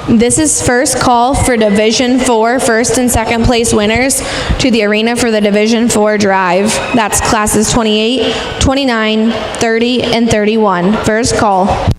This is first call for Division 4 first and second place winners to the arena for the Division 4 drive. That's classes 28, 29, 30, and 31. First call.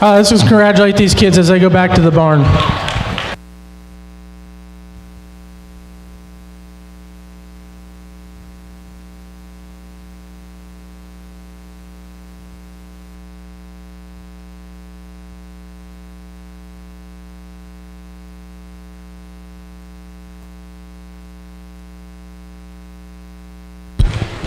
Let's just congratulate these kids as they go back to the barn.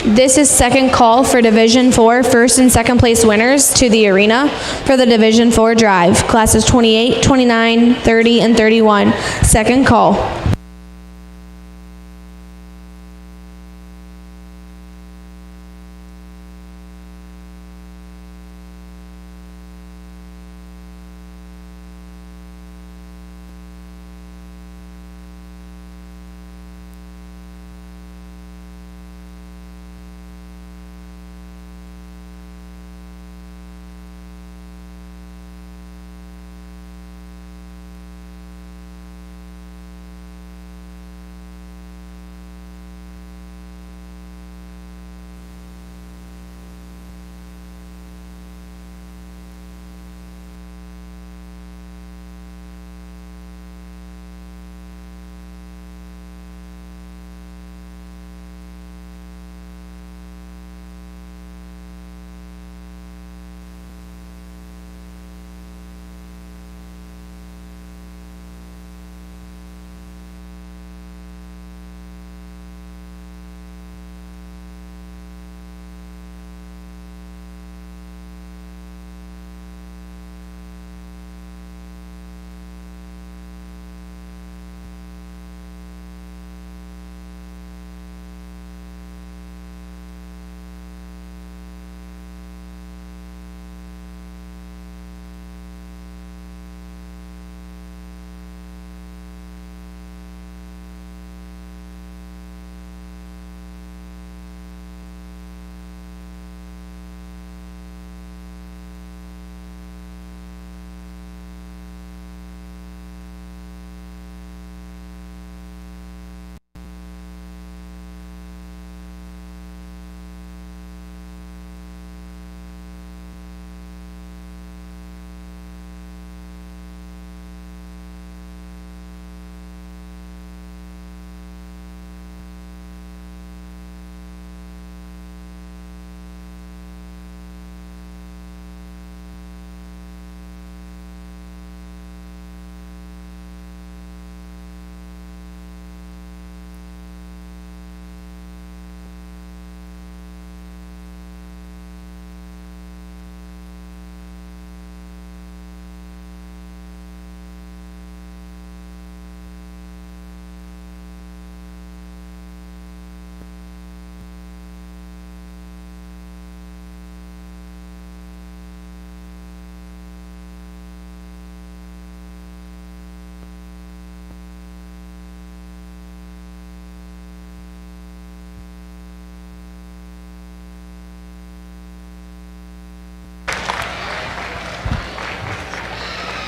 This is second call for Division 4 first and second place winners to the arena for the Division 4 drive. Classes 28, 29, 30, and 31. Second call.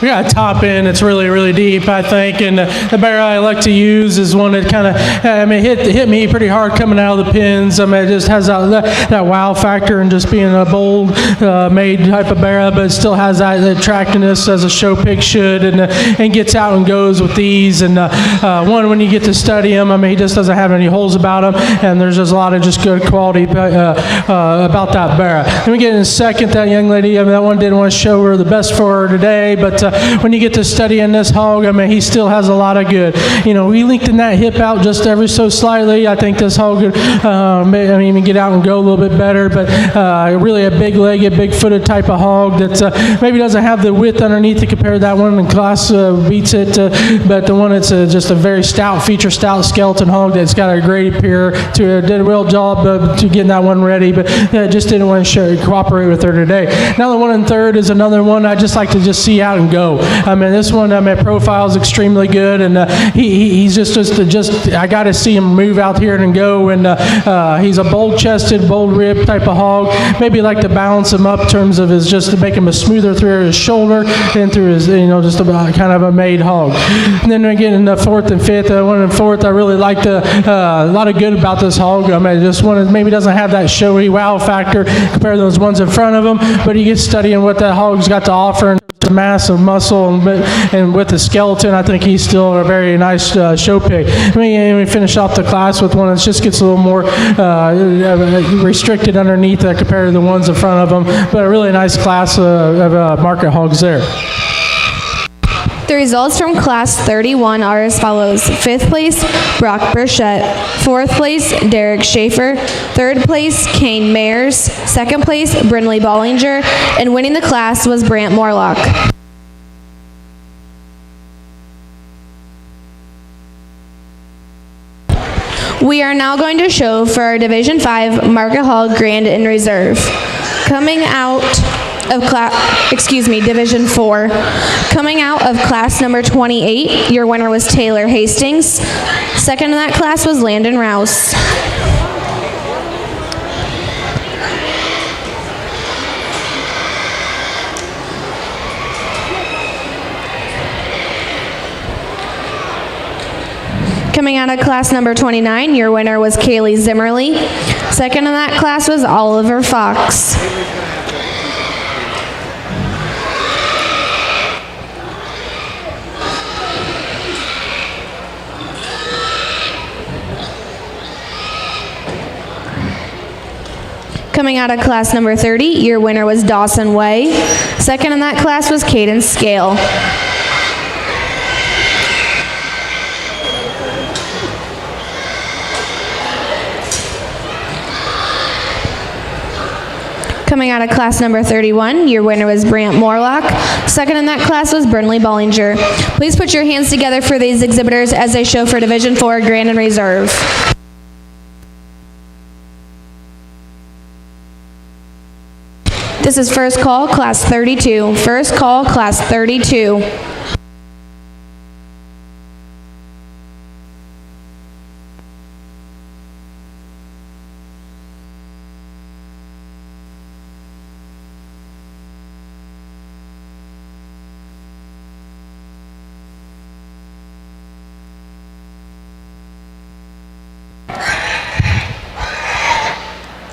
We got a top end. It's really, really deep, I think. And the barrel I like to use is one that kind of, hit me pretty hard coming out of the pins. It just has that wow factor and just being a bold made type of barrel, but it still has that attractiveness as a show pig should, and gets out and goes with these. And when you get to study him, he just doesn't have any holes about him, and there's just a lot of just good quality about that barrel. Then we get in second, that young lady, that one didn't want to show her the best for her today, but when you get to studying this hog, he still has a lot of good. We lengthened that hip out just ever so slightly. I think this hog could even get out and go a little bit better, but really a big-legged, big-footed type of hog that maybe doesn't have the width underneath to compare to that one in class beats it, but the one that's just a very stout, feature-stout skeleton hog that's got a great appear did a real job to getting that one ready, but just didn't want to cooperate with her today. Now the one in third is another one I just like to just see out and go. This one, profile is extremely good, and he's just I got to see him move out here and go, and he's a bold-chested, bold-ribbed type of hog. Maybe like to balance him up in terms of just to make him a smoother through his shoulder and through his, just about kind of a made hog. And then again in the fourth and fifth, one and fourth, I really liked a lot of good about this hog. This one maybe doesn't have that showy wow factor compared to those ones in front of him, but he gets studying what that hog's got to offer in terms of massive muscle, and with the skeleton, I think he's still a very nice show pick. I mean, we finish off the class with one that just gets a little more restricted underneath compared to the ones in front of them, but a really nice class of market hogs there. The results from Class 31 are as follows. 5th place, Brock Burchett. 4th place, Derek Schaefer. 3rd place, Kane Mayers. 2nd place, Brinley Bollinger. And winning the class was Brant Morlock. We are now going to show for our Division 5 Market Hog Grand and Reserve. Coming out of Division 4. Coming out of class number 28, your winner was Taylor Hastings. Second in that class was Landon Rouse. Coming out of class number 29, your winner was Kaylee Zimmerly. Second in that class was Oliver Fox. Coming out of class number 30, your winner was Dawson Way. Second in that class was Caden Scale. Coming out of class number 31, your winner was Brant Morlock. Second in that class was Brinley Bollinger. Please put your hands together for these exhibitors as they show for Division 4 Grand and Reserve. This is first call, class 32. First call, class 32.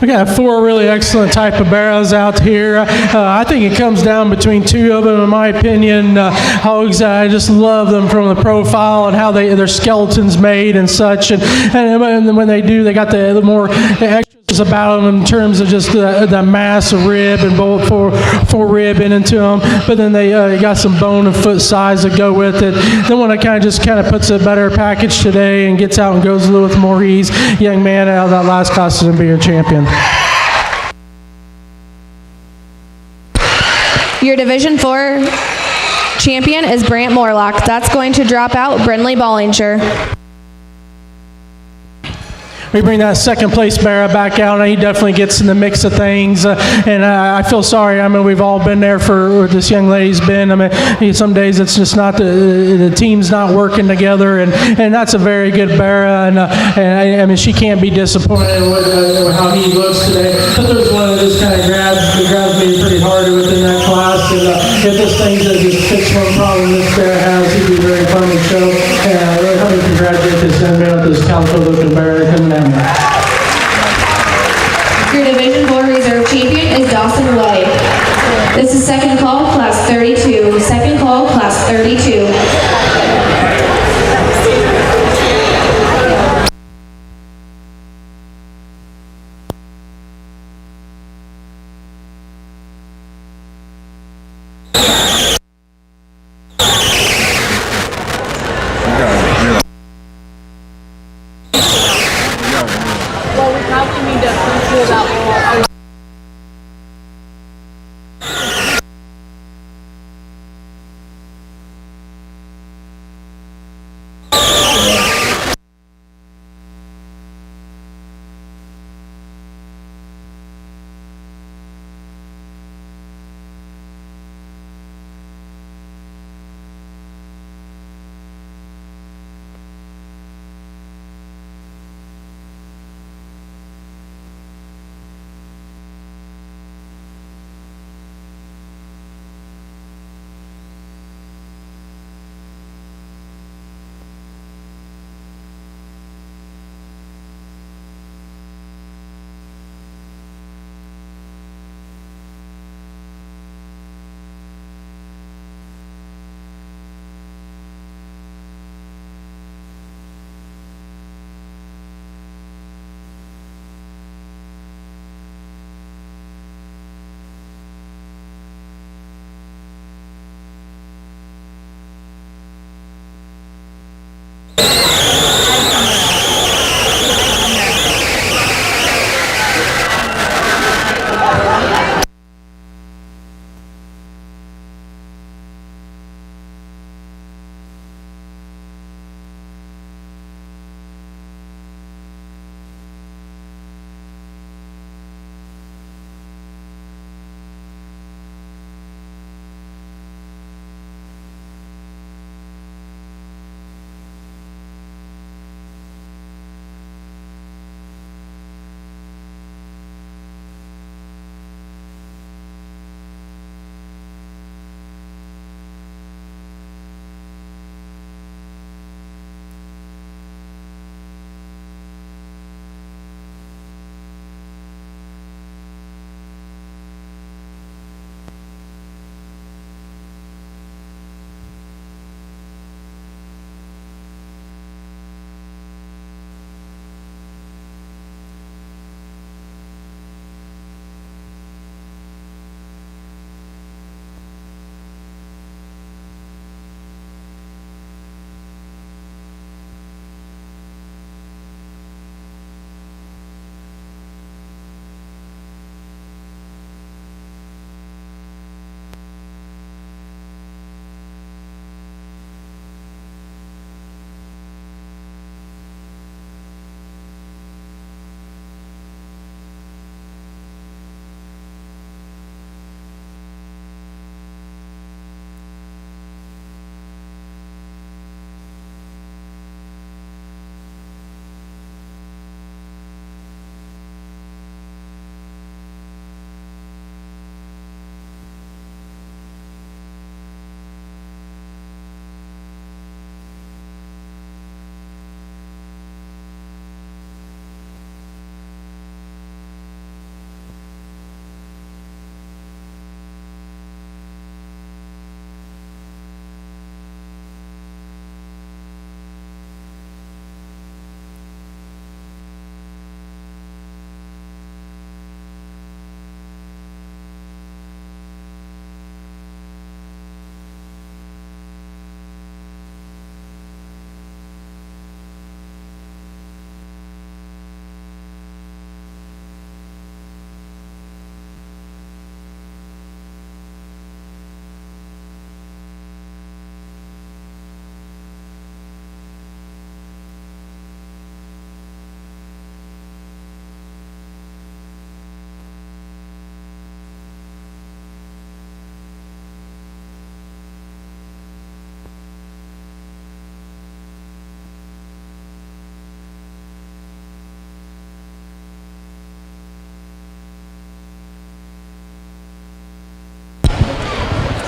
We got 4 really excellent type of barrows out here. I think it comes down between 2 of them, in my opinion. Hogs, I just love them from the profile and how their skeletons made and such. And when they do, they got the more extras about them in terms of just the mass of rib and full rib into them. But then they got some bone and foot size that go with it. Then when it kind of puts a better package today and gets out and goes a little with more ease, young man out of that last class is going to be your champion. Your Division 4 champion is Brant Morlock. That's going to drop out Brinley Bollinger. We bring that second place barrow back out, and he definitely gets in the mix of things. And I feel sorry. I mean, we've all been there for this young lady's been. I mean, some days it's just not the team's not working together, and that's a very good barrow. And I mean, she can't be disappointed with how he looks today. But there's one that just kind of grabs me pretty hard within that class. And if this thing just fits one problem this barrow has, he'd be very fun to show. And I really want to congratulate this young man with this calico-looking barrow coming out. Your Division 4 Reserve champion is Dawson Way. This is second call, class 32. Second call, class 32. Well, we probably need to pull that wall.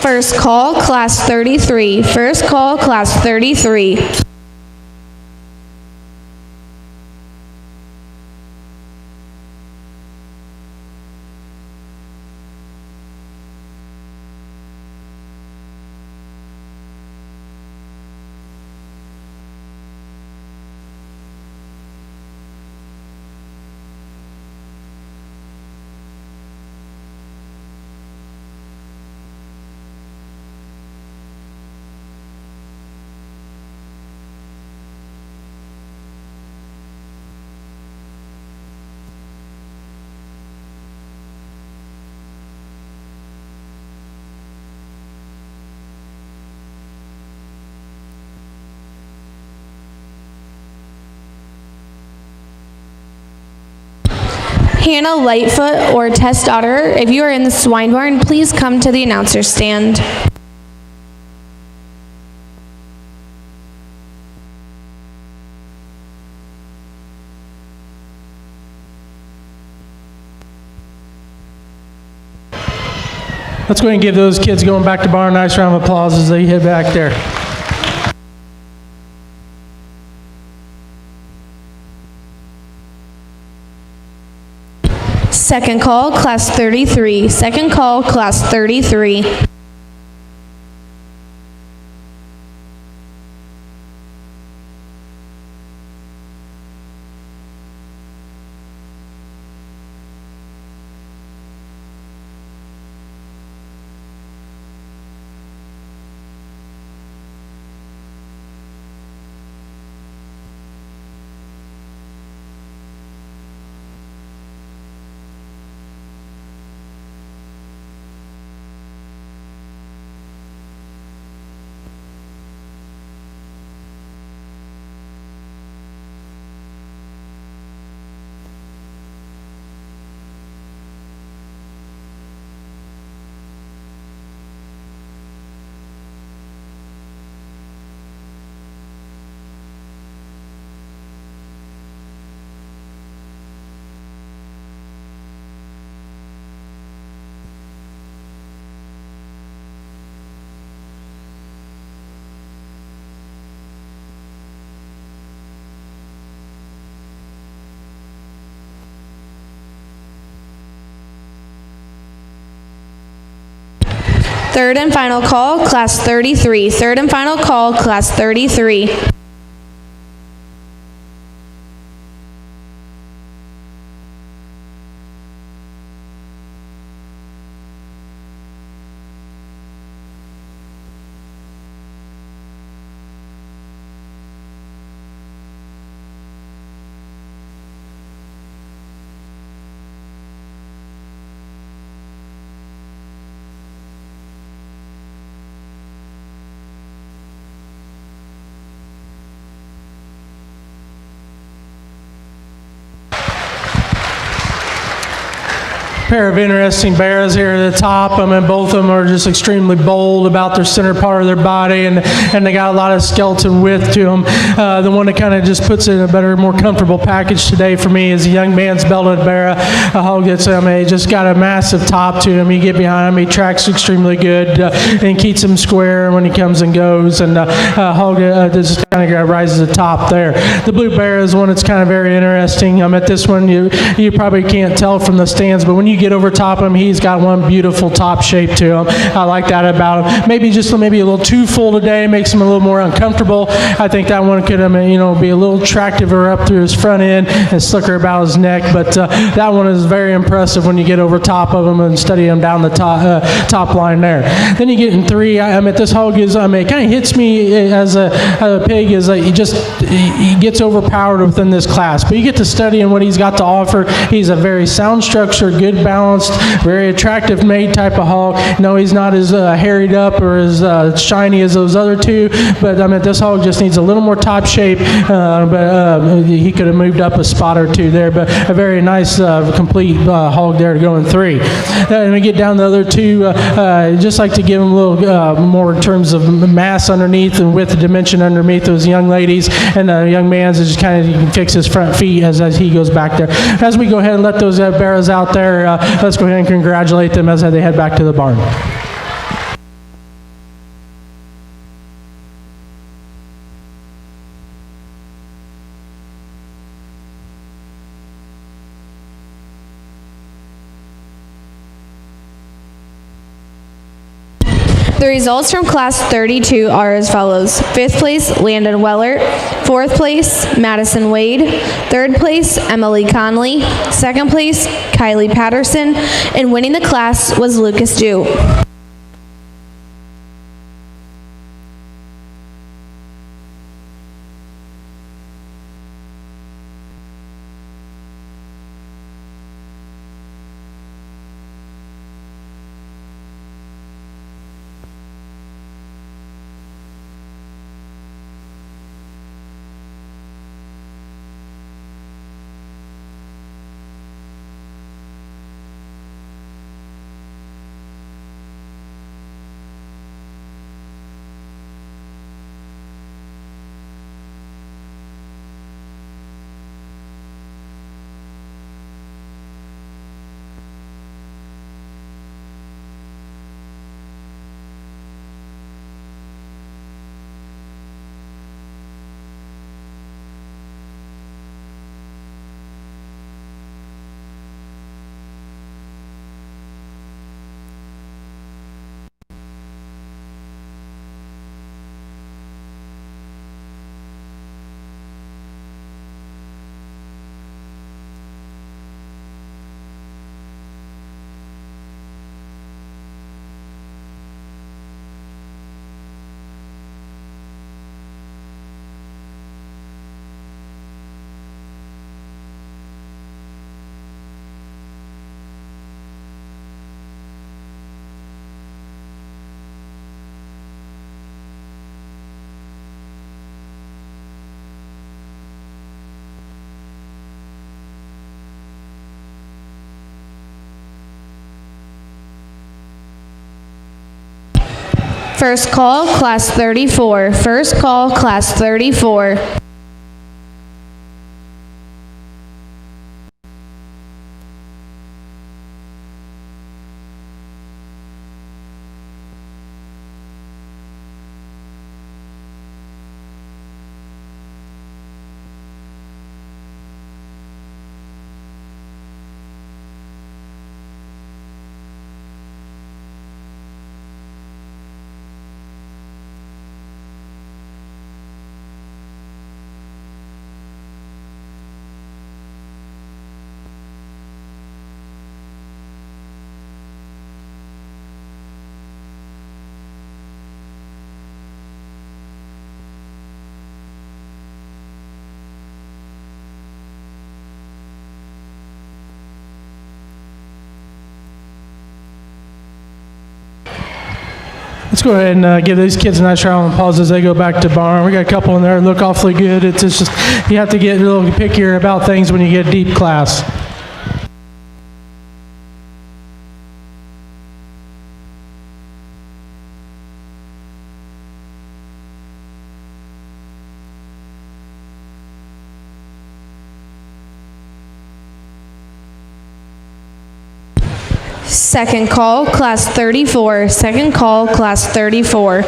First call, class 33. First call, class 33. Hannah Lightfoot or Tess Daughter, if you are in the swine barn, please come to the announcer stand. Let's go ahead and give those kids going back to barn a nice round of applause as they head back there. Second call, class 33. Second call, class 33. Third and final call, class 33. Third and final call, class 33. Pair of interesting bears here at the top. I mean, both of them are just extremely bold about their center part of their body, and they got a lot of skeleton width to them. The one that kind of just puts it in a better, more comfortable package today for me is a young man's belted bear. A hog that's, I mean, he just got a massive top to him. You get behind him, he tracks extremely good and keeps him square when he comes and goes. And hog just kind of rises to the top there. The blue bear is one that's kind of very interesting. At this one, you probably can't tell from the stands, but when you get over top of him, he's got one beautiful top shape to him. I like that about him. Maybe a little too full today, makes him a little more uncomfortable. I think that one could, be a little attractiver up through his front end and slicker about his neck. But that one is very impressive when you get over top of him and study him down the top line there. Then you get in 3. This hog is, it kind of hits me as a pig is he gets overpowered within this class. But you get to study him what he's got to offer. He's a very sound structure, good balanced, very attractive made type of hog. No, he's not as harried up or as shiny as those other two, but this hog just needs a little more top shape, but he could have moved up a spot or two there, but a very nice complete hog there to go in 3. Then we get down the other 2, just like to give him a little more in terms of mass underneath and width dimension underneath those young ladies, and the young man's just kind of, you can fix his front feet as he goes back there. As we go ahead and let those bears out there, let's go ahead and congratulate them as they head back to the barn. The results from class 32 are as follows. 5th place, Landon Wellert. 4th place, Madison Wade. 3rd place, Emily Conley. 2nd place, Kylie Patterson. And winning the class was Lucas Dew. First call, class 34. First call, class 34. Let's go ahead and give these kids a nice round of applause as they go back to barn. We got a couple in there that look awfully good. It's just, you have to get a little pickier about things when you get deep class. Second call, class 34. Second call, class 34.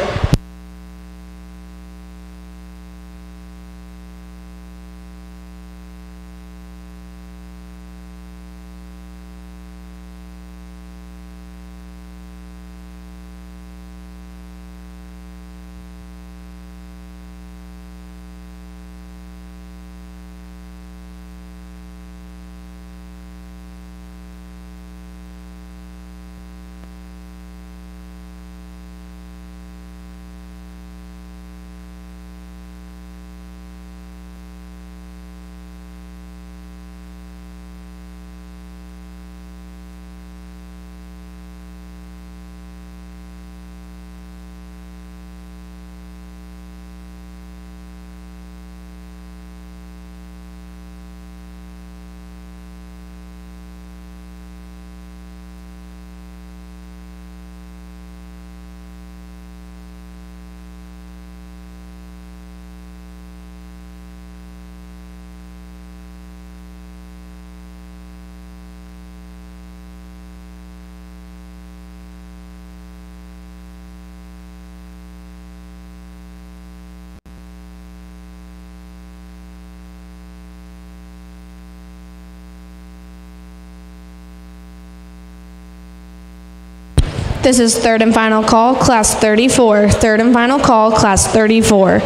This is third and final call, class 34. Third and final call, class 34.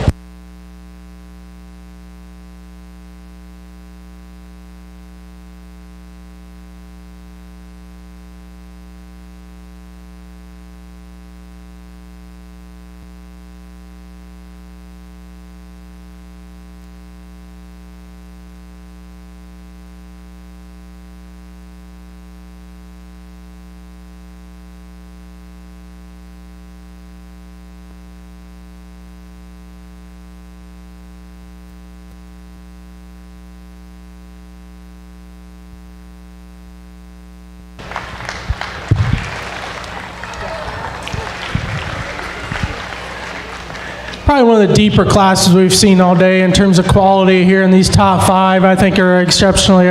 Probably one of the deeper classes we've seen all day in terms of quality here in these top five. I think are exceptionally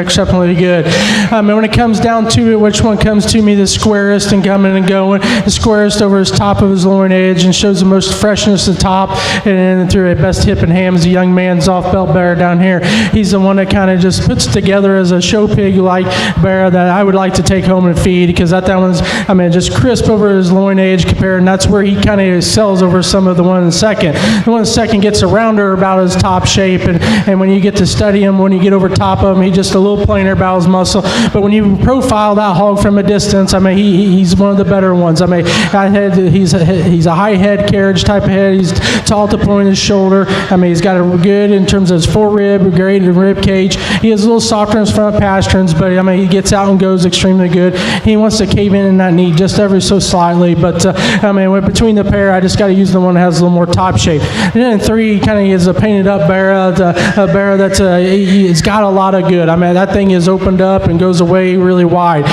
good. And when it comes down to it, which one comes to me the squarest and coming and going? The squarest over his top of his loin edge and shows the most freshness at the top, and then through a best hip and ham is a young man's off belt bear down here. He's the one that kind of just puts together as a show pig like bear that I would like to take home and feed, because that one's, I mean, just crisp over his loin edge compared, and that's where he kind of excels over some of the one in the second. The one in the second gets a rounder about his top shape, and when you get to study him, when you get over top of him, he's just a little plainer about his muscle. But when you profile that hog from a distance, I mean, he's one of the better ones. I mean, he's a high head carriage type of head. He's tall to point his shoulder. I mean, he's got a good in terms of his forerib, great rib cage. He is a little softer in his front pasterns, but I mean, he gets out and goes extremely good. He wants to cave in that knee just ever so slightly, but I mean, between the pair, I just got to use the one that has a little more top shape. And then in three, kind of is a painted up bear, a bear that's he's got a lot of good. I mean, that thing is opened up and goes away really wide.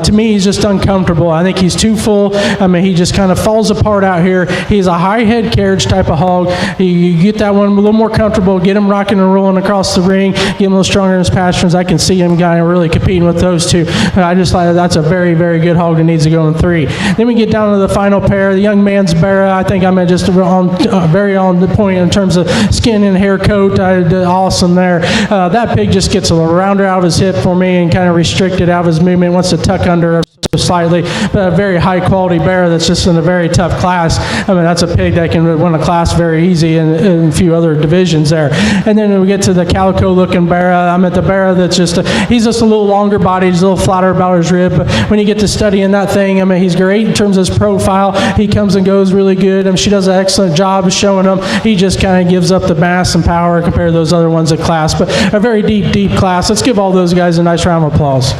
To me, he's just uncomfortable. I think he's too full. I mean, he just kind of falls apart out here. He's a high head carriage type of hog. You get that one a little more comfortable, get him rocking and rolling across the ring, get him a little stronger in his pasterns. I can see him kind of really competing with those two. I just like that's a very, very good hog that needs to go in three. Then we get down to the final pair, the young man's bear. I think I'm just very on the point in terms of skin and hair coat. Awesome there. That pig just gets a rounder out of his hip for me and kind of restricted out of his movement, wants to tuck under slightly, but a very high quality bear that's just in a very tough class. I mean, that's a pig that can win a class very easy in a few other divisions there. And then we get to the calico looking bear. I'm at the bear that's just, he's just a little longer body, he's a little flatter about his rib, but when you get to studying that thing, I mean, he's great in terms of his profile. He comes and goes really good. I mean, she does an excellent job of showing him. He just kind of gives up the mass and power compared to those other ones in class, but a very deep class. Let's give all those guys a nice round of applause.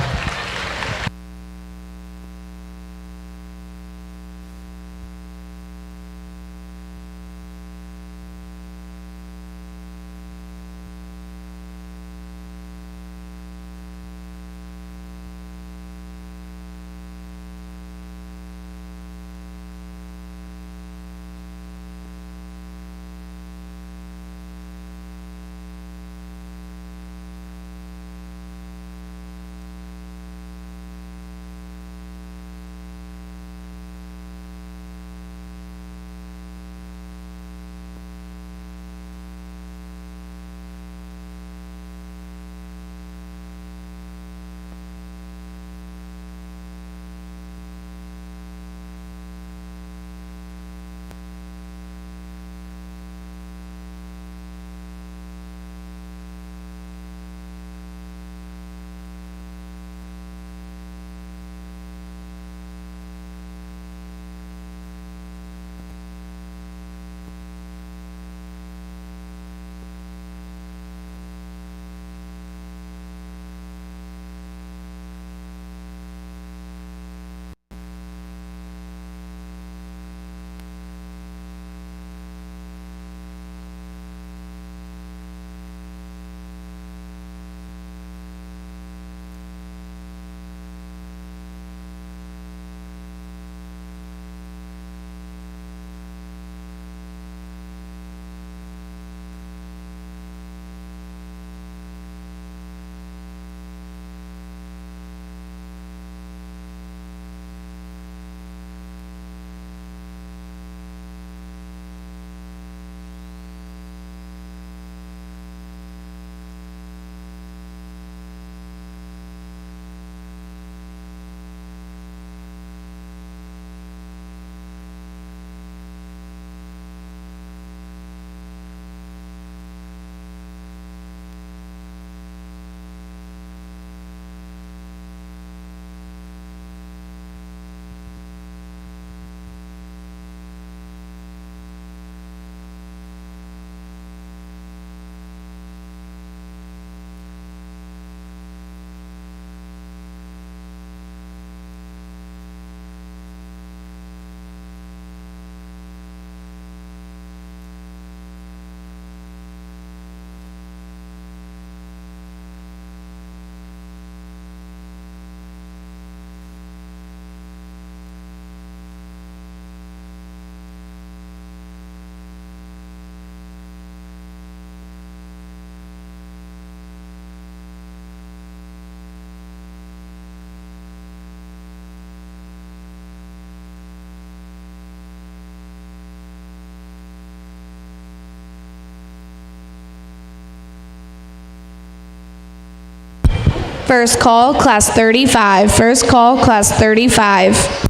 First call, class 35. First call, class 35.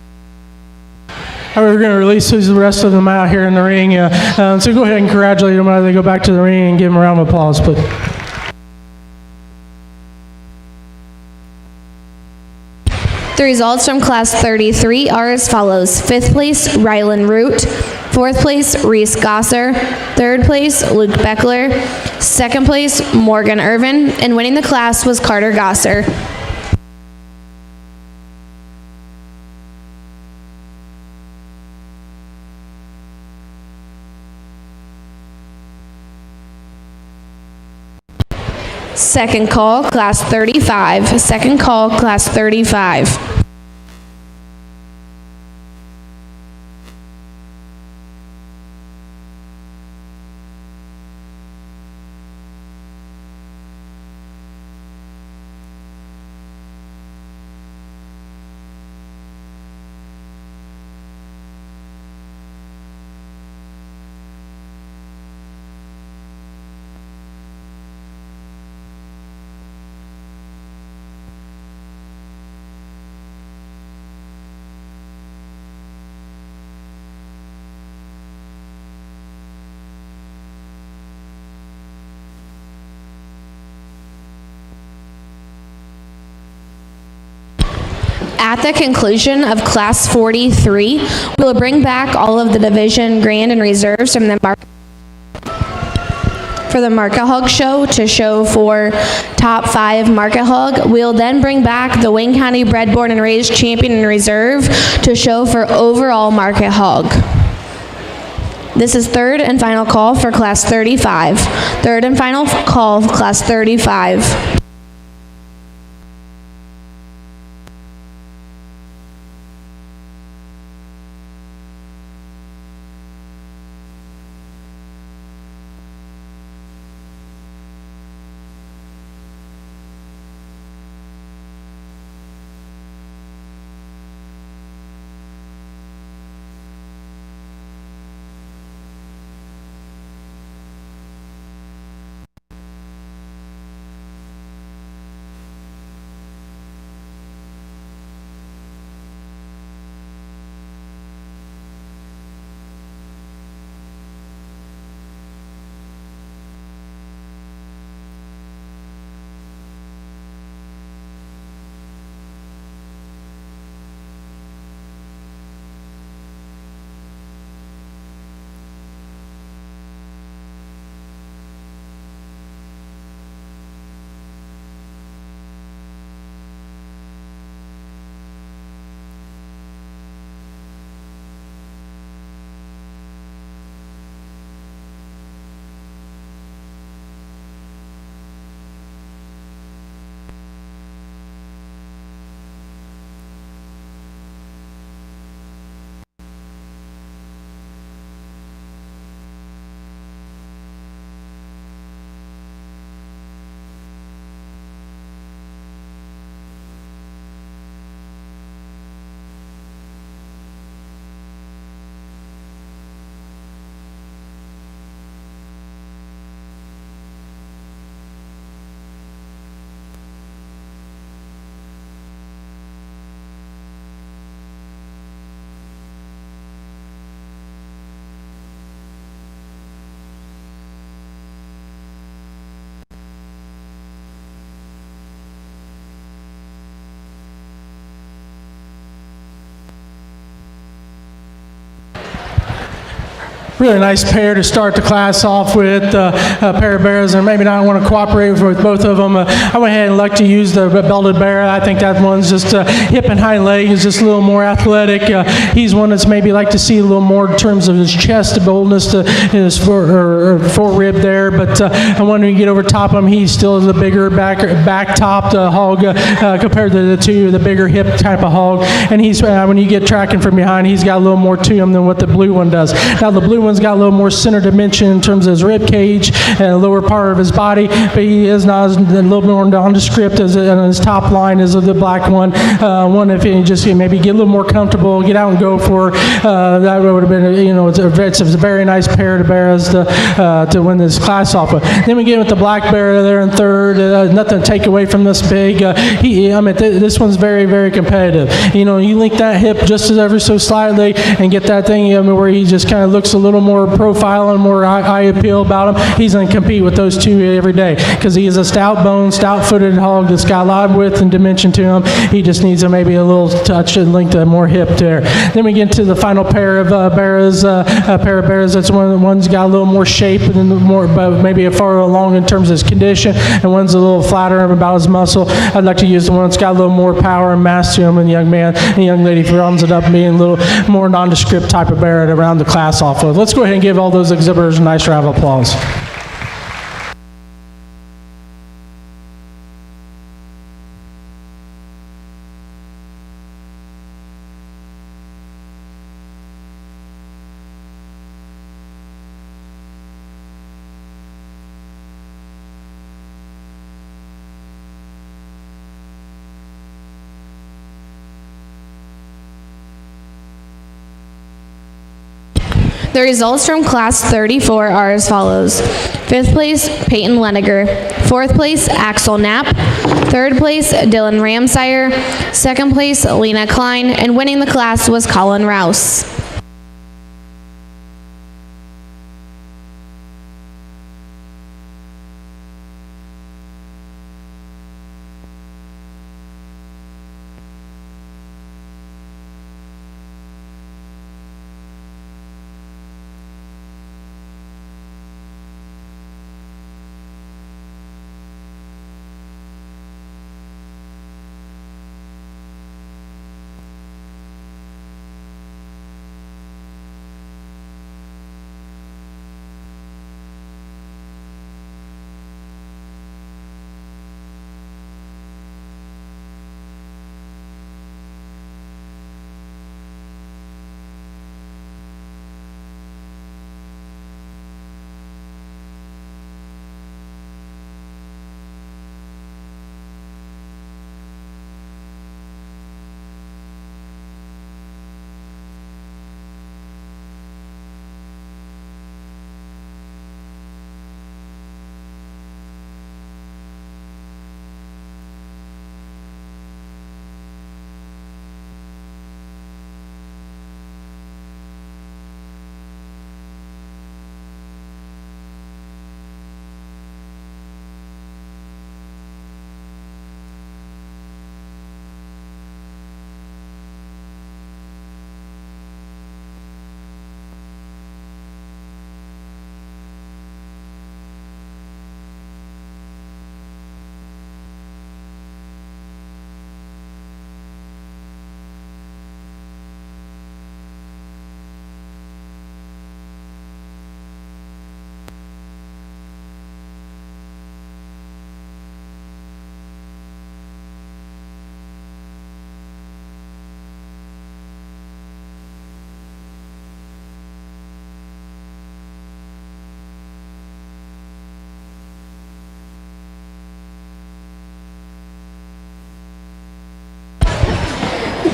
All right, we're going to release the rest of them out here in the ring. So go ahead and congratulate them as they go back to the ring and give them a round of applause, please. The results from class 33 are as follows. 5th place, Rylan Root. 4th place, Reese Gosser. 3rd place, Luke Beckler. 2nd place, Morgan Irvin. And winning the class was Carter Gosser. Second call, class 35. Second call, class 35. At the conclusion of Class 43, we will bring back all of the Division Grand and Reserves from the Market Hog Show to show for top 5 Market Hog. We'll then bring back the Wayne County Bred, Born, and Raised Champion and Reserve to show for overall Market Hog. This is third and final call for Class 35. Third and final call, Class 35. Really nice pair to start the class off with, a pair of bears, and maybe not want to cooperate with both of them. I went ahead and like to use the belted bear. I think that one's just hip and hind leg is just a little more athletic. He's one that's maybe like to see a little more in terms of his chest boldness to his forerib there. But when you get over top of him, he still is a bigger back-topped hog compared to the bigger hip type of hog. And he's when you get tracking from behind, he's got a little more to him than what the blue one does. Now the blue one's got a little more center dimension in terms of his rib cage and the lower part of his body, but he is not a little more nondescript as his top line is the black one. One, if you just maybe get a little more comfortable, get out and go for, that would have been, it's a very nice pair to bear as to win this class off with. Then we get with the black bear there in third. Nothing to take away from this big. This one's very, very competitive. You link that hip just ever so slightly and get that thing where he just kind of looks a little more profile and more eye appeal about him. He's going to compete with those two every day because he is a stout-boned, stout-footed hog that's got a lot of width and dimension to him. He just needs maybe a little touch and link to more hip there. Then we get to the final pair of bears. That's one's got a little more shape and more, but maybe far along in terms of his condition, and one's a little flatter about his muscle. I'd like to use the one that's got a little more power and mass to him, and the young man and young lady rounds it up being a little more nondescript type of bear to round the class off with. Let's go ahead and give all those exhibitors a nice round of applause. The results from Class 34 are as follows. 5th place, Peyton Leniger. 4th place, Axel Knapp. 3rd place, Dylan Ramsire. 2nd place, Lena Klein. And winning the class was Colin Rouse.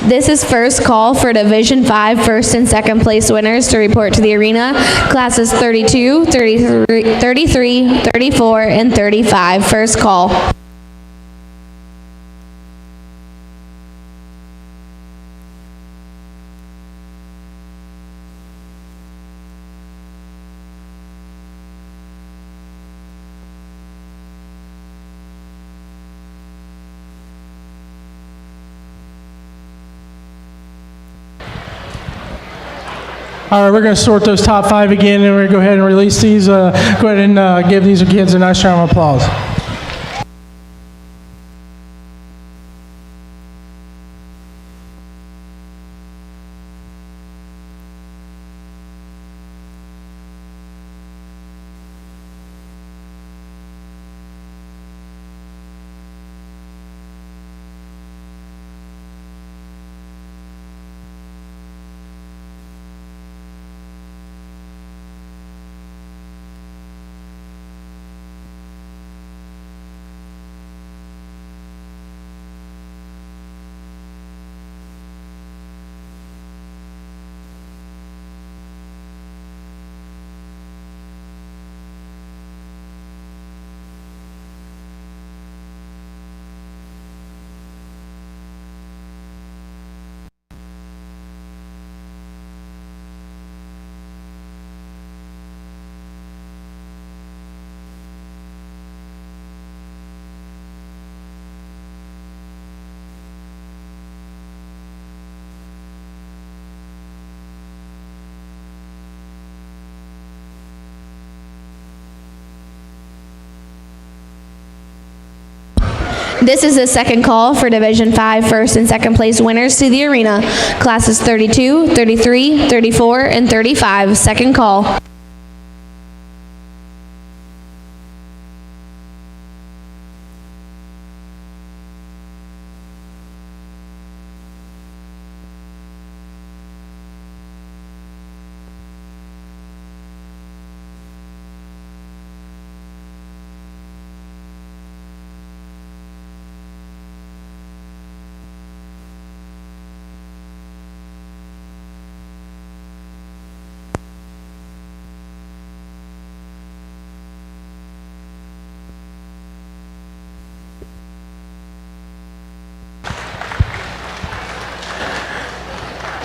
This is first call for Division 5 first and second place winners to report to the arena. Classes 32, 33, 34, and 35. First call. All right, we're going to sort those top 5 again, and we're going to go ahead and release these. Go ahead and give these kids a nice round of applause. This is the second call for Division 5 first and second place winners to the arena. Classes 32, 33, 34, and 35. Second call.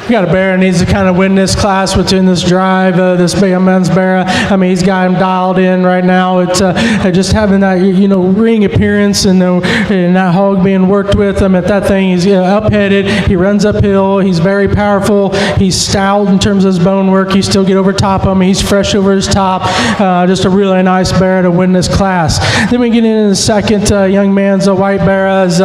We got a bear that needs to kind of win this class within this drive, this big man's bear. I mean, he's got him dialed in right now. It's just having that, ring appearance and that hog being worked with him at that thing. He's up-headed. He runs uphill. He's very powerful. He's stout in terms of his bone work. He still get over top of him. He's fresh over his top. Just a really nice bear to win this class. Then we get into the second young man's white bear. Is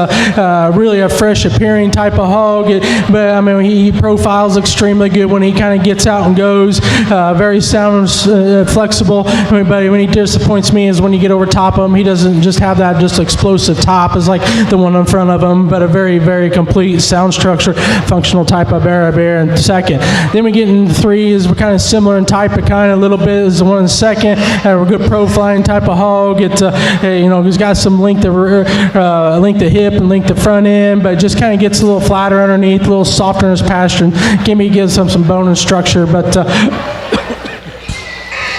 really a fresh appearing type of hog. But I mean, he profiles extremely good when he kind of gets out and goes. Very sound, flexible. But when he disappoints me is when you get over top of him. He doesn't just have that just explosive top as like the one in front of him, but a very, very complete sound structure, functional type of bear in second. Then we get into three is we're kind of similar in type, but kind of a little bit is the one in second. A good profiling type of hog. It's he's got some length of hip and length of front end, but just kind of gets a little flatter underneath, a little softer in his posture. Gimme gives him some bone and structure, but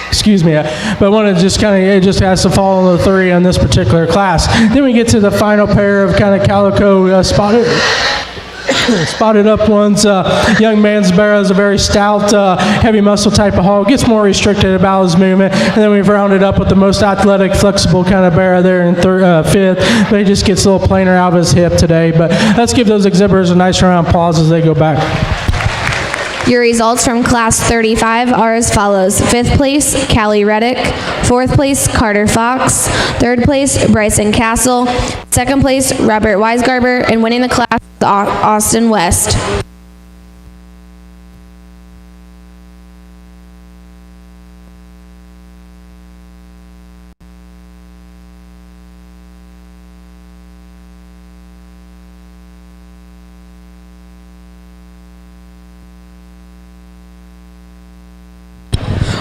excuse me, but I want to just kind of, it just has to fall in the three on this particular class. Then we get to the final pair of kind of calico spotted up ones. Young man's bear is a very stout, heavy muscle type of hog. Gets more restricted about his movement. And then we've rounded up with the most athletic, flexible kind of bear there in fifth. But he just gets a little plainer out of his hip today. But let's give those exhibitors a nice round of applause as they go back. Your results from Class 35 are as follows. 5th place, Callie Reddick. 4th place, Carter Fox. 3rd place, Bryson Castle. 2nd place, Robert Weisgarber. And winning the class, Austin West.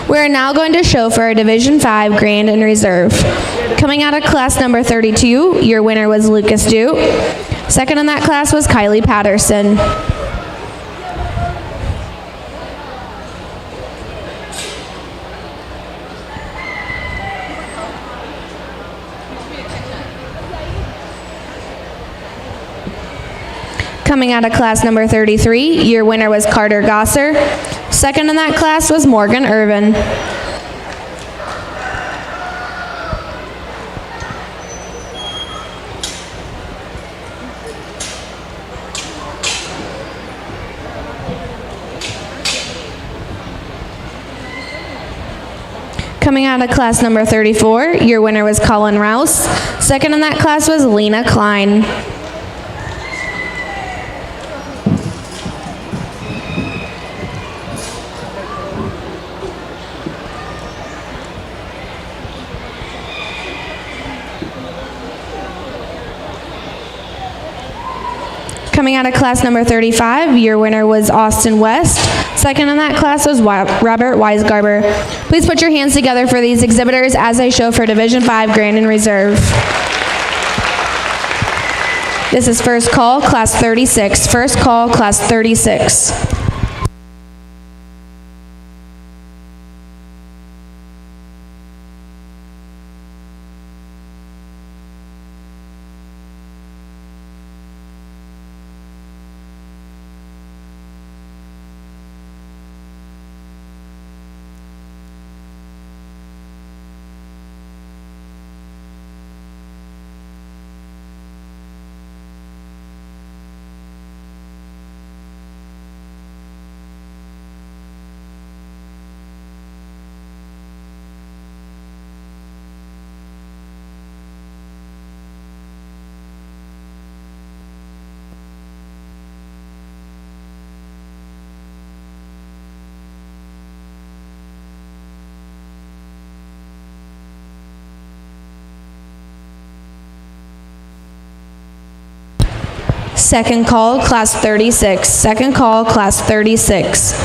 We are now going to show for our Division 5 Grand and Reserve. Coming out of class number 32, your winner was Lucas Duke. Second in that class was Kylie Patterson. Coming out of class number 33, your winner was Carter Gosser. Second in that class was Morgan Irvin. Coming out of class number 34, your winner was Colin Rouse. Second in that class was Lena Klein. Coming out of class number 35, your winner was Austin West. Second in that class was Robert Weisgarber. Please put your hands together for these exhibitors as I show for Division 5 Grand and Reserve. This is first call, class 36. First call, class 36. Second call, class 36. Second call, class 36.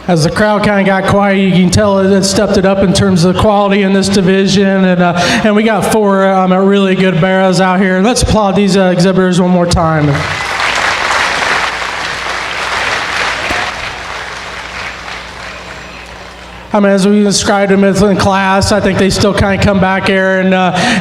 As the crowd kind of got quiet, you can tell it stepped it up in terms of the quality in this division, and we got four really good barrows out here. Let's applaud these exhibitors one more time. I mean, as we described them in class, I think they still kind of come back here, and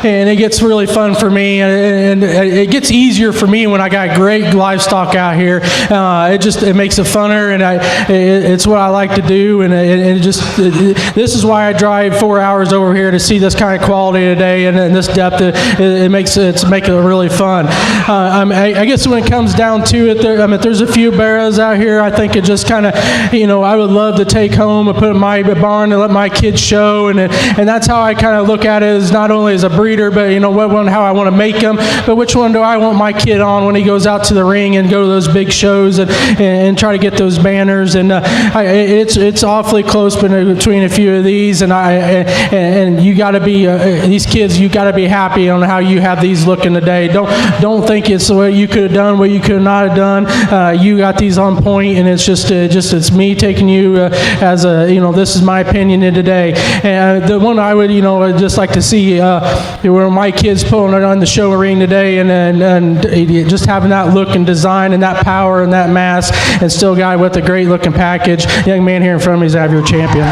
it gets really fun for me, and it gets easier for me when I got great livestock out here. It makes it funner, and it's what I like to do, and this is why I drive 4 hours over here to see this kind of quality today and this depth. It makes it really fun. I guess when it comes down to it, there's a few barrows out here. I think it just kind of, I would love to take home and put in my barn and let my kids show, and that's how I kind of look at it, as not only as a breeder, but how I want to make them, but which one do I want my kid on when he goes out to the ring and go to those big shows and try to get those banners. And it's awfully close between a few of these, and you got to be these kids, you got to be happy on how you have these looking today. Don't think it's what you could have done, what you could not have done. You got these on point, and it's it's me taking you as a this is my opinion in today. And the one I would, just like to see where my kids pulling it on the show ring today, and just having that look and design and that power and that mass, and still a guy with a great looking package. Young man here in front of me is your champion.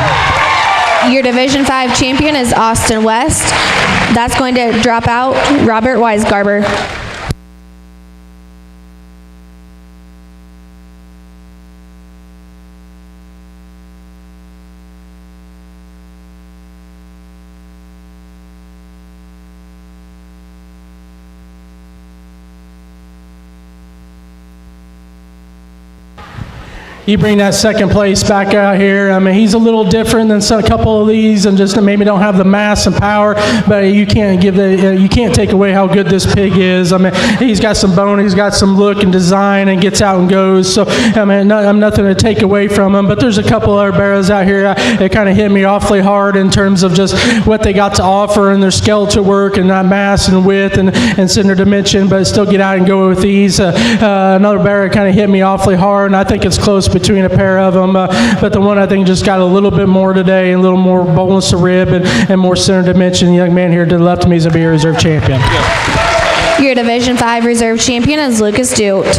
Your Division 5 champion is Austin West. That's going to drop out Robert Weisgarber. You bring that second place back out here. I mean, he's a little different than a couple of these, and just maybe don't have the mass and power, but you can't you can't take away how good this pig is. I mean, he's got some bone, he's got some look and design, and gets out and goes. So, I mean, I'm nothing to take away from him, but there's a couple other barrows out here that kind of hit me awfully hard in terms of just what they got to offer and their skeletal work and that mass and width and center dimension, but still get out and go with these. Another barrow kind of hit me awfully hard, and I think it's close between a pair of them, but the one I think just got a little bit more today, and a little more boldness of rib and more center dimension. The young man here to the left of me is a be a reserve champion. Your Division 5 reserve champion is Lucas Dute.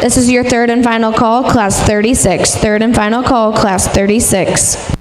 This is your third and final call, class 36. Third and final call, class 36.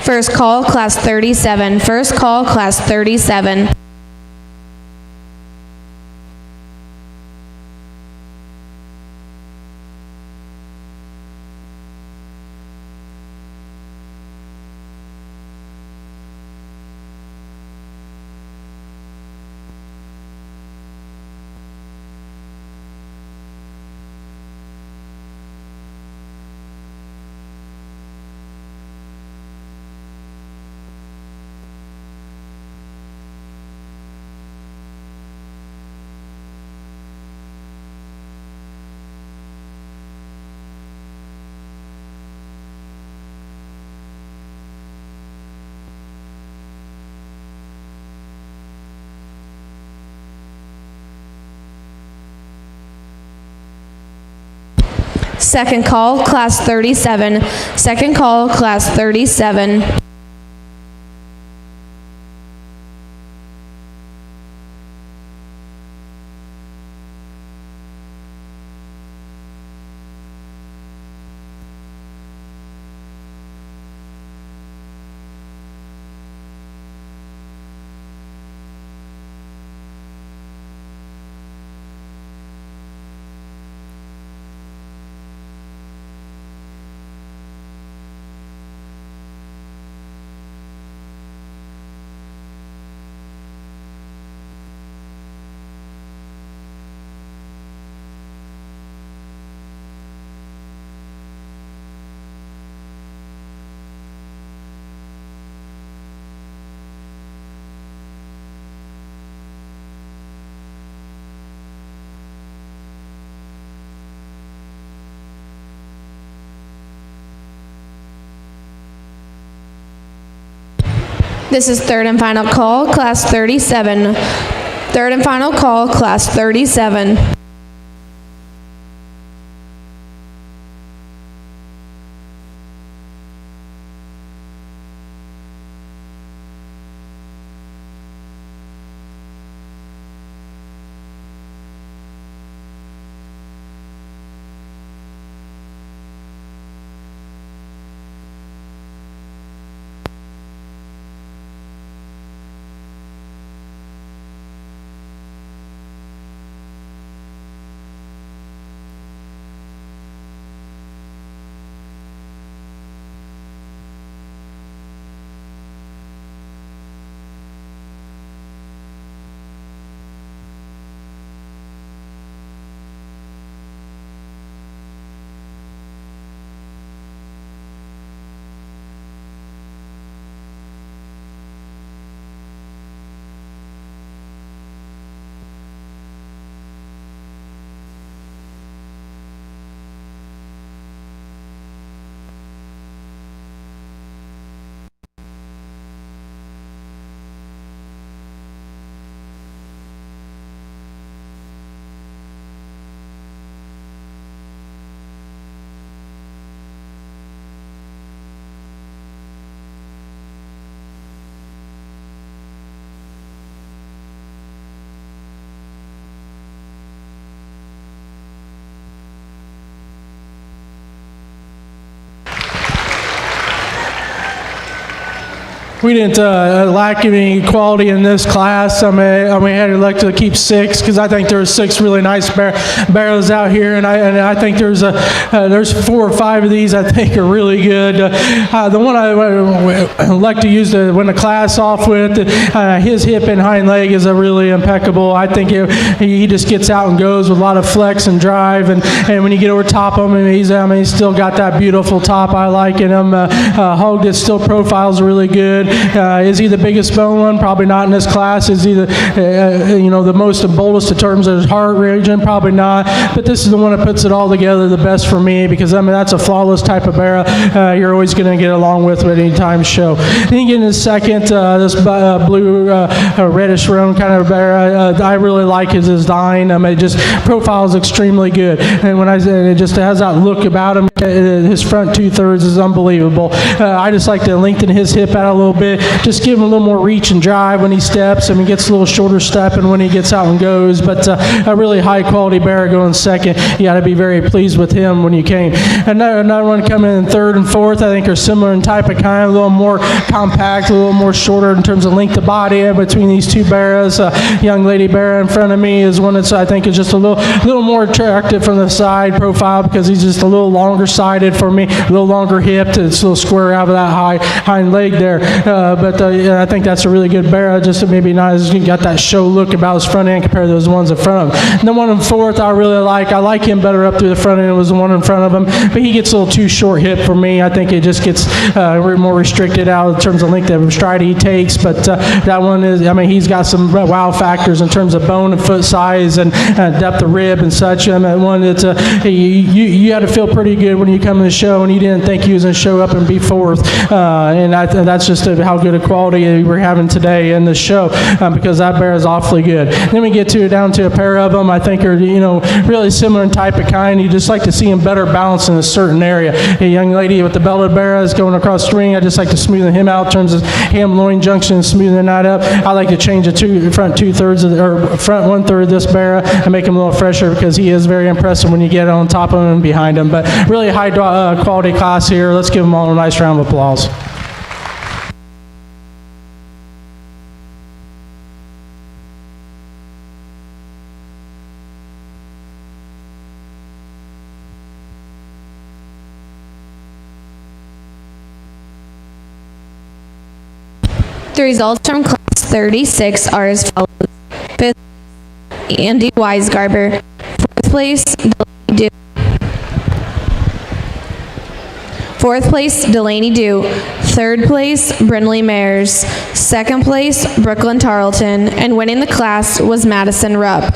First call, class 37. First call, class 37. Second call, class 37. Second call, class 37. This is third and final call, class 37. Third and final call, class 37. We didn't lack any quality in this class. I mean, we had elected to keep 6 because I think there were 6 really nice barrels out here, and I think there's 4 or 5 of these I think are really good. The one I like to use to win the class off with, his hip and hind leg is a really impeccable. I think he just gets out and goes with a lot of flex and drive, and when you get over top of him, he's still got that beautiful top I like in him. Hog that still profiles really good. Is he the biggest bone one? Probably not in this class. Is he the most and boldest in terms of his heart region? Probably not. But this is the one that puts it all together the best for me, because that's a flawless type of barrel you're always going to get along with any time show. Then you get in the second, this blue reddish roan kind of barrel. I really like his design. It just profiles extremely good, and when it just has that look about him. his front 2/3 is unbelievable. I just like to lengthen his hip out a little bit, just give him a little more reach and drive when he steps. I mean, gets a little shorter step and when he gets out and goes, but a really high quality bear going second. You got to be very pleased with him when you came. Another one coming in third and fourth, I think are similar in type of kind, a little more compact, a little more shorter in terms of length of body between these two bears. Young lady bear in front of me is one that's I think is just a little more attractive from the side profile because he's just a little longer sided for me, a little longer hipped. It's a little square out of that hind leg there. But yeah, I think that's a really good bear. Just maybe not as got that show look about his front end compared to those ones in front of him. And the one in fourth I really like. I like him better up through the front end. It was the one in front of him, but he gets a little too short hip for me. I think it just gets more restricted out in terms of length of stride he takes. But that one is, I mean, he's got some wow factors in terms of bone and foot size and depth of rib and such. I mean, one that's you had to feel pretty good when you come to the show and you didn't think you was going to show up and be fourth. And that's just how good a quality we're having today in the show because that bear is awfully good. Then we get down to a pair of them I think are really similar in type of kind. You just like to see them better balanced in a certain area. A young lady with the belted bear is going across the ring. I just like to smoothen him out in terms of ham-loin junction and smoothing that up. I like to change the front 2/3 or front 1/3 of this bear and make him a little fresher because he is very impressive when you get on top of him and behind him. But really high quality class here. Let's give them all a nice round of applause. The results from class 36 are as follows. Fifth, Andy Weisgarber. Fourth place, Delaney Dew. Third place, Brinley Mayers. Second place, Brooklyn Tarleton. And winning the class was Madison Rupp.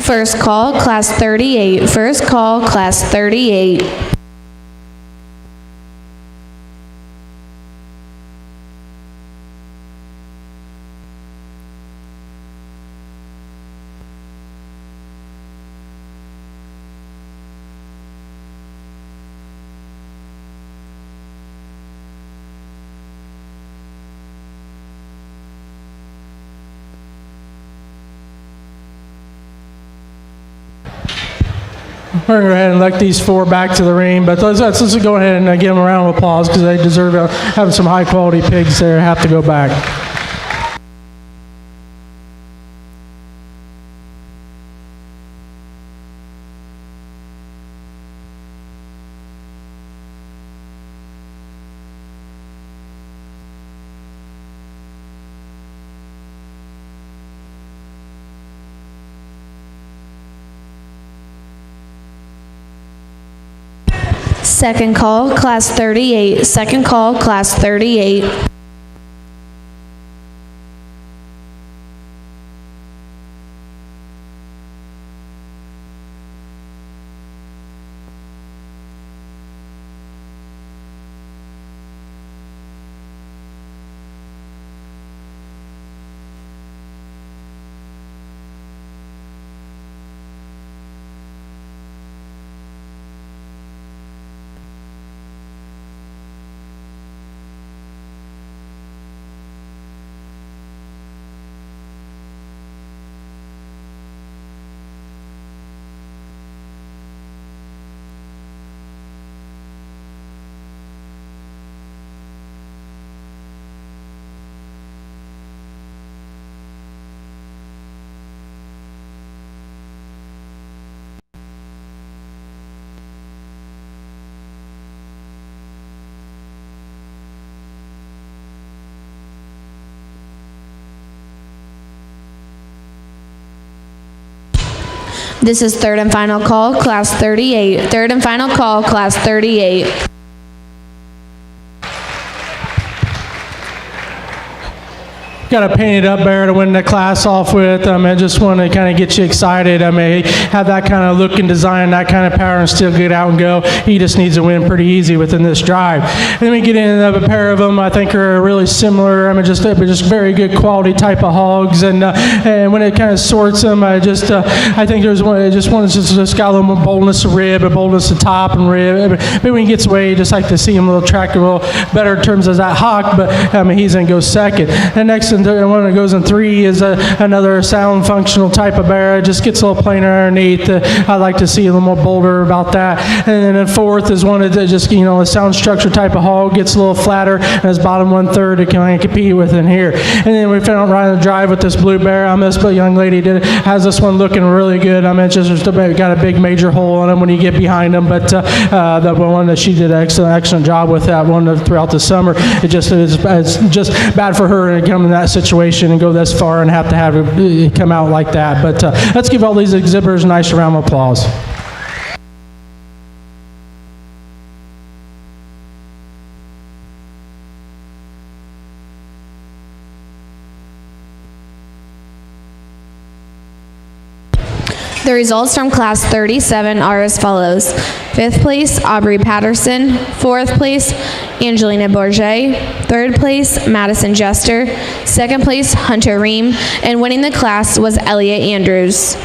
First call, class 38. First call, class 38. We're going to go ahead and elect these four back to the ring, but let's go ahead and give them a round of applause because they deserve having some high quality pigs there have to go back. Second call, class 38. Second call, class 38. This is third and final call, class 38. Third and final call, class 38. Got a painted up bear to win the class off with. I just want to kind of get you excited. Have that kind of look and design, that kind of power, and still get out and go. He just needs to win pretty easy within this drive. Then we get into a pair of them I think are really similar. Just very good quality type of hogs. And when it kind of sorts them, I think there's one that's just got a little more boldness of rib, a boldness of top and rib. But when he gets away, you just like to see him a little track a little better in terms of that hawk. But he's going to go second. And next, and one that goes in 3 is another sound functional type of bear. It just gets a little plainer underneath. I like to see a little more bolder about that. And then in 4th is one that just, a sound structure type of hog, gets a little flatter, and his bottom 1/3 to kind of compete with in here. And then we found right on the drive with this blue bear. This young lady has this one looking really good. Just got a big major hole in him when you get behind him. But the one that she did an excellent job with that one throughout the summer. It's just bad for her to come in that situation and go this far and have it come out like that. But let's give all these exhibitors a nice round of applause. The results from class 37 are as follows. 5th place, Aubrey Patterson. 4th place, Angelina Bourget. 3rd place, Madison Jester. 2nd place, Hunter Ream. And winning the class was Elliot Andrews.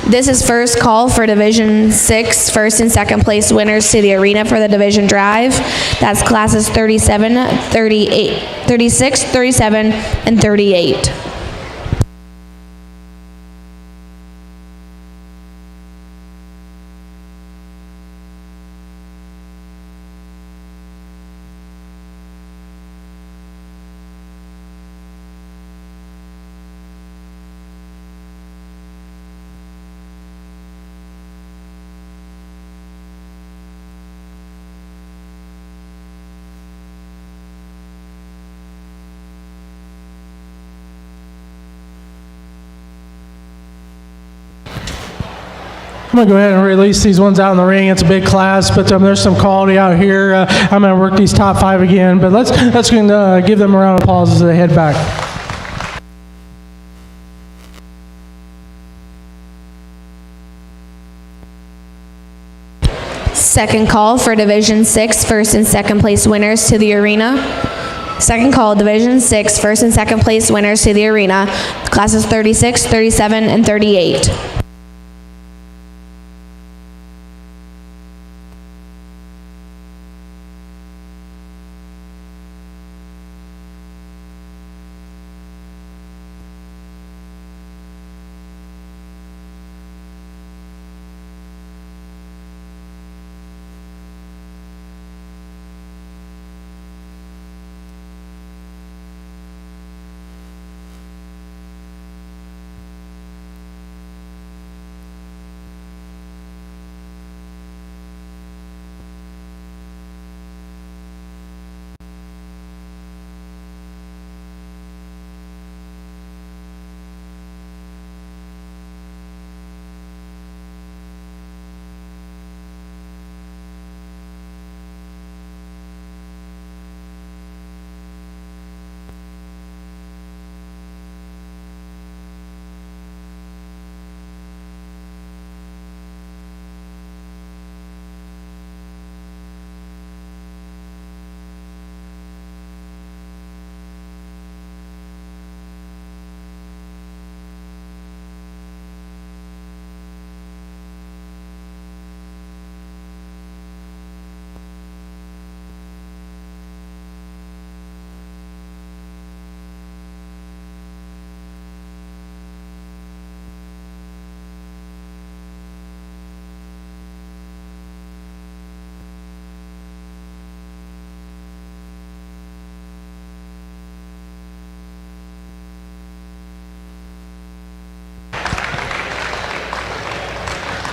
This is first call for Division 6 first and second place winners to the arena for the division drive. That's classes 37, 38, 36, 37, and 38. I'm going to go ahead and release these ones out in the ring. It's a big class, but there's some quality out here. I'm going to work these top 5 again, but let's give them a round of applause as they head back. Second call for Division 6 first and second place winners to the arena. Second call, Division 6 first and second place winners to the arena. Classes 36, 37, and 38.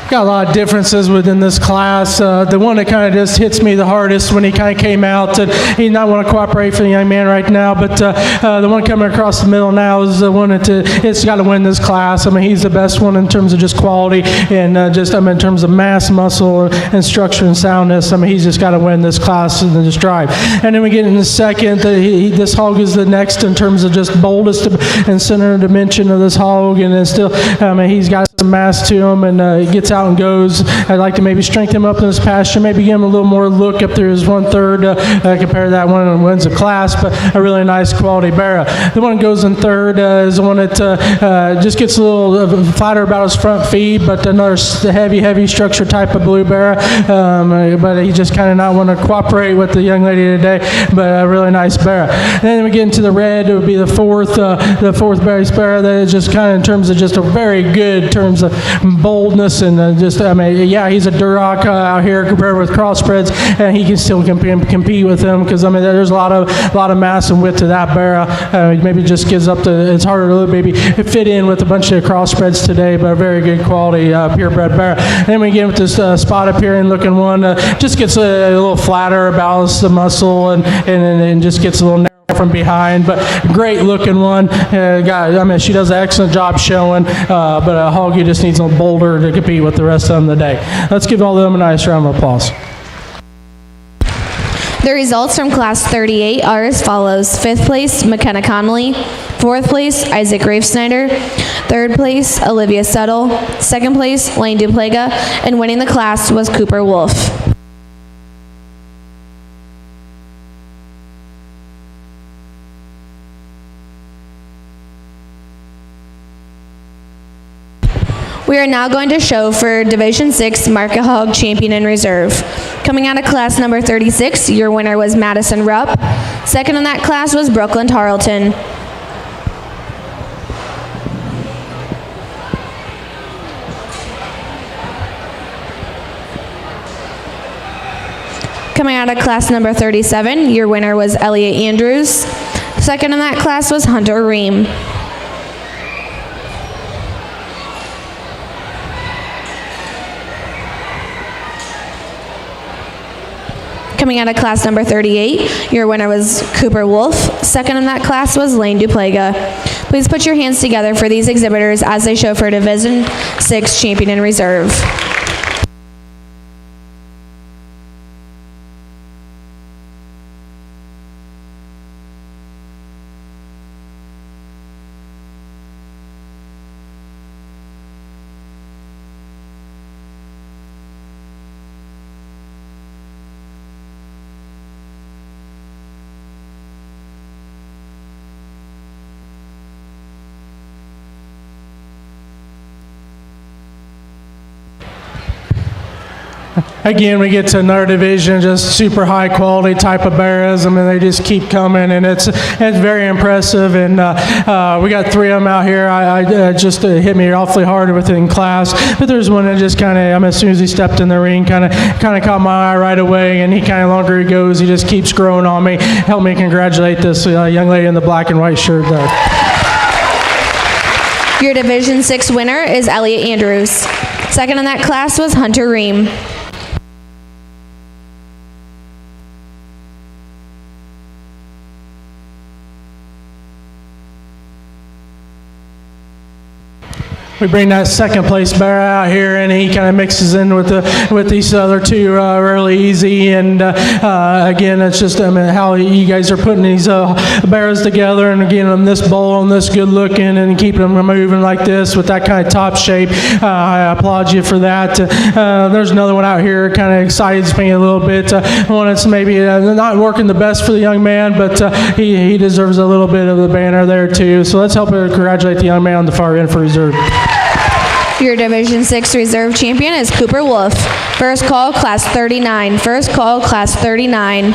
Got a lot of differences within this class. The one that kind of just hits me the hardest when he kind of came out, and he not want to cooperate for the young man right now, but the one coming across the middle now is the one that it's got to win this class. I mean, he's the best one in terms of just quality and in terms of mass, muscle, and structure and soundness. I mean, he's just got to win this class in this drive. And then we get in the second. This hog is the next in terms of just boldest and center dimension of this hog, and it's still, I mean, he's got some mass to him, and he gets out and goes. I'd like to maybe strengthen him up in his pasture, maybe give him a little more look up there his 1/3 compared to that one that wins the class, but a really nice quality barra. The one that goes in third is the one that just gets a little flatter about his front feet, but another heavy structure type of blue barra, but he just kind of not want to cooperate with the young lady today, but a really nice barra. And then we get into the red. It would be the fourth base barra that is just kind of in terms of just a very good in terms of boldness and just, I mean, yeah, he's a Duroc out here compared with crossbreds, and he can still compete with them because, I mean, there's a lot of mass and width to that barra. Maybe just gives up it's harder to maybe fit in with a bunch of crossbreds today, but a very good quality purebred barra. Then we get with this spot up here and looking one, just gets a little flatter about the muscle and just gets a little narrow from behind, but great looking one. I mean, she does an excellent job showing, but a hog, you just needs a bolder to compete with the rest of them today. Let's give all of them a nice round of applause. The results from Class 38 are as follows. 5th place, McKenna Connolly. 4th place, Isaac Grafesnyder. 3rd place, Olivia Settle. 2nd place, Lane Duplega. And winning the class was Cooper Wolf. We We are now going to show for Division 6 Market Hog Champion in Reserve. Coming out of class number 36, your winner was Madison Rupp. Second in that class was Brooklyn Tarleton. Coming out of class number 37, your winner was Elliot Andrews. Second in that class was Hunter Ream. Coming out of class number 38, your winner was Cooper Wolf. Second in that class was Lane Duplaga. Please put your hands together for these exhibitors as they show for Division 6 Champion in Reserve. Again, we get to another division, just super high quality type of bears. I mean, they just keep coming, and it's very impressive. And we got 3 of them out here. I just hit me awfully hard within class, but there's one that just kind of, as soon as he stepped in the ring, kind of caught my eye right away. And he kind of longer he goes, he just keeps growing on me. Help me congratulate this young lady in the black and white shirt there. Your Division 6 winner is Elliot Andrews. Second in that class was Hunter Ream. We bring that second place bear out here, and he kind of mixes in with these other 2 really easy. And again, it's just how you guys are putting these bears together, and again on this bowl and this good looking, and keeping them moving like this with that kind of top shape. I applaud you for that. There's another one out here, kind of excites me a little bit. One that's maybe not working the best for the young man, but he deserves a little bit of the banner there too. So let's help congratulate the young man on the far end for reserve. Your Division 6 Reserve Champion is Cooper Wolf. First call, class 39. First call, class 39.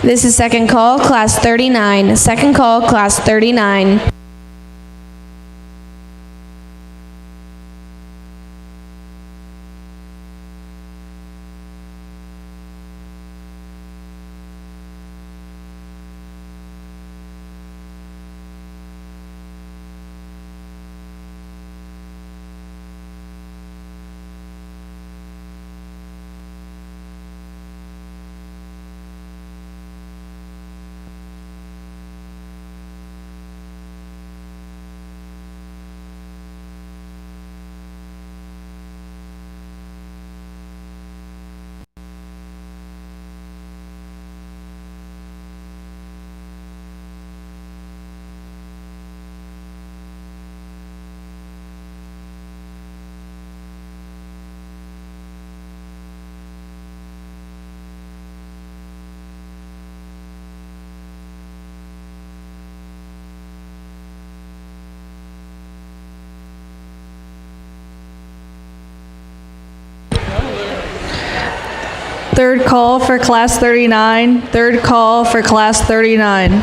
This is second call, class 39. Second call, class 39. Third call for class 39. Third call for class 39.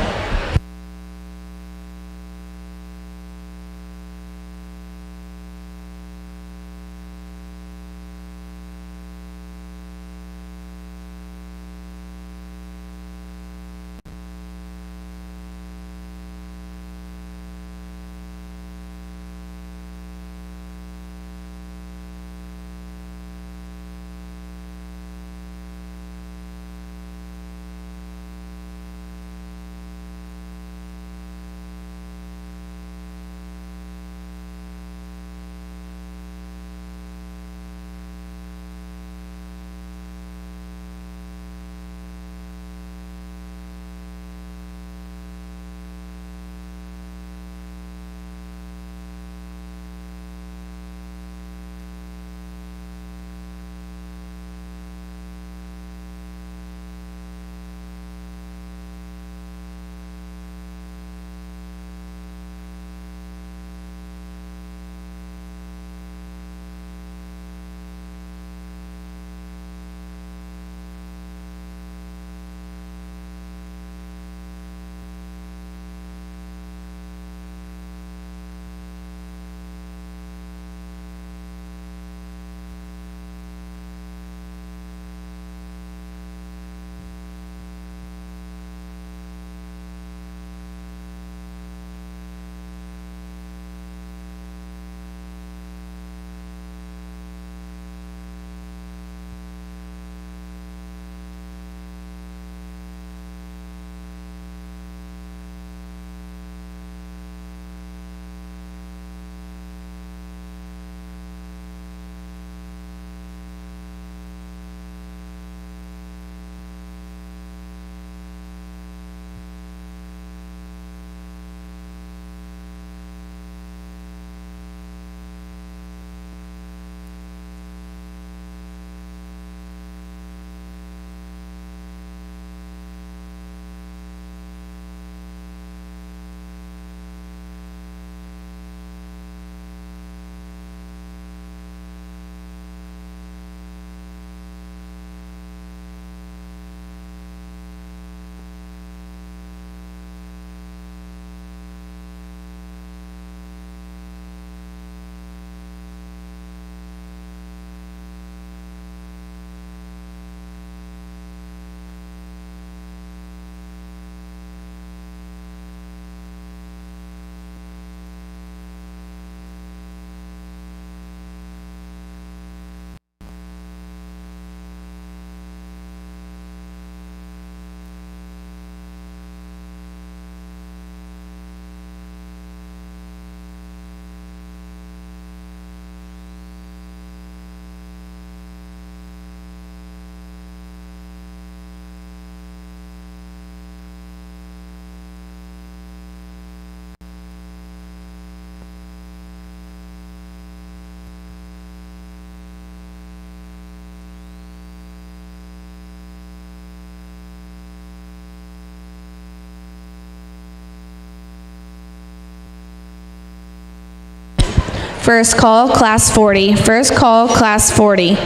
First call, class 40. First call, class 40.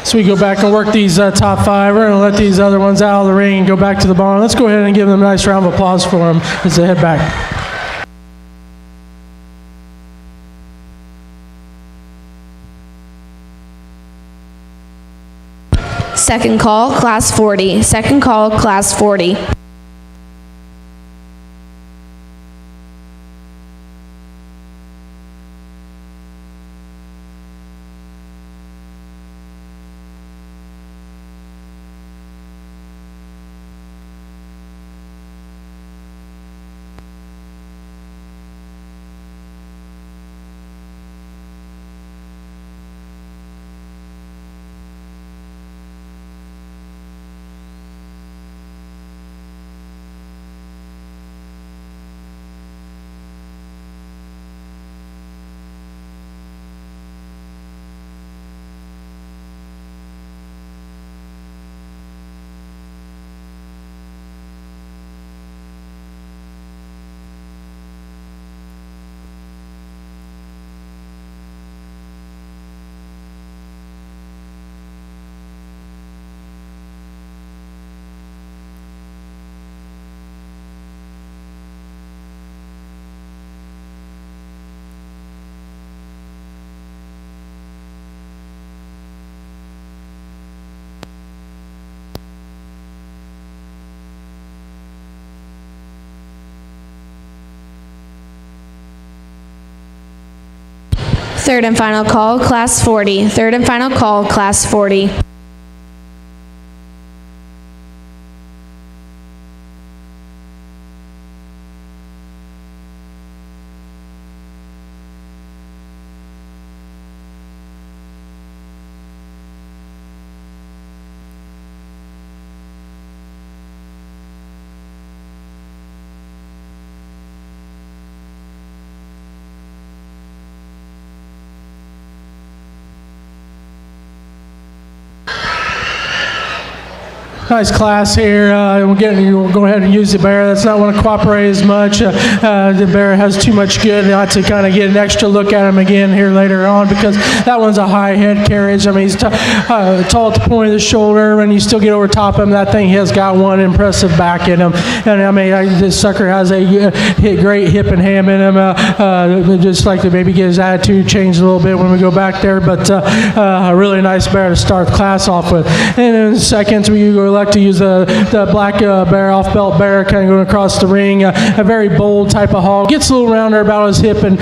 So we go back and work these top 5. We're going to let these other ones out of the ring and go back to the barn. Let's go ahead and give them a nice round of applause for them as they head back. Second call, class 40. Second call, class 40. Third and final call, class 40. Third and final call, class 40. Nice class here. We'll go ahead and use the bear that's not want to cooperate as much. The bear has too much good not to kind of get an extra look at him again here later on, because that one's a high head carriage. I mean, he's tall at the point of the shoulder, and you still get over top of him. That thing has got one impressive back in him. And I mean, this sucker has a great hip and ham in him. Just like to maybe get his attitude changed a little bit when we go back there. But a really nice bear to start the class off with. And in seconds, we like to use the black bear, off-belt bear, kind of going across the ring. A very bold type of hog. Gets a little rounder about his hip and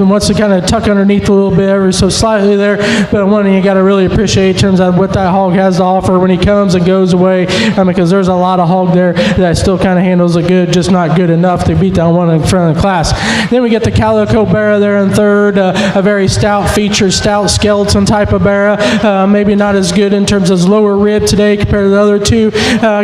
wants to kind of tuck underneath a little bit ever so slightly there. But one thing you got to really appreciate in terms of what that hog has to offer when he comes and goes away, because there's a lot of hog there that still kind of handles it good, just not good enough to beat that one in front of the class. Then we get the calico bear there in third, a very stout feature, stout skeleton type of bear. Maybe not as good in terms of his lower rib today compared to the other two.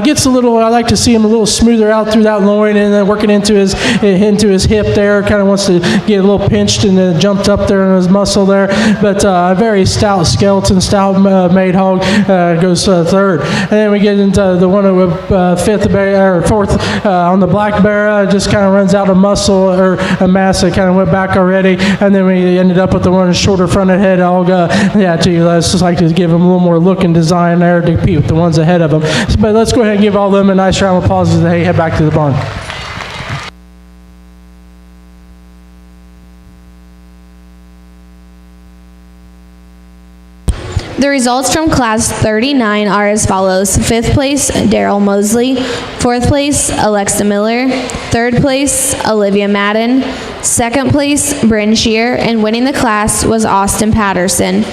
Gets a little, I like to see him a little smoother out through that loin and then working into his hip there. Kind of wants to get a little pinched and then jumped up there in his muscle there. But a very stout skeleton, stout made hog goes third. And then we get into the one fifth bear, or fourth on the black bear. Just kind of runs out of muscle or a mass that kind of went back already. And then we ended up with the one shorter fronted head hog. Let's just like to give him a little more look and design there to compete with the ones ahead of them. But let's go ahead and give all of them a nice round of applause as they head back to the barn. The results from Class 39 are as follows. 5th place, Daryl Mosley. 4th place, Alexa Miller. 3rd place, Olivia Madden. 2nd place, Bryn Shear. And winning the class was Austin Patterson.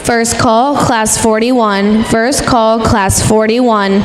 First call, Class 41. First call, Class 41.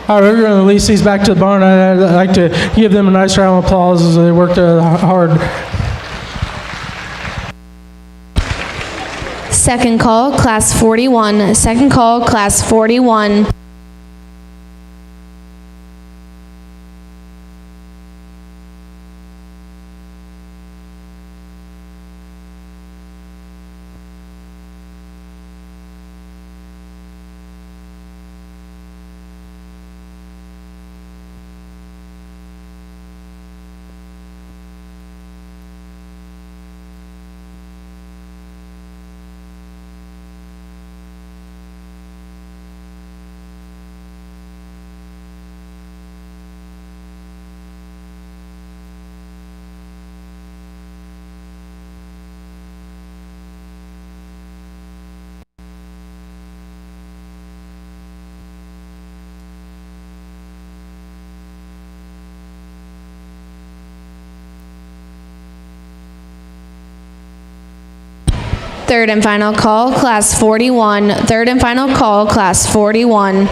All right, we're going to release these back to the barn. I'd like to give them a nice round of applause as they worked hard. Second call, Class 41. Second call, Class 41. Third and final call, Class 41. Third and final call, Class 41.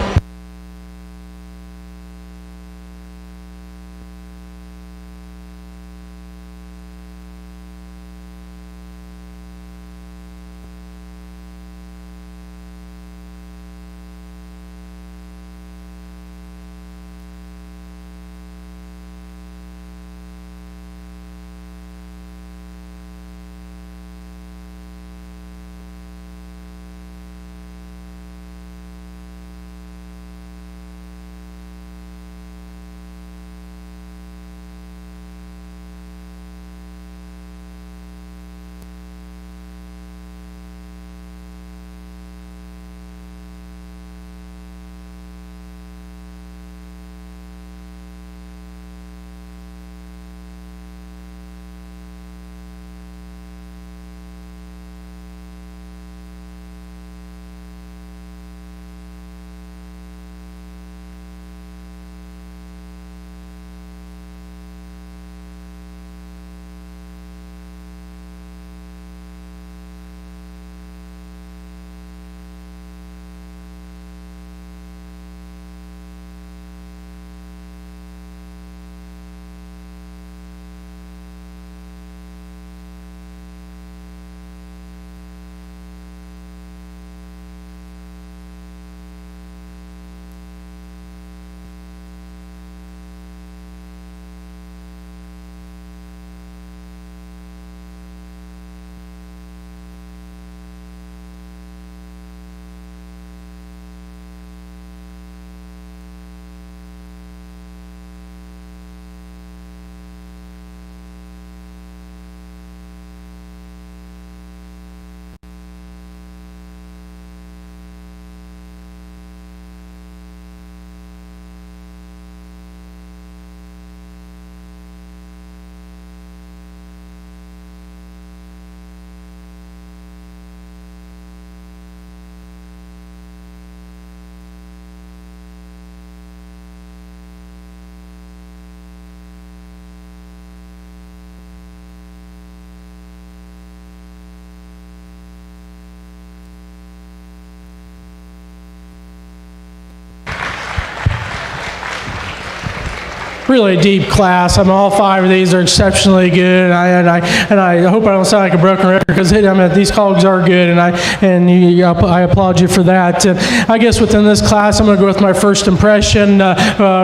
really deep class. I mean, all 5 of these are exceptionally good, and I hope I don't sound like a broken record, because these hogs are good, and I applaud you for that. And I guess within this class, I'm going to go with my first impression.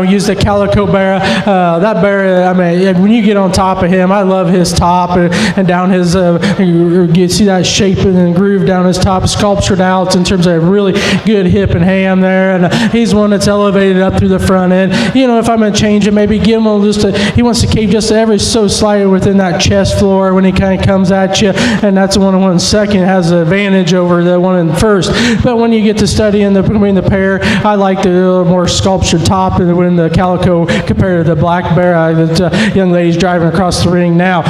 Use the calico bear. That bear, I mean, when you get on top of him, I love his top and down his. You see that shape and groove down his top, sculptured out in terms of a really good hip and ham there, and he's one that's elevated up through the front end. If I'm going to change it, maybe give him he wants to keep just ever so slightly within that chest floor when he kind of comes at you, and that's the one in second has an advantage over the one in first. But when you get to studying between the pair, I like the little more sculptured top in the calico compared to the black bear that young lady's driving across the ring now.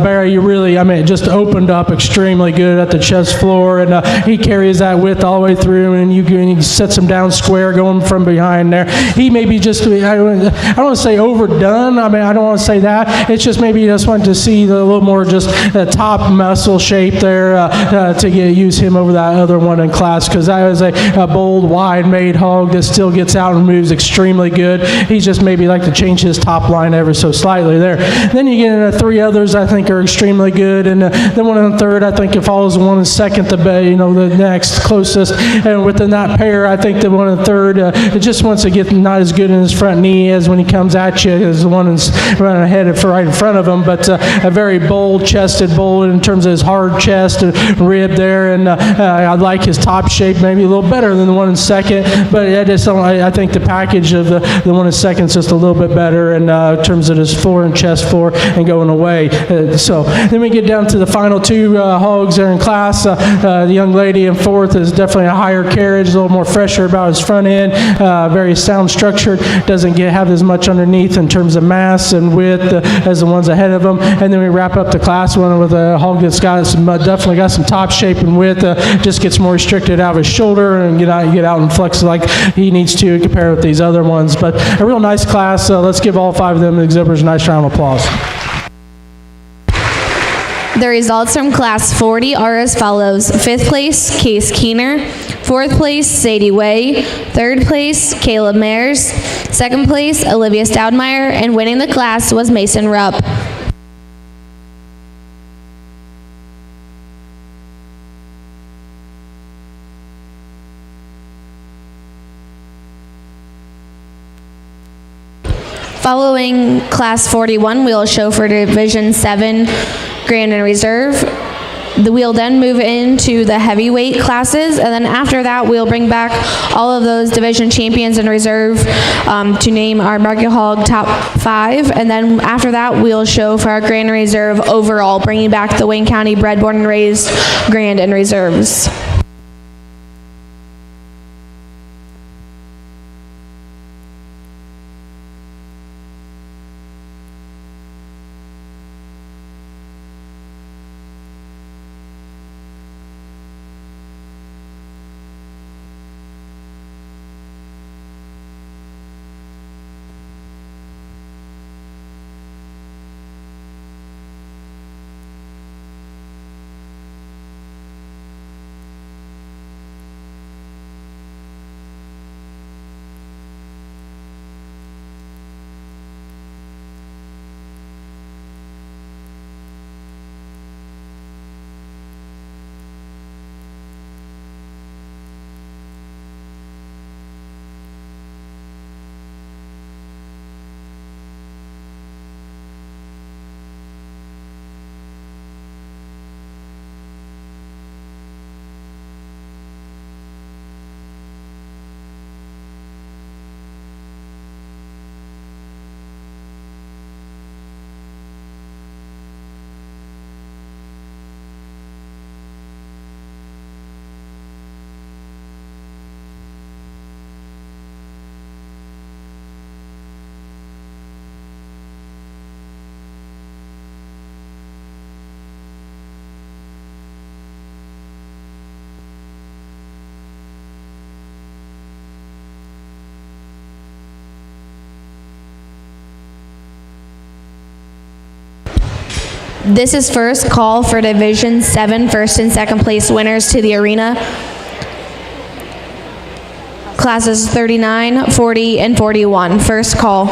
Bear, it just opened up extremely good at the chest floor, and he carries that width all the way through, and he sets him down square going from behind there. He may be just, I don't want to say overdone, I don't want to say that. It's just maybe you just want to see a little more just top muscle shape there to use him over that other one in class, because that was a bold, wide-made hog that still gets out and moves extremely good. He's just maybe like to change his top line ever so slightly there. Then you get into 3 others I think are extremely good, and the one in third I think it follows the one in second, the next closest, and within that pair I think the one in third it just wants to get not as good in his front knee as when he comes at you as the one that's running ahead right in front of him, but a very bold-chested bull in terms of his hard chest and rib there, and I like his top shape maybe a little better than the one in second, but I think the package of the one in second is just a little bit better in terms of his floor and chest floor and going away. So then we get down to the final 2 hogs there in class. The young lady in fourth is definitely a higher carriage, a little more fresher about his front end, very sound structured, doesn't have as much underneath in terms of mass and width as the ones ahead of him. And then we wrap up the class one with a hog that's definitely got some top shape and width, just gets more restricted out of his shoulder and get out and flex like he needs to compare with these other ones. But a real nice class. Let's give all 5 of them exhibitors a nice round of applause. The results from Class 40 are as follows. 5th place, Case Keener. 4th place, Sadie Way. 3rd place, Caleb Mayers. 2nd place, Olivia Stoudemire. And winning the class was Mason Rupp. Following Class 41, we will show for Division 7 Grand and Reserve. We'll then move into the heavyweight classes, and then after that we'll bring back all of those division champions in reserve to name our Market Hog top 5, and then after that we'll show for our Grand and Reserve overall, bringing back the Wayne County bred, born, and raised Grand and Reserves. This is first call for Division 7 first and second place winners to the arena. Classes 39, 40, and 41. First call.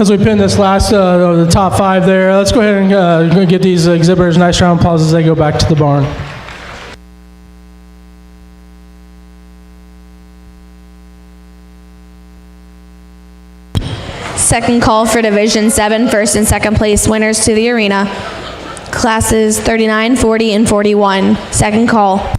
as we pin this last, the top 5 there, let's go ahead and get these exhibitors a nice round of applause as they go back to the barn. Second call for Division 7 first and second place winners to the arena. Classes 39, 40, and 41. Second call.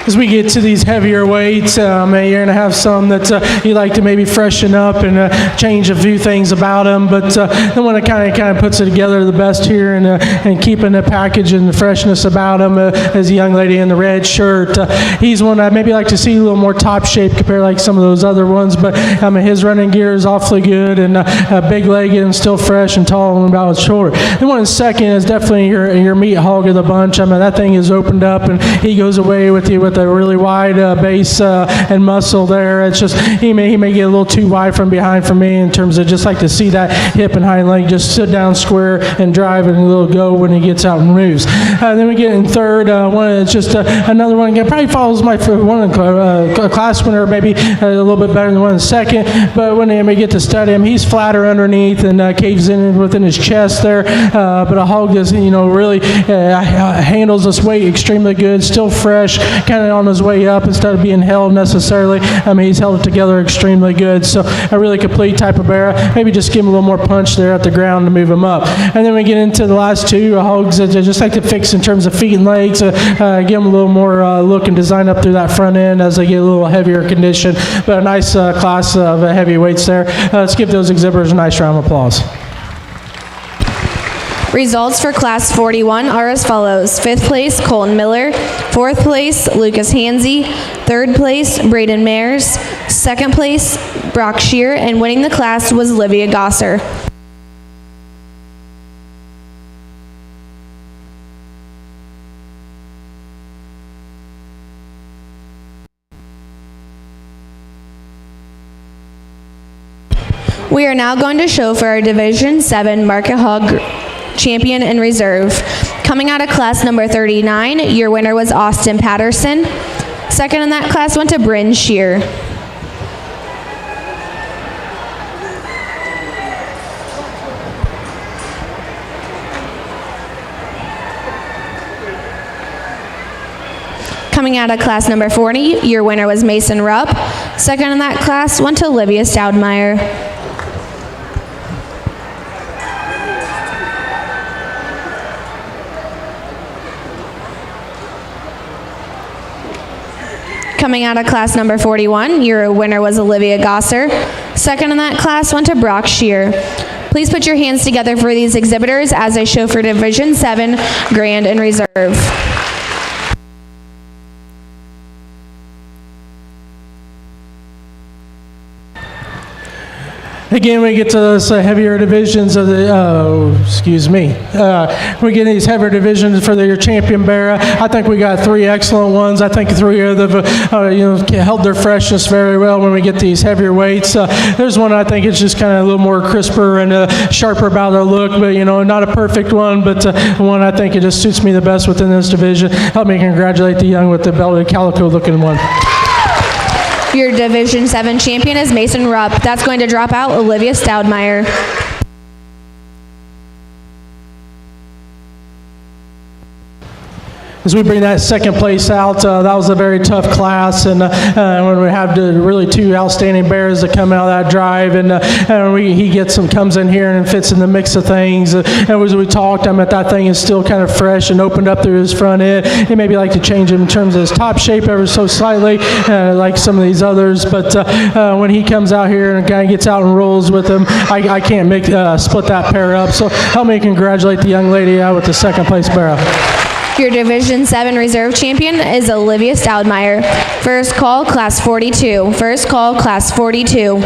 As we get to these heavier weights, you're going to have some that you like to maybe freshen up and change a few things about them, but the one that kind of puts it together the best here and keeping the package and the freshness about him is a young lady in the red shirt. He's one I'd maybe like to see a little more top shape compared to like some of those other ones, but his running gear is awfully good and big-legged and still fresh and tall and about his shoulder. The one in second is definitely your meat hog of the bunch. That thing is opened up and he goes away with you with a really wide base and muscle there. It's just he may get a little too wide from behind for me in terms of just like to see that hip and hind leg just sit down square and drive and a little go when he gets out and moves. Then we get in third, one is just another one again, probably follows my one class winner maybe a little bit better than one in second, but when we get to study him, he's flatter underneath and caves in within his chest there, but a hog that's really handles this weight extremely good, still fresh, kind of on his way up instead of being held necessarily. He's held it together extremely good, so a really complete type of bear. Maybe just give him a little more punch there at the ground to move him up. And then we get into the last two hogs that I just like to fix in terms of feet and legs, give them a little more look and design up through that front end as they get a little heavier condition, but a nice class of heavyweights there. Let's give those exhibitors a nice round of applause. Results for Class 41 are as follows. 5th place, Colton Miller. 4th place, Lucas Hansey. 3rd place, Braden Mayers. 2nd place, Brock Shear. And winning the class was Olivia Gosser. We are now going to show for our Division 7 Market Hog Champion in Reserve. Coming out of class number 39, your winner was Austin Patterson. Second in that class went to Bryn Shear. Coming out of class number 40, your winner was Mason Rupp. Second in that class went to Olivia Stoudemire. Coming out of class number 41, your winner was Olivia Gosser. Second in that class went to Brock Shear. Please put your hands together for these exhibitors as they show for Division 7, Grand and Reserve. Again, we get to those heavier divisions of the, we get these heavier divisions for your champion bearer. I think we got 3 excellent ones. I think 3 of them, held their freshness very well when we get these heavier weights. There's one I think it's just kind of a little more crisper and sharper about their look, but not a perfect one, but one I think it just suits me the best within this division. Help me congratulate the young with the belted calico looking one. Your Division 7 champion is Mason Rupp. That's going to drop out Olivia Stoudemire. As we bring that second place out, that was a very tough class, and when we have really 2 outstanding bears that come out of that drive, and he comes in here and fits in the mix of things. And as we talked, that thing is still kind of fresh and opened up through his front end. He maybe like to change him in terms of his top shape ever so slightly, like some of these others. But when he comes out here and kind of gets out and rolls with him, I can't split that pair up. So help me congratulate the young lady out with the second place bear. Your Division 7 Reserve champion is Olivia Stoudemire. First call, class 42. First call, class 42.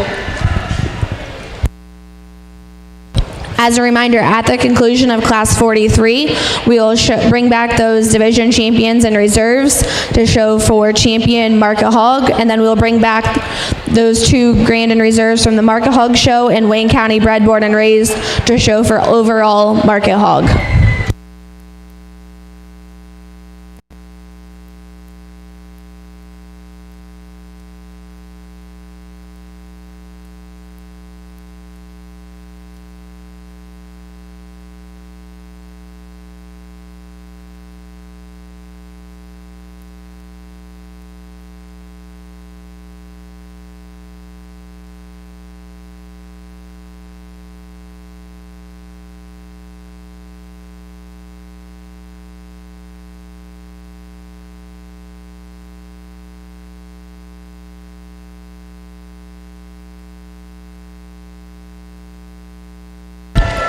As a reminder, at the conclusion of class 43, we will bring back those division champions and reserves to show for champion Market Hog, and then we'll bring back those 2 grand and reserves from the Market Hog show and Wayne County Bred, Born, and Raised to show for overall Market Hog.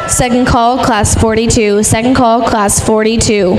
Second call, class 42. Second call, class 42.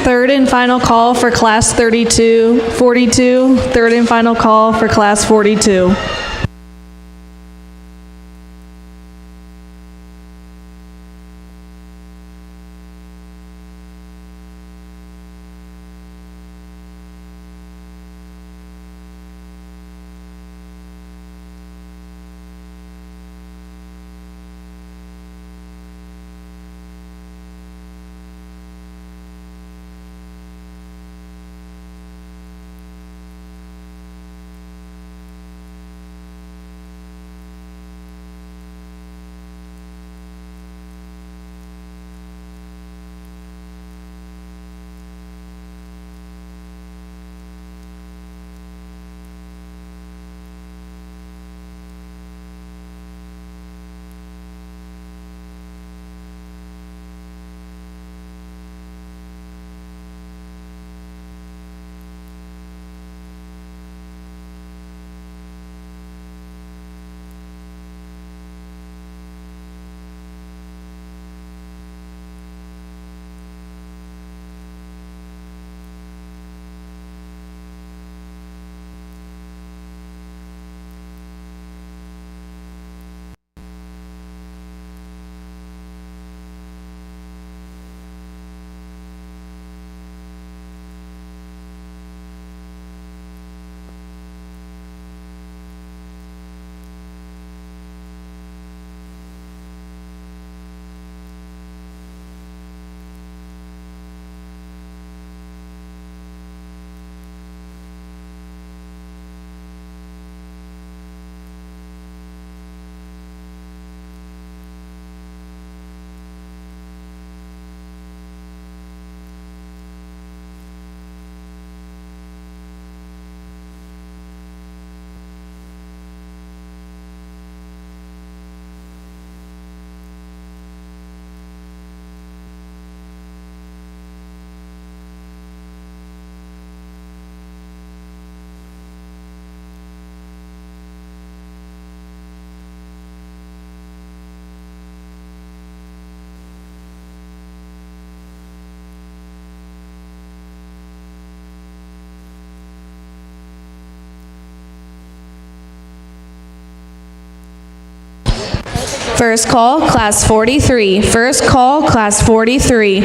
Third and final call for class 42. Third and final call for class 42. First call, class 43. First call, class 43.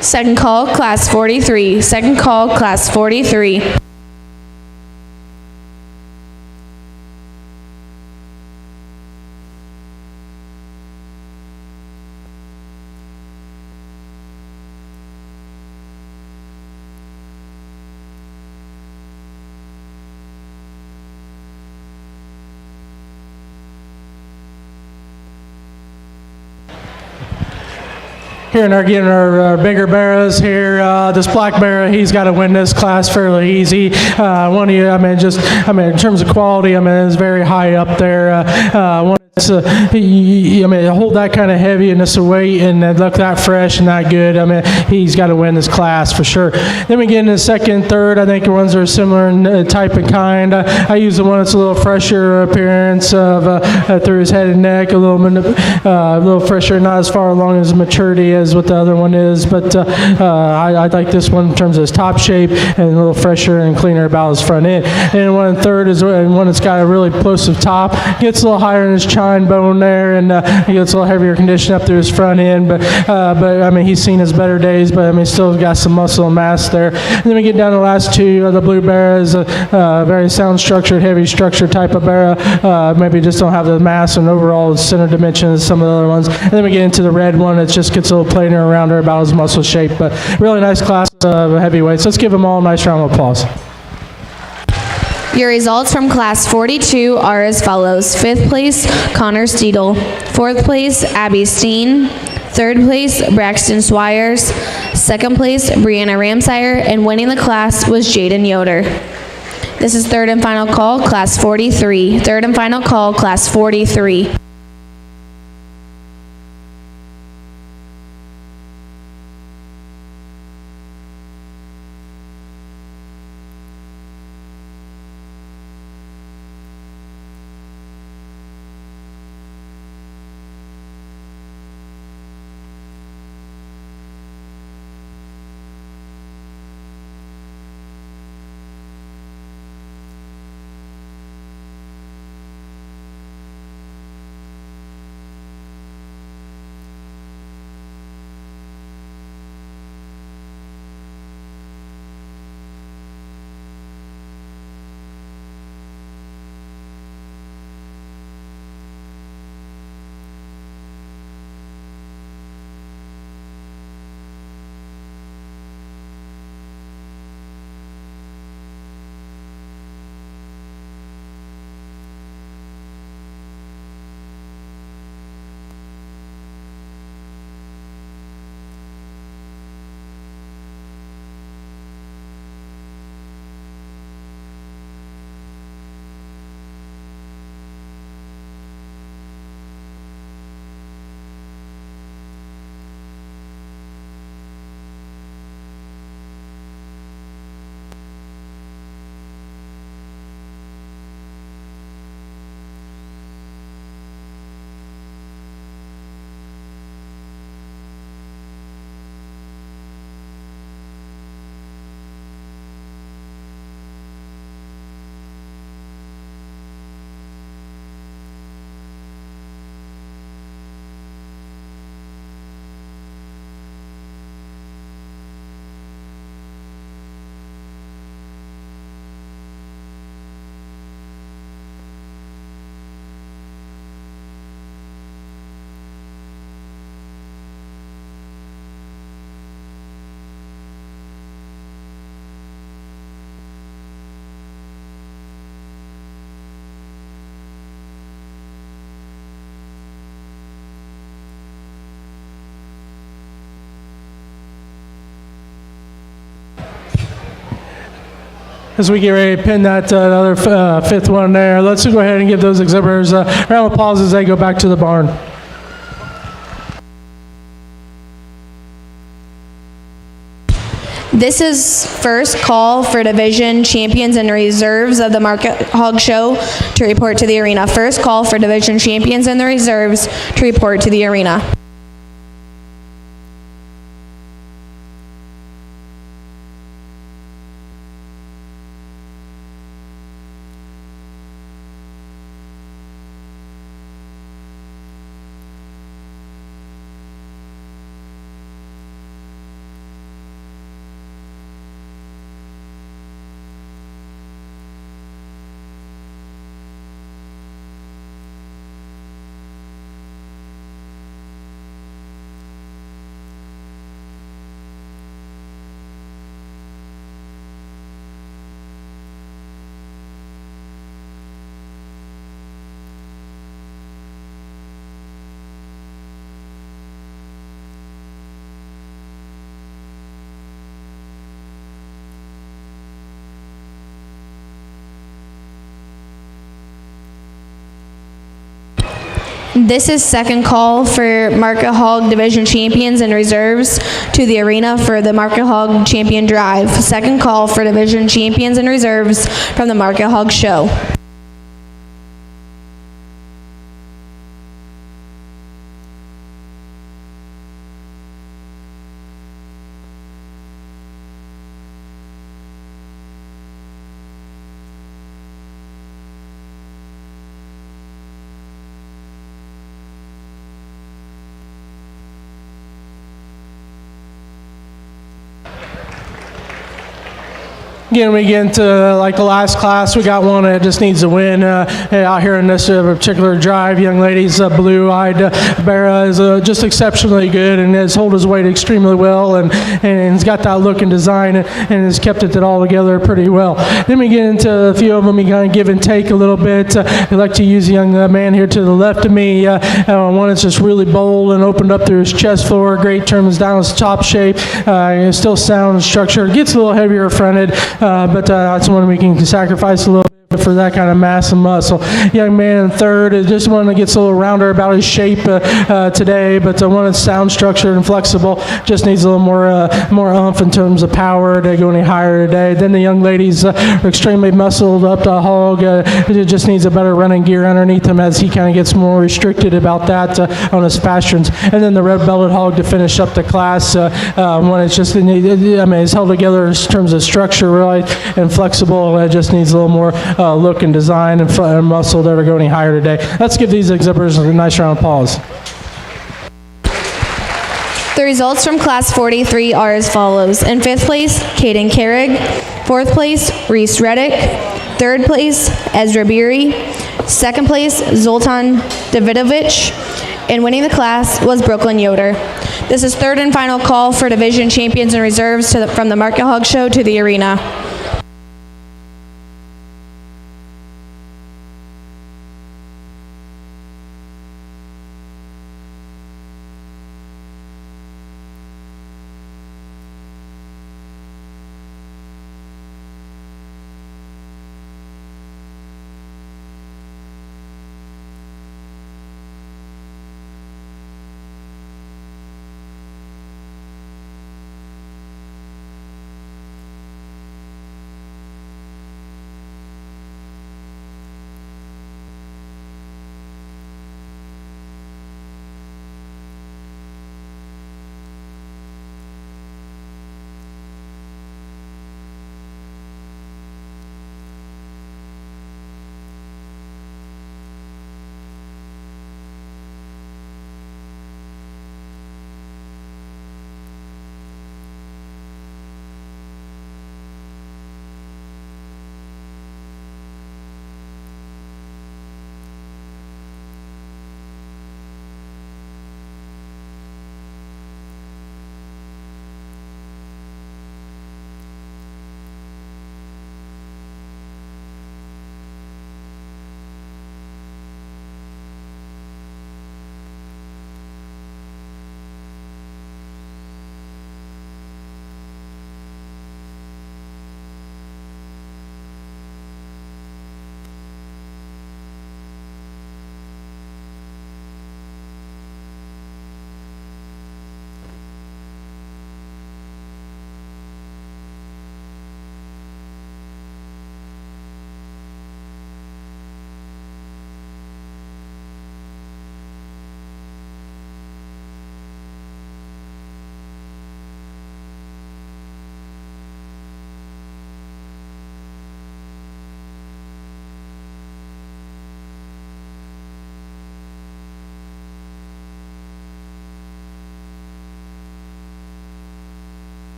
Second call, class 43. Second call, class 43. Here in our bigger barras here, this black barra, he's got to win this class fairly easy. One of you, in terms of quality, it's very high up there. Hold that kind of heavy and this weight and look that fresh and that good. He's got to win this class for sure. Then we get into second, third. I think the ones that are similar in type and kind. I use the one that's a little fresher appearance of through his head and neck, a little fresher, not as far along as maturity as what the other one is. But I like this one in terms of his top shape and a little fresher and cleaner about his front end. And one third is one that's got a really plosive top, gets a little higher in his chine bone there, and he gets a little heavier condition up through his front end. But he's seen his better days, but still got some muscle and mass there. And then we get down to the last two. The blue barra is a very sound structured, heavy structure type of barra. Maybe just don't have the mass and overall center dimension as some of the other ones. And then we get into the red one. It just gets a little plainer around her about his muscle shape, but really nice class of heavyweights. Let's give them all a nice round of applause. Your results from class 42 are as follows. 5th place, Connor Steedle. 4th place, Abby Steen. 3rd place, Braxton Swires. 2nd place, Brianna Ramsire. And winning the class was Jaden Yoder. This is third and final call, class 43. Third and final call, class 43. As we get ready to pin that other fifth one there, let's go ahead and give those exhibitors a round of applause as they go back to the barn. This is first call for division champions and reserves of the Market Hog Show to report to the arena. First call for division champions and the reserves to report to the arena. This is second call for Market Hog Division champions and reserves to the arena for the Market Hog Champion Drive. Second call for division champions and reserves from the Market Hog Show. Again, we get into like the last class. We got one that just needs a win out here in this particular drive. Young lady's blue-eyed Barra is just exceptionally good and has held his weight extremely well and has got that look and design and has kept it all together pretty well. Then we get into a few of them. You kind of give and take a little bit. I like to use the young man here to the left of me. One that's just really bold and opened up through his chest floor. Great turns down his top shape. Still sound and structured. Gets a little heavier fronted. But that's one we can sacrifice a little bit for that kind of mass and muscle. Young man in third is just one that gets a little rounder about his shape today, but one that's sound structured and flexible, just needs a little more oomph in terms of power to go any higher today. Then the young ladies are extremely muscled up to hog. It just needs a better running gear underneath him as he kind of gets more restricted about that on his pasterns. And then the red belted hog to finish up the class. One it's just, it's held together in terms of structure, really, and flexible. It just needs a little more look and design and muscle to ever go any higher today. Let's give these exhibitors a nice round of applause. The results from Class 43 are as follows. In fifth place, Caden Carrig. Fourth place, Reese Reddick. Third place, Ezra Beery. Second place, Zoltan Davidovich. And winning the class was Brooklyn Yoder. This is third and final call for division champions and reserves from the Market Hog Show to the arena.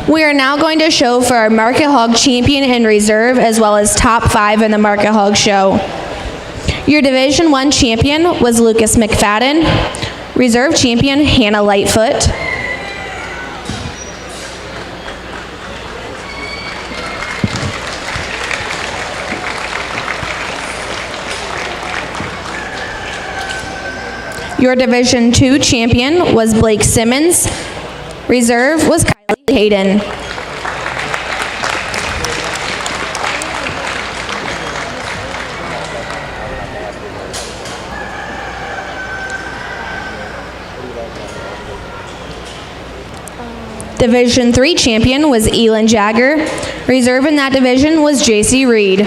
We are now going to show for our Market Hog champion and reserve, as well as top 5 in the Market Hog show. Your Division 1 champion was Lucas McFadden. Reserve champion, Hannah Lightfoot. Your Division 2 champion was Blake Simmons. Reserve was Kylie Hayden. Division 3 champion was Elin Jagger. Reserve in that division was JC Reed.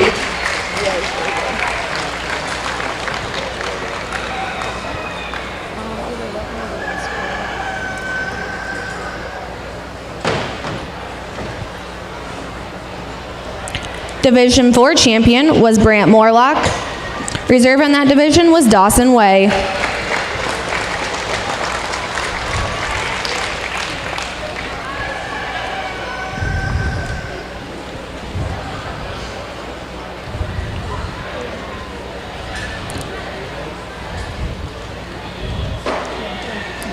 Division 4 champion was Brant Morlock. Reserve in that division was Dawson Way.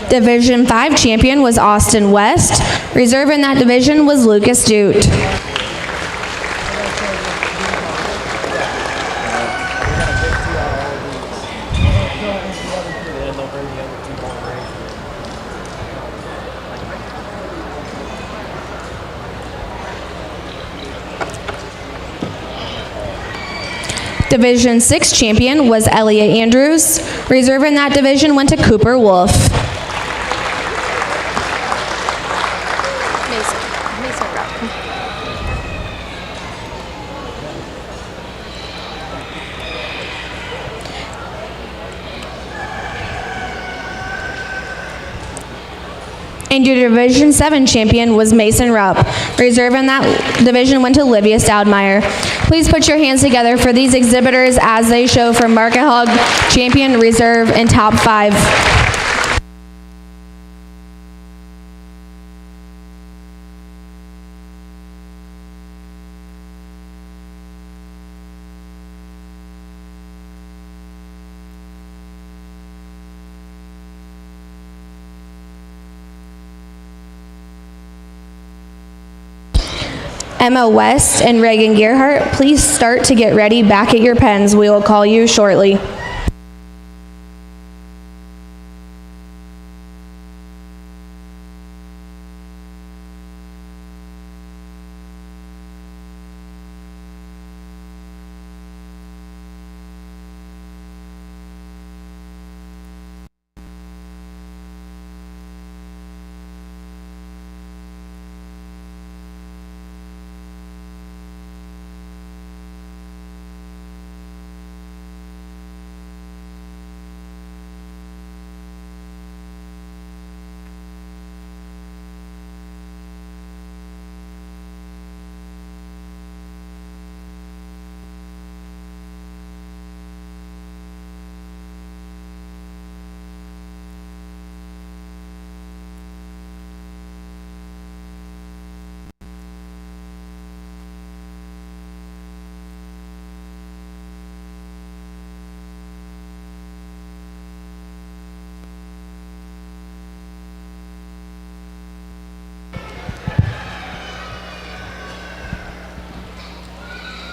Division 5 champion was Austin West. Reserve in that division was Lucas Dute. Division 6 champion was Elliot Andrews. Reserve in that division went to Cooper Wolf. And your Division 7 champion was Mason Rupp. Reserve in that division went to Olivia Stoudemire. Please put your hands together for these exhibitors as they show for Market Hog, champion, reserve, and top 5. Emma West and Reagan Gerhart, please start to get ready back at your pens. We will call you shortly.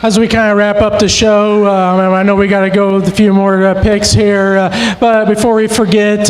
As we kind of wrap up the show, I know we got to go with a few more picks here, but before we forget,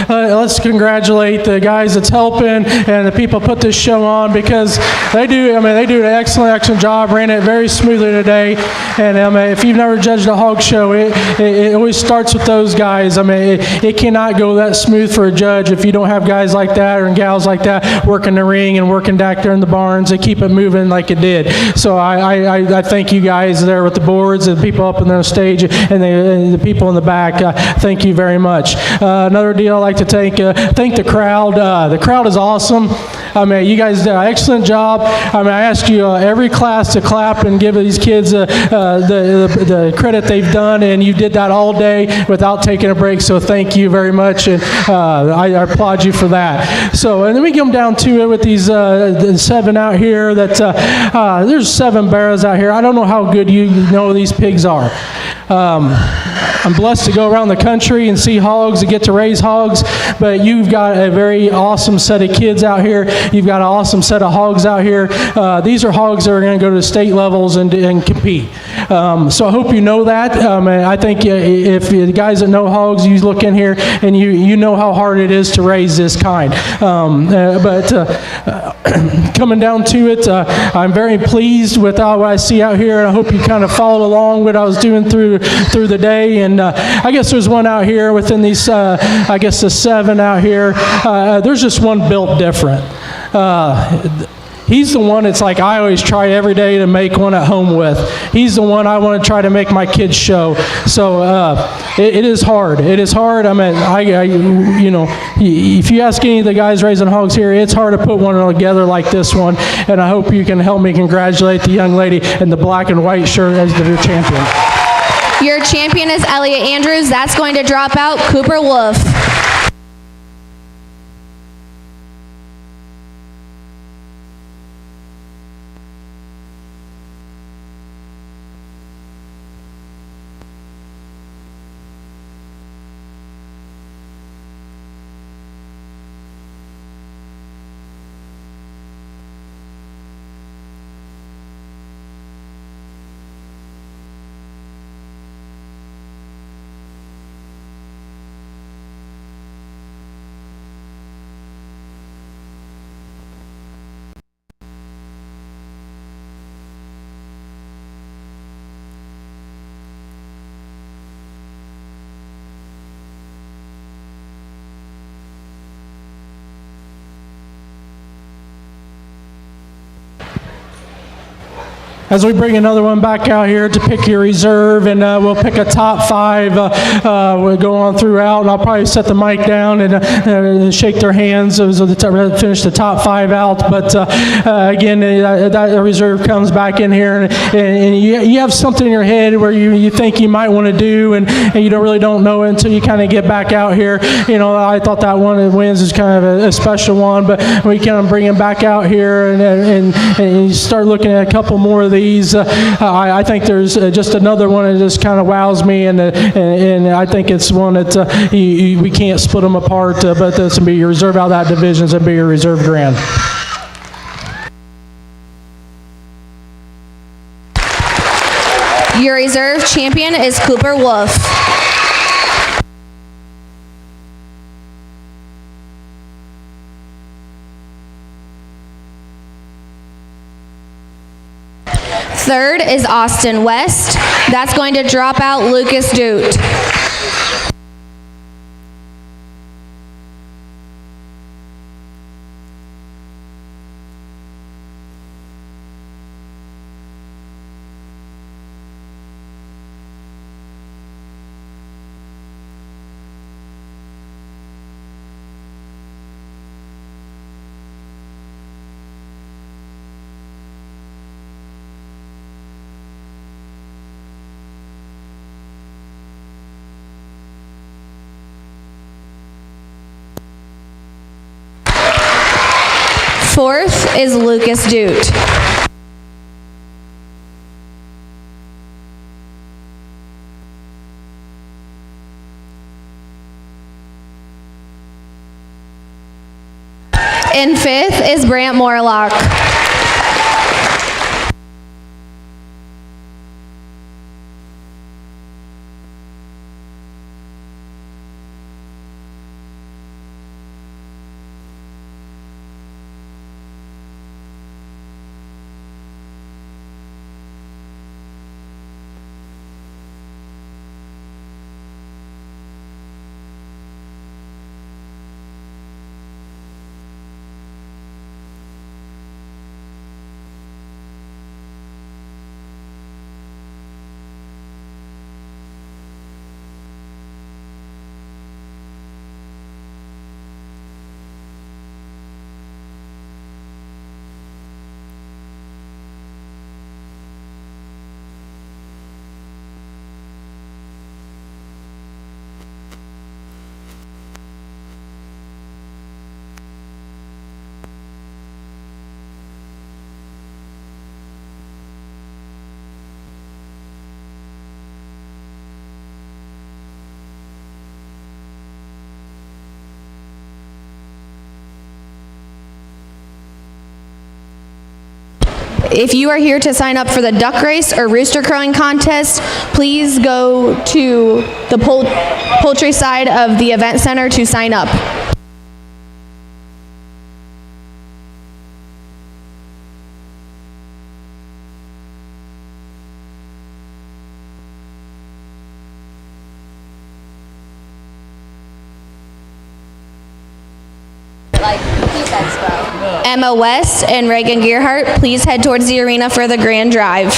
let's congratulate the guys that's helping and the people put this show on, because they do an excellent job, ran it very smoothly today. And if you've never judged a hog show, it always starts with those guys. It cannot go that smooth for a judge if you don't have guys like that or gals like that working the ring and working back there in the barns and keep it moving like it did. So I thank you guys there with the boards and the people up on the stage and the people in the back. Thank you very much. Another deal I'd like to thank the crowd. The crowd is awesome. I mean, you guys did an excellent job. I mean, I asked you every class to clap and give these kids the credit they've done, and you did that all day without taking a break, so thank you very much, and I applaud you for that. So, and then we come down to it with these the 7 out here that there's 7 barrows out here. I don't know how good you know these pigs are. I'm blessed to go around the country and see hogs and get to raise hogs, but you've got a very awesome set of kids out here. You've got an awesome set of hogs out here. These are hogs that are going to go to state levels and compete. So I hope you know that. And I think if the guys that know hogs, you look in here and you know how hard it is to raise this kind. But coming down to it, I'm very pleased with what I see out here, and I hope you kind of followed along what I was doing through the day. And I guess there's one out here within these, I guess the 7 out here. There's just one built different. He's the one that's like I always try every day to make one at home with. He's the one I want to try to make my kids show. So it is hard. It is hard. I mean, you know, if you ask any of the guys raising hogs here, it's hard to put one together like this one. And I hope you can help me congratulate the young lady in the black and white shirt as the champion. Your champion is Elliot Andrews. That's going to drop out Cooper Wolf. As we bring another one back out here to pick your reserve, and we'll pick a top 5. We'll go on throughout, and I'll probably set the mic down and shake their hands as we finish the top 5 out. But again, that reserve comes back in here, and you have something in your head where you think you might want to do, and you really don't know it until you kind of get back out here. You know, I thought that one that wins is kind of a special one, but we kind of bring him back out here, and you start looking at a couple more of these. I think there's just another one that just kind of wows me, and I think it's one that we can't split them apart, but this will be your reserve out of that divisions and be your reserve grand. Your reserve champion is Cooper Wolf. Third is Austin West. That's going to drop out Lucas Doot. Fourth is Lucas Doot. And fifth is Brant Morlock. If you are here to sign up for the duck race or rooster crowing contest, please go to the poultry side of the event center to sign up. Emma West and Reagan Gearhart, please head towards the arena for the grand drive.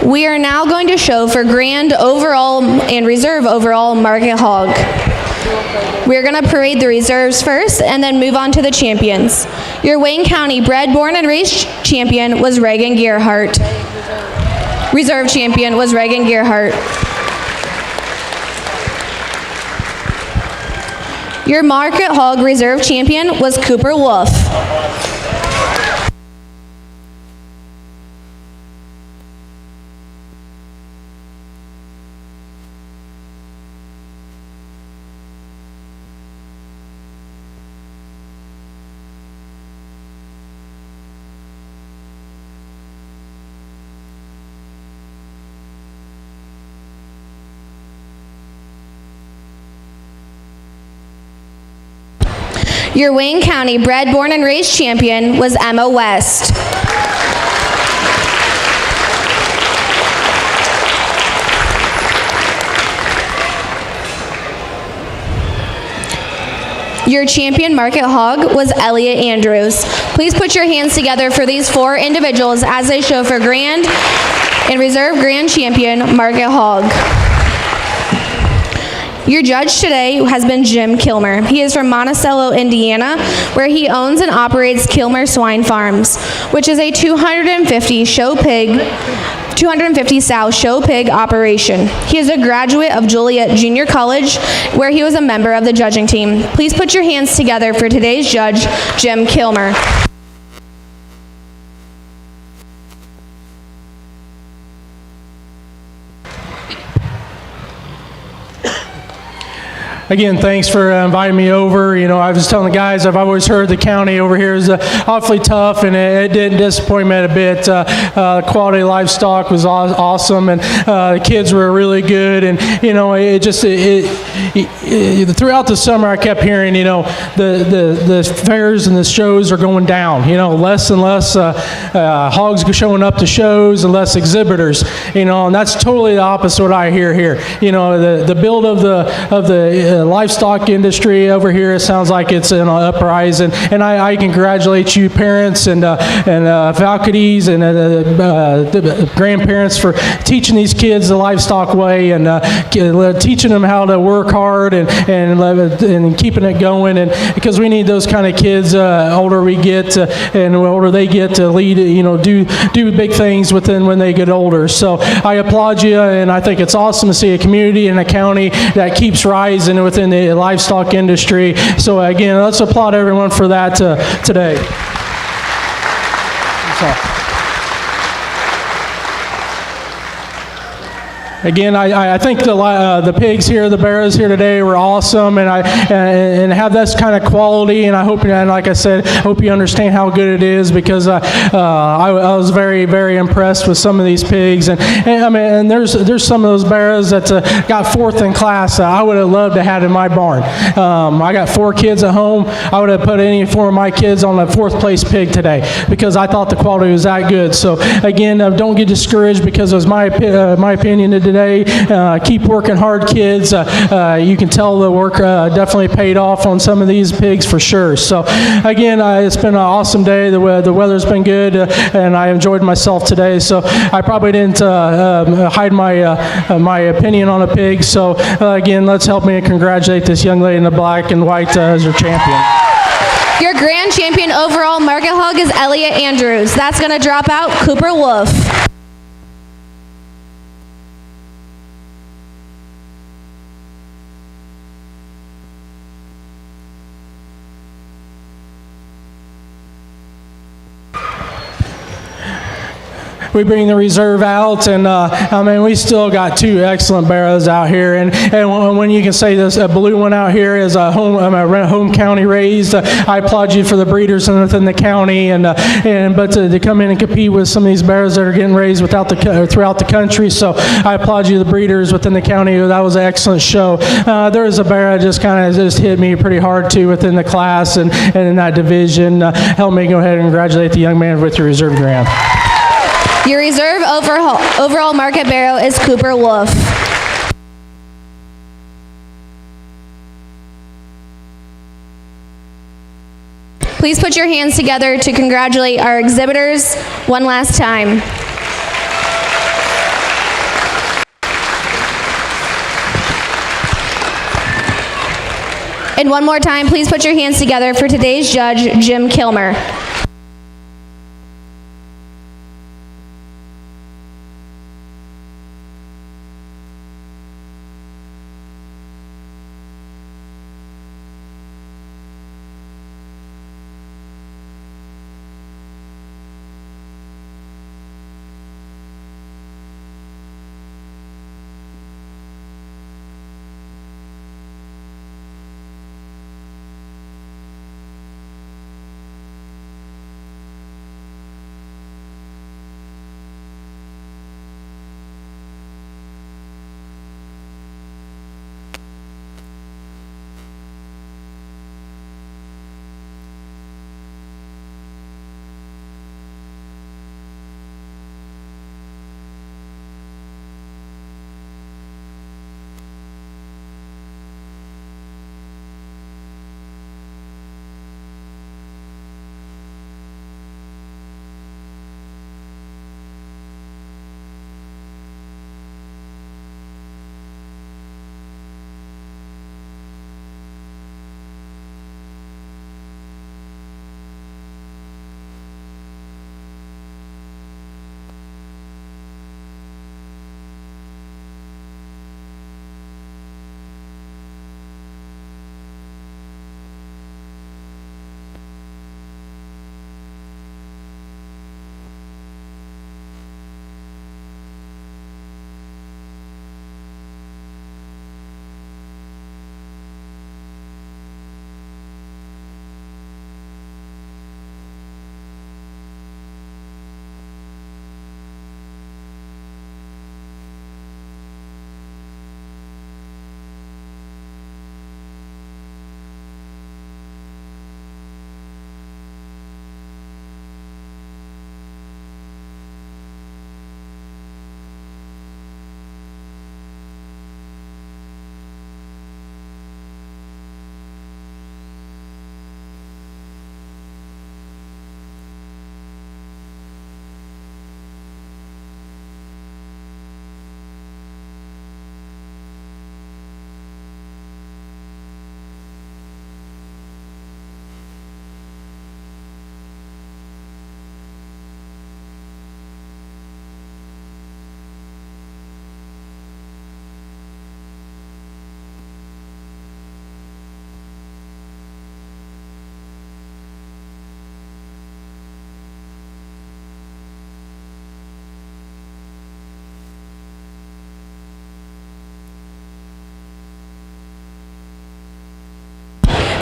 We are now going to show for grand overall and reserve overall market hog. We're going to parade the reserves first and then move on to the champions. Your Wayne County bred, born, and raised champion was Reagan Gearhart. Reserve champion was Reagan Gearhart. Your market hog reserve champion was Cooper Wolf. Your Wayne County bred, born, and raised champion was Emma West. Your champion market hog was Elliot Andrews. Please put your hands together for these 4 individuals as they show for grand and reserve grand champion market hog. Your judge today has been Jim Kilmer. He is from Monticello, Indiana, where he owns and operates Kilmer Swine Farms, which is a 250 sow show pig operation. He is a graduate of Joliet Junior College, where he was a member of the judging team. Please put your hands together for today's judge, Jim Kilmer. Again, thanks for inviting me over. You know, I was telling the guys, I've always heard the county over here is awfully tough, and it didn't disappoint me a bit. Quality livestock was awesome, and the kids were really good. And you know, throughout the summer, I kept hearing, you know, the fairs and the shows are going down. You know, less and less hogs showing up to shows and less exhibitors. You know, and that's totally the opposite of what I hear here. You know, the build of the livestock industry over here, it sounds like it's in an uprise, and I congratulate you parents and faculties and the grandparents for teaching these kids the livestock way and teaching them how to work hard and keeping it going, and because we need those kind of kids older we get and the older they get to lead, you know, do big things when they get older. So I applaud you, and I think it's awesome to see a community and a county that keeps rising within the livestock industry. So again, let's applaud everyone for that today. Again, I think the pigs here, the barrows here today were awesome, and have this kind of quality. And I hope, and like I said, hope you understand how good it is, because I was very, very impressed with some of these pigs. And I mean, and there's some of those barrows that got fourth in class. I would have loved to have in my barn. I got 4 kids at home. I would have put any 4 of my kids on a 4th place pig today, because I thought the quality was that good. So again, don't get discouraged because it was my opinion today. Keep working hard, kids. You can tell the work definitely paid off on some of these pigs for sure. So again, it's been an awesome day. The weather's been good, and I enjoyed myself today. So I probably didn't hide my opinion on a pig. So again, let's help me congratulate this young lady in the black and white as your champion. Your grand champion overall market hog is Elliot Andrews. That's going to drop out Cooper Wolf. We bring the reserve out, and I mean, we still got 2 excellent barrows out here, and when you can say this, a blue one out here is a home county raised. I applaud you for the breeders within the county, but to come in and compete with some of these barrows that are getting raised throughout the country. So I applaud you, the breeders within the county. That was an excellent show. There was a barrow just hit me pretty hard too within the class and in that division. Help me go ahead and congratulate the young man with your reserve grant. Your reserve overall market barrow is Cooper Wolf. Please put your hands together to congratulate our exhibitors one last time. And one more time, please put your hands together for today's judge, Jim Kilmer.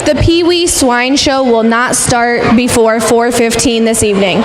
The PeeWee Swine Show will not start before 4:15 this evening.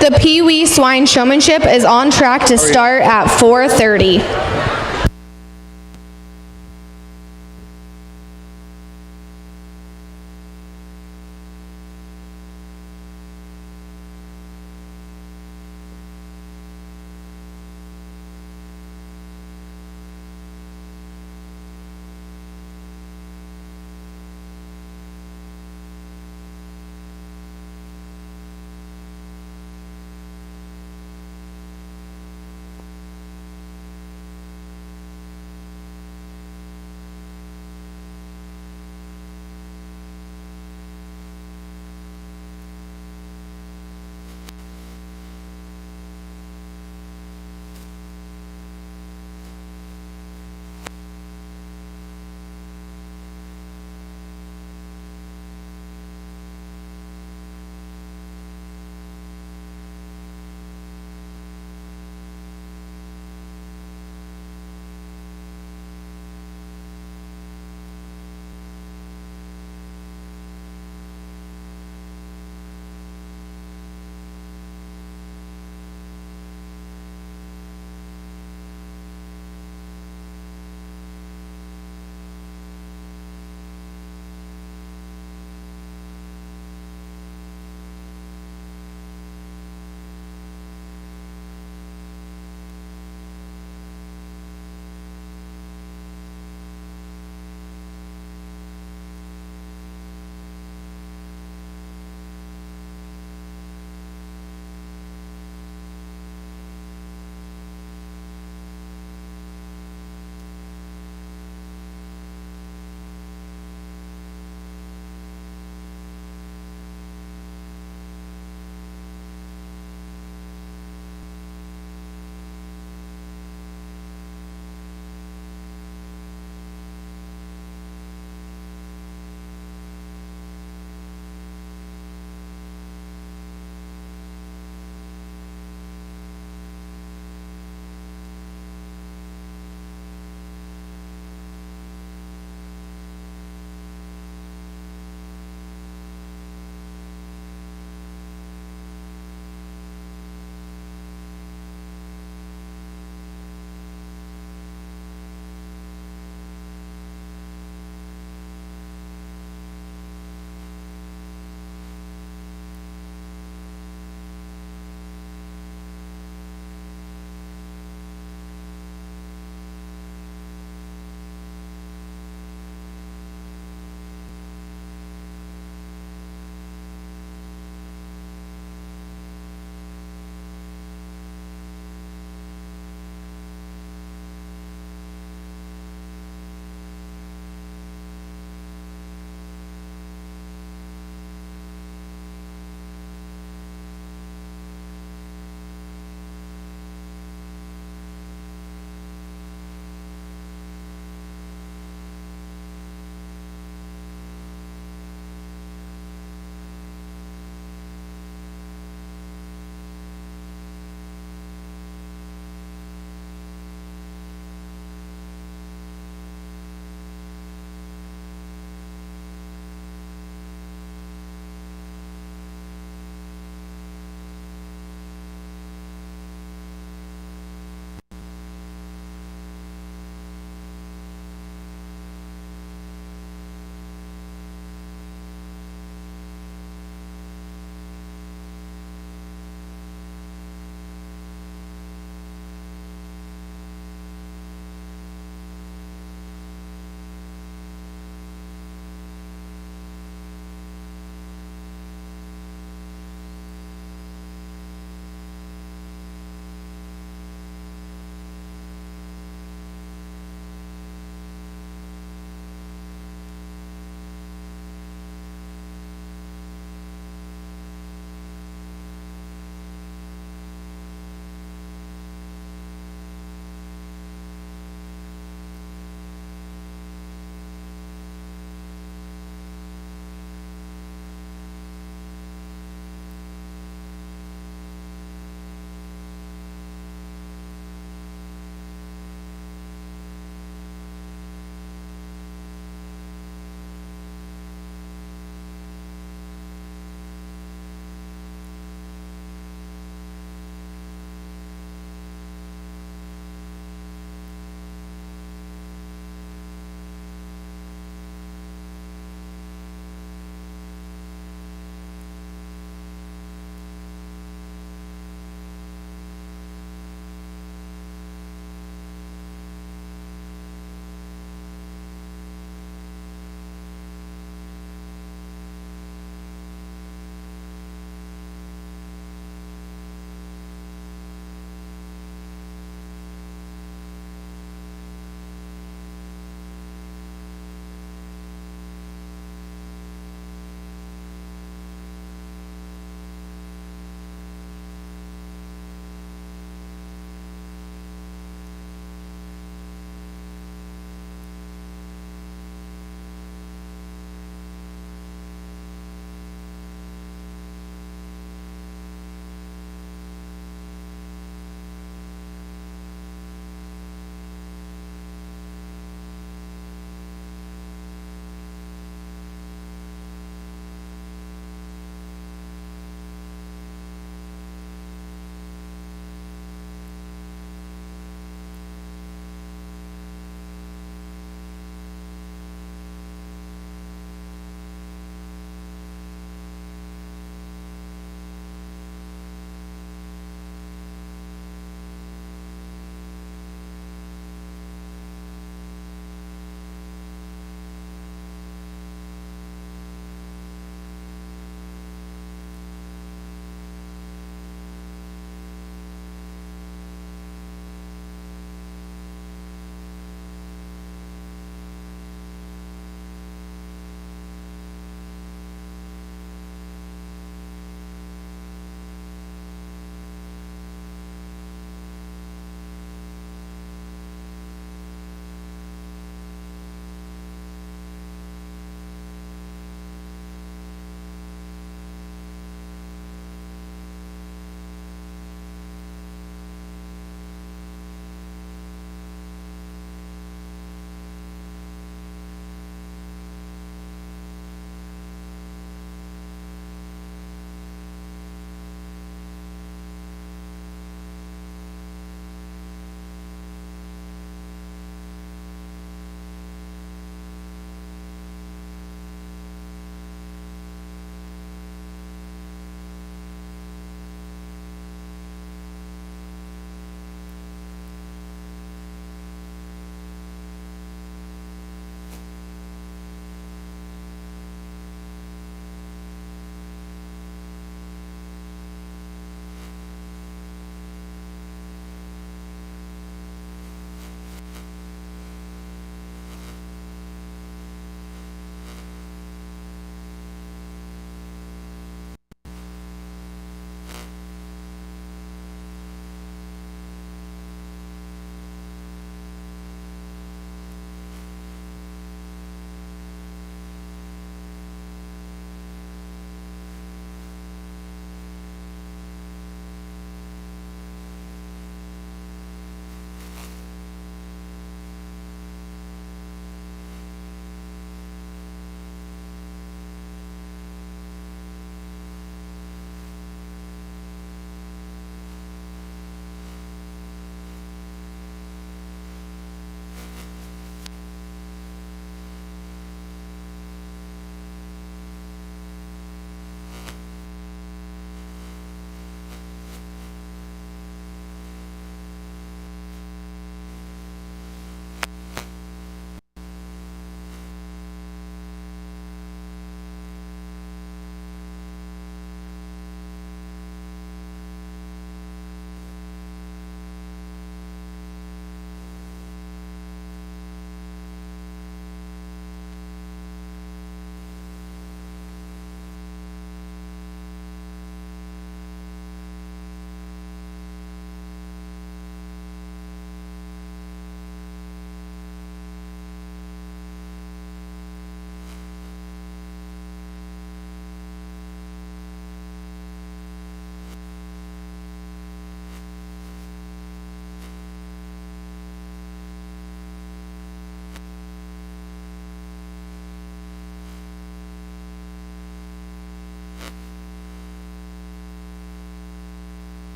The PeeWee Swine Showmanship is on track to start at 4:30.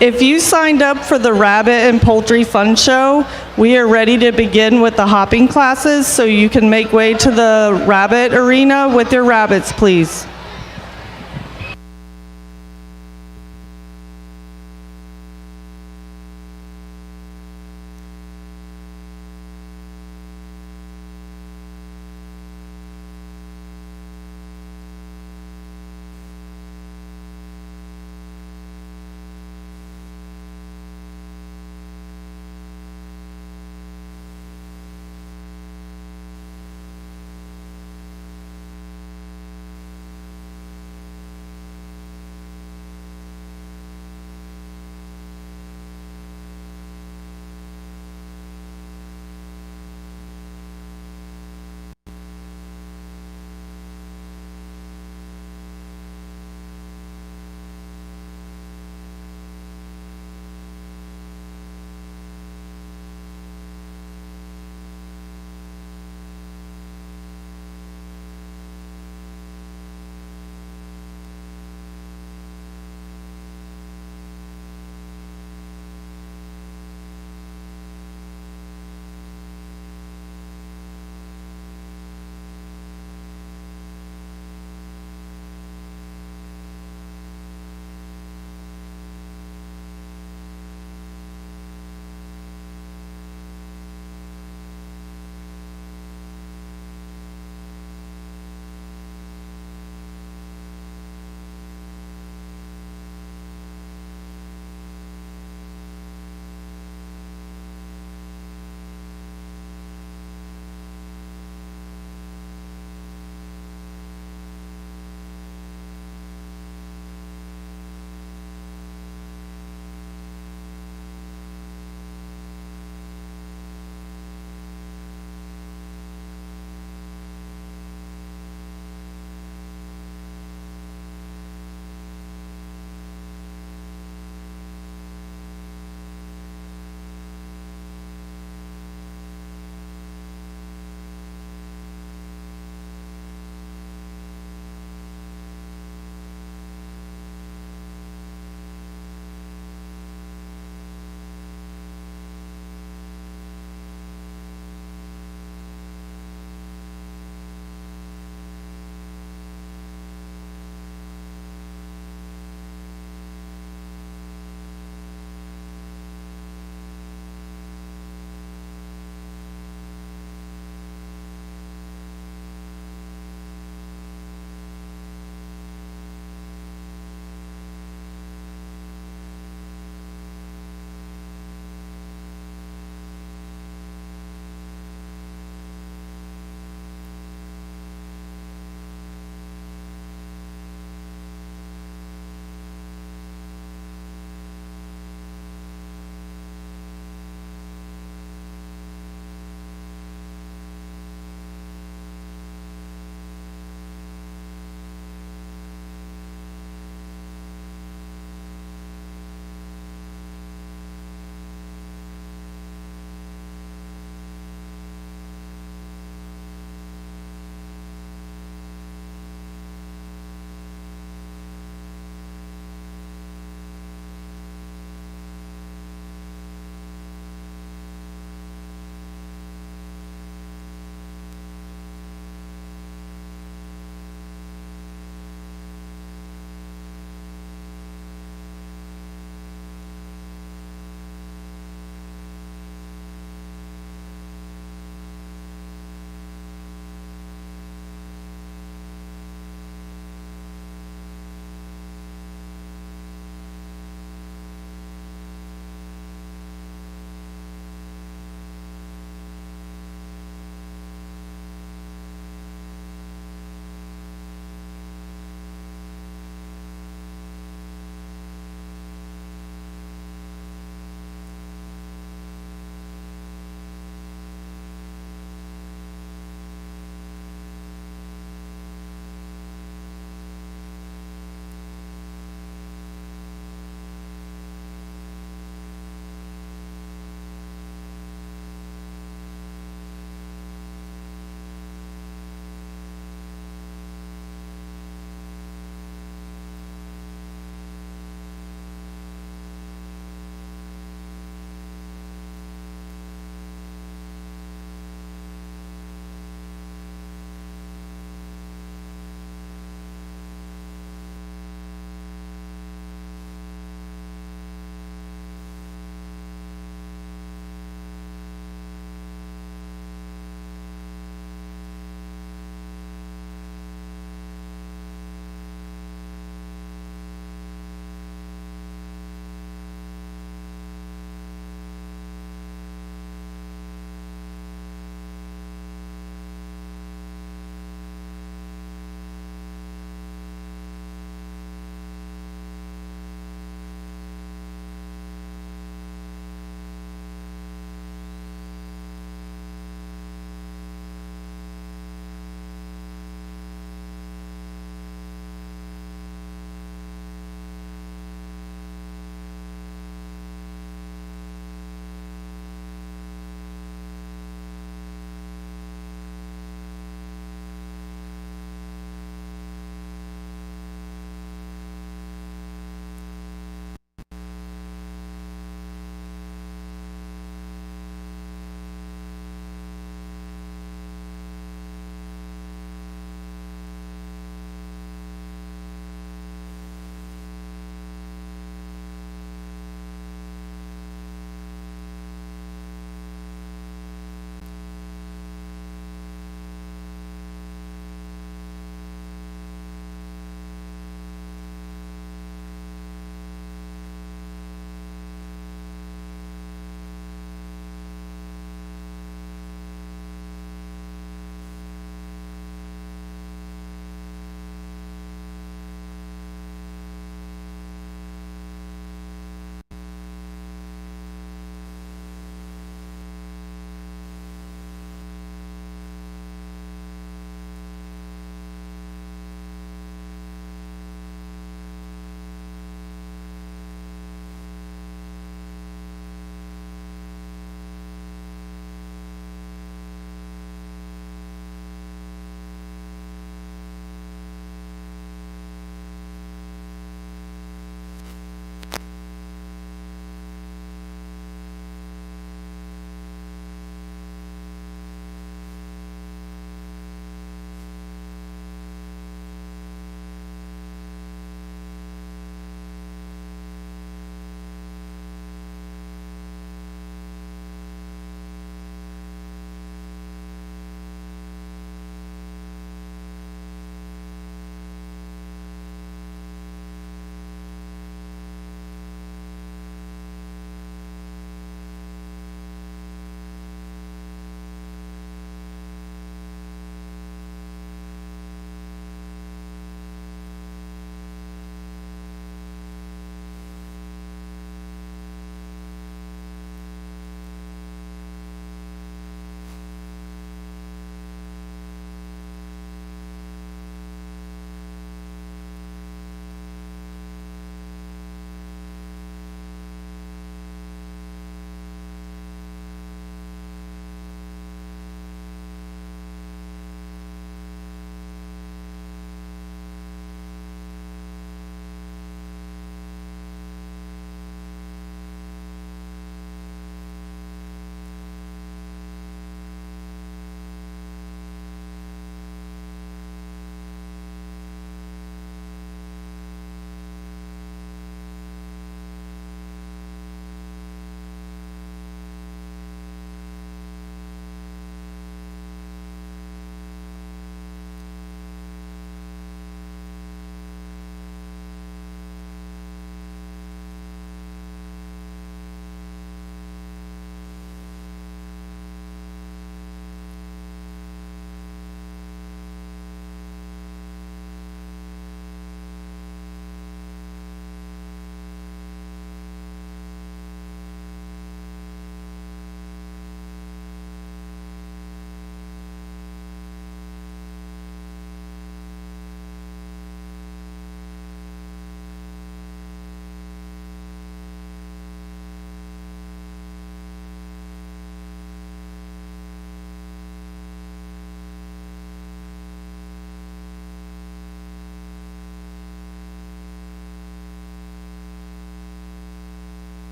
If you signed up for the Rabbit and Poultry Fun Show, we are ready to begin with the hopping classes, so you can make way to the rabbit arena with your rabbits, please.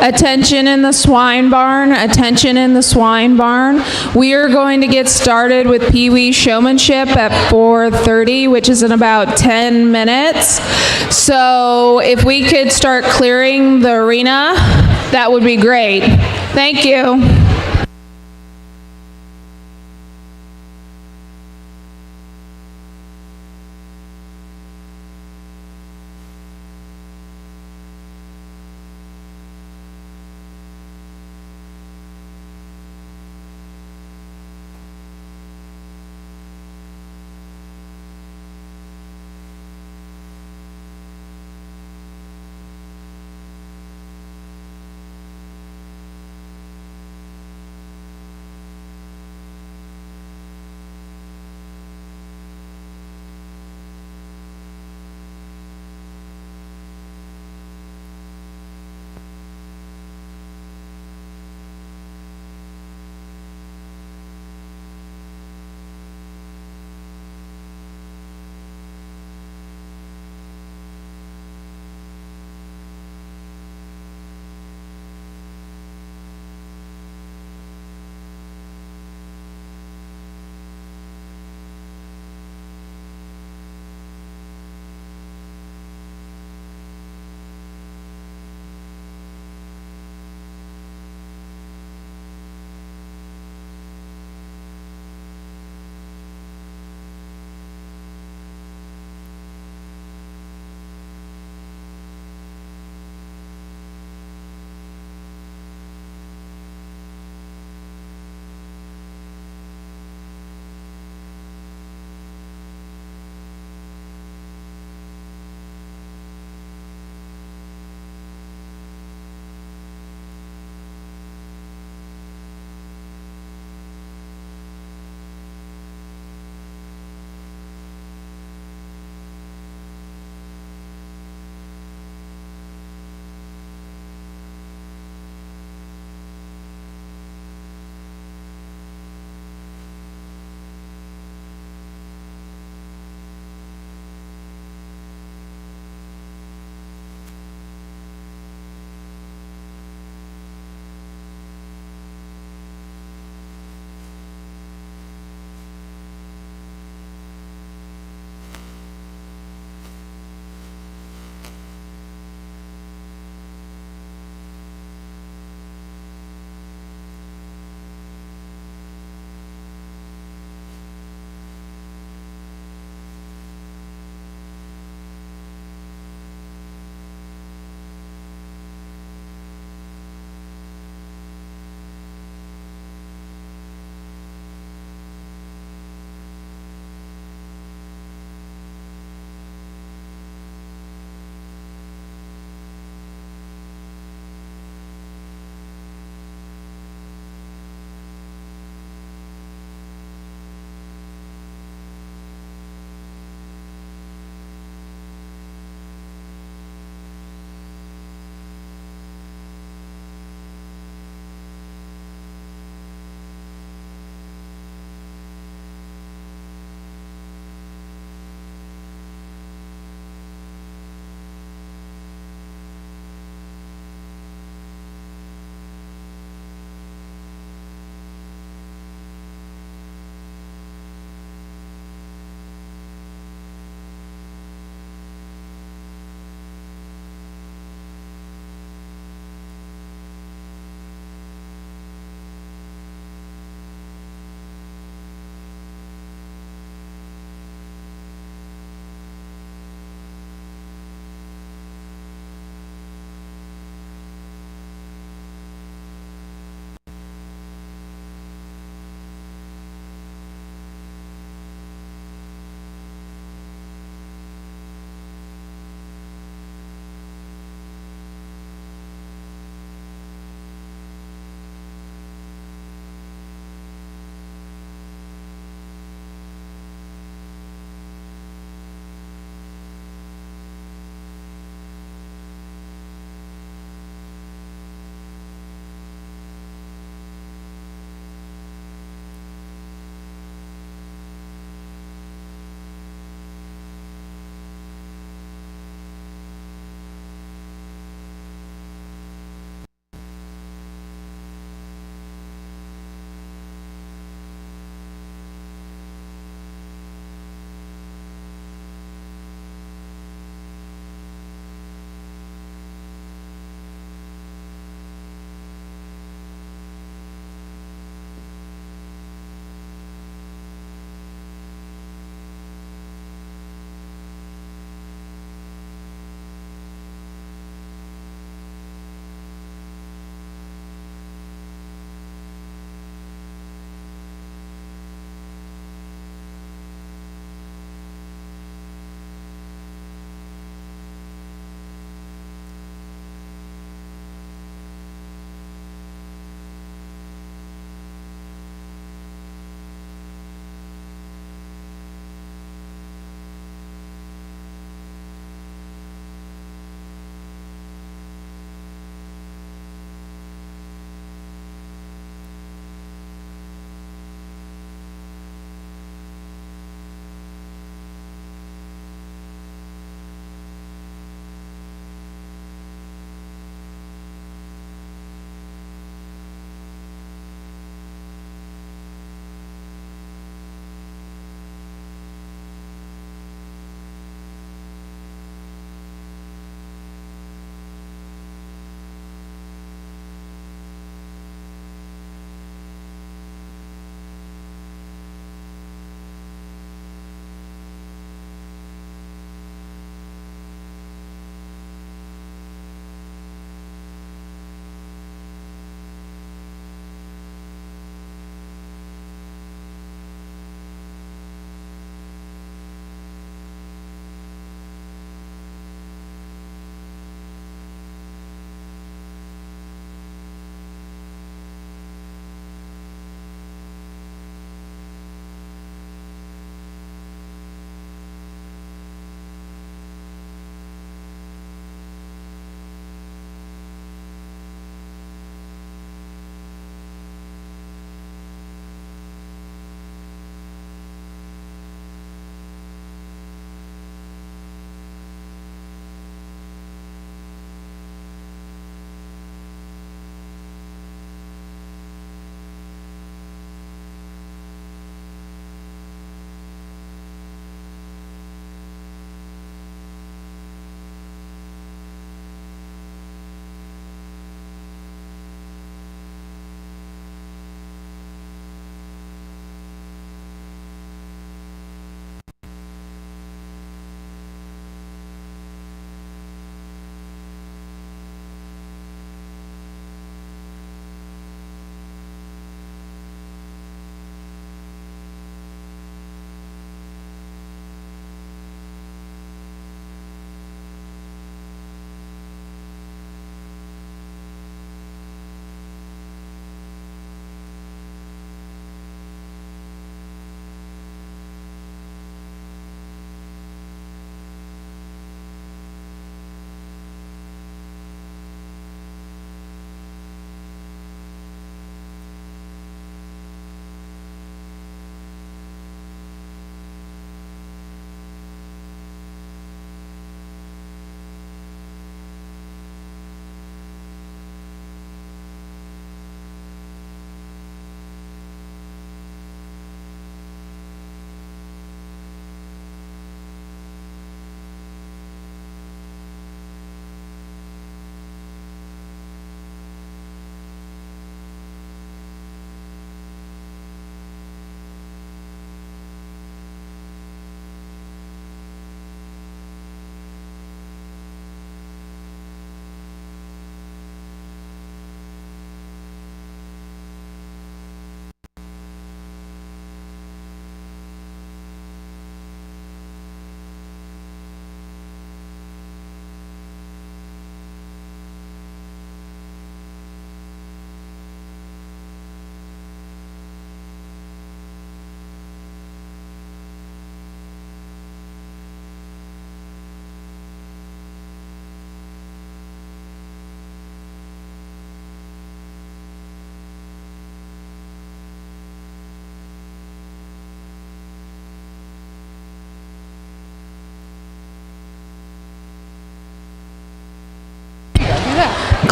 Attention in the swine barn, attention in the swine barn. We are going to get started with PeeWee Showmanship at 4:30, which is in about 10 minutes. So if we could start clearing the arena, that would be great. Thank you.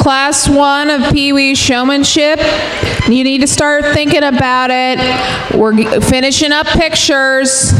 Class 1 of PeeWee Showmanship. You need to start thinking about it. We're finishing up pictures.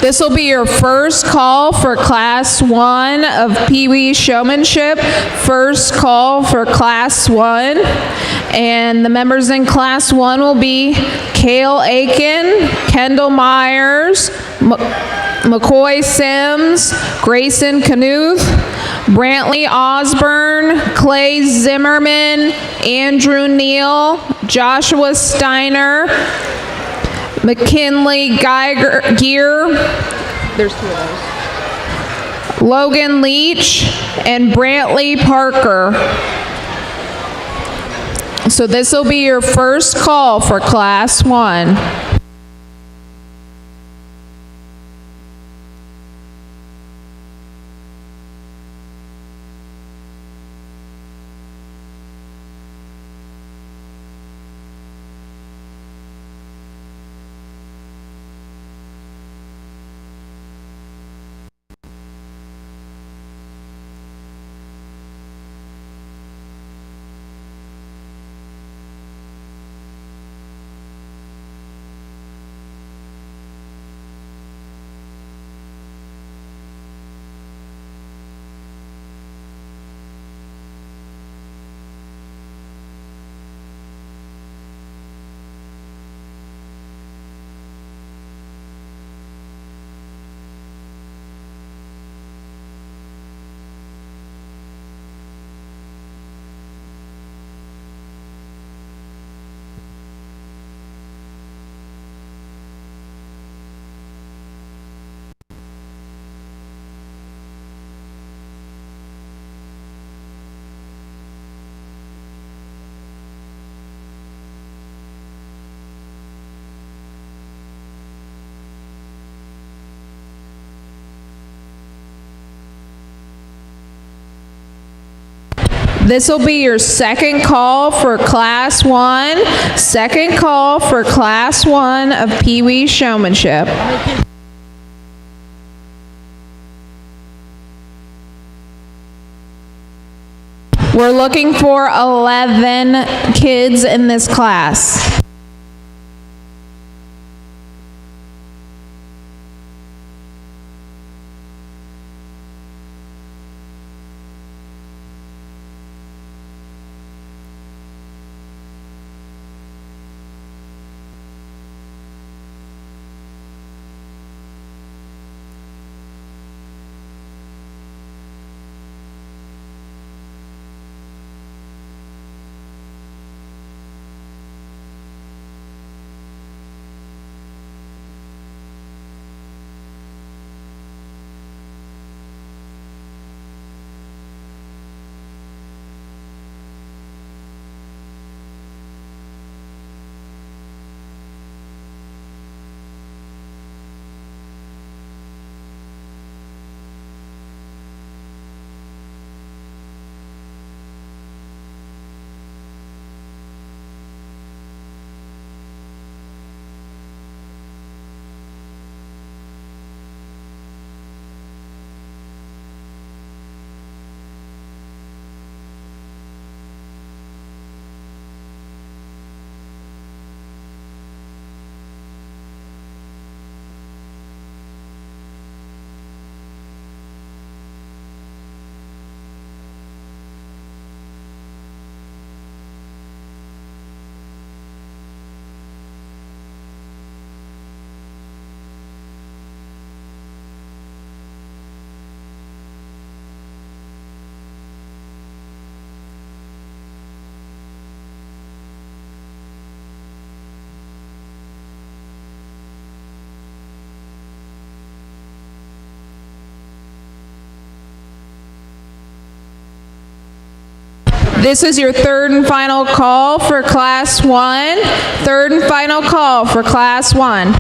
This will be your first call for Class 1 of PeeWee Showmanship. First call for Class 1. And the members in Class 1 will be Kale Aiken, Kendall Myers, McCoy Sims, Grayson Knuth, Brantley Osborne, Clay Zimmerman, Andrew Neal, Joshua Steiner, McKinley Gear, there's 2 of those, Logan Leach, and Brantley Parker. So this will be your first call for Class 1. This will be your second call for Class 1. Second call for Class 1 of PeeWee Showmanship. We're looking for 11 kids in this class. This is your third and final call for Class 1. Third and final call for Class 1.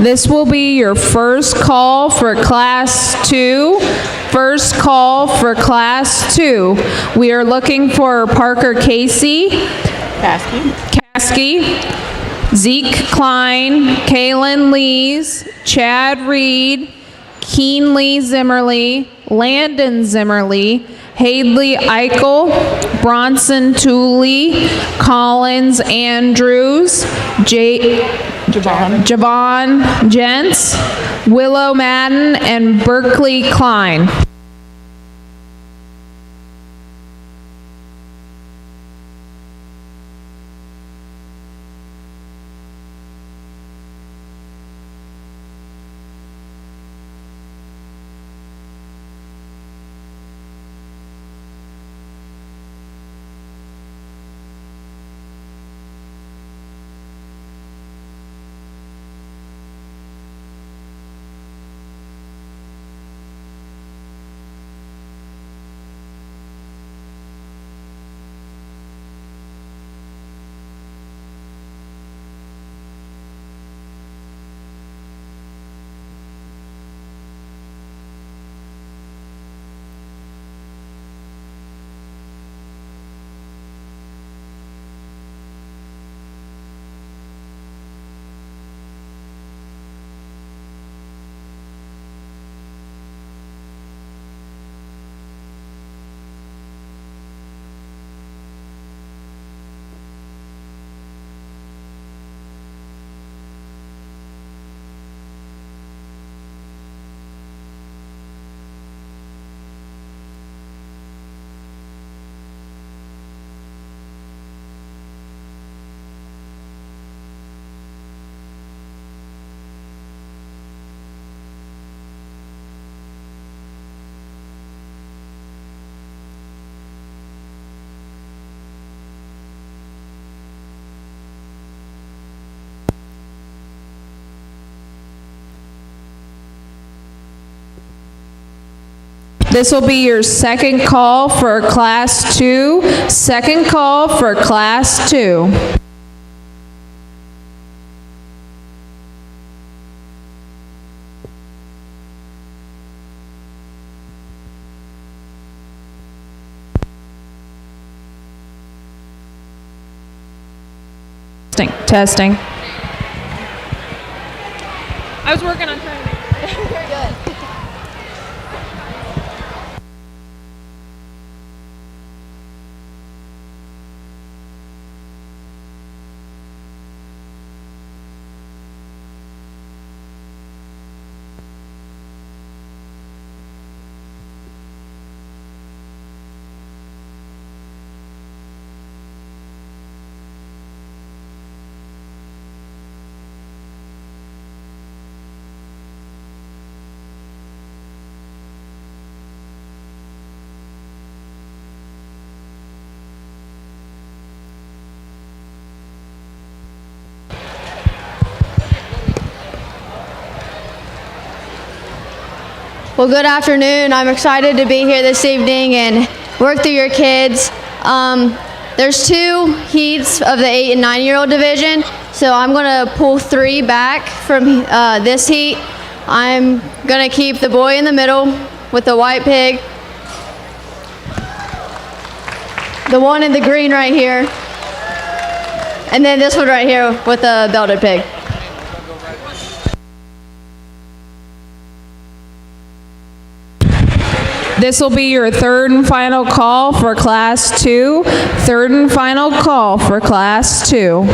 This will be your first call for Class 2. First call for Class 2. We are looking for Parker Casey, Caskey, Zeke Klein, Kaylin Lees, Chad Reed, Keenly Zimmerly, Landon Zimmerly, Hadley Eichel, Bronson Tooley, Collins Andrews, Javon Gents, Willow Madden, and Berkeley Klein. This will be your second call for Class 2. Second call for Class 2. Testing. I was working on trying to make very good. Well, good afternoon. I'm excited to be here this evening and work through your kids. There's 2 heats of the 8 and 9-year-old division, so I'm going to pull 3 back from this heat. I'm going to keep the boy in the middle with the white pig, the one in the green right here, and then this one right here with the belted pig. This will be your third and final call for Class 2. Third and final call for Class 2.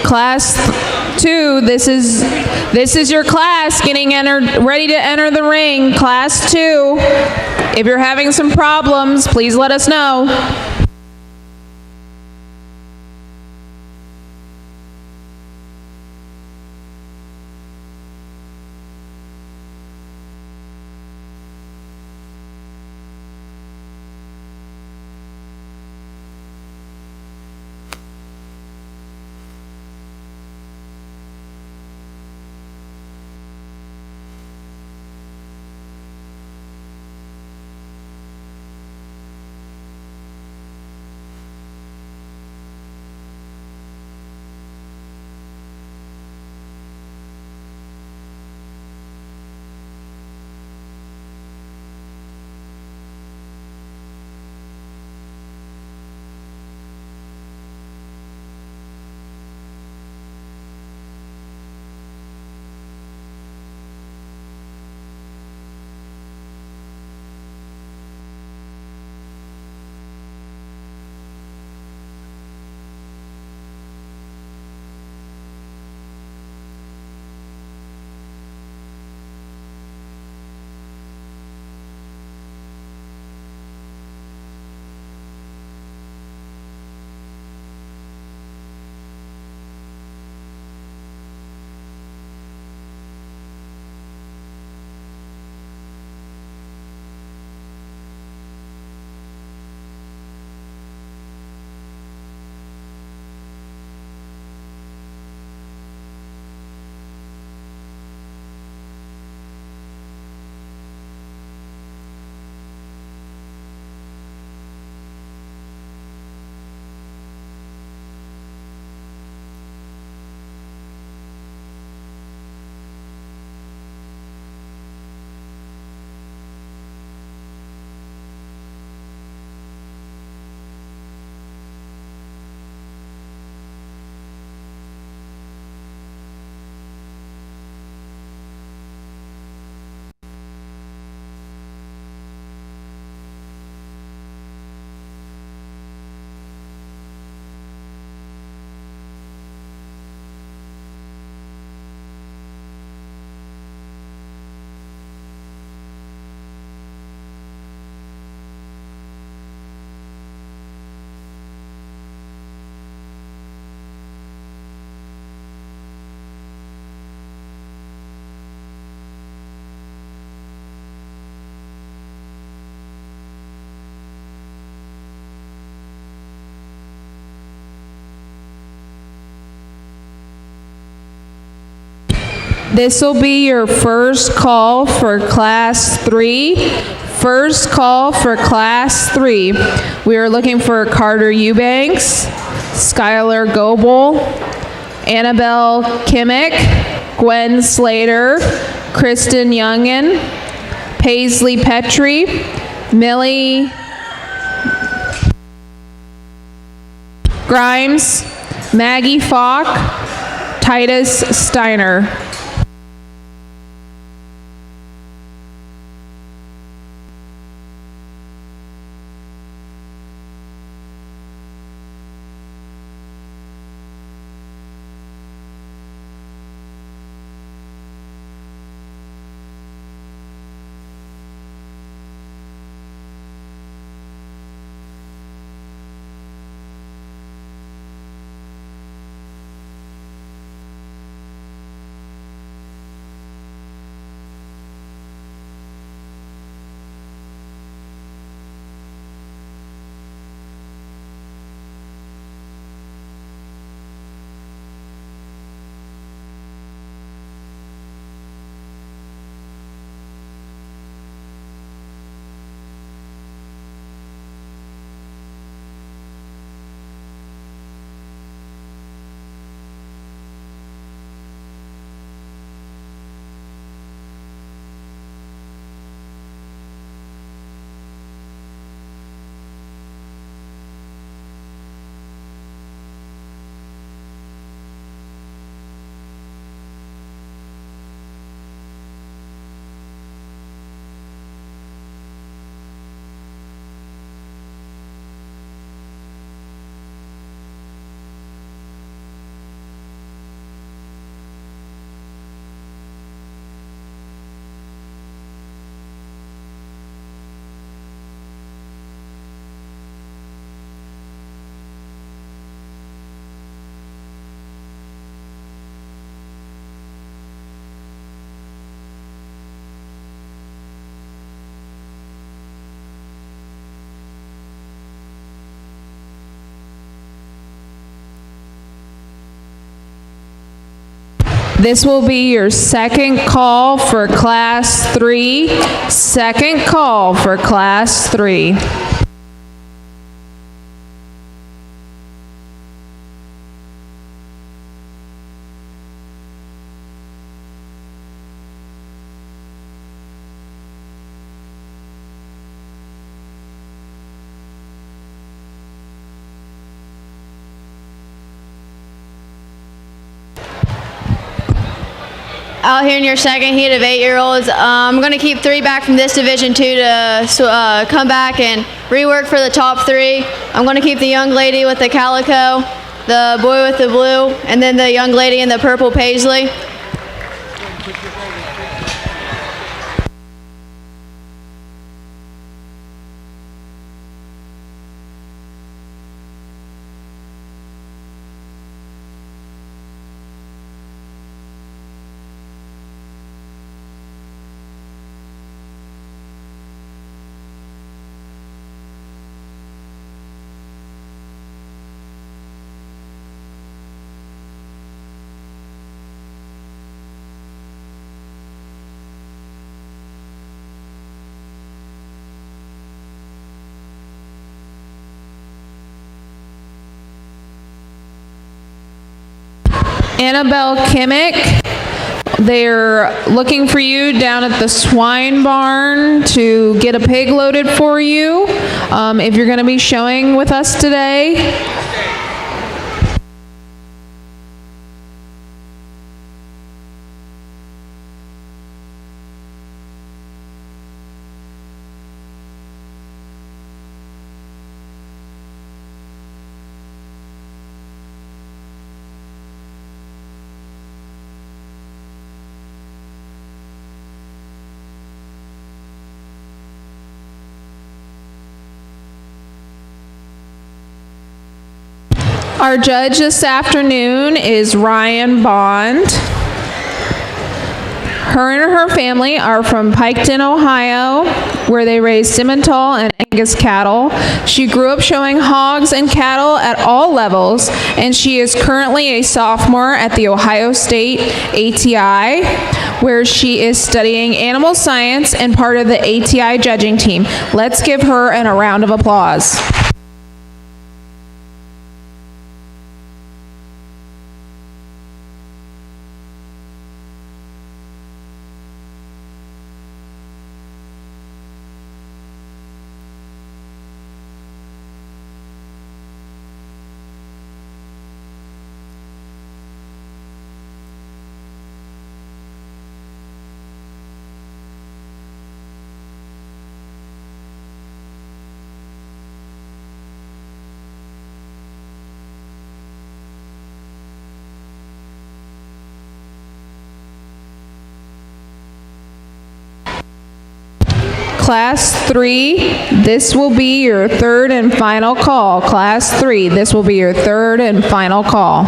Class 2, this is your class getting ready to enter the ring. Class 2, if you're having some problems, please let us know. This will be your first call for Class 3. First call for Class 3. We are looking for Carter Eubanks, Skylar Goebel, Annabelle Kimmick, Gwen Slater, Kristen Youngin, Paisley Petrie, Millie Grimes, Maggie Falk, Titus Steiner. This will be your second call for Class 3. Second call for Class 3. Out here in your second heat of 8-year-olds, I'm going to keep 3 back from this Division 2 to come back and rework for the top 3. I'm going to keep the young lady with the calico, the boy with the blue, and then the young lady in the purple paisley. Annabelle Kimmick, they're looking for you down at the swine barn to get a pig loaded for you if you're going to be showing with us today. Our judge this afternoon is Ryan Bond. Her and her family are from Piketon, Ohio, where they raise Simmental and Angus cattle. She grew up showing hogs and cattle at all levels, and she is currently a sophomore at the Ohio State ATI, where she is studying animal science and part of the ATI judging team. Let's give her a round of applause. Class 3, this will be your third and final call. Class 3, this will be your third and final call.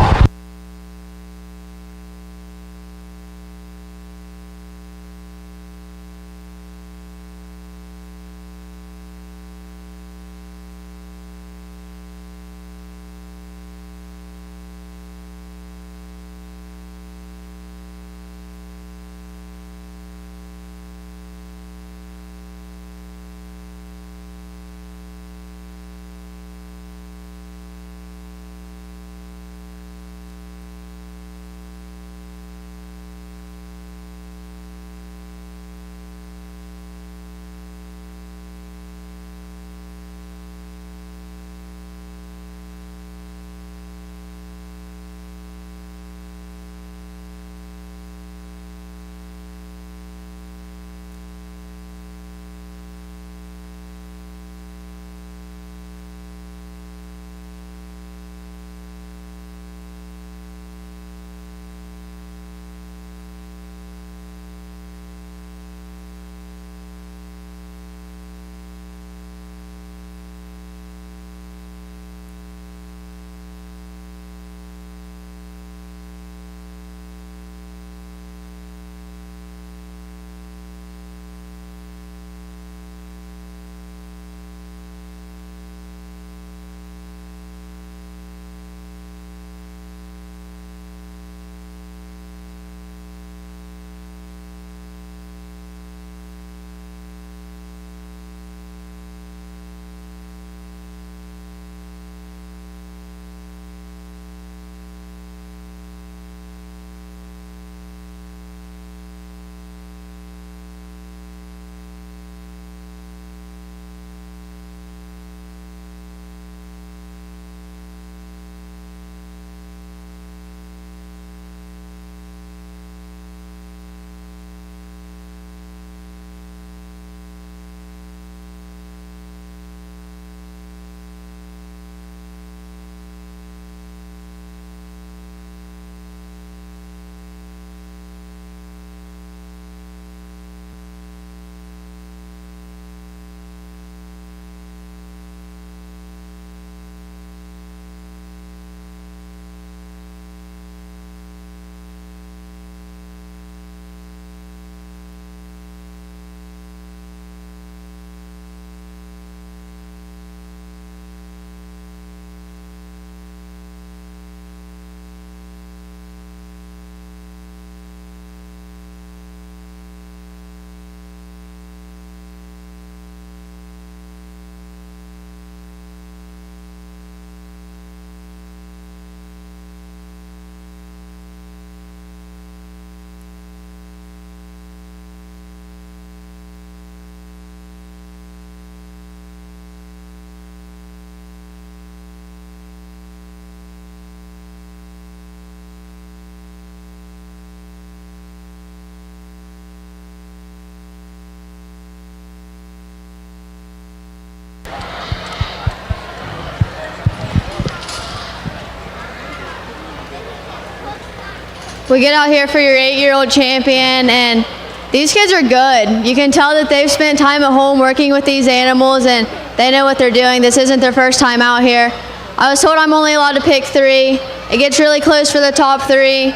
we get out here for your 8-year-old champion, and these kids are good. You can tell that they've spent time at home working with these animals, and they know what they're doing. This isn't their first time out here. I was told I'm only allowed to pick 3. It gets really close for the top 3.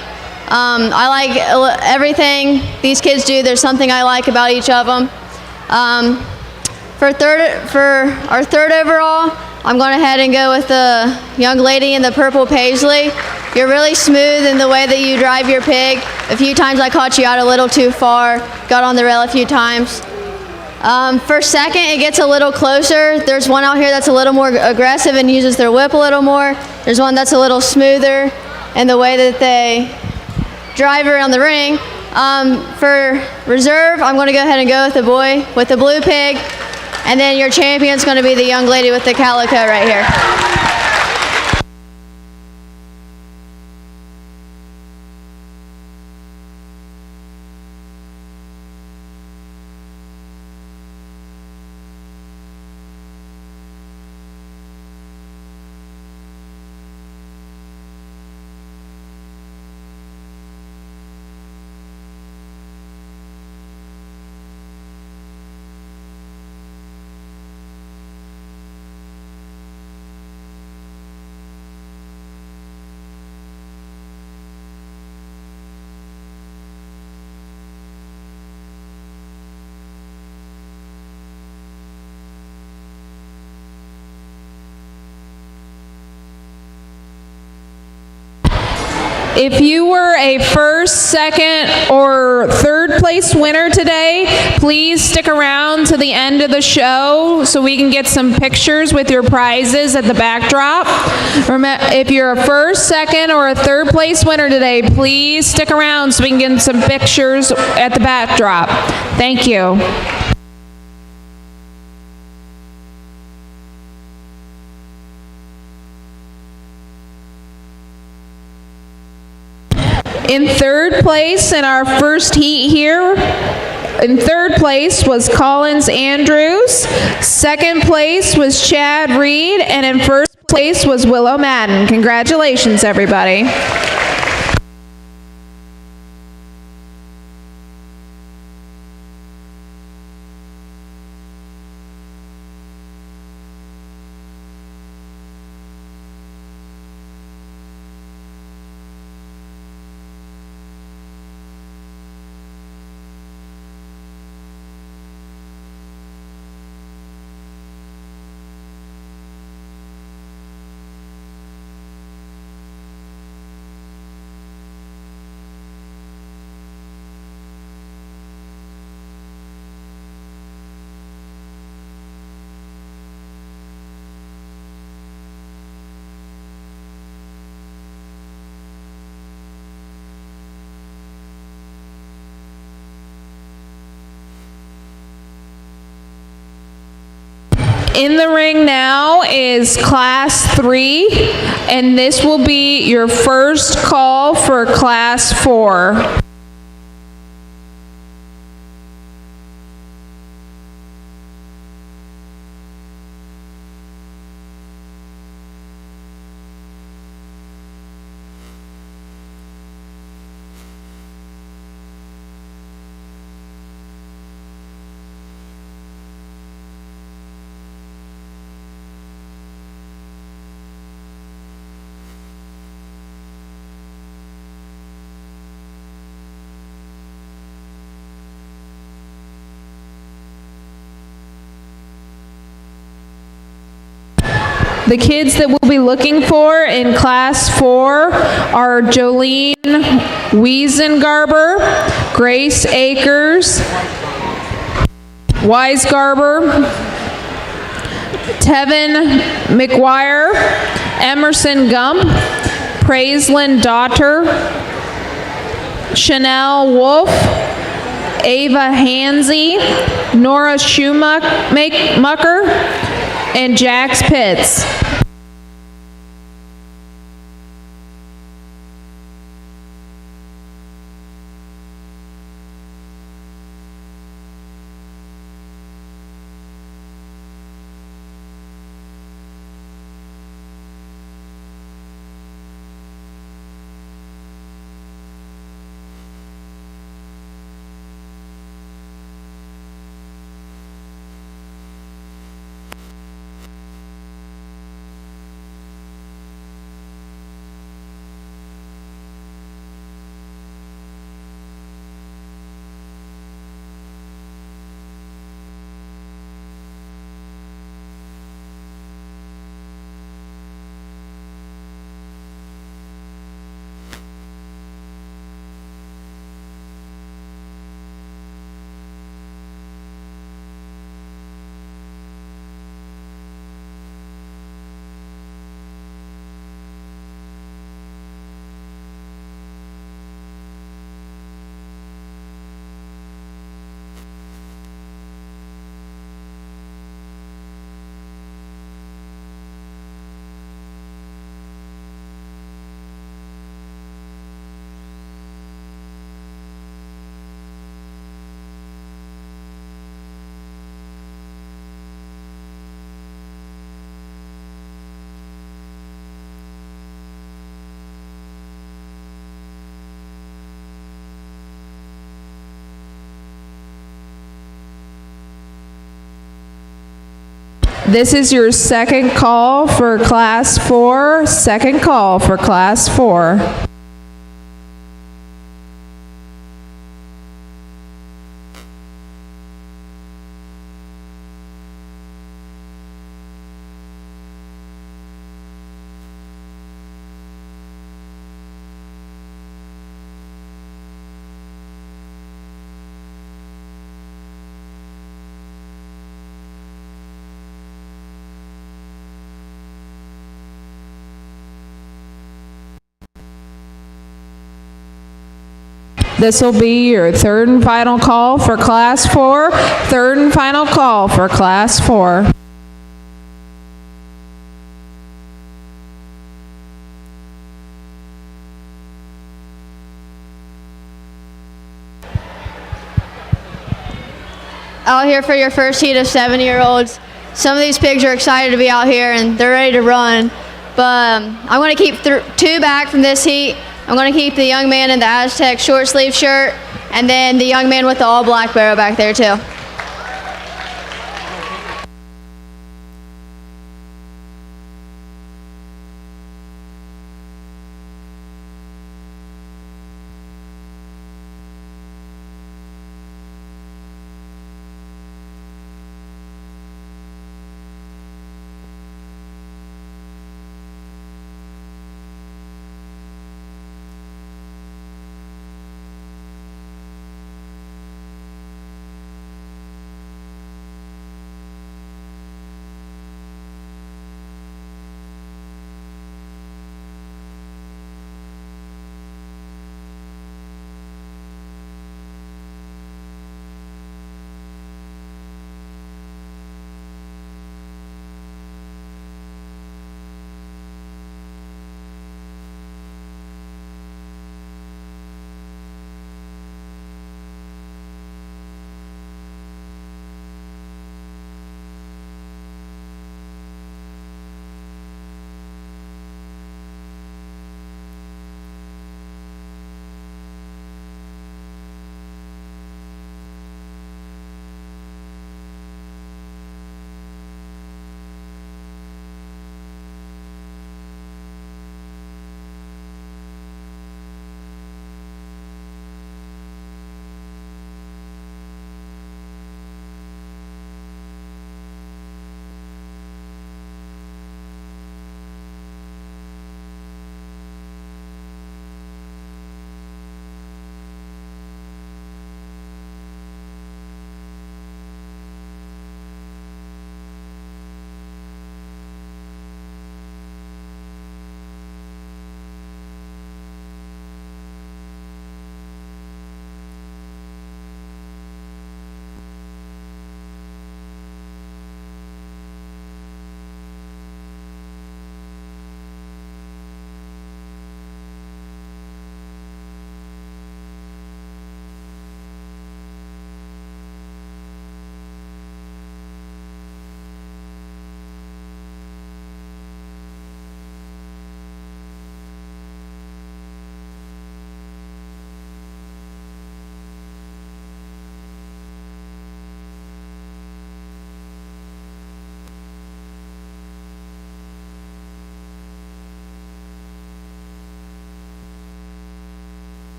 I like everything these kids do. There's something I like about each of them. For our third overall, I'm going ahead and go with the young lady in the purple paisley. You're really smooth in the way that you drive your pig. A few times I caught you out a little too far, got on the rail a few times. For second, it gets a little closer. There's one out here that's a little more aggressive and uses their whip a little more. There's one that's a little smoother in the way that they drive around the ring. For reserve, I'm going to go ahead and go with the boy with the blue pig. And then your champion's going to be the young lady with the calico right here. If you were a first, second, or third place winner today, please stick around to the end of the show so we can get some pictures with your prizes at the backdrop. Remember, if you're a first, second, or a third place winner today, please stick around so we can get some pictures at the backdrop. Thank you. In third place in our first heat here, in third place was Collins Andrews, second place was Chad Reed, and in first place was Willow Madden. Congratulations, everybody. In the ring now is Class 3, and this will be your first call for Class 4. The kids that we'll be looking for in Class 4 are Jolene Wiesengarber, Grace Akers, Weisgarber, Tevin McGuire, Emerson Gump, Praiselyn Daughter, Chanel Wolf, Ava Hansey, Nora Schumacher, and Jax Pitts. This is your second call for class 4. Second call for class 4. This will be your third and final call for class 4. Third and final call for class 4. Out here for your first heat of 7-year-olds. Some of these pigs are excited to be out here and they're ready to run. But I'm going to keep 2 back from this heat. I'm going to keep the young man in the Aztec short sleeve shirt and then the young man with the all black barrel back there too.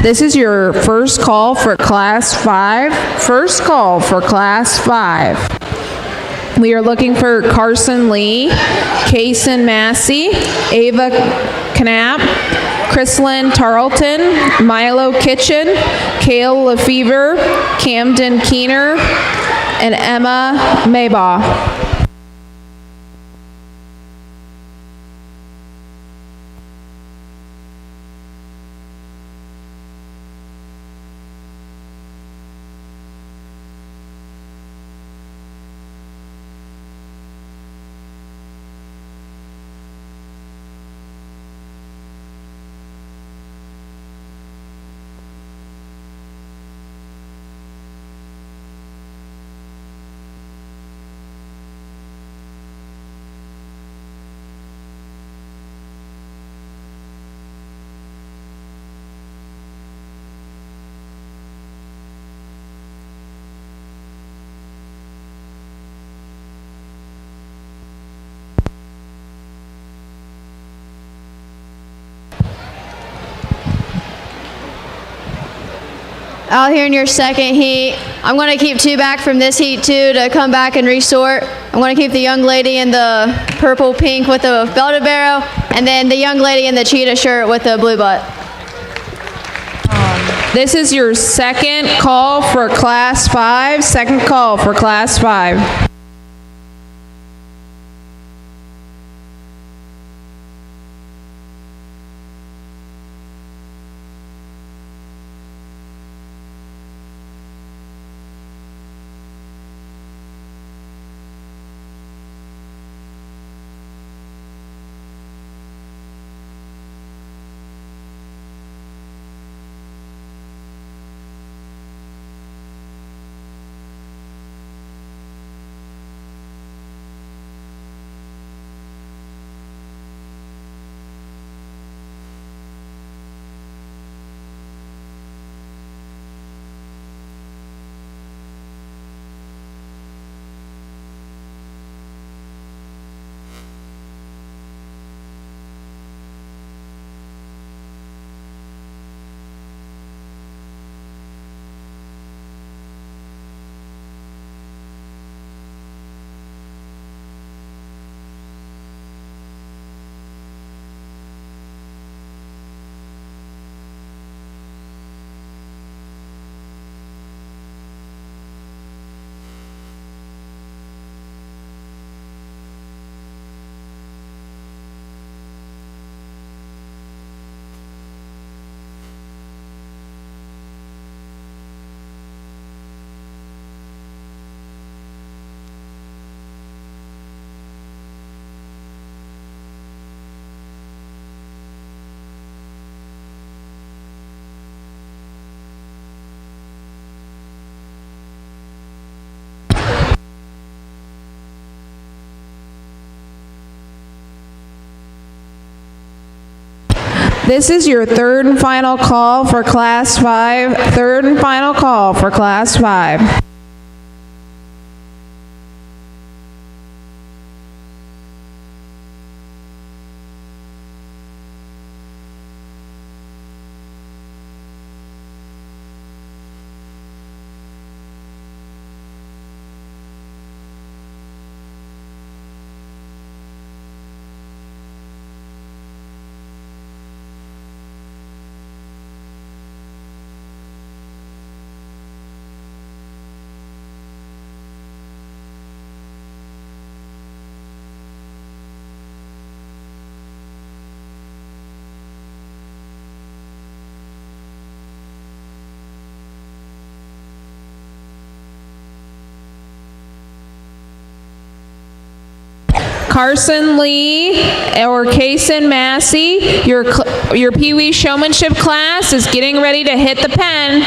This is your first call for Class 5. First call for Class 5. We are looking for Carson Lee, Kason Massey, Ava Knapp, Chrislyn Tarleton, Milo Kitchen, Kale Lefevre, Camden Keener, and Emma Maybaugh. Out here in your second heat, I'm going to keep 2 back from this heat too to come back and resort. I'm going to keep the young lady in the purple pink with the belted barrow, and then the young lady in the cheetah shirt with the blue butt. This is your second call for Class 5. Second call for Class 5. This is your third and final call for Class 5. Third and final call for Class 5. Carson Lee or Kason Massey, your PeeWee Showmanship class is getting ready to hit the pen.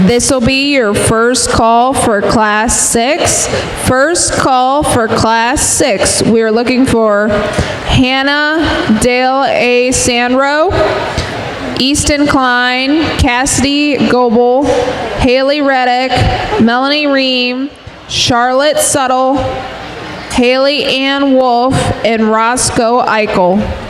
This will be your first call for Class 6. First call for Class 6. We are looking for Hannah Dale A. Sandro, Easton Klein, Cassidy Goebel, Haley Reddick, Melanie Ream, Charlotte Suttle, Haley Ann Wolf, and Roscoe Eichel.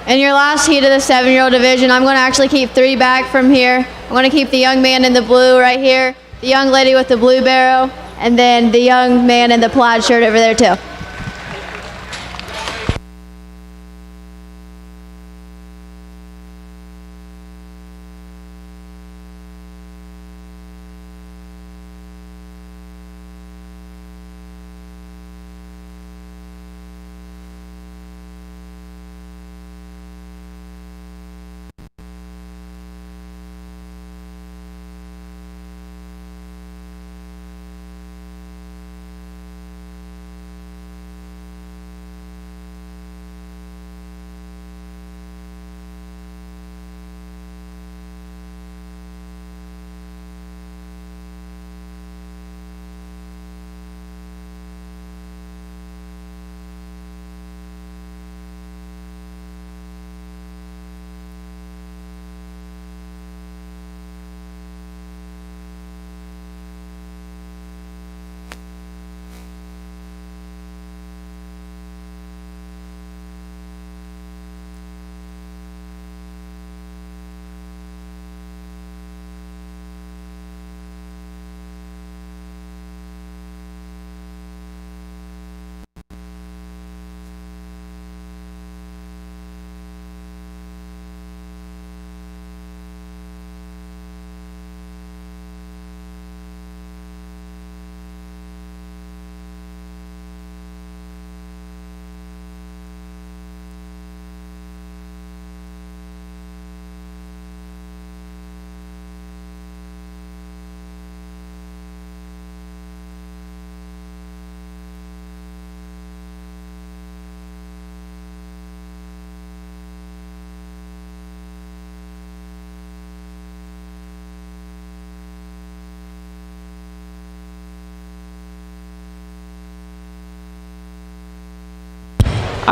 In your last heat of the 7-year-old division, I'm going to actually keep 3 back from here. I'm going to keep the young man in the blue right here, the young lady with the blue barrel, and then the young man in the plaid shirt over there too.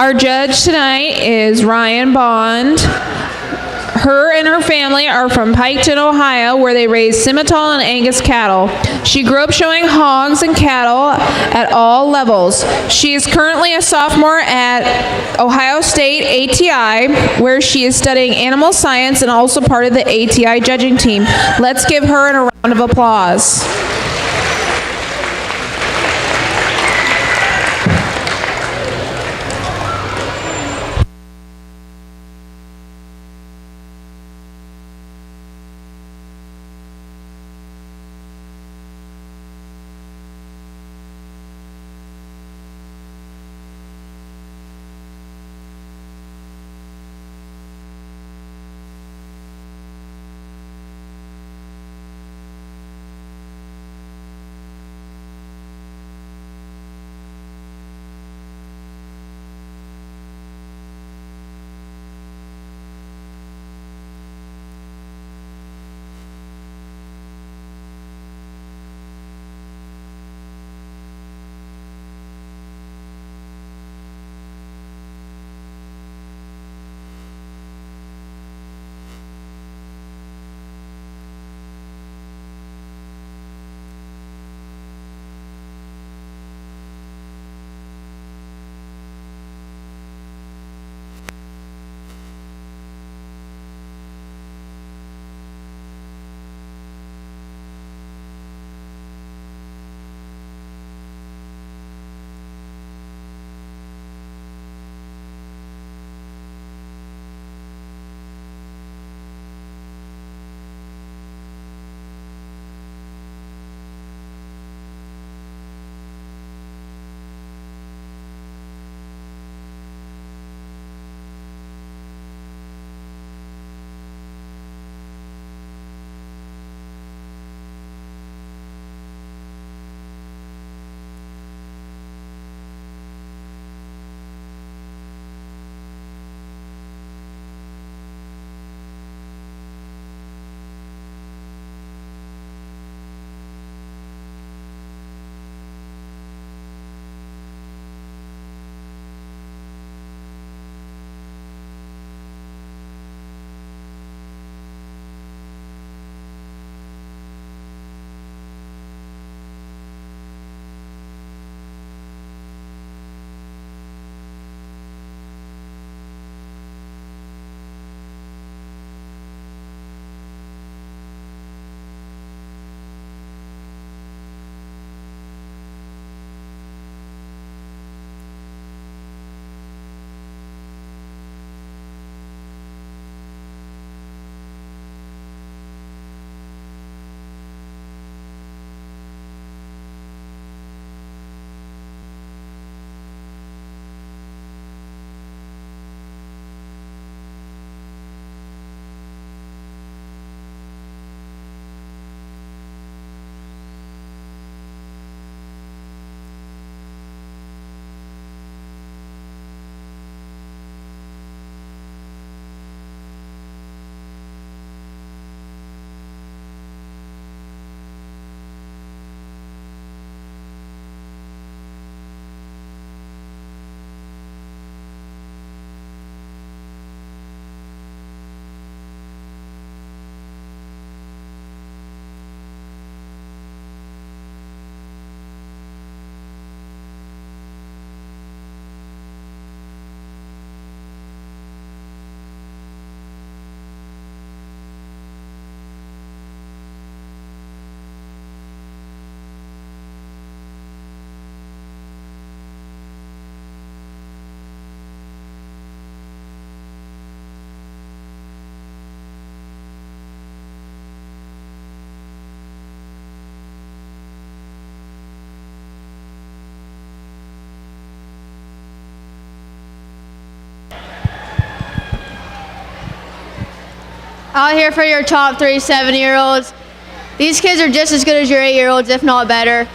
Our judge tonight is Ryan Bond. Her and her family are from Piketon, Ohio, where they raise Simmental and Angus cattle. She grew up showing hogs and cattle at all levels. She is currently a sophomore at Ohio State ATI, where she is studying animal science and also part of the ATI judging team. Let's give her a round of applause. Out here for your top 3 7-year-olds. These kids are just as good as your 8-year-olds, if not better.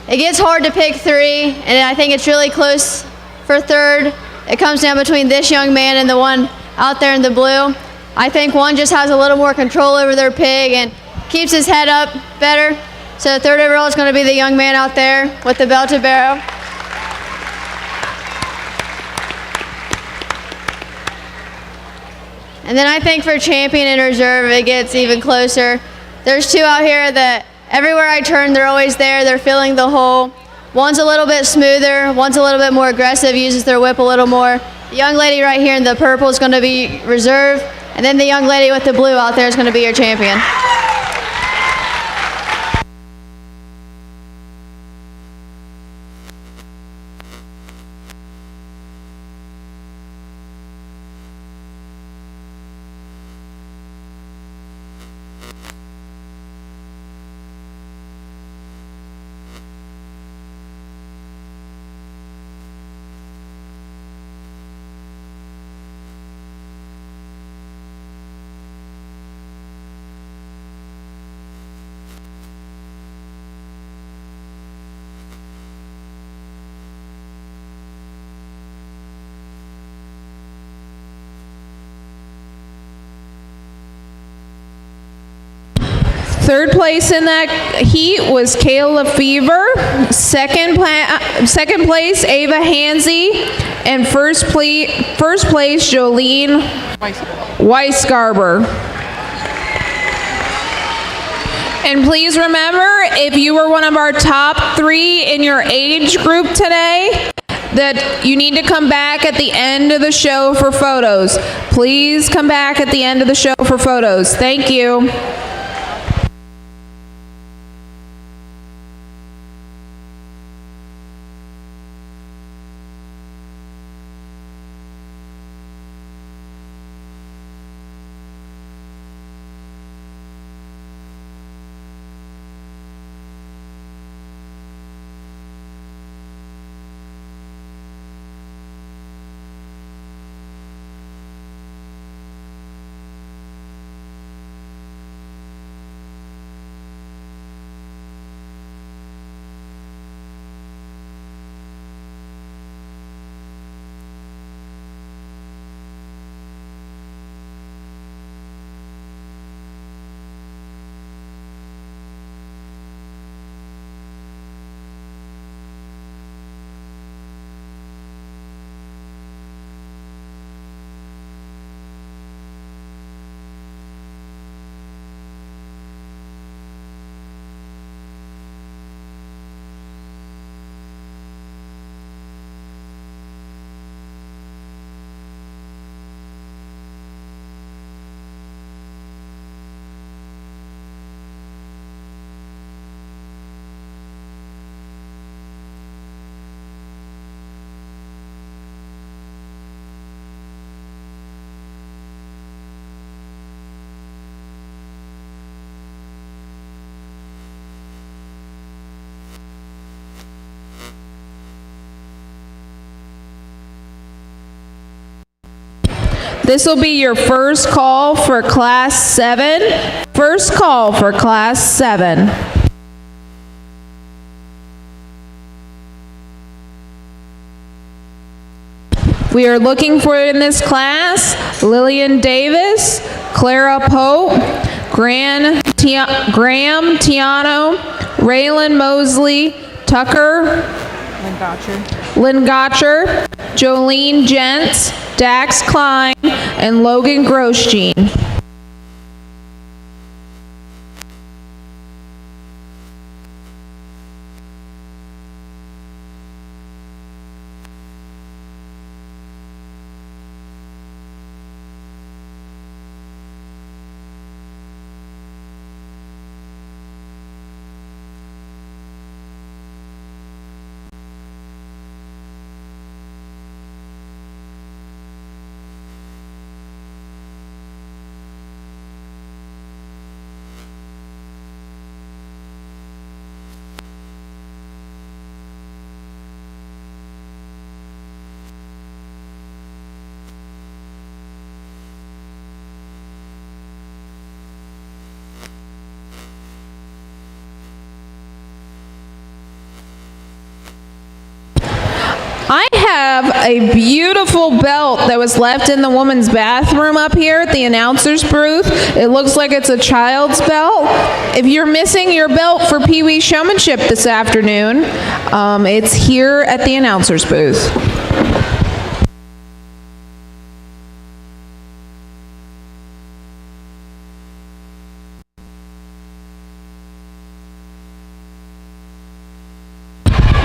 It gets hard to pick 3, and I think it's really close for 3rd. It comes down between this young man and the one out there in the blue. I think one just has a little more control over their pig and keeps his head up better. So the 3rd overall is going to be the young man out there with the belted barrow. And then I think for champion and reserve, it gets even closer. There's two out here that everywhere I turn, they're always there. They're filling the hole. One's a little bit smoother. One's a little bit more aggressive, uses their whip a little more. The young lady right here in the purple is going to be reserve. And then the young lady with the blue out there is going to be your champion. Third place in that heat was Kayla Fever. Second place, Ava Hansey. And first place, Jolene Weisgarber. And please remember, if you were one of our top 3 in your age group today, that you need to come back at the end of the show for photos. Please come back at the end of the show for photos. Thank you. This will be your first call for Class 7. First call for Class 7. We are looking for in this class Lillian Davis, Clara Pope, Graham Tiano, Raylan Mosley, Tucker Lynn Gotcher, Jolene Jentz, Dax Klein, and Logan Grosjean. I have a beautiful belt that was left in the woman's bathroom up here at the announcer's booth. It looks like it's a child's belt. If you're missing your belt for PeeWee Showmanship this afternoon, it's here at the announcer's booth.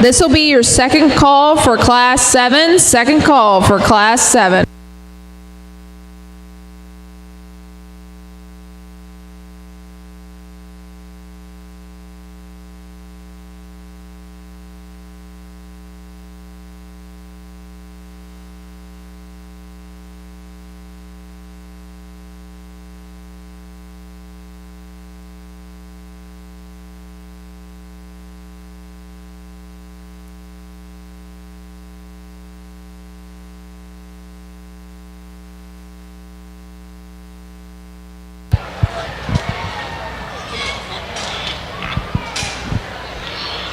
This will be your second call for Class 7. Second call for Class 7.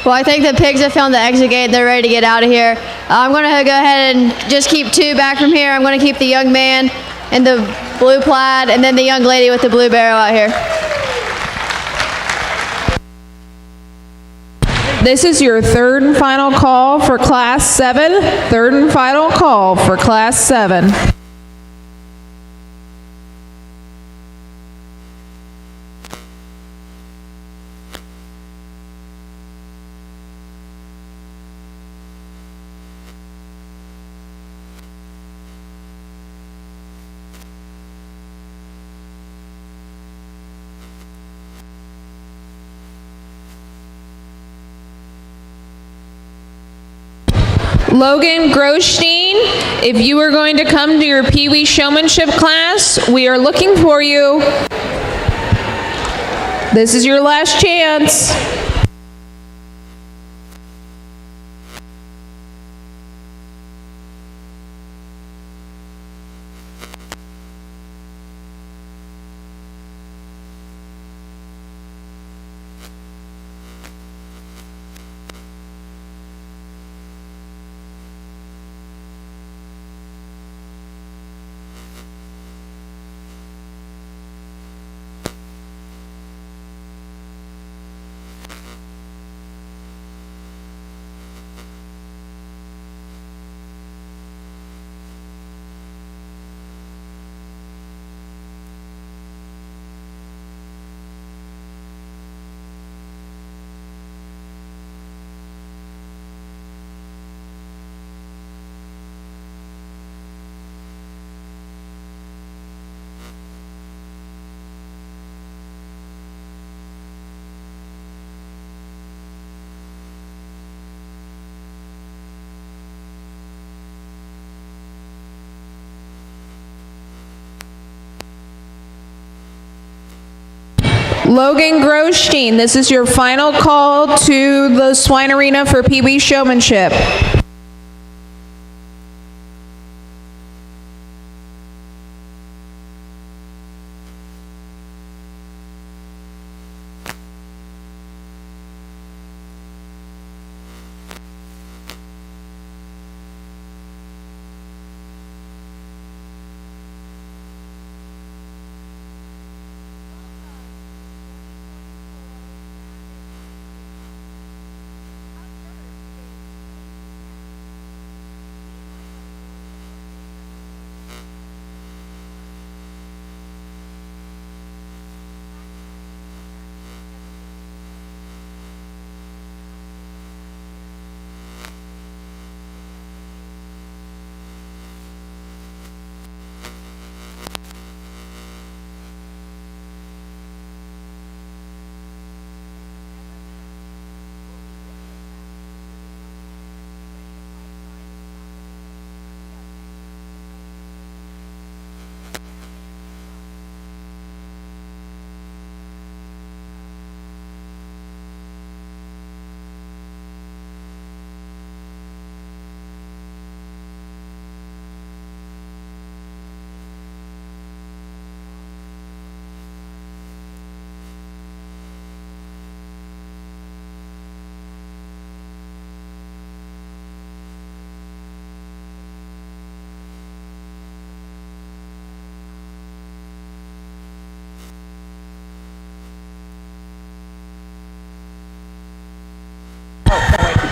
Well, I think the pigs have found the exit gate. They're ready to get out of here. I'm going to go ahead and just keep 2 back from here. I'm going to keep the young man in the blue plaid and then the young lady with the blue barrel out here. This is your third and final call for Class 7. Third and final call for Class 7. Logan Grostein, if you are going to come to your PeeWee Showmanship class, we are looking for you. This is your last chance. Logan Grostein, this is your final call to the Swine Arena for PeeWee Showmanship.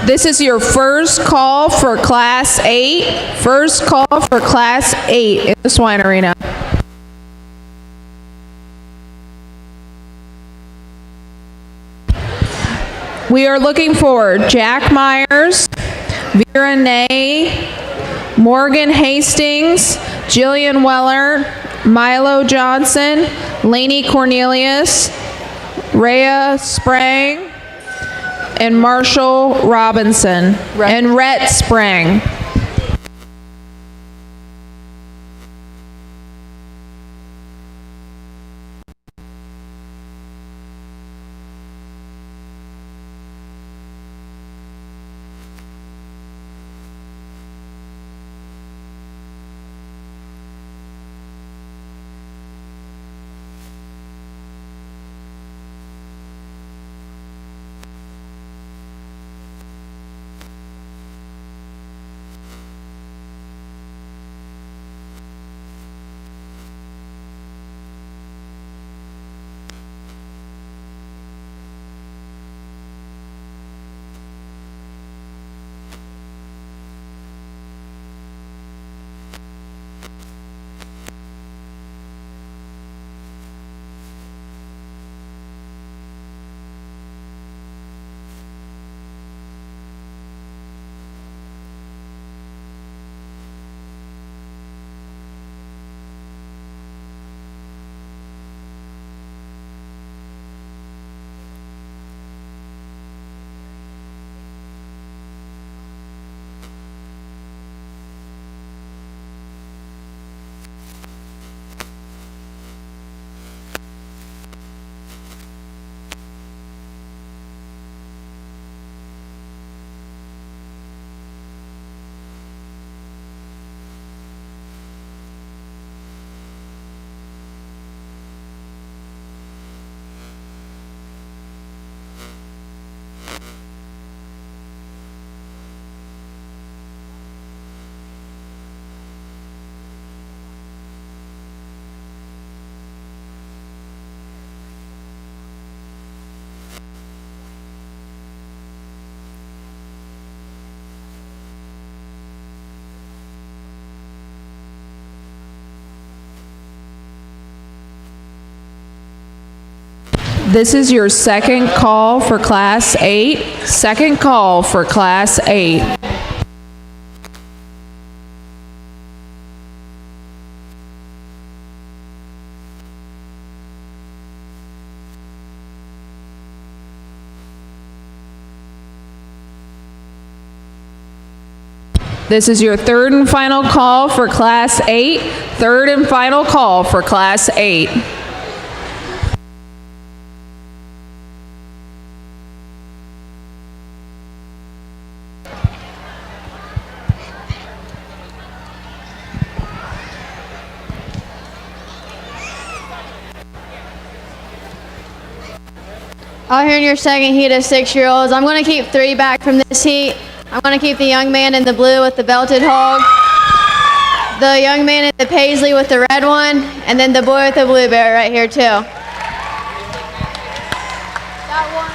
This is your first call for Class 8. First call for Class 8 in the Swine Arena. We are looking for Jack Myers, Vera Nay, Morgan Hastings, Jillian Weller, Milo Johnson, Lainey Cornelius, Rhea Sprang, and Marshall Robinson, and Rhett Sprang. This is your second call for Class 8. Second call for Class 8. This is your third and final call for Class 8. Third and final call for Class 8. Out here in your second heat of 6-year-olds, I'm going to keep 3 back from this heat. I'm going to keep the young man in the blue with the belted hog, the young man in the paisley with the red one, and then the boy with the blueberry right here too. That one.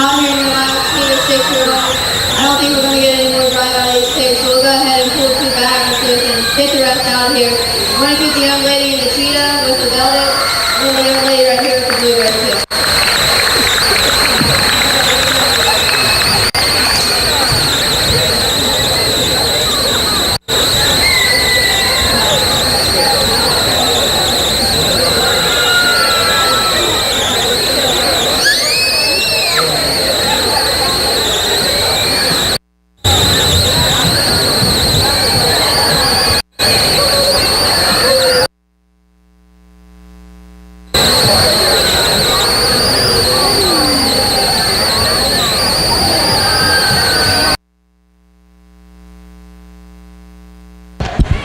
Out here in the last 2 to 6-year-old. I don't think we're going to get any more right out of these kids, so we'll go ahead and pull 2 back so we can get the rest out here. We're going to keep the young lady in the cheetah with the velvet, and then the young lady right here with the blueberry too.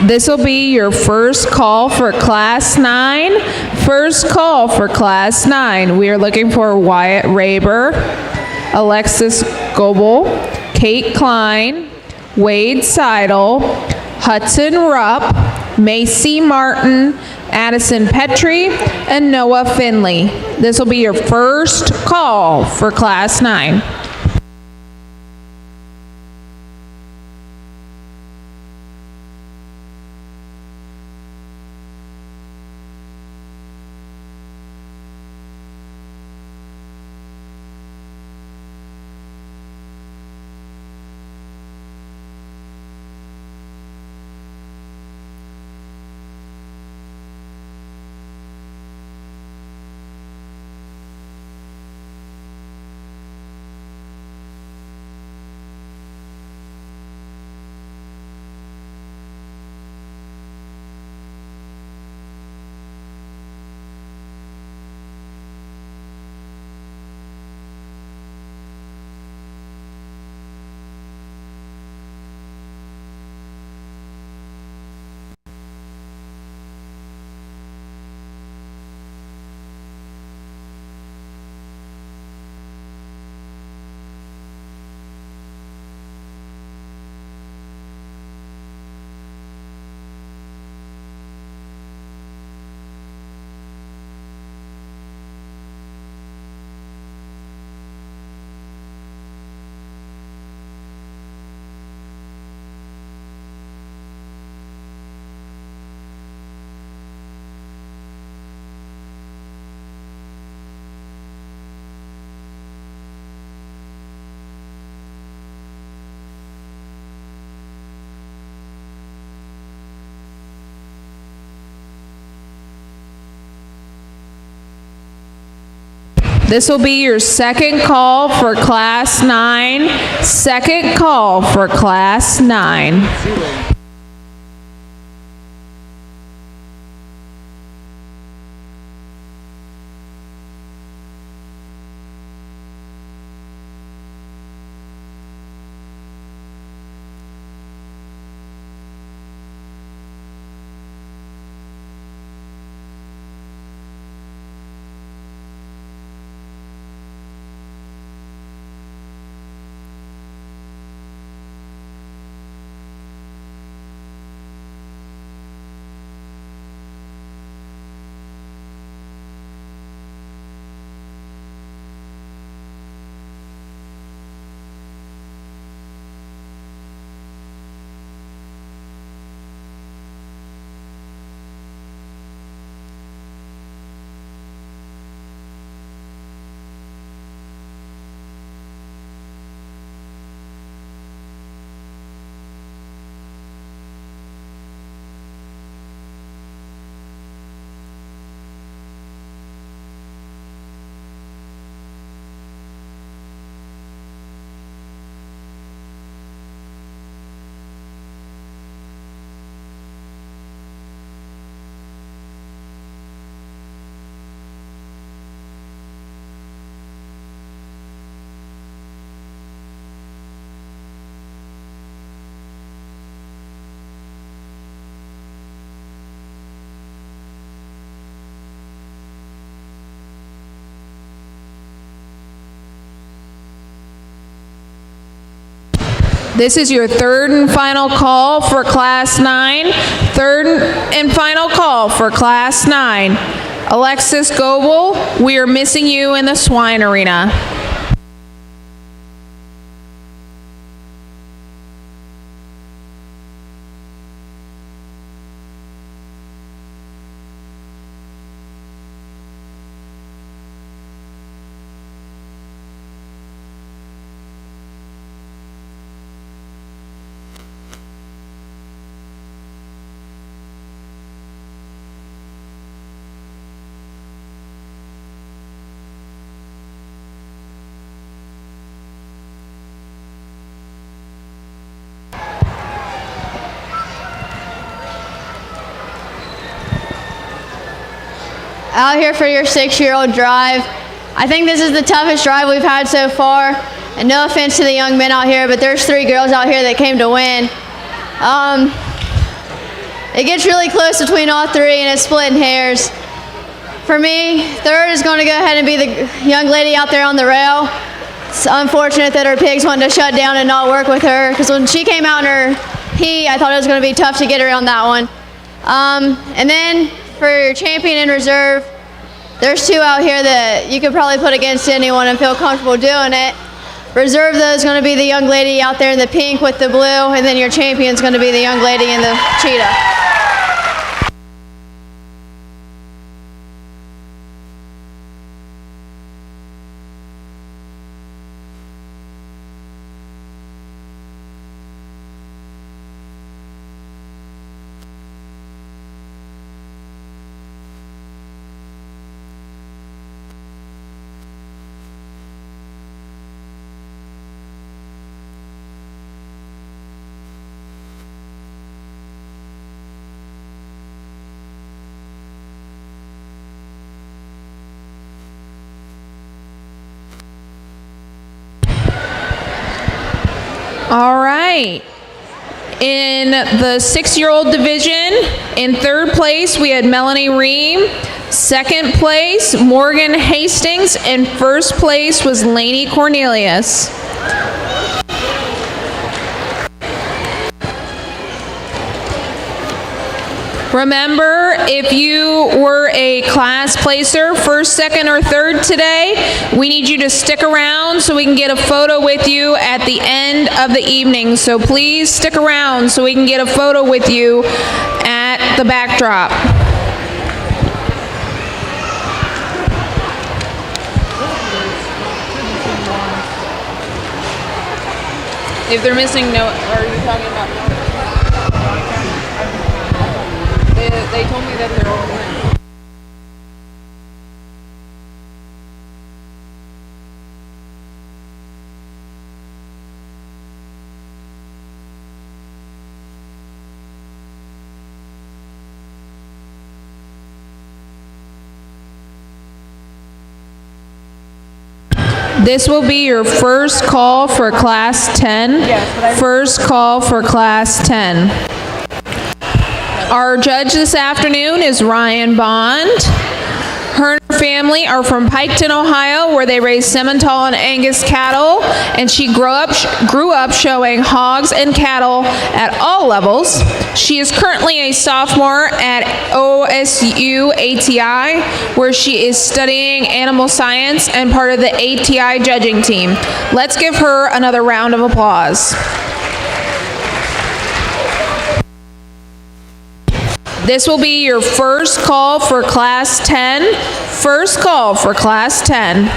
This will be your first call for Class 9. First call for Class 9. We are looking for Wyatt Raber, Alexis Goebel, Kate Klein, Wade Seidel, Hudson Rupp, Macy Martin, Addison Petrie, and Noah Finley. This will be your first call for Class 9. This will be your second call for Class 9. Second call for Class 9. This is your third and final call for Class 9. Third and final call for Class 9. Alexis Goebel, we are missing you in the swine arena. Out here for your 6-year-old drive. I think this is the toughest drive we've had so far. And no offense to the young men out here, but there's 3 girls out here that came to win. It gets really close between all 3 and it's splitting hairs. For me, third is going to go ahead and be the young lady out there on the rail. It's unfortunate that her pigs wanted to shut down and not work with her, because when she came out in her heat, I thought it was going to be tough to get her on that one. And then for your champion in reserve, there's 2 out here that you could probably put against anyone and feel comfortable doing it. Reserve, though, is going to be the young lady out there in the pink with the blue, and then your champion is going to be the young lady in the cheetah. All right. In the 6-year-old division, in third place, we had Melanie Ream. Second place, Morgan Hastings. And first place was Lainey Cornelius. Remember, if you were a class placer, first, second, or third today, we need you to stick around so we can get a photo with you at the end of the evening. So please stick around so we can get a photo with you at the backdrop. If they're missing note, are you talking about note? They told me that they're all in. This will be your first call for Class 10. First call for Class 10. Our judge this afternoon is Ryan Bond. Her and her family are from Piketon, Ohio, where they raise Simmental and Angus cattle, and she grew up showing hogs and cattle at all levels. She is currently a sophomore at OSU ATI, where she is studying animal science and part of the ATI judging team. Let's give her another round of applause. This will be your first call for Class 10. First call for Class 10.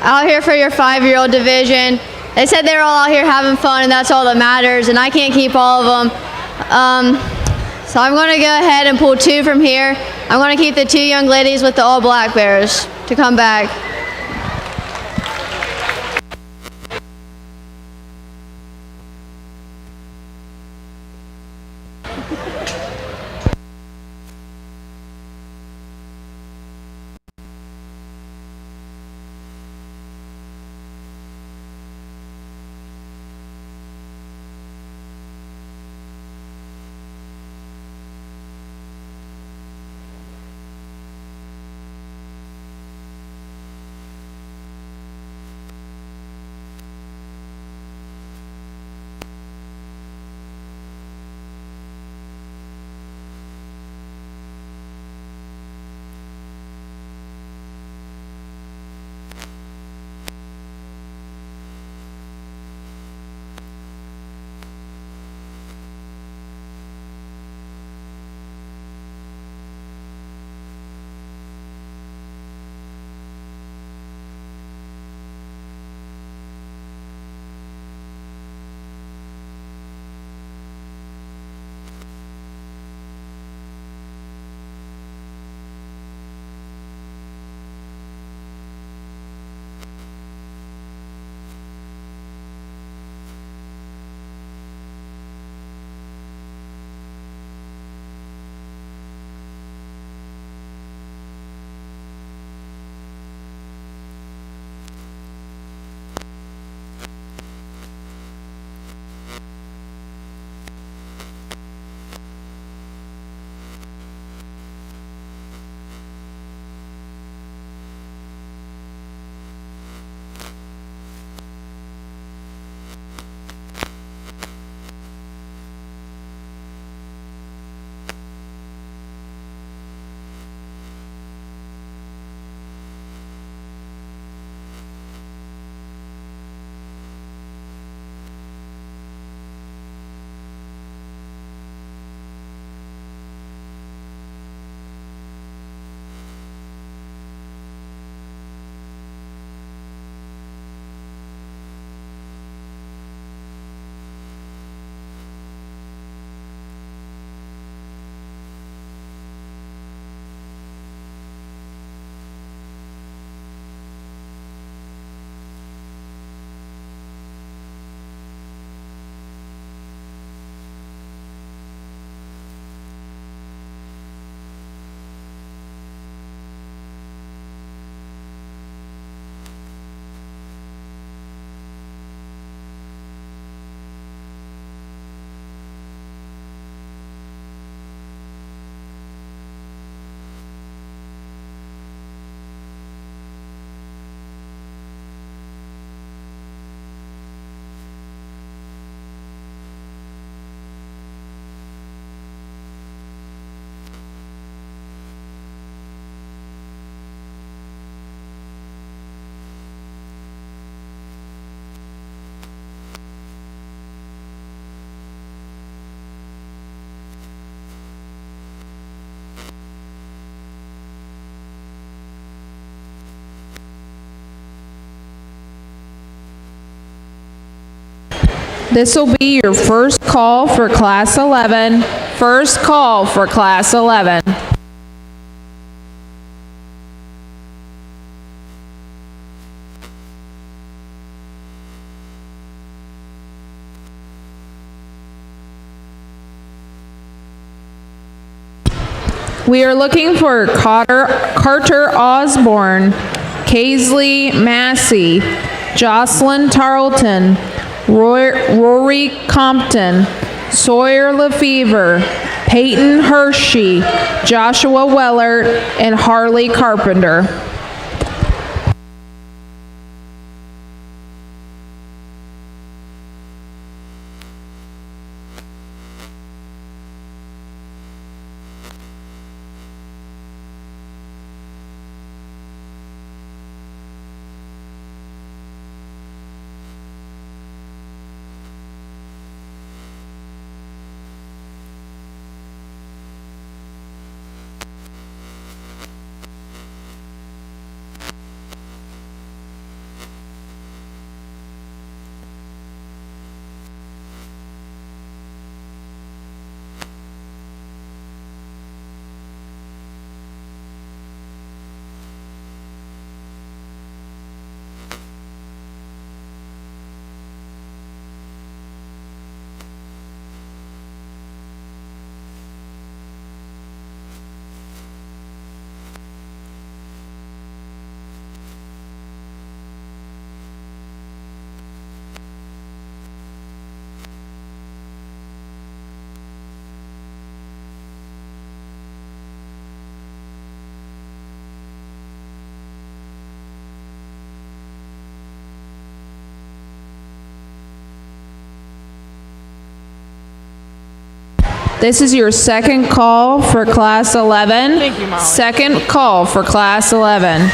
out here for your 5-year-old division. They said they were all out here having fun, and that's all that matters, and I can't keep all of them. So I'm going to go ahead and pull 2 from here. I'm going to keep the 2 young ladies with the all black bears to come back. This will be your first call for Class 11. First call for Class 11. We are looking for Carter Osborne, Kaisley Massey, Jocelyn Tarleton, Rory Compton, Sawyer Lefevre, Peyton Hershey, Joshua Wellert, and Harley Carpenter. This is your second call for class 11. Thank you, Molly. Second call for class 11.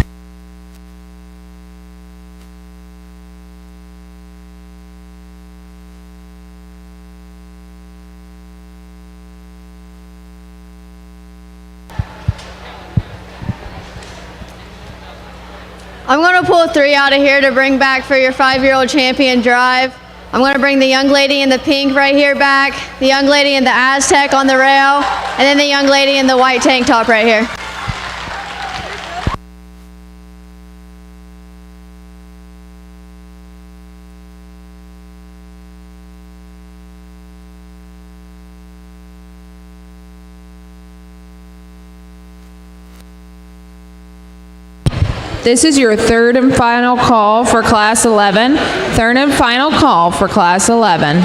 I'm going to pull 3 out of here to bring back for your 5-year-old champion drive. I'm going to bring the young lady in the pink right here back, the young lady in the Aztec on the rail, and then the young lady in the white tank top right here. This is your third and final call for class 11. Third and final call for class 11.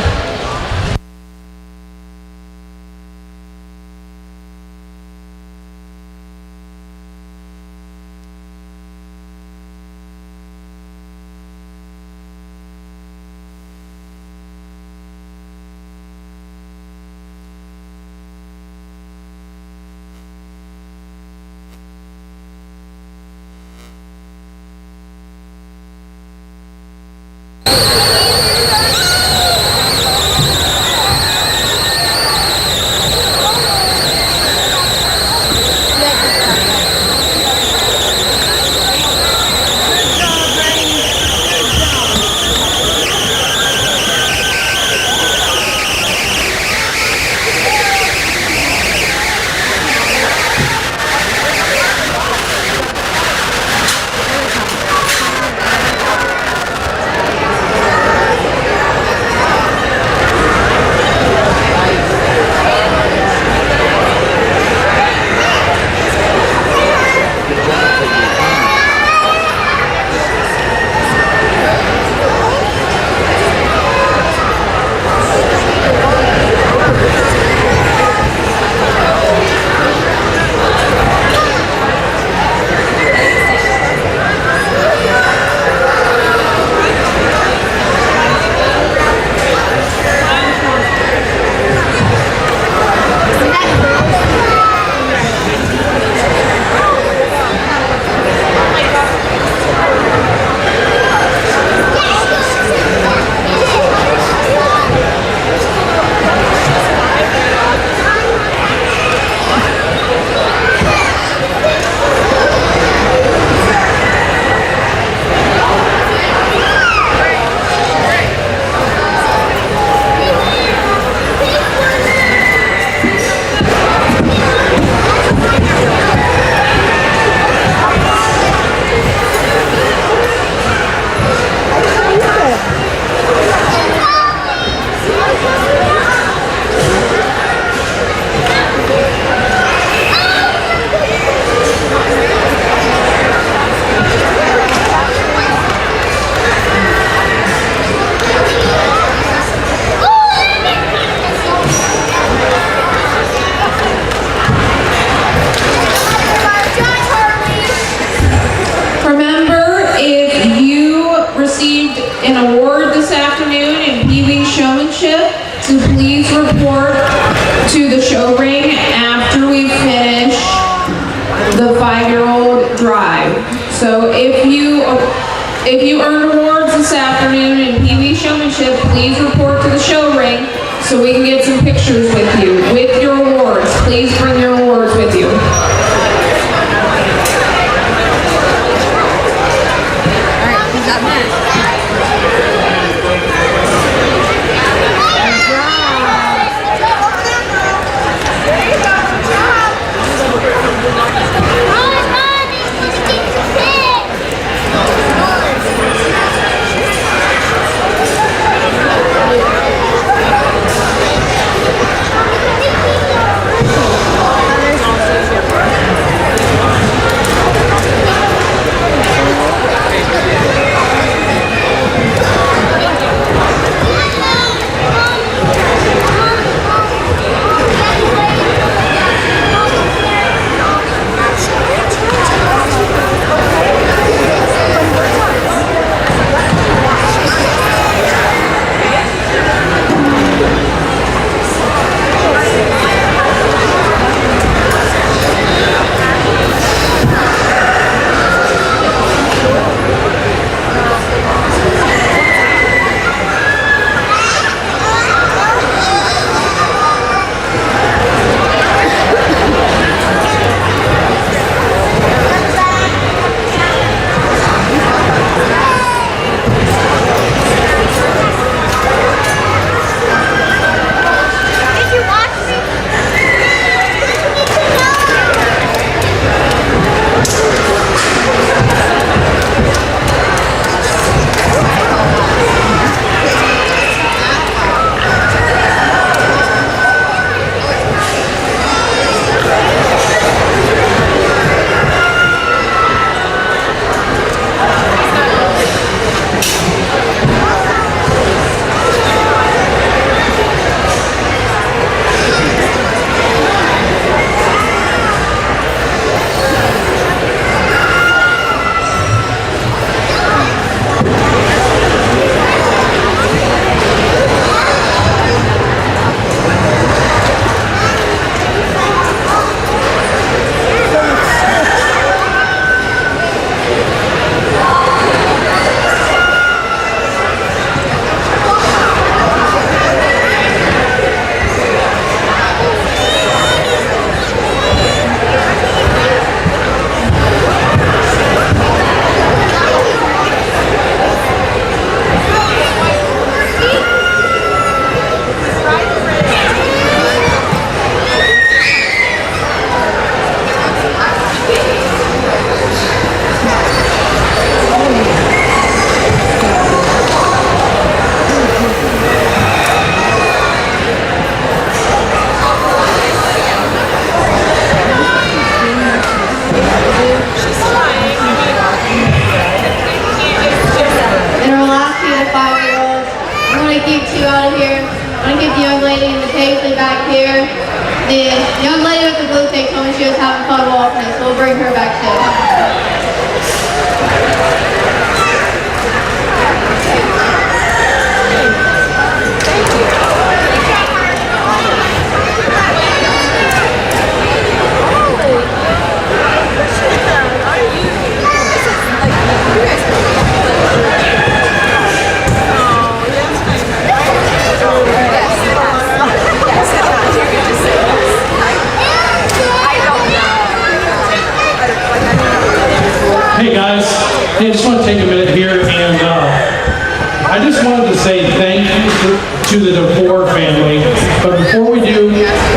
An award this afternoon in PeeWee Showmanship, so please report to the show ring after we finish the 5-year-old drive. So if you earned awards this afternoon in PeeWee Showmanship, please report to the show ring so we can get some pictures with you. With your awards, please bring your awards with you. safely back here. The young lady with the blue cake told me she was having fun walking it, so we'll bring her back too. Hey guys, hey, I just want to take a minute here and I just wanted to say thank you to the DeVore family. But before we do,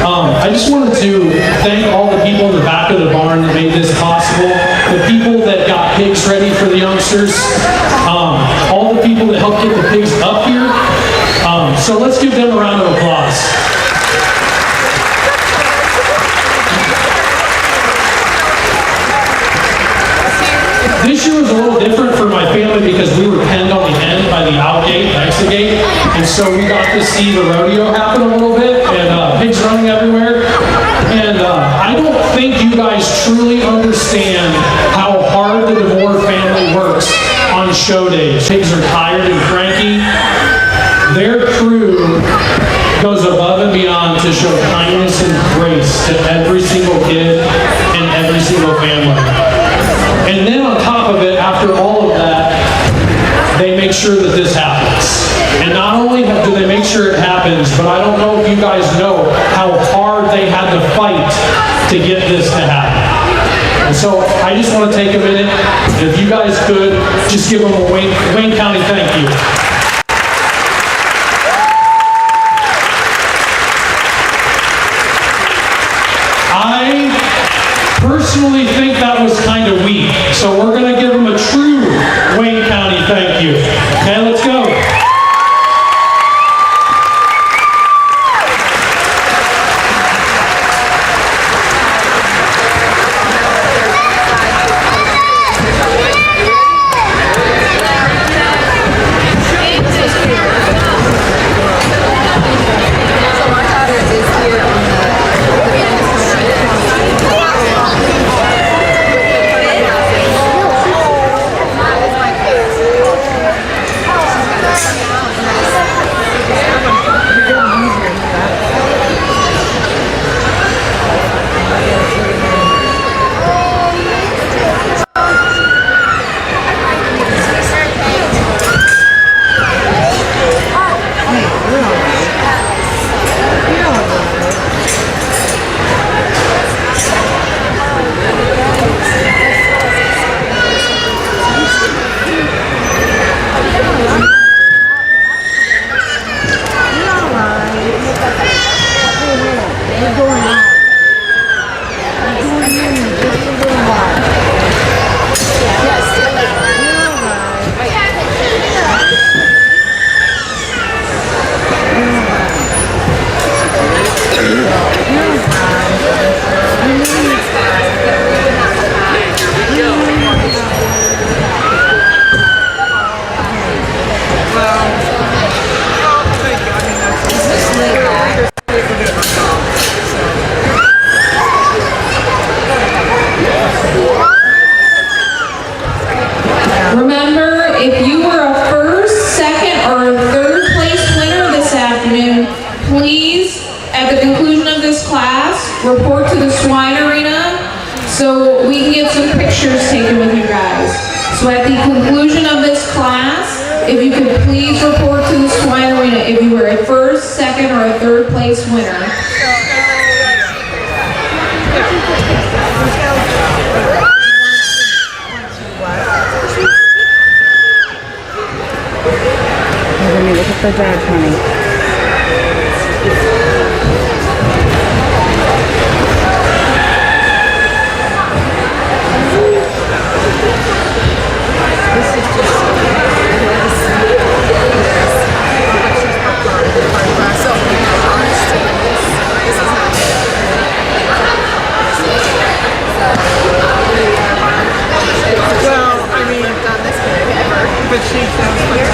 I just wanted to thank all the people in the back of the barn that made this possible. The people that got pigs ready for the youngsters. All the people that helped get the pigs up here. So let's give them a round of applause. This year was a little different for my family because we were penned on the end by the out gate, the exit gate, and so we got to see the rodeo happen a little bit, and pigs running everywhere. And I don't think you guys truly understand how hard the DeVore family works on show days. Pigs are tired and cranky. Their crew goes above and beyond to show kindness and grace to every single kid and every single family. And then on top of it, after all of that, they make sure that this happens. And not only do they make sure it happens, but I don't know if you guys know how hard they had to fight to get this to happen. And so I just want to take a minute, if you guys could, just give them a Wayne County thank you. I personally think that was kind of weak, so we're going to give them a true Wayne County thank you. Okay, let's go. Remember, if you were a first, second, or third place winner this afternoon, please, at the conclusion of this class, report to the swine arena so we can get some pictures taken with you guys. So at the conclusion of this class, if you could please report to the swine arena if you were a first, second, or a third place winner. Let me look at the judge, honey. Well, I mean, I've done this big ever, but she sounds like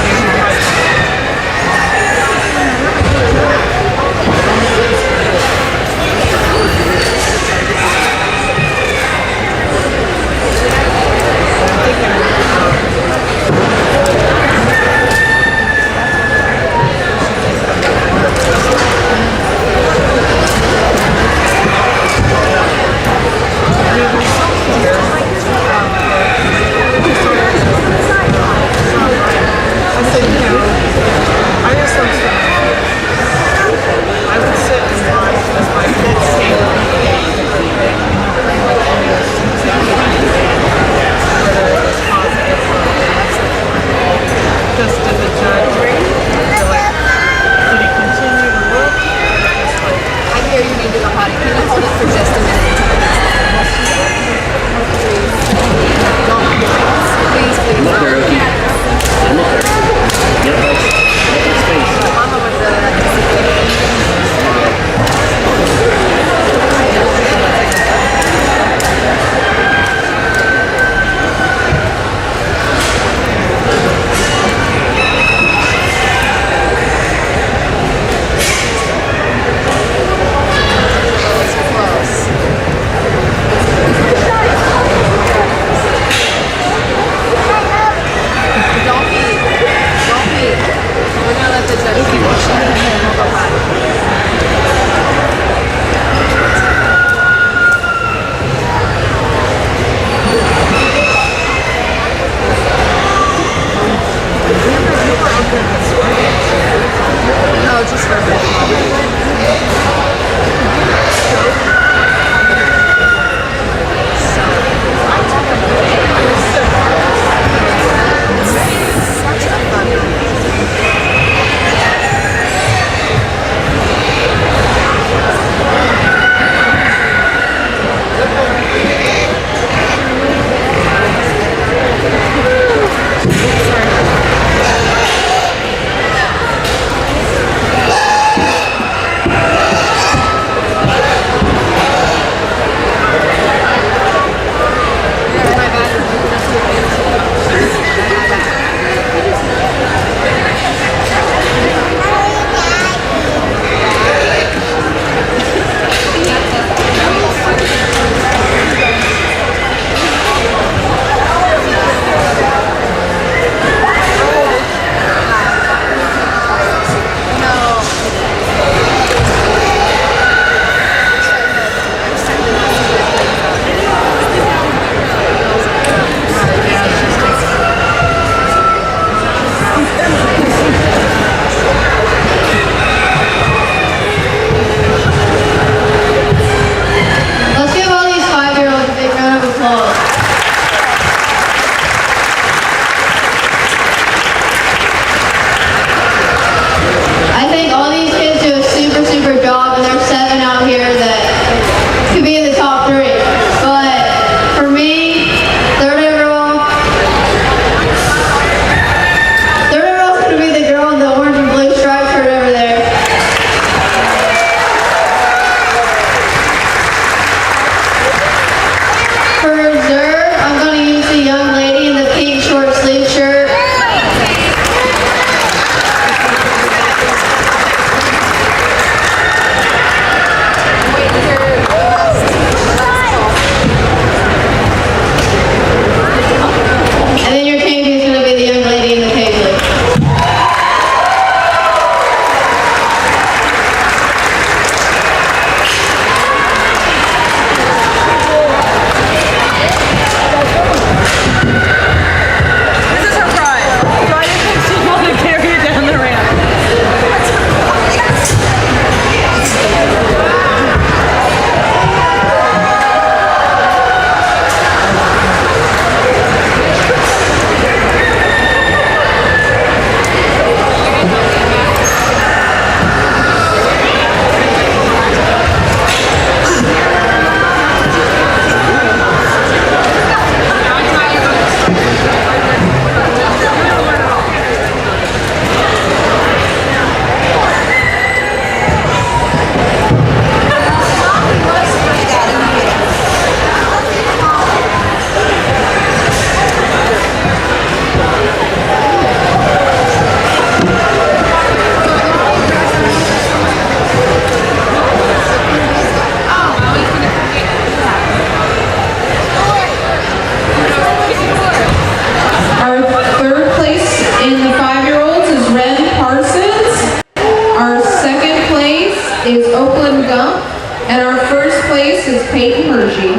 Austin Gump, and our first place is Peyton Hershey.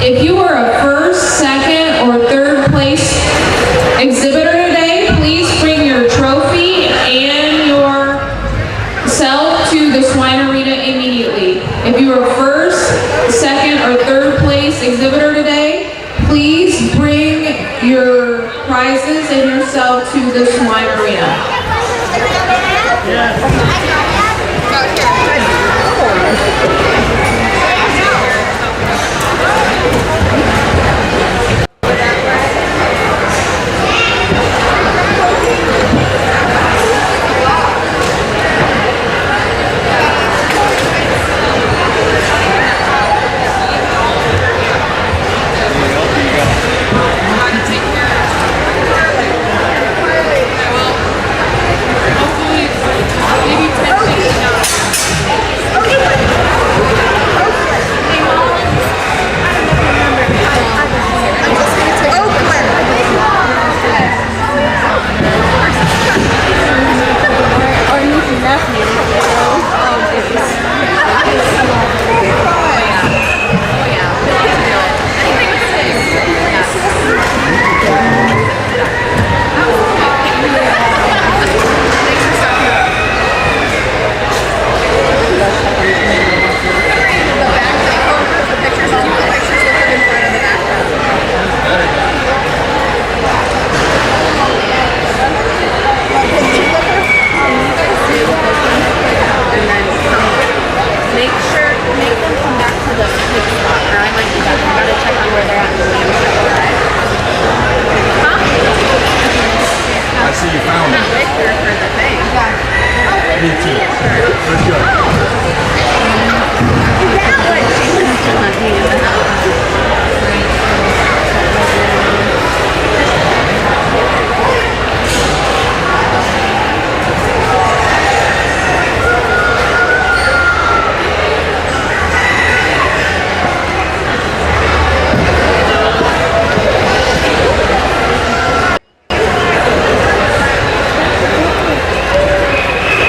If you were a first, second, or third place exhibitor today, please bring your trophy and yourself to the swine arena immediately. If you were first, second, or third place exhibitor today, please bring your prizes and yourself to the swine arena.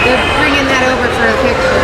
They're bringing that over for a picture.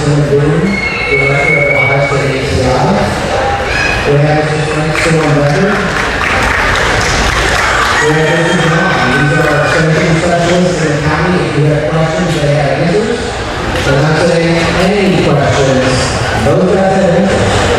Director of the high school ACI. We have Mr. Frank Storm-Becker. We have Mr. John. These are our extension specialists in the county. If you have questions, they have answers. We're not saying any questions. Those guys have answers.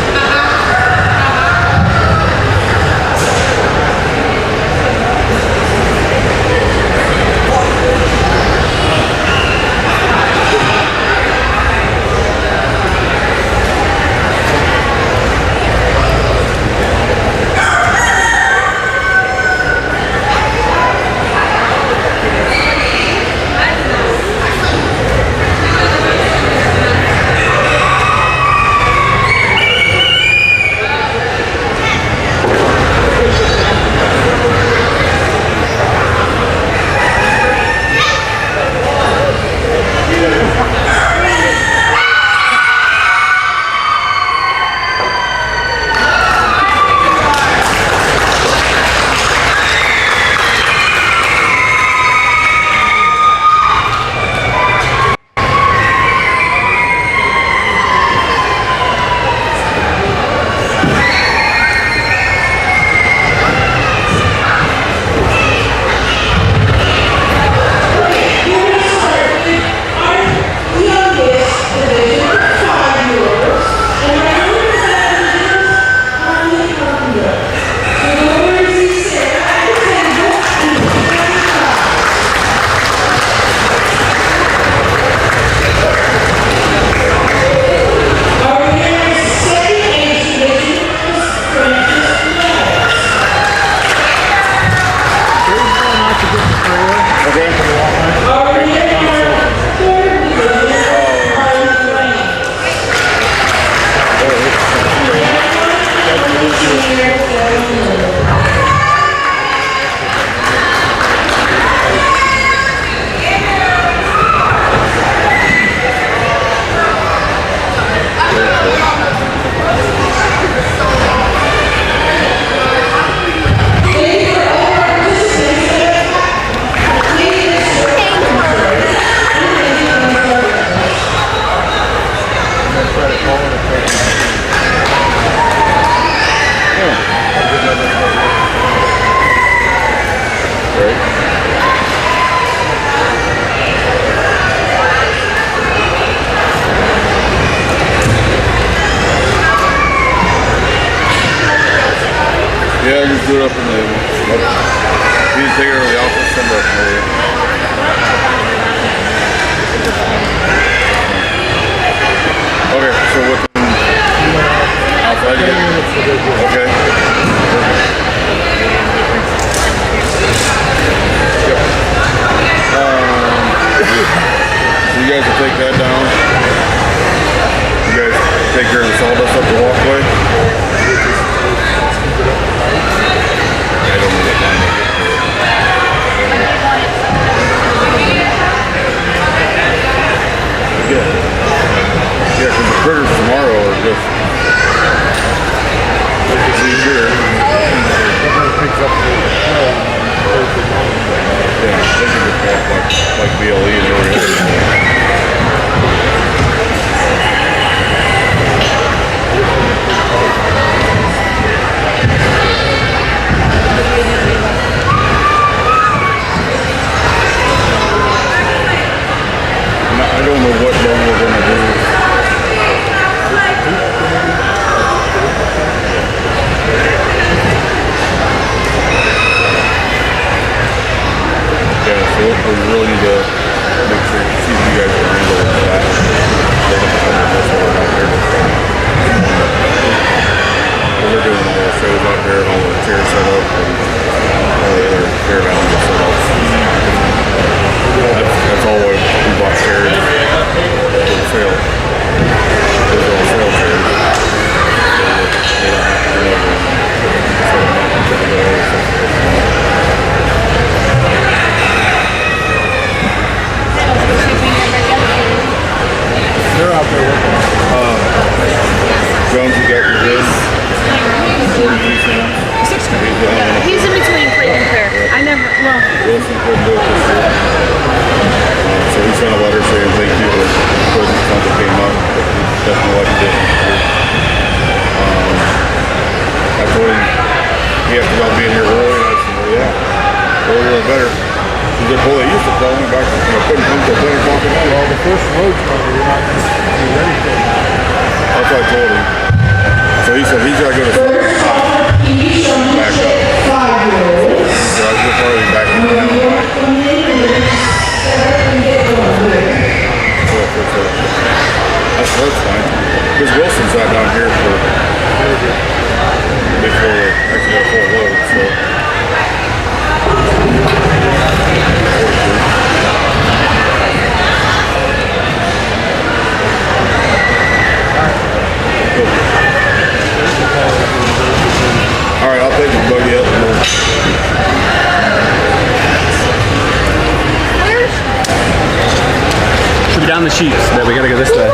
Yeah, just do it up in the, you take her to the office, send her up in there. Okay, so what, outside again? Okay. Yep. So you guys will take that down. You guys take care of the sawdust up the walkway. I don't know what time they get to it. Yeah, because the critters tomorrow are just... See here. Yeah, they can just walk like BLE and everything. I don't know what long we're going to do. Yeah, so we really need to make sure, see if you guys can handle that. That's why we're not here this time. We're doing all the shows out there and all the chair set up and all the other chair mounting set up. That's all we bought chairs for sale. Those are all sale chairs. They don't have to turn over and set them up and put together all the stuff. They're out there working. Jones, you got your goods? He's in between plate and fair. I never, well. Wilson couldn't do it this year. So he sent a letter saying thank you for the funds that came up. definitely like he did. I told him he has to about being here early, and I said, well, yeah, earlier the better. He said, well, they used to call me back, couldn't come till 10 o'clock at night. Well, the first road's coming, you're not going to be ready for it. That's what I told him. So he said he's got to go to back up. So I was probably back up. That's fine. Because Wilson sat down here for before they actually got a full load, so. All right, I'll take the buggy up. Should be down the sheets, but we gotta go this way.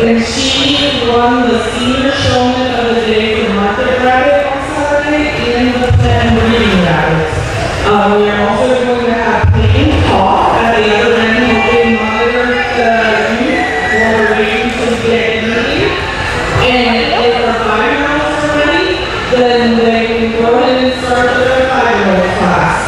and she won the senior showman of the day for Market Rabbit on Saturday and the Fen Reading Rabbits. We are also going to have clean talk at the other end, helping monitor the youth while we're waiting to get interviewed. And if our 5-year-olds are ready, then they can go ahead and start their 5-year-old class.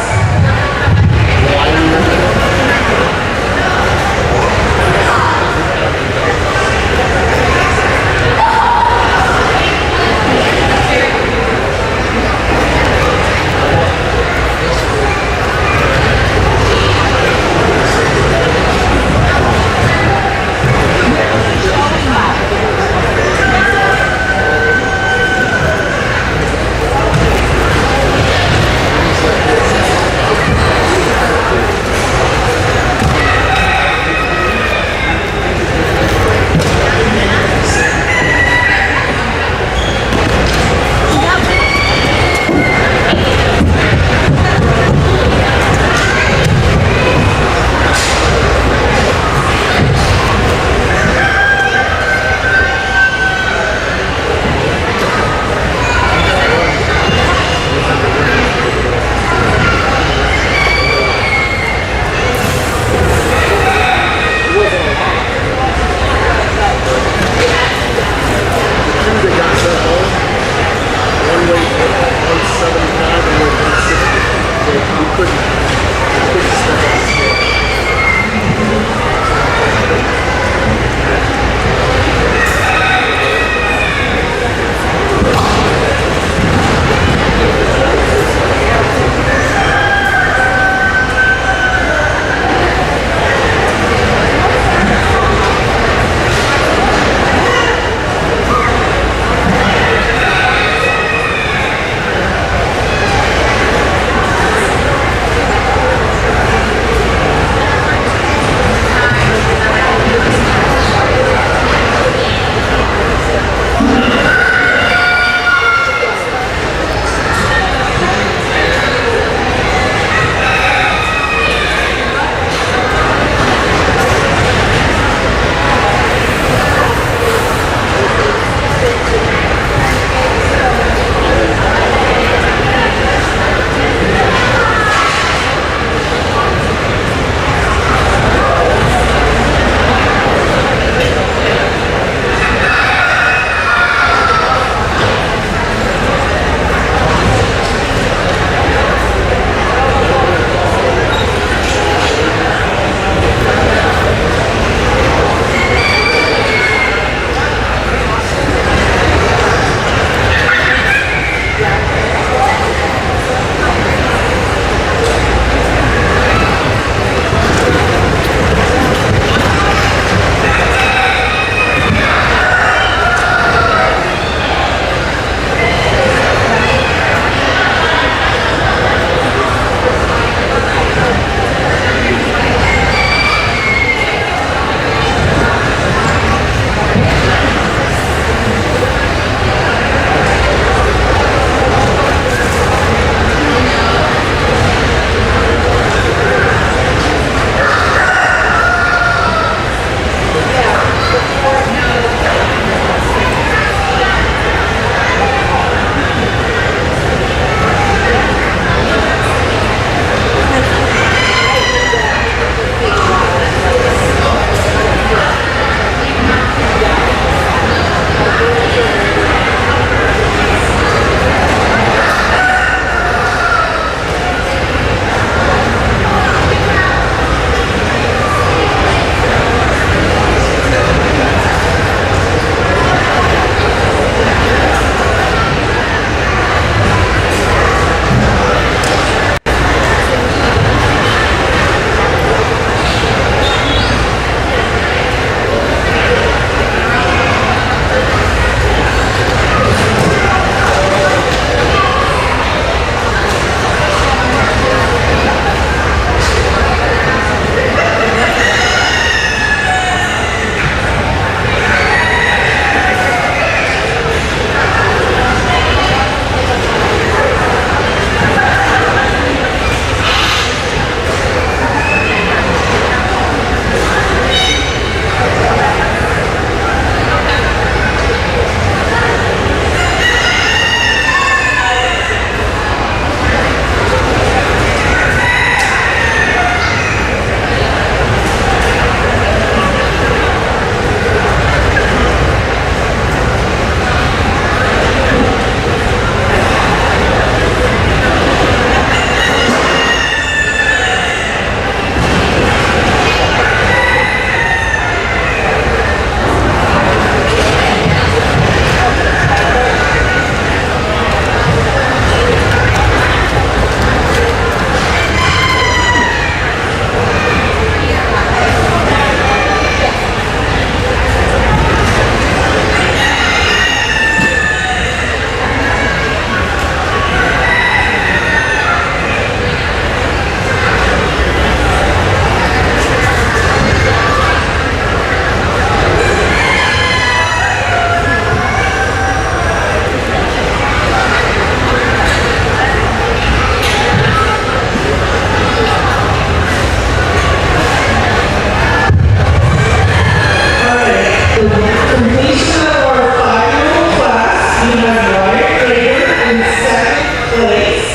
Completion of our 5-year-old class, we have Wyatt Grader in second place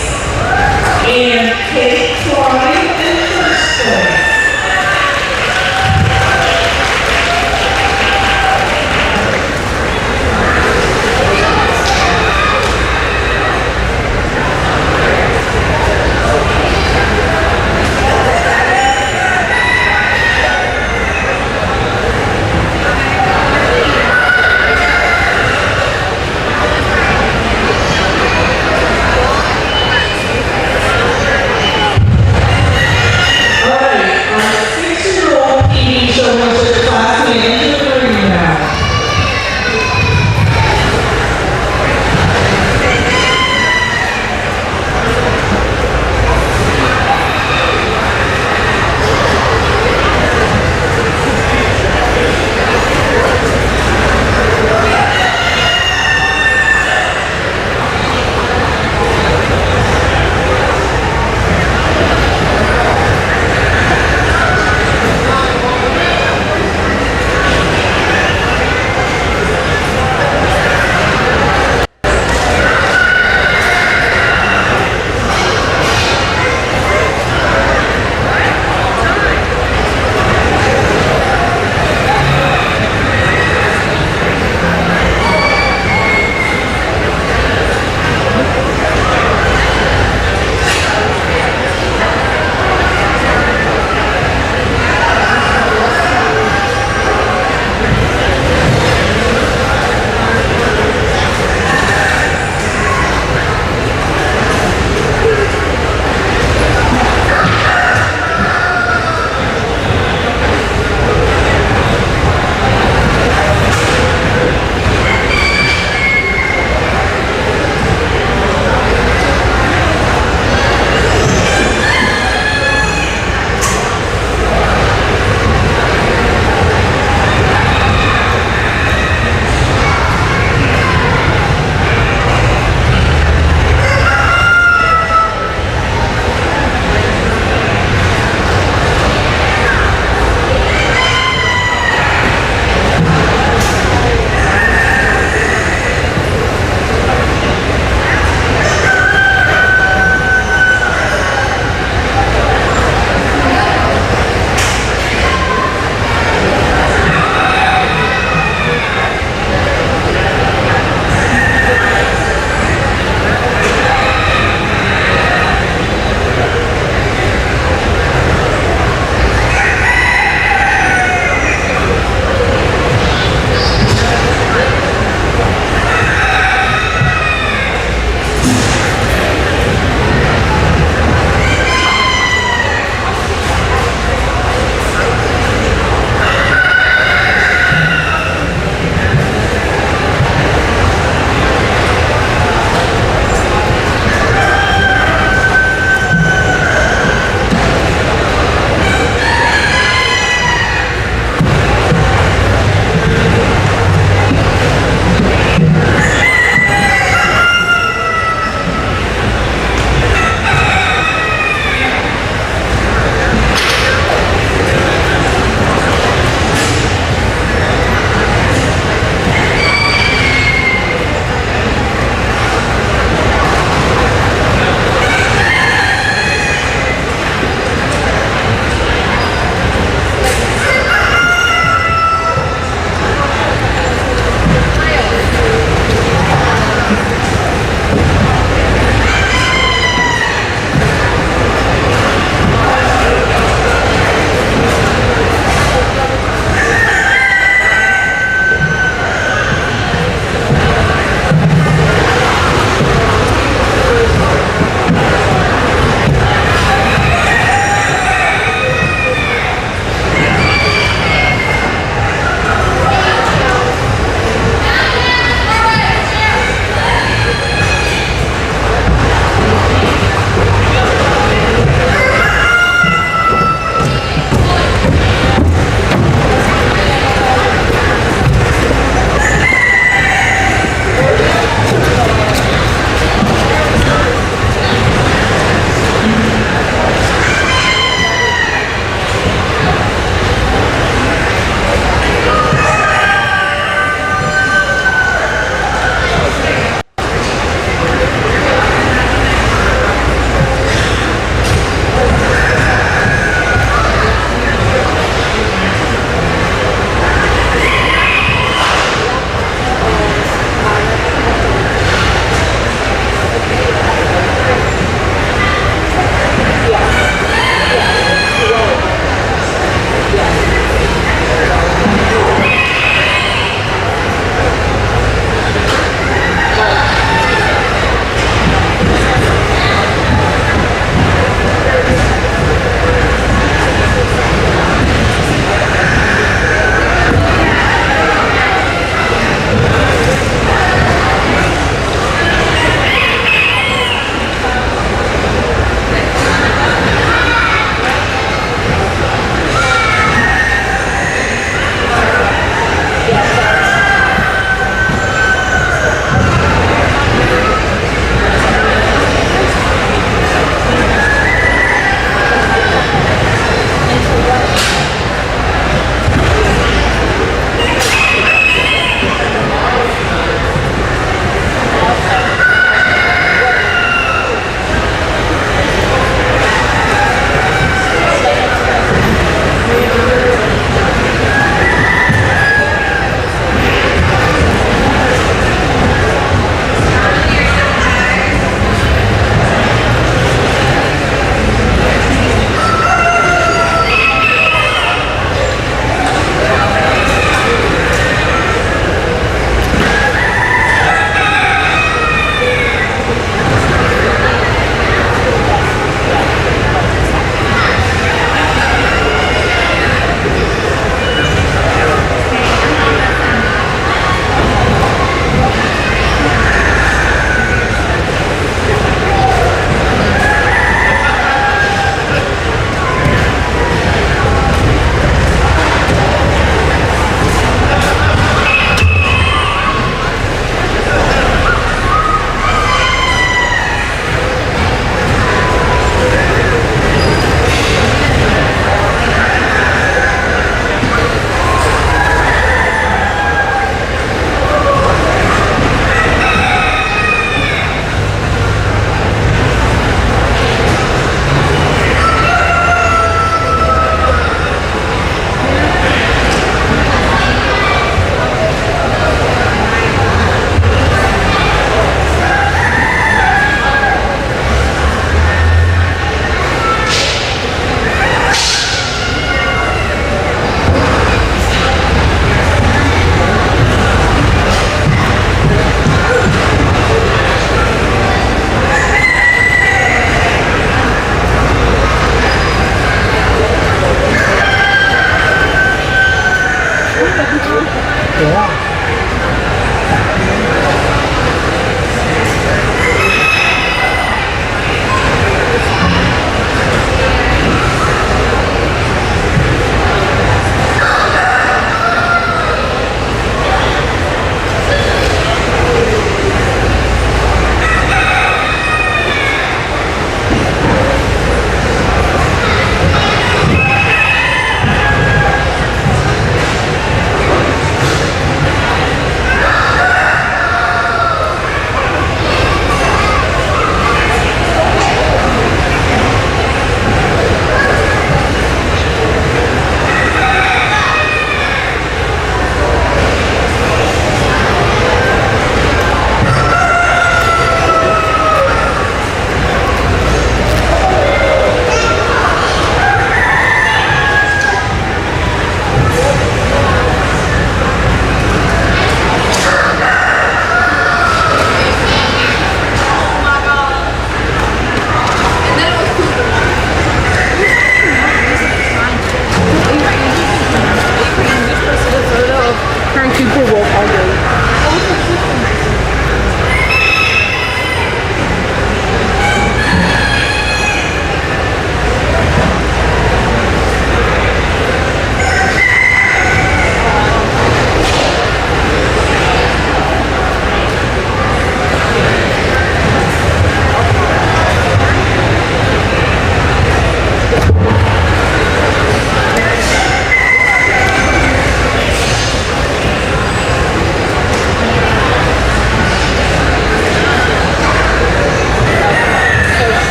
and Kate Klein in first place.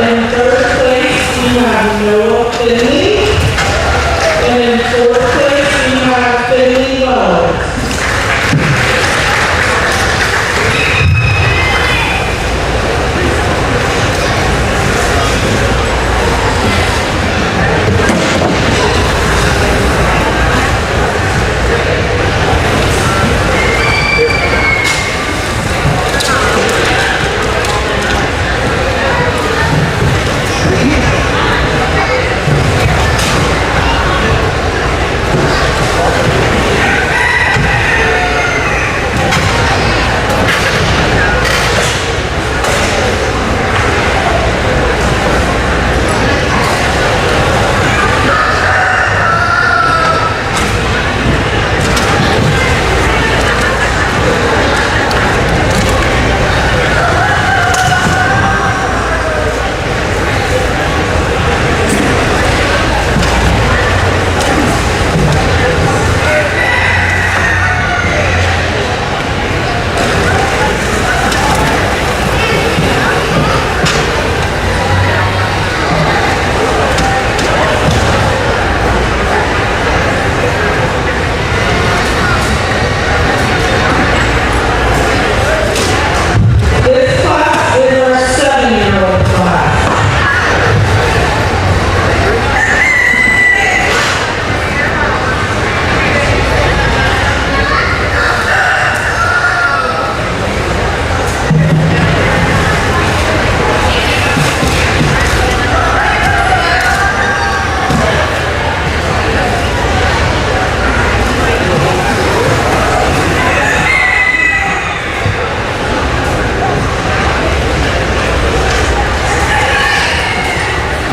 in third place, we have Noah Finley. And in fourth place, we have Finley Lowe.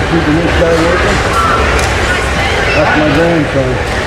Keeping this guy working? That's my grandson.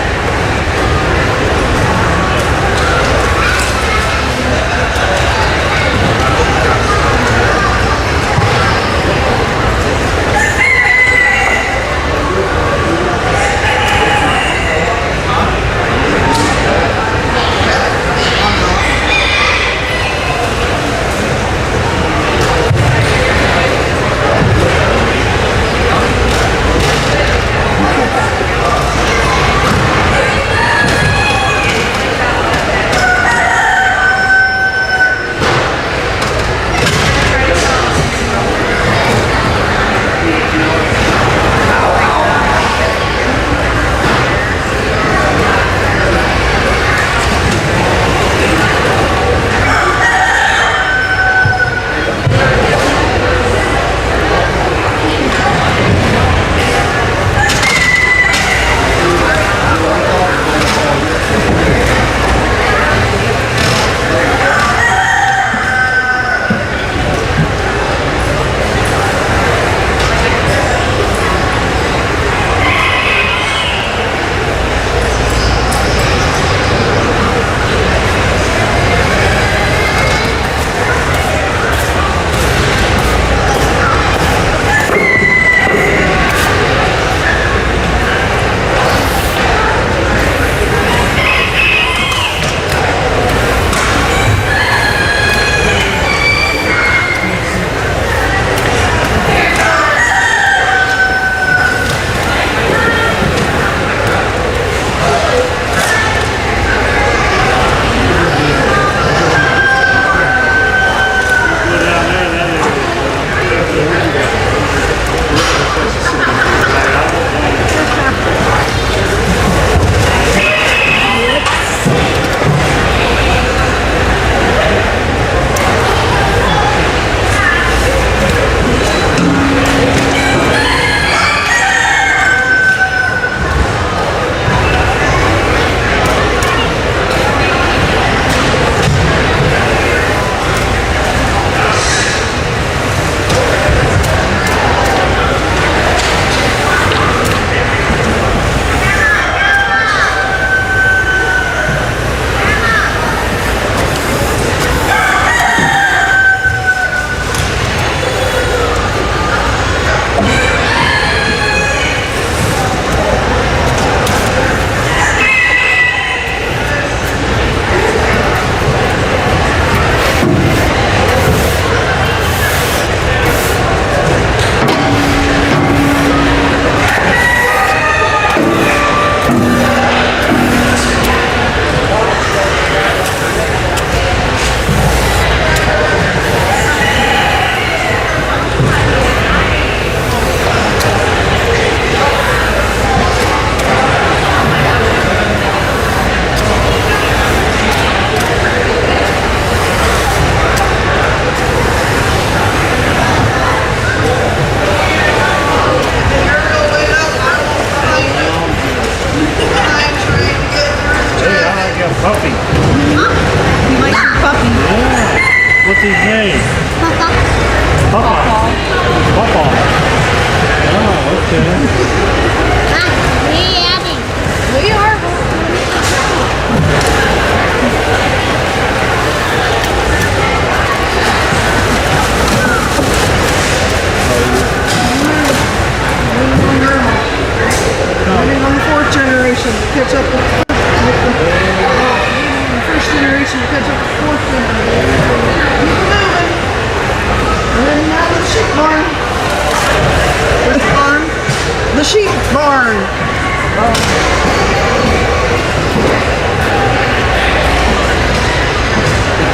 the sheep barn.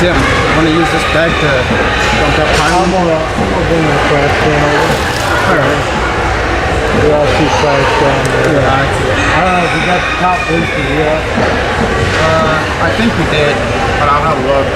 Tim, want to use this bag to dump that pile? I'm gonna bring the trash can over. Alright. We all see trash down there. Yeah, I see it. I don't know if we got the top boosted yet. I think we did, but I'll have a look.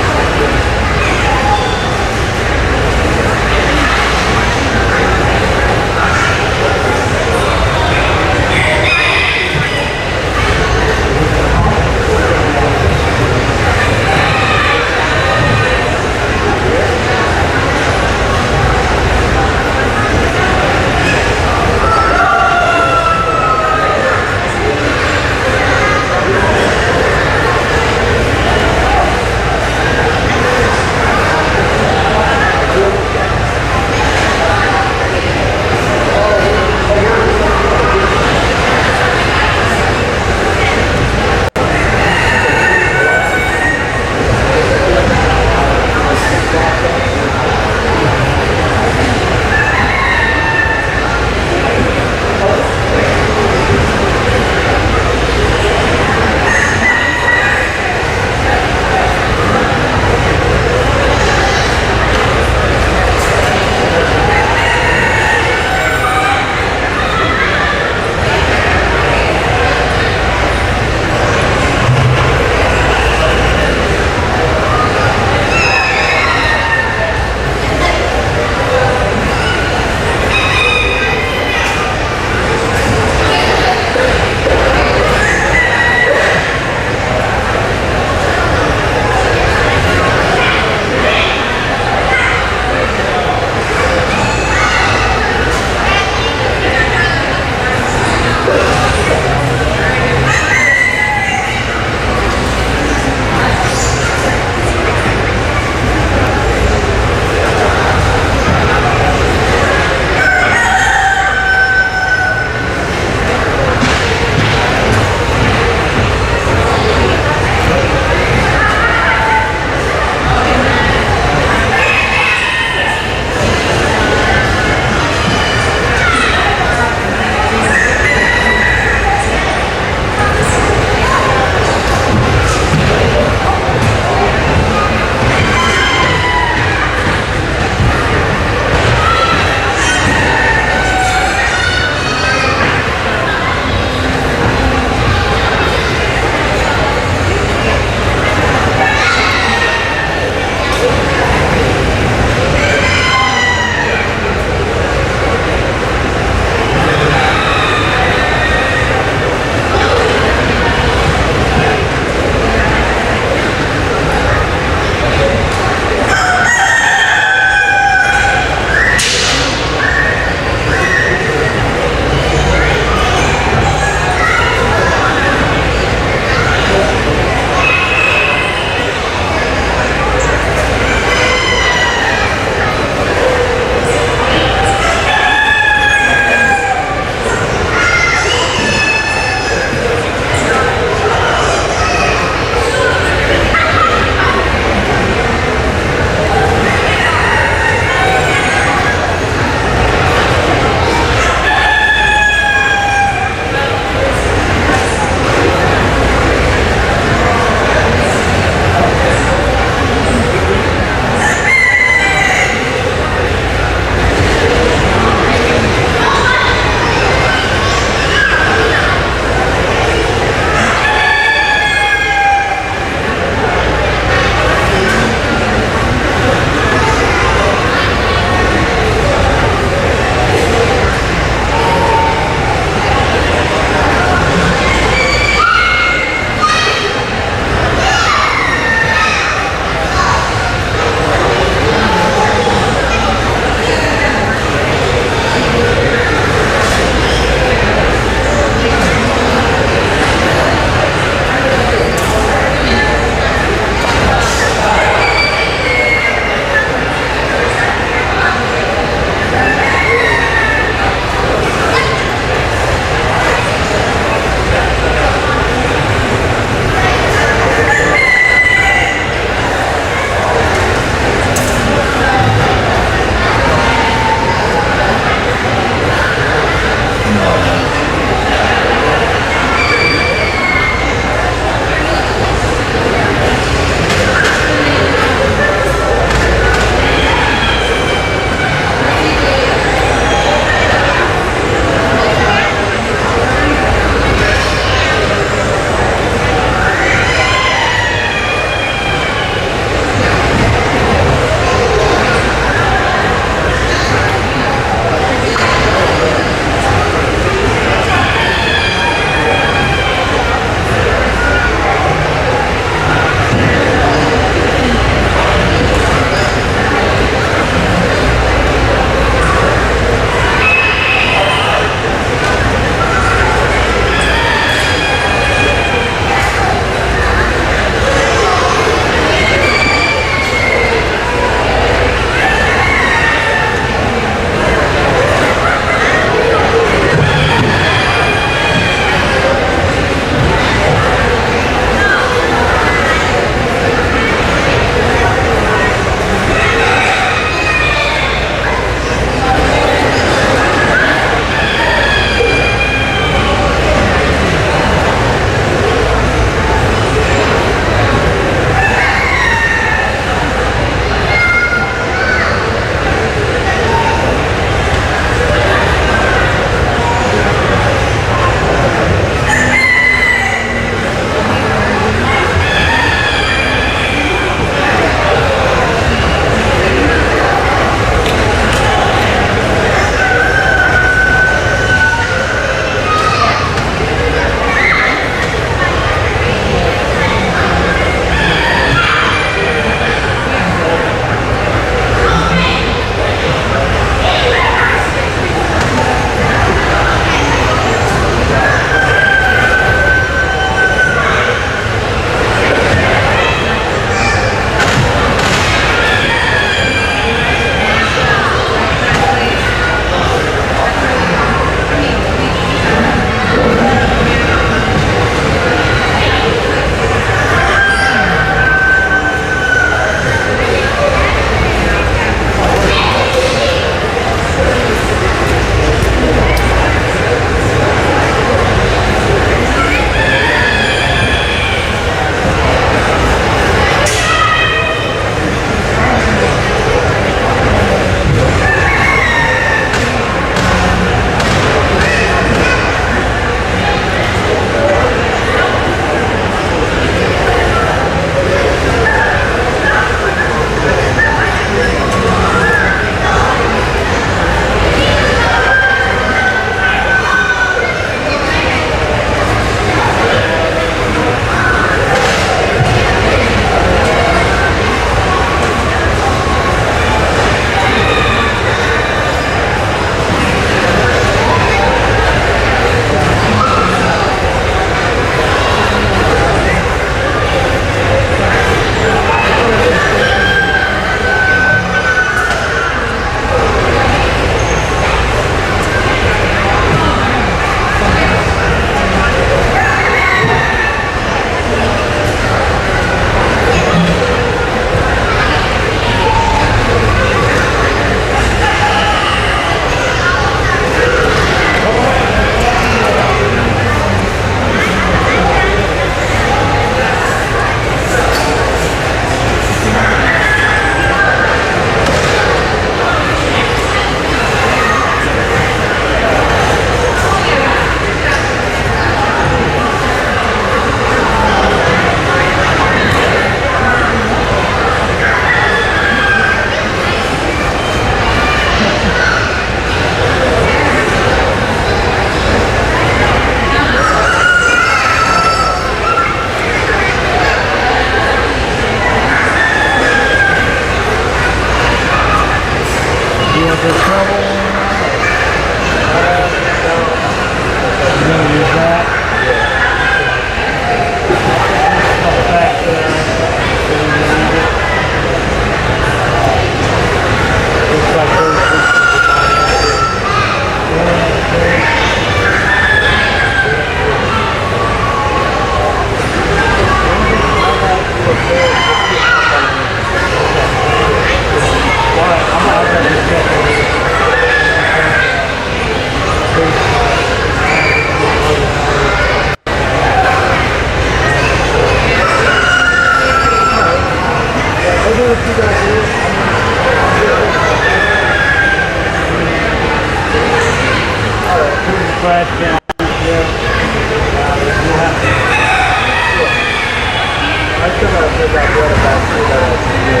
I still gotta figure out what about food that I can do.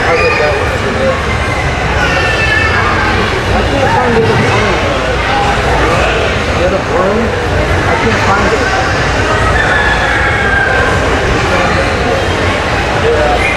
I'll get that one to do. I can't find it in the room. Get a broom? I can't find it. Yeah.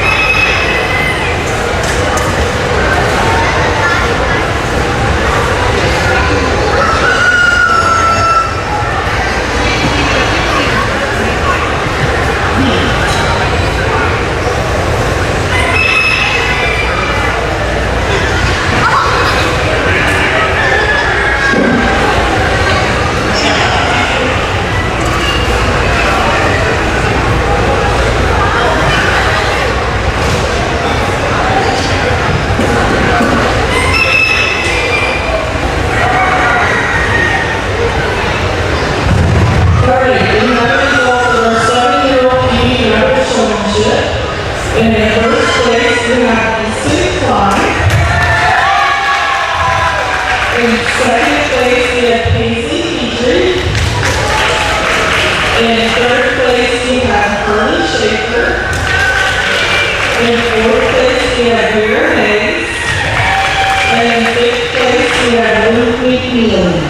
In first place, we have the city climb. In second place, we have PeeWee. In third place, we have Early Shaker. In fourth place, we have Beer Hayes. And in fifth place, we have Luke McNeely.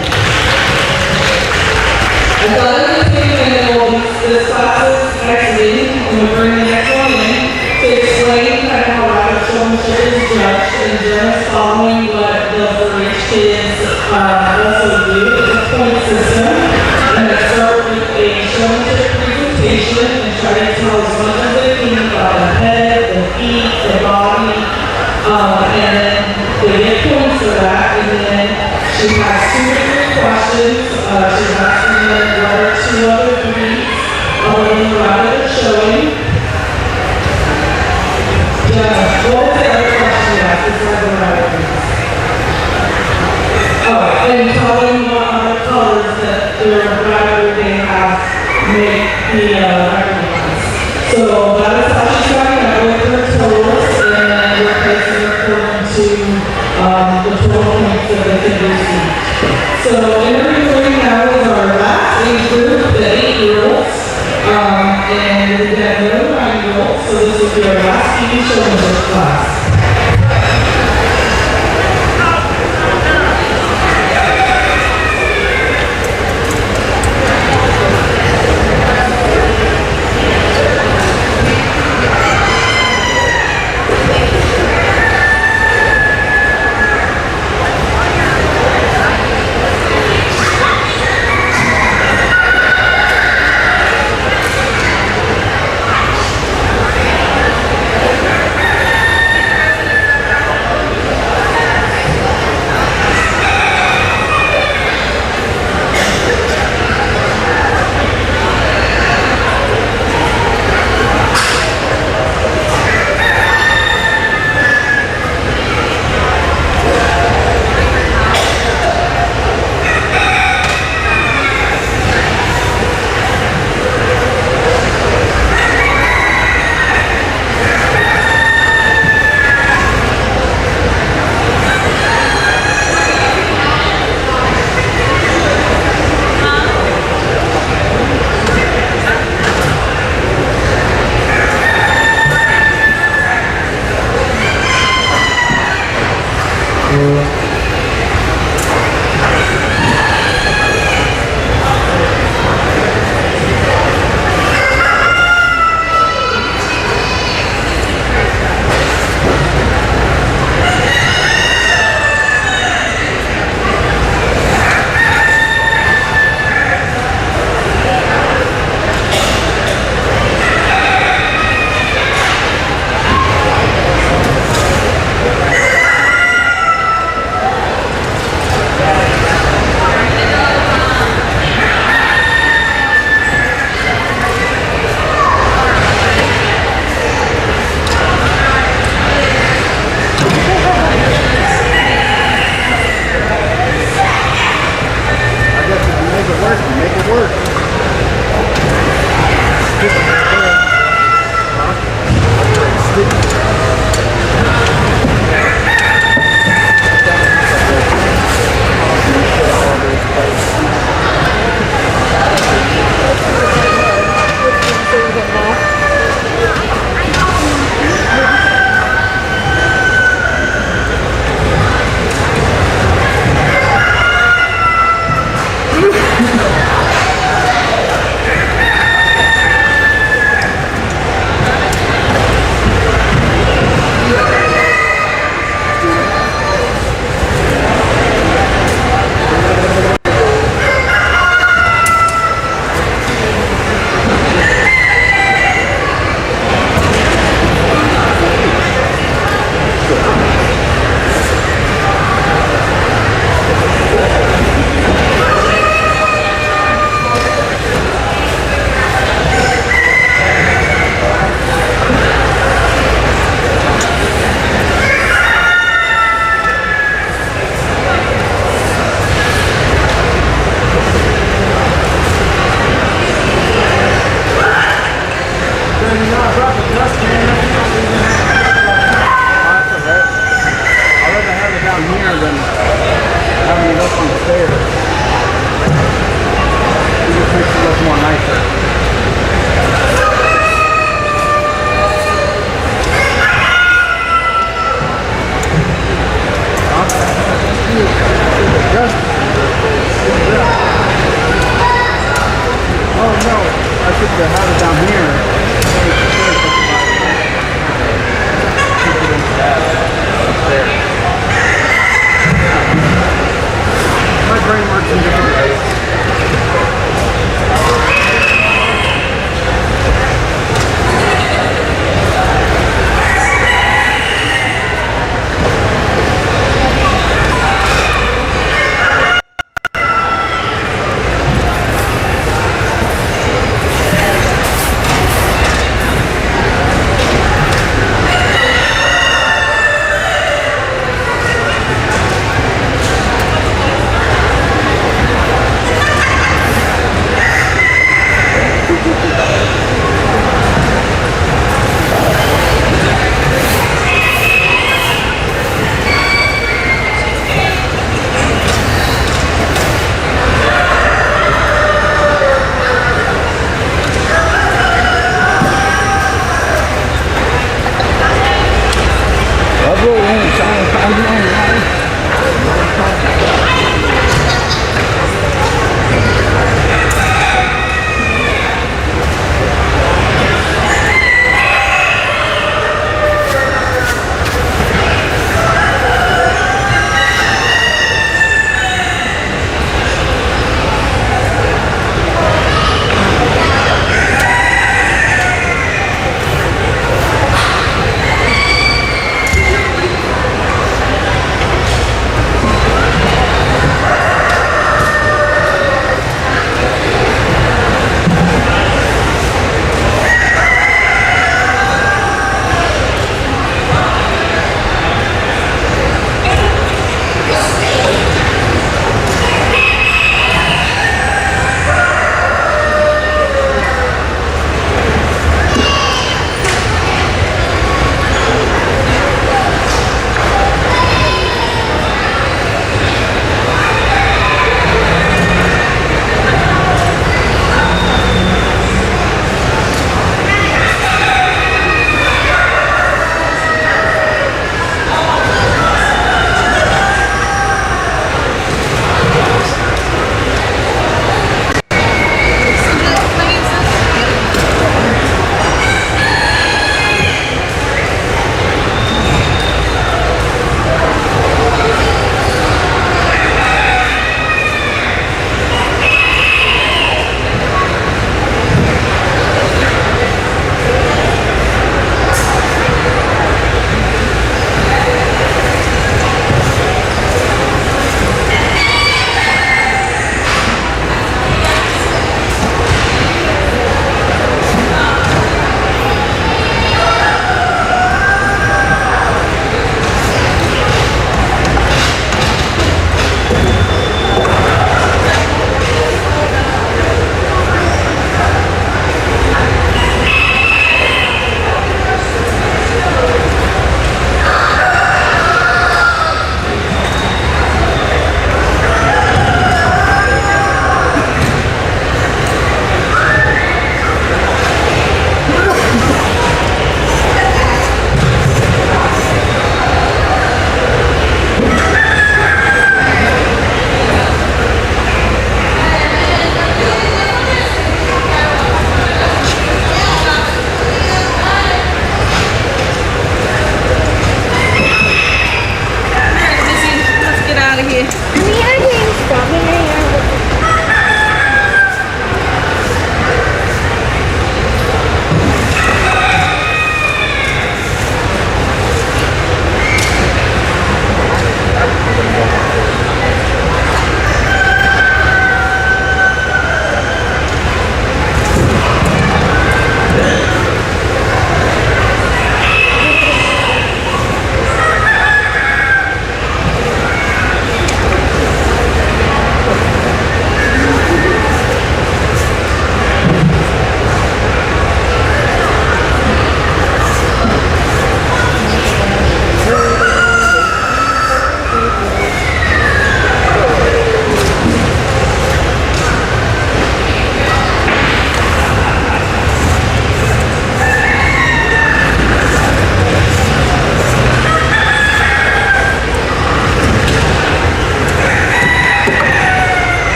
I thought it was this classes next meeting, and we'll bring the next one in to explain kind of how rabbit showmanship is judged, and just following what the 4-H kids also do. It's a point system, and it starts with a showmanship presentation and try to tell as much as they can about the head, the feet, the body, and then they get points for that, and then she has 2 or 3 questions. She's asking them what are 2 other breeds of the rabbit they're showing. Yeah, what was the other question you asked besides the rabbit breeds? Oh, and tell them what other colors that their rabbit they have make the recognized. So that is how she's coming up with her totals, and then we're placing her according to the total points that they can receive. So interviewing now is our last age group, the 8-year-olds, and we have no 9-year-olds, so this will be our last PeeWee Showmanship class.